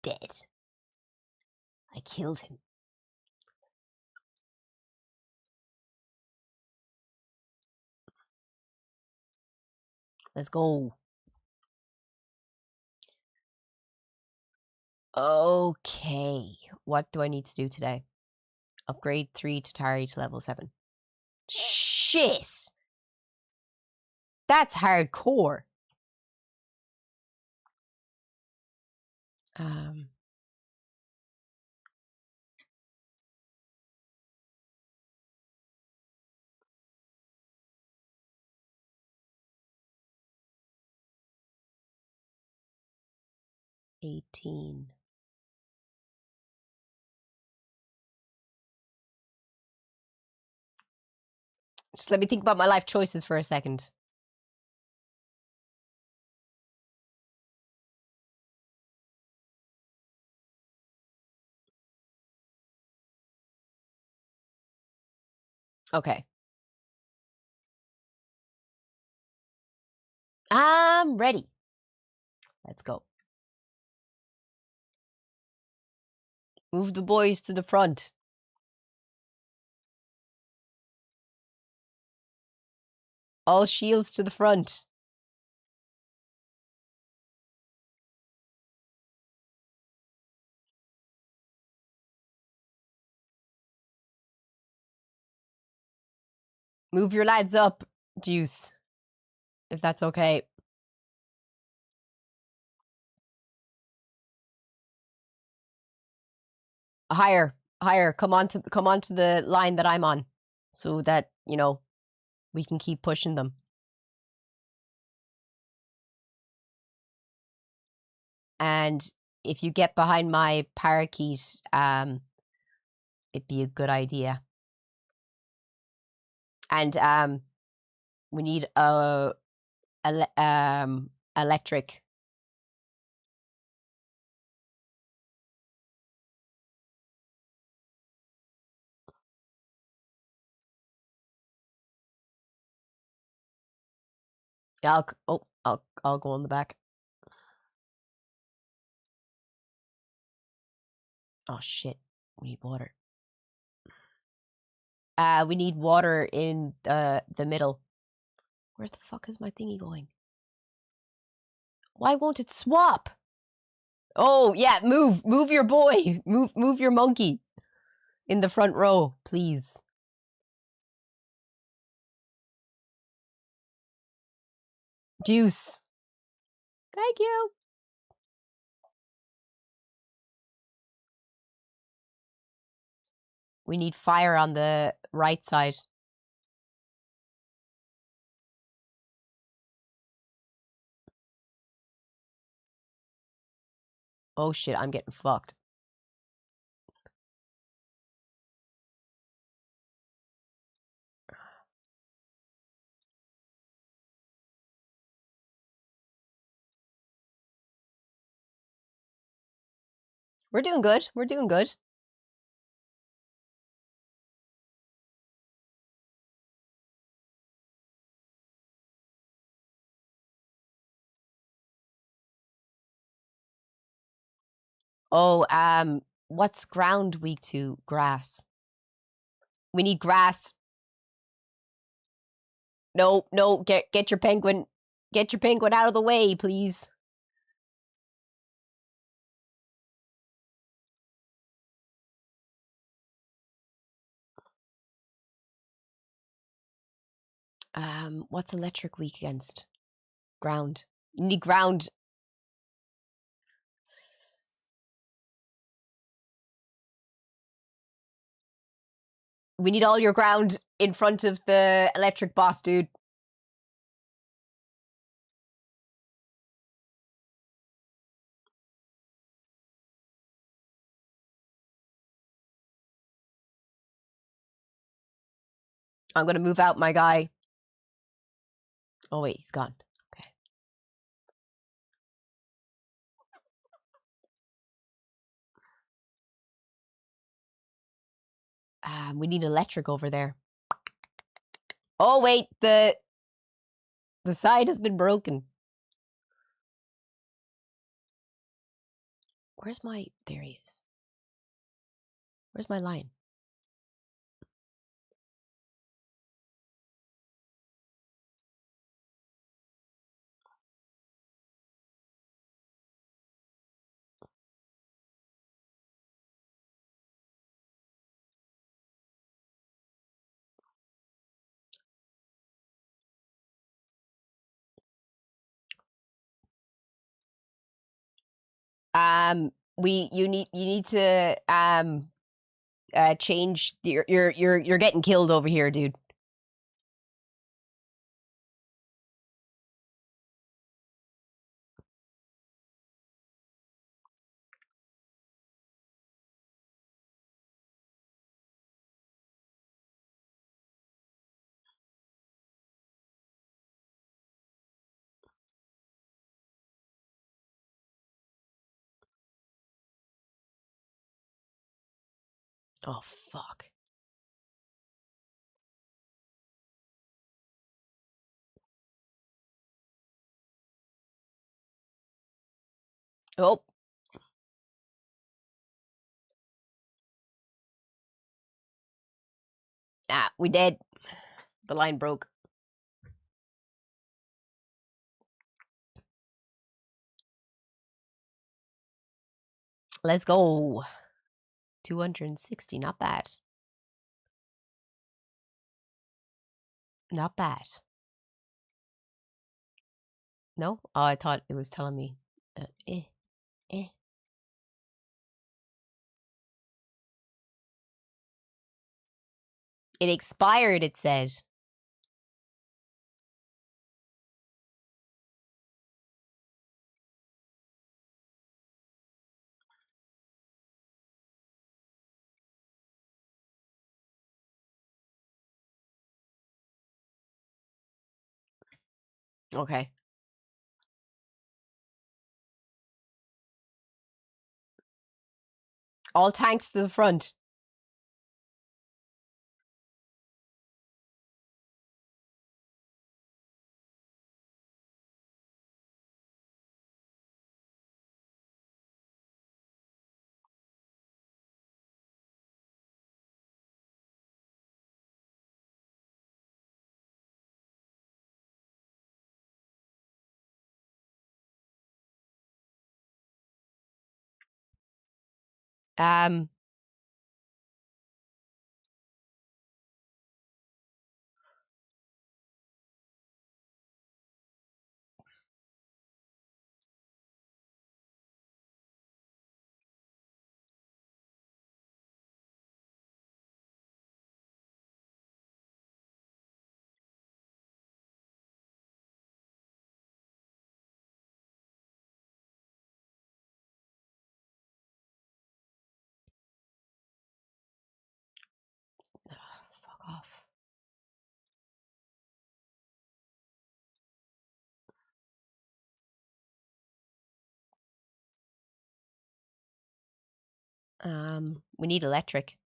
dead. I killed him. Let's go. Okay. What do I need to do today? Upgrade 3 Tatari to level 7. Shit! That's hardcore. Um... 18. Just let me think about my life choices for a second. Okay. I'm ready. Let's go. Move the boys to the front. All shields to the front. Move your lads up, Juice. If that's okay. Higher, higher. Come on to the line that I'm on, so that, you know, we can keep pushing them. And if you get behind my parakeet, it'd be a good idea. And we need electric. Yeah, I'll go on the back. Oh shit, we need water. We need water in the middle. Where the fuck is my thingy going? Why won't it swap? Oh yeah, move your boy, move your monkey in the front row, please. Juice. Thank you. We need fire on the right side. Oh shit, I'm getting fucked. We're doing good. We're doing good. Oh, what's ground weak to? Grass. We need grass. No, no, get your penguin. Get your penguin out of the way, please. What's electric weak against? Ground. You need ground. We need all your ground in front of the electric boss, dude. I'm gonna move out my guy. Oh wait, he's gone. Okay. We need electric over there. Oh wait, the side has been broken. Where's my... There he is. Where's my line? You need to change. You're getting killed over here, dude. Oh fuck. Oh. Ah, we dead. The line broke. Let's go. 260, not bad. Not bad. No? Oh, I thought it was telling me. It expired, it said. Okay. All tanks to the front. Fuck off. We need electric.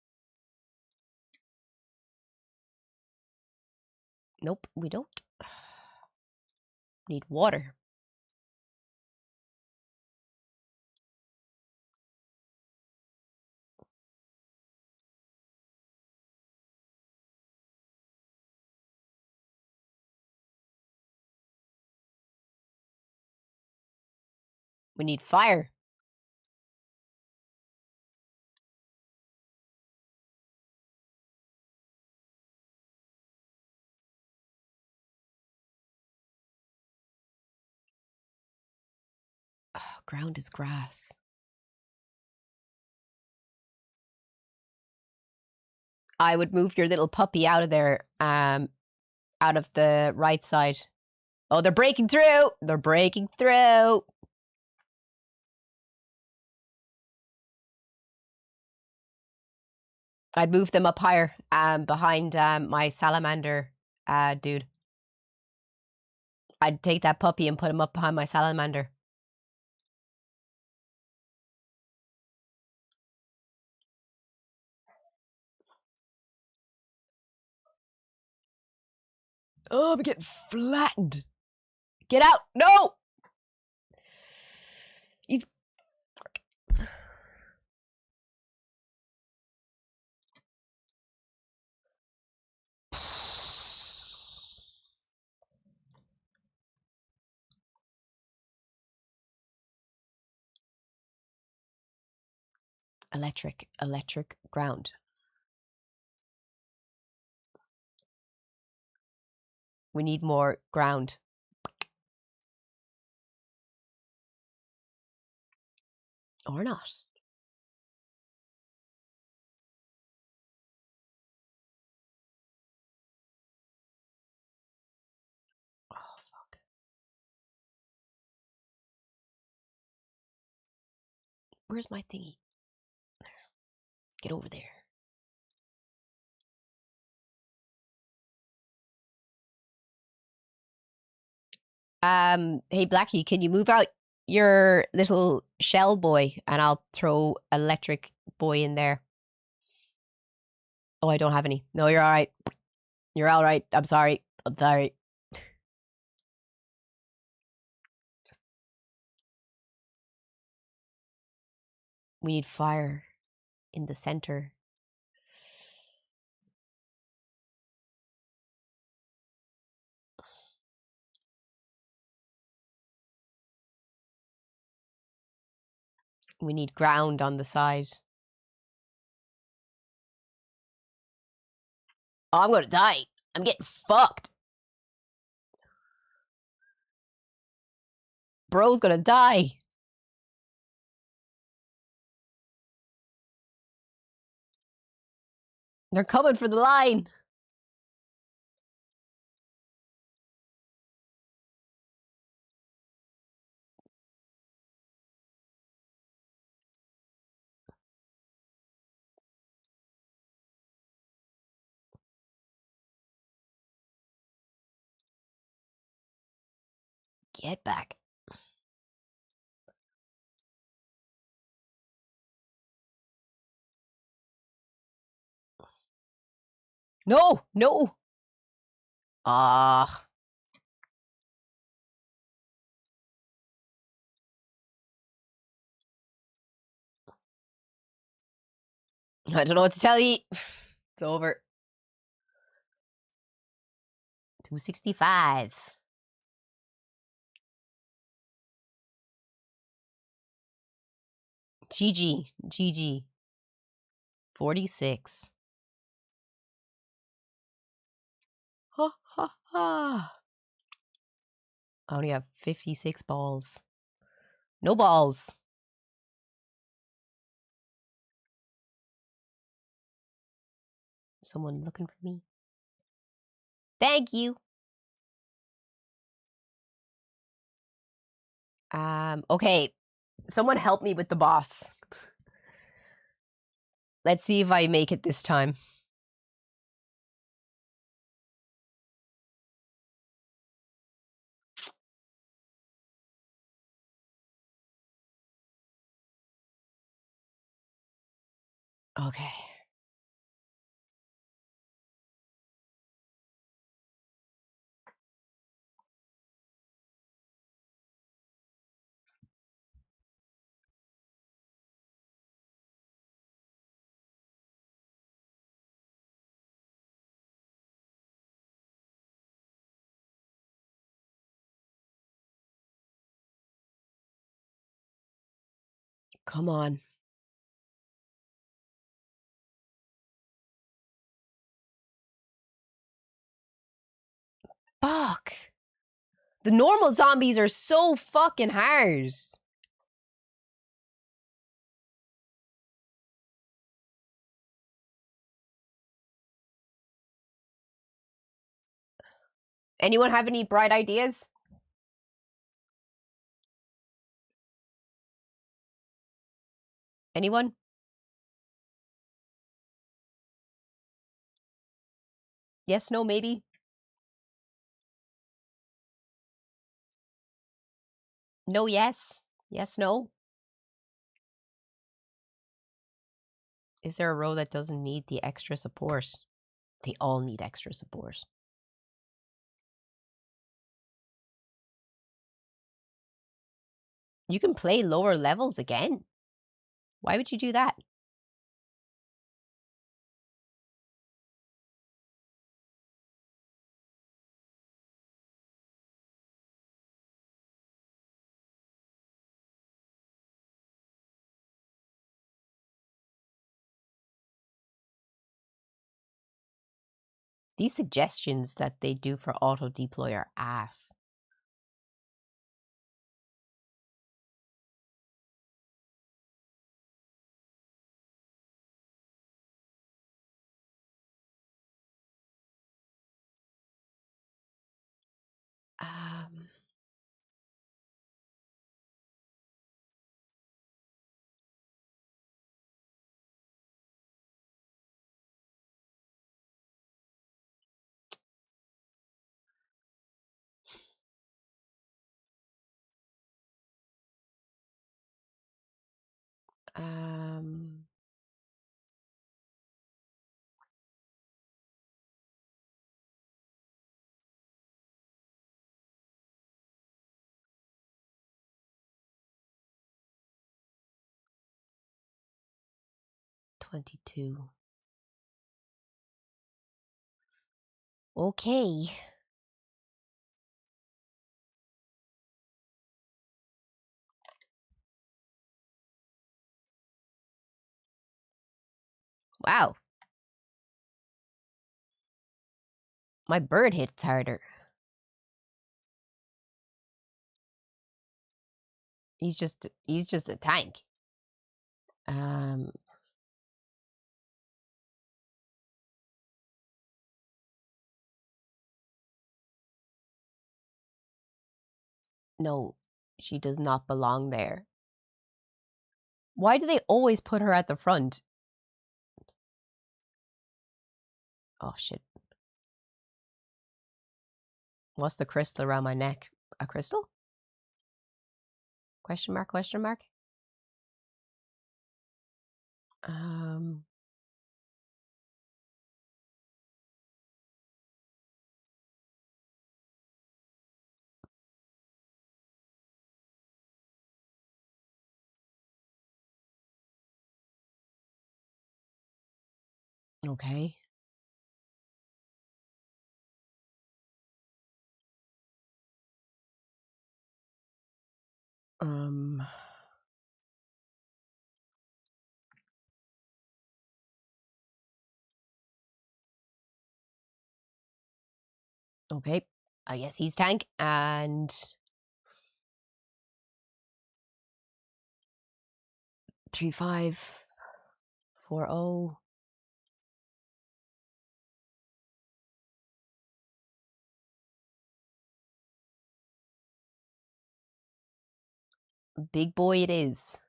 Nope, we don't. Need water. We need fire. Oh, ground is grass. I would move your little puppy out of there, out of the right side. Oh, they're breaking through. They're breaking through. I'd move them up higher, behind my salamander dude. I'd take that puppy and put him up behind my salamander. Oh, I'm getting flattened. Get out! No! He's... Electric, ground. We need more ground. Or not. Oh, fuck. Where's my thingy? Get over there. Hey Blackie, can you move out your little shell boy and I'll throw electric boy in there? Oh, I don't have any. No, you're all right. You're all right. I'm sorry. I'm sorry. We need fire in the center. We need ground on the side. Oh, I'm gonna die. I'm getting fucked. Bro's gonna die. They're coming for the line. Get back. No, no. Ah. I don't know what to tell you. It's over. 265. GG. 46. Ha ha ha. I only have 56 balls. No balls. Someone looking for me? Thank you. Okay. Someone help me with the boss. Let's see if I make it this time. Okay. Come on. Fuck. The normal zombies are so fucking hard. Anyone have any bright ideas? Anyone? Yes, no, maybe? No, yes? Yes, no? Is there a row that doesn't need the extra support? They all need extra support. You can play lower levels again? Why would you do that? These suggestions that they do for auto deploy are ass. Um, um, $22. Okay. Wow. My bird hits harder. He's just a tank. No, she does not belong there. Why do they always put her at the front? Oh shit. What's the crystal around my neck? A crystal? Question mark, question mark? Okay. Okay. I guess he's tank and 3540. Big boy it is.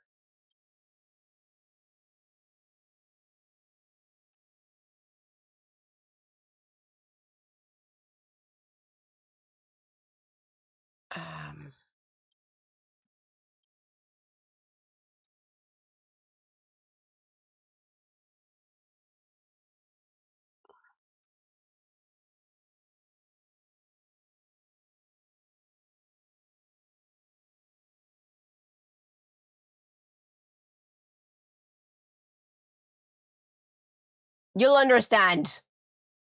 You'll understand.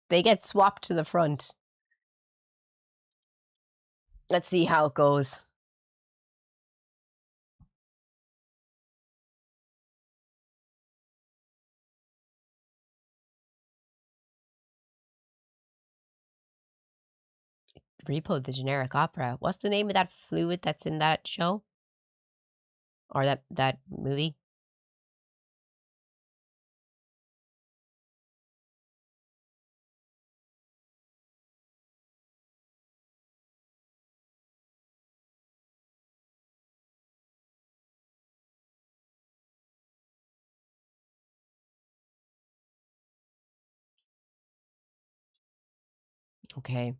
They get swapped to the front. Let's see how it goes. Repo the generic opera. What's the name of that fluid that's in that show? Or that movie? Okay.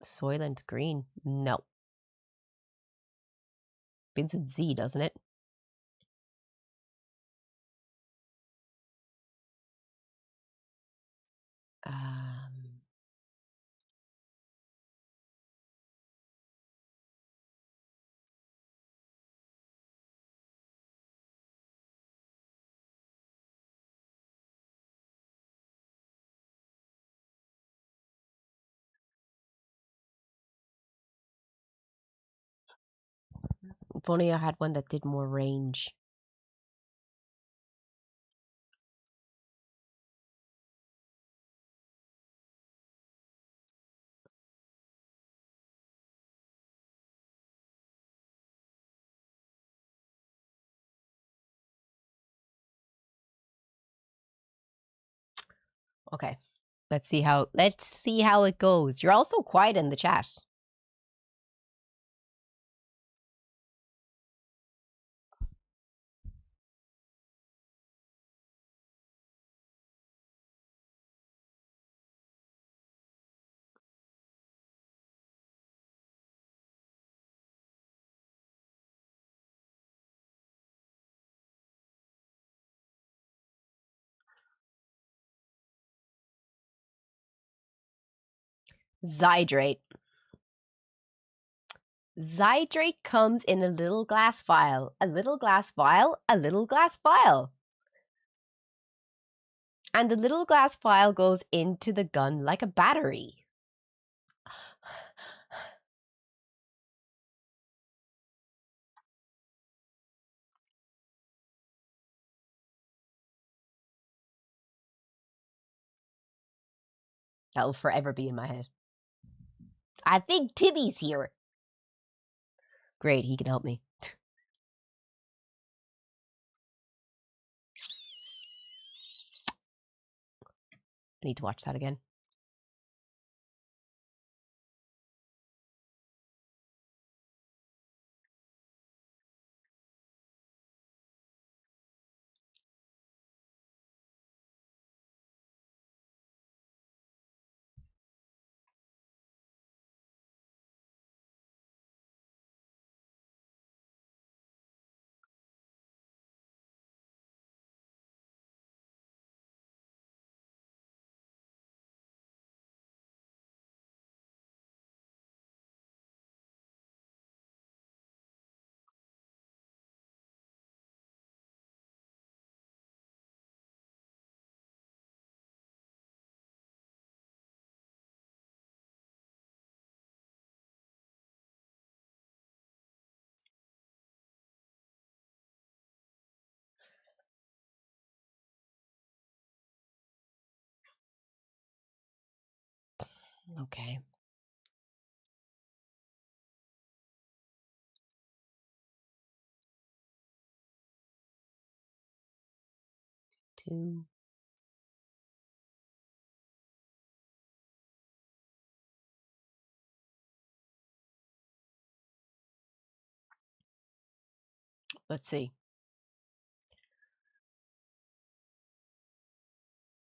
Soylent Green. No. Begins with Z, doesn't it? If only I had one that did more range. Okay. Let's see how it goes. You're also quiet in the chat. Zydrate. Zydrate comes in a little glass vial. A little glass vial. A little glass vial. And the little glass vial goes into the gun like a battery. That will forever be in my head. I think Timmy's here. Great, he can help me. I need to watch that again. Okay. Two. Let's see.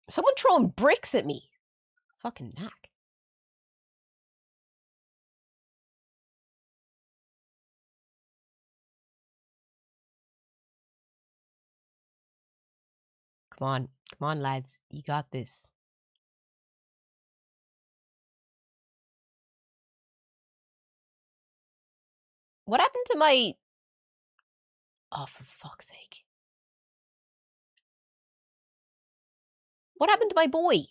Someone throwing bricks at me. Fucking knack. Come on. Come on, lads. You got this. What happened to my... Oh, for fuck's sake. What happened to my boy?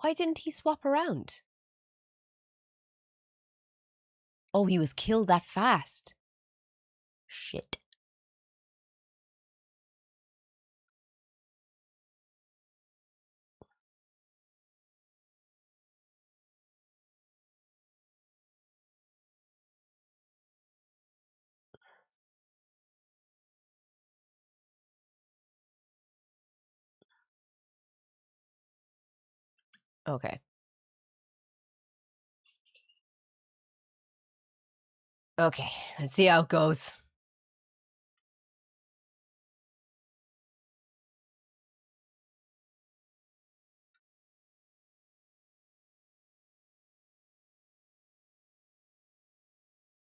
Why didn't he swap around? Oh, he was killed that fast. Shit. Okay. Okay, let's see how it goes.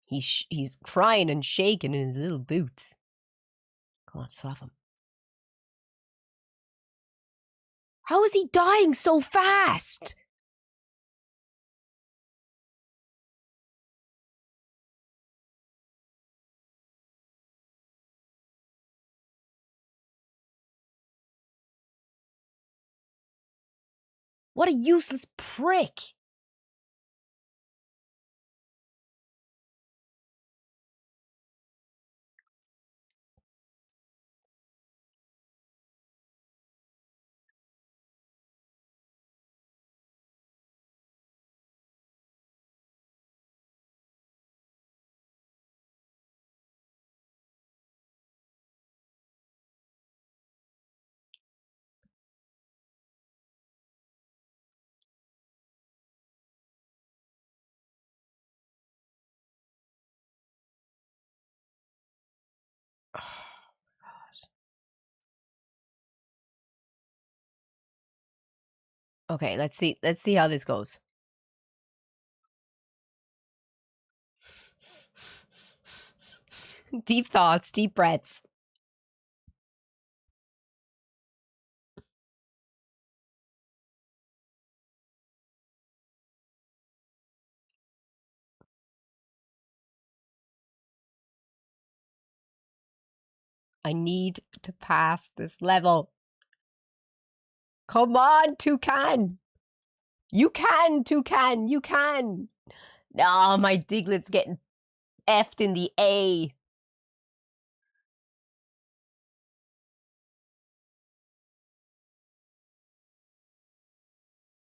He's crying and shaking in his little boots. Come on, swap him. How is he dying so fast? What a useless prick. Okay, let's see. Let's see how this goes. Deep thoughts, deep breaths. I need to pass this level. Come on, Toucan. You can, Toucan. You can. No, my Diglett's getting effed in the A.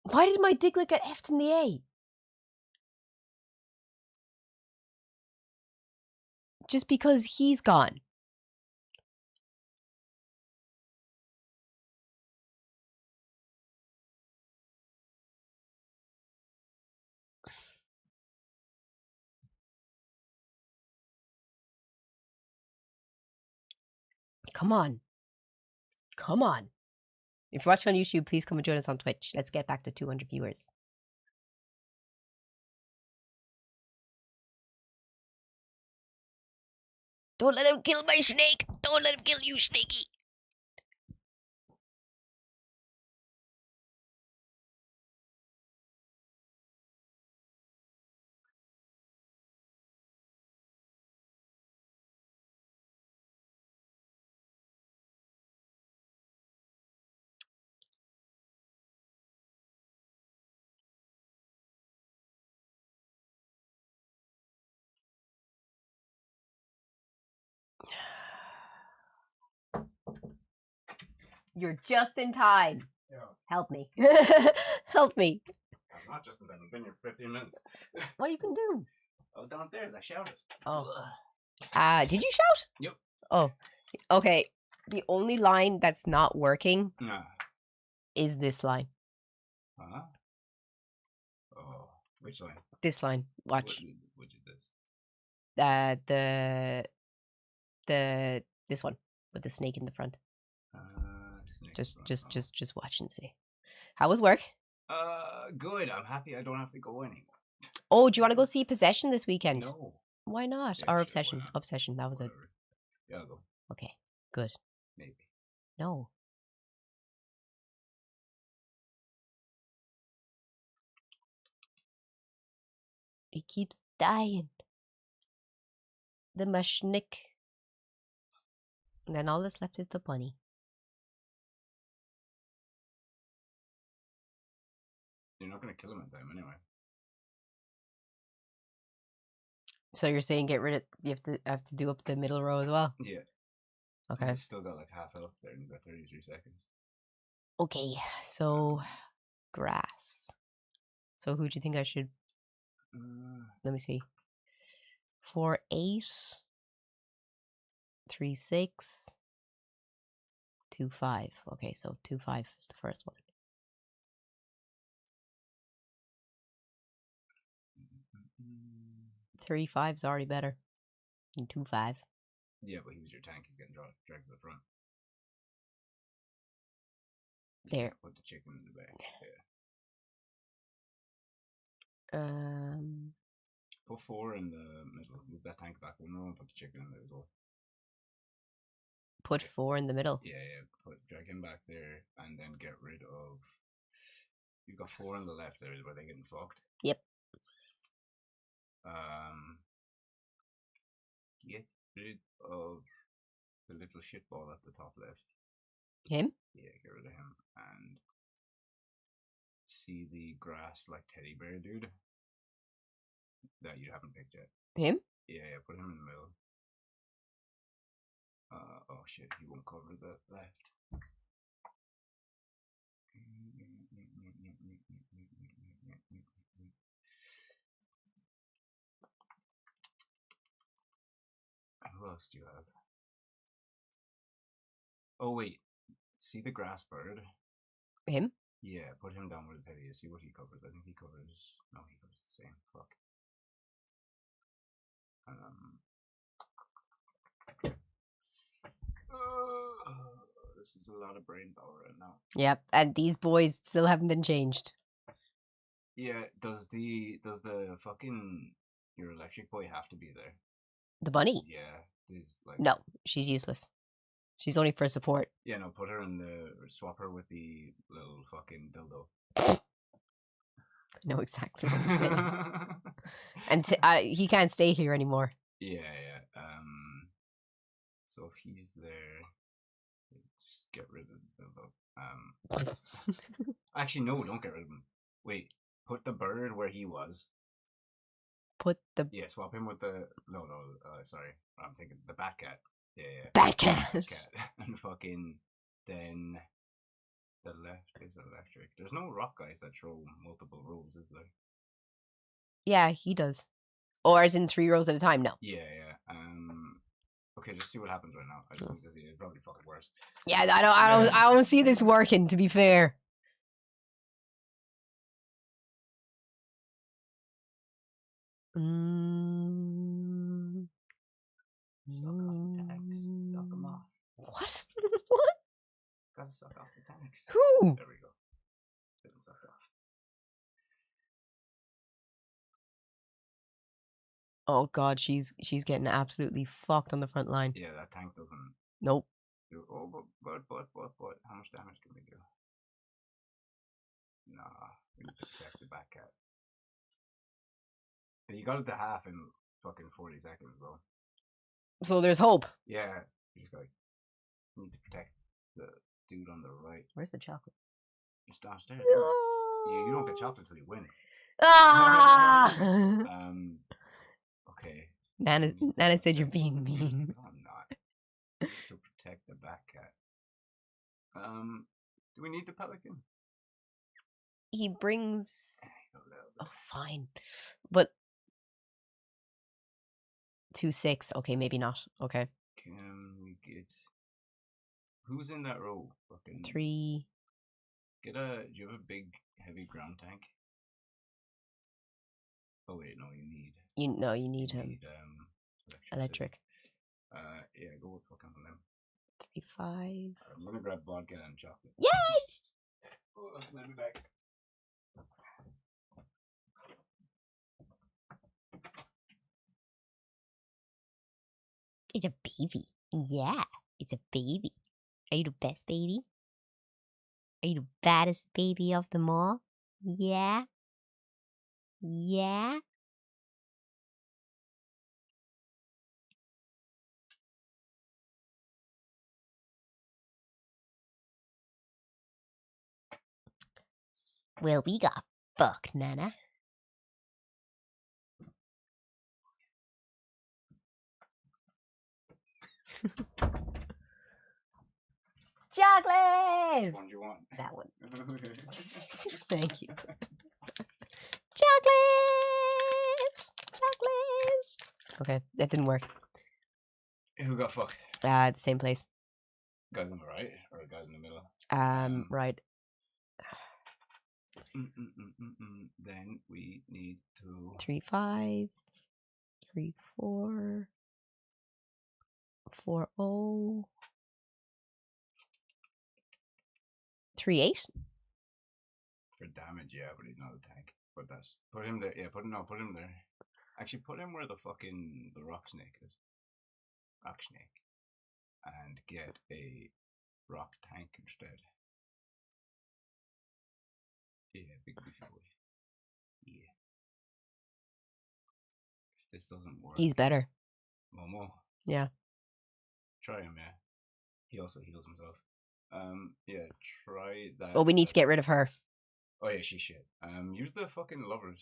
Why did my Diglett get effed in the A? Just because he's gone. Come on. Come on. If you're watching on YouTube, please come and join us on Twitch. Let's get back to 200 viewers. Don't let him kill my snake. Don't let him kill you, Snakey. You're just in time. Yeah. Help me. Help me. I'm not just in time. I've been here 15 minutes. What you can do? I was downstairs. I shouted. Oh. Did you shout? Yep. Oh. Okay. The only line that's not working Nah. is this line. Huh? Oh, which line? This line. Watch. Which is this? This one with the snake in the front. Just watch and see. How was work? Good. I'm happy I don't have to go anymore. Oh, do you want to go see Possession this weekend? No. Why not? Yeah, Or sure, Obsession. why not? Obsession. That was it. Whatever. Yeah, I'll go. Okay. Good. Maybe. No. He keeps dying. The Mashnik. And then all that's left is the bunny. You're not going to kill him in time anyway. So you're saying get rid of you have to do up the middle row as well? Yeah. Okay. He's still got like half health there and you've got 33 seconds. Okay, so grass. So who do you think I should let me see. 4, 8, 3, 6, 2, 5. Okay, so 2, 5 is the first one. 3, 5 is already better than 2, 5. Yeah, but he was your tank. He's getting dragged to the front. There. Put the chicken in the back. Yeah. Put 4 in the middle. Move that tank back 1 row and put the chicken in there as well. Put 4 in the middle. Yeah. Drag him back there and then get rid of. You've got 4 on the left there where they're getting fucked. Yep. Get rid of the little shitball at the top left. Him? Yeah, get rid of him and see the grass like teddy bear dude that you haven't picked yet. Him? Yeah, put him in the middle. Oh shit, he won't cover the left. Who else do you have? Oh wait, see the grass bird? Him? Yeah, put him down where the teddy is. See what he covers. I think he covers. No, he covers the same. Fuck. This is a lot of brain power right now. Yep, and these boys still haven't been changed. Yeah, does the fucking your electric boy have to be there? The bunny? Yeah, he's like No, she's useless. She's only for support. Yeah, no, put her in the swap her with the little fucking dildo. I know exactly what you're saying. And he can't stay here anymore. Yeah. So if he's there, just get rid of the dildo. Actually, no, don't get rid of him. Wait, put the bird where he was. Put the swap him with the sorry, I'm thinking the bat cat. Yeah. Bat cat. And fucking then the left is electric. There's no rock guys that throw multiple rows, is there? Yeah, he does. Or as in 3 rows at a time. No. Yeah. Okay, just see what happens right now. I just need to see. It's probably fucking worse. Yeah, I don't see this working. To be fair. Suck off the tanks. Suck them off. What? What? Gotta suck off the tanks. Who? There we go. Get them sucked off. Oh god, she's getting absolutely fucked on the front line. Yeah, that tank doesn't. Nope. Oh, but. How much damage can we do? Nah, we need to protect the back cat. But you got it to half in fucking 40 seconds, though. So there's hope. Yeah, he's like, need to protect the dude on the right. Where's the chocolate? It's downstairs. You don't get chocolate until you win. Ah! Okay. Nana said you're being mean. No, I'm not. To protect the back cat. Do we need the pelican? He brings. Oh, fine, but 2-6. Okay, maybe not. Okay. Can we get? Who's in that row? Fucking 3. Do you have a big, heavy ground tank? Oh wait, no, you need. You need him. Electric. Yeah, go with fucking them. 3-5. I'm gonna grab vodka and chocolate. Yay! Oh, let me back. It's a baby. Yeah, it's a baby. Are you the best baby? Are you the baddest baby of them all? Yeah? Yeah? Well, we got fucked, Nana. Chocolate! Which one do you want? That one. Okay. Thank you. Chocolate! Chocolate! Okay, that didn't work. Who got fucked? The same place. Guys on the right or guys in the middle? Right. Then we need to 3-5, 3-4, 4-0, 3-8. For damage, yeah, but he's not a tank. But that's put him there. Yeah, put him there. Actually, put him where the rock snake is. Rock snake, and get a rock tank instead. Yeah, big beefy boy. Yeah. If this doesn't work, He's better. Momo. Yeah. Try him, yeah. He also heals himself. Yeah, try that. Well, we need to get rid of her. Oh yeah, she's shit. Use the fucking lovers.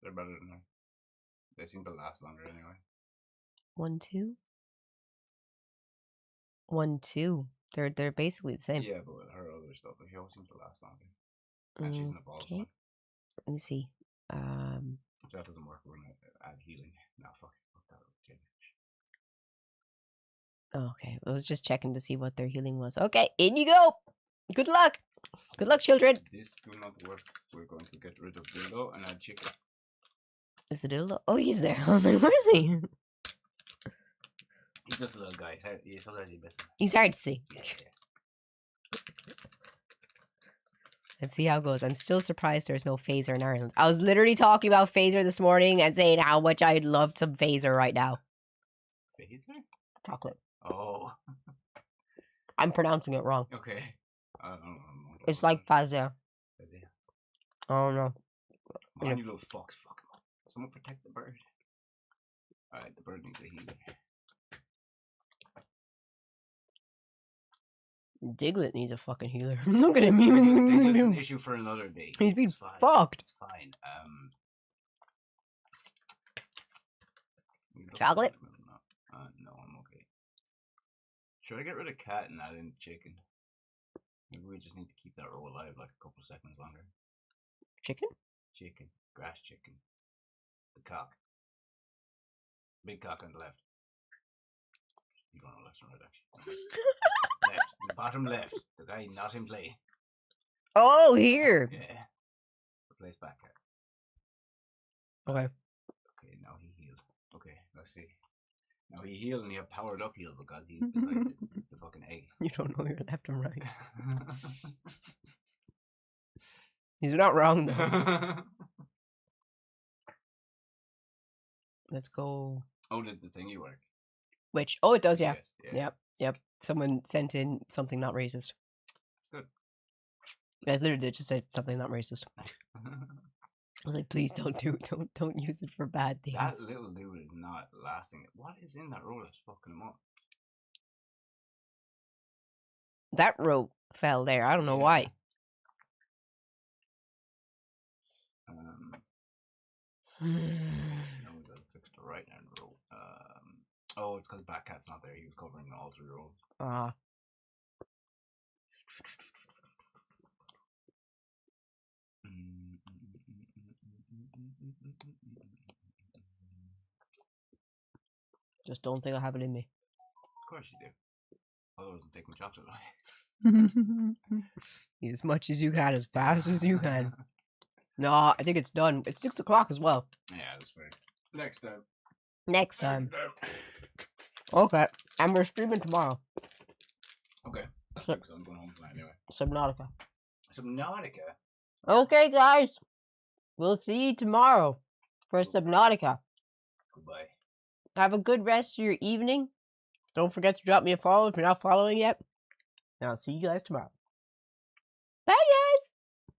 They're better than her. They seem to last longer anyway. 1, 2. 1, 2. They're basically the same. Yeah, but with her other stuff, she always seems to last longer. And she's in the balls one. Let me see. If that doesn't work, we're gonna add healing. No, fuck that. Okay, I was just checking to see what their healing was. Okay, in you go. Good luck. Good luck, children. This will not work. We're going to get rid of Dildo and add Chicken. Is the dildo? Oh, he's there. I was like, where is he? He's just a little guy. Sometimes he misses. He's hard to see. Yeah. Let's see how it goes. I'm still surprised there's no phaser in Ireland. I was literally talking about phaser this morning and saying how much I'd love some phaser right now. Phaser? Chocolate. Oh. I'm pronouncing it wrong. Okay. It's like phaser. Oh no. Come on, you little fox. Fuck him up. Someone protect the bird. Alright, the bird needs a healing. Diglett needs a fucking healer. Look at him. Diglett's an issue for another day. He's being fucked. It's fine. Chocolate? No, I'm okay. Should I get rid of cat and add in chicken? Maybe we just need to keep that roll alive like a couple seconds longer. Chicken? Chicken. Grass chicken. The cock. Big cock on the left. You don't know left and right, actually. Left. The bottom left. The guy not in play. Oh, here. Yeah. Replace back. Okay. Okay, now he healed. Okay, let's see. Now he healed and he had powered up heal because he's beside the fucking egg. You don't know your left and right. He's not wrong though. Let's go. Oh, did the thingy work? Which? Oh, it does, yeah. Yes, yeah. Yep. Someone sent in something not racist. It's good. I literally did just say something not racist. I was like, please don't use it for bad things. That little dude is not lasting. What is in that roll that's fucking him up? That rope fell there. I don't know why. Fix the right hand roll. Oh, it's because Batcat's not there. He was covering all 3 rolls. Just don't think I have it in me. Of course you do. Otherwise, I'm taking chocolate away. Eat as much as you can, as fast as you can. No, I think it's done. It's 6 o'clock as well. Yeah, that's fair. Next time. Next time. Okay, and we're streaming tomorrow. Okay. So, I'm going home tonight anyway. Subnautica. Subnautica? Okay, guys. We'll see you tomorrow for Subnautica. Goodbye. Have a good rest of your evening. Don't forget to drop me a follow if you're not following yet. And I'll see you guys tomorrow.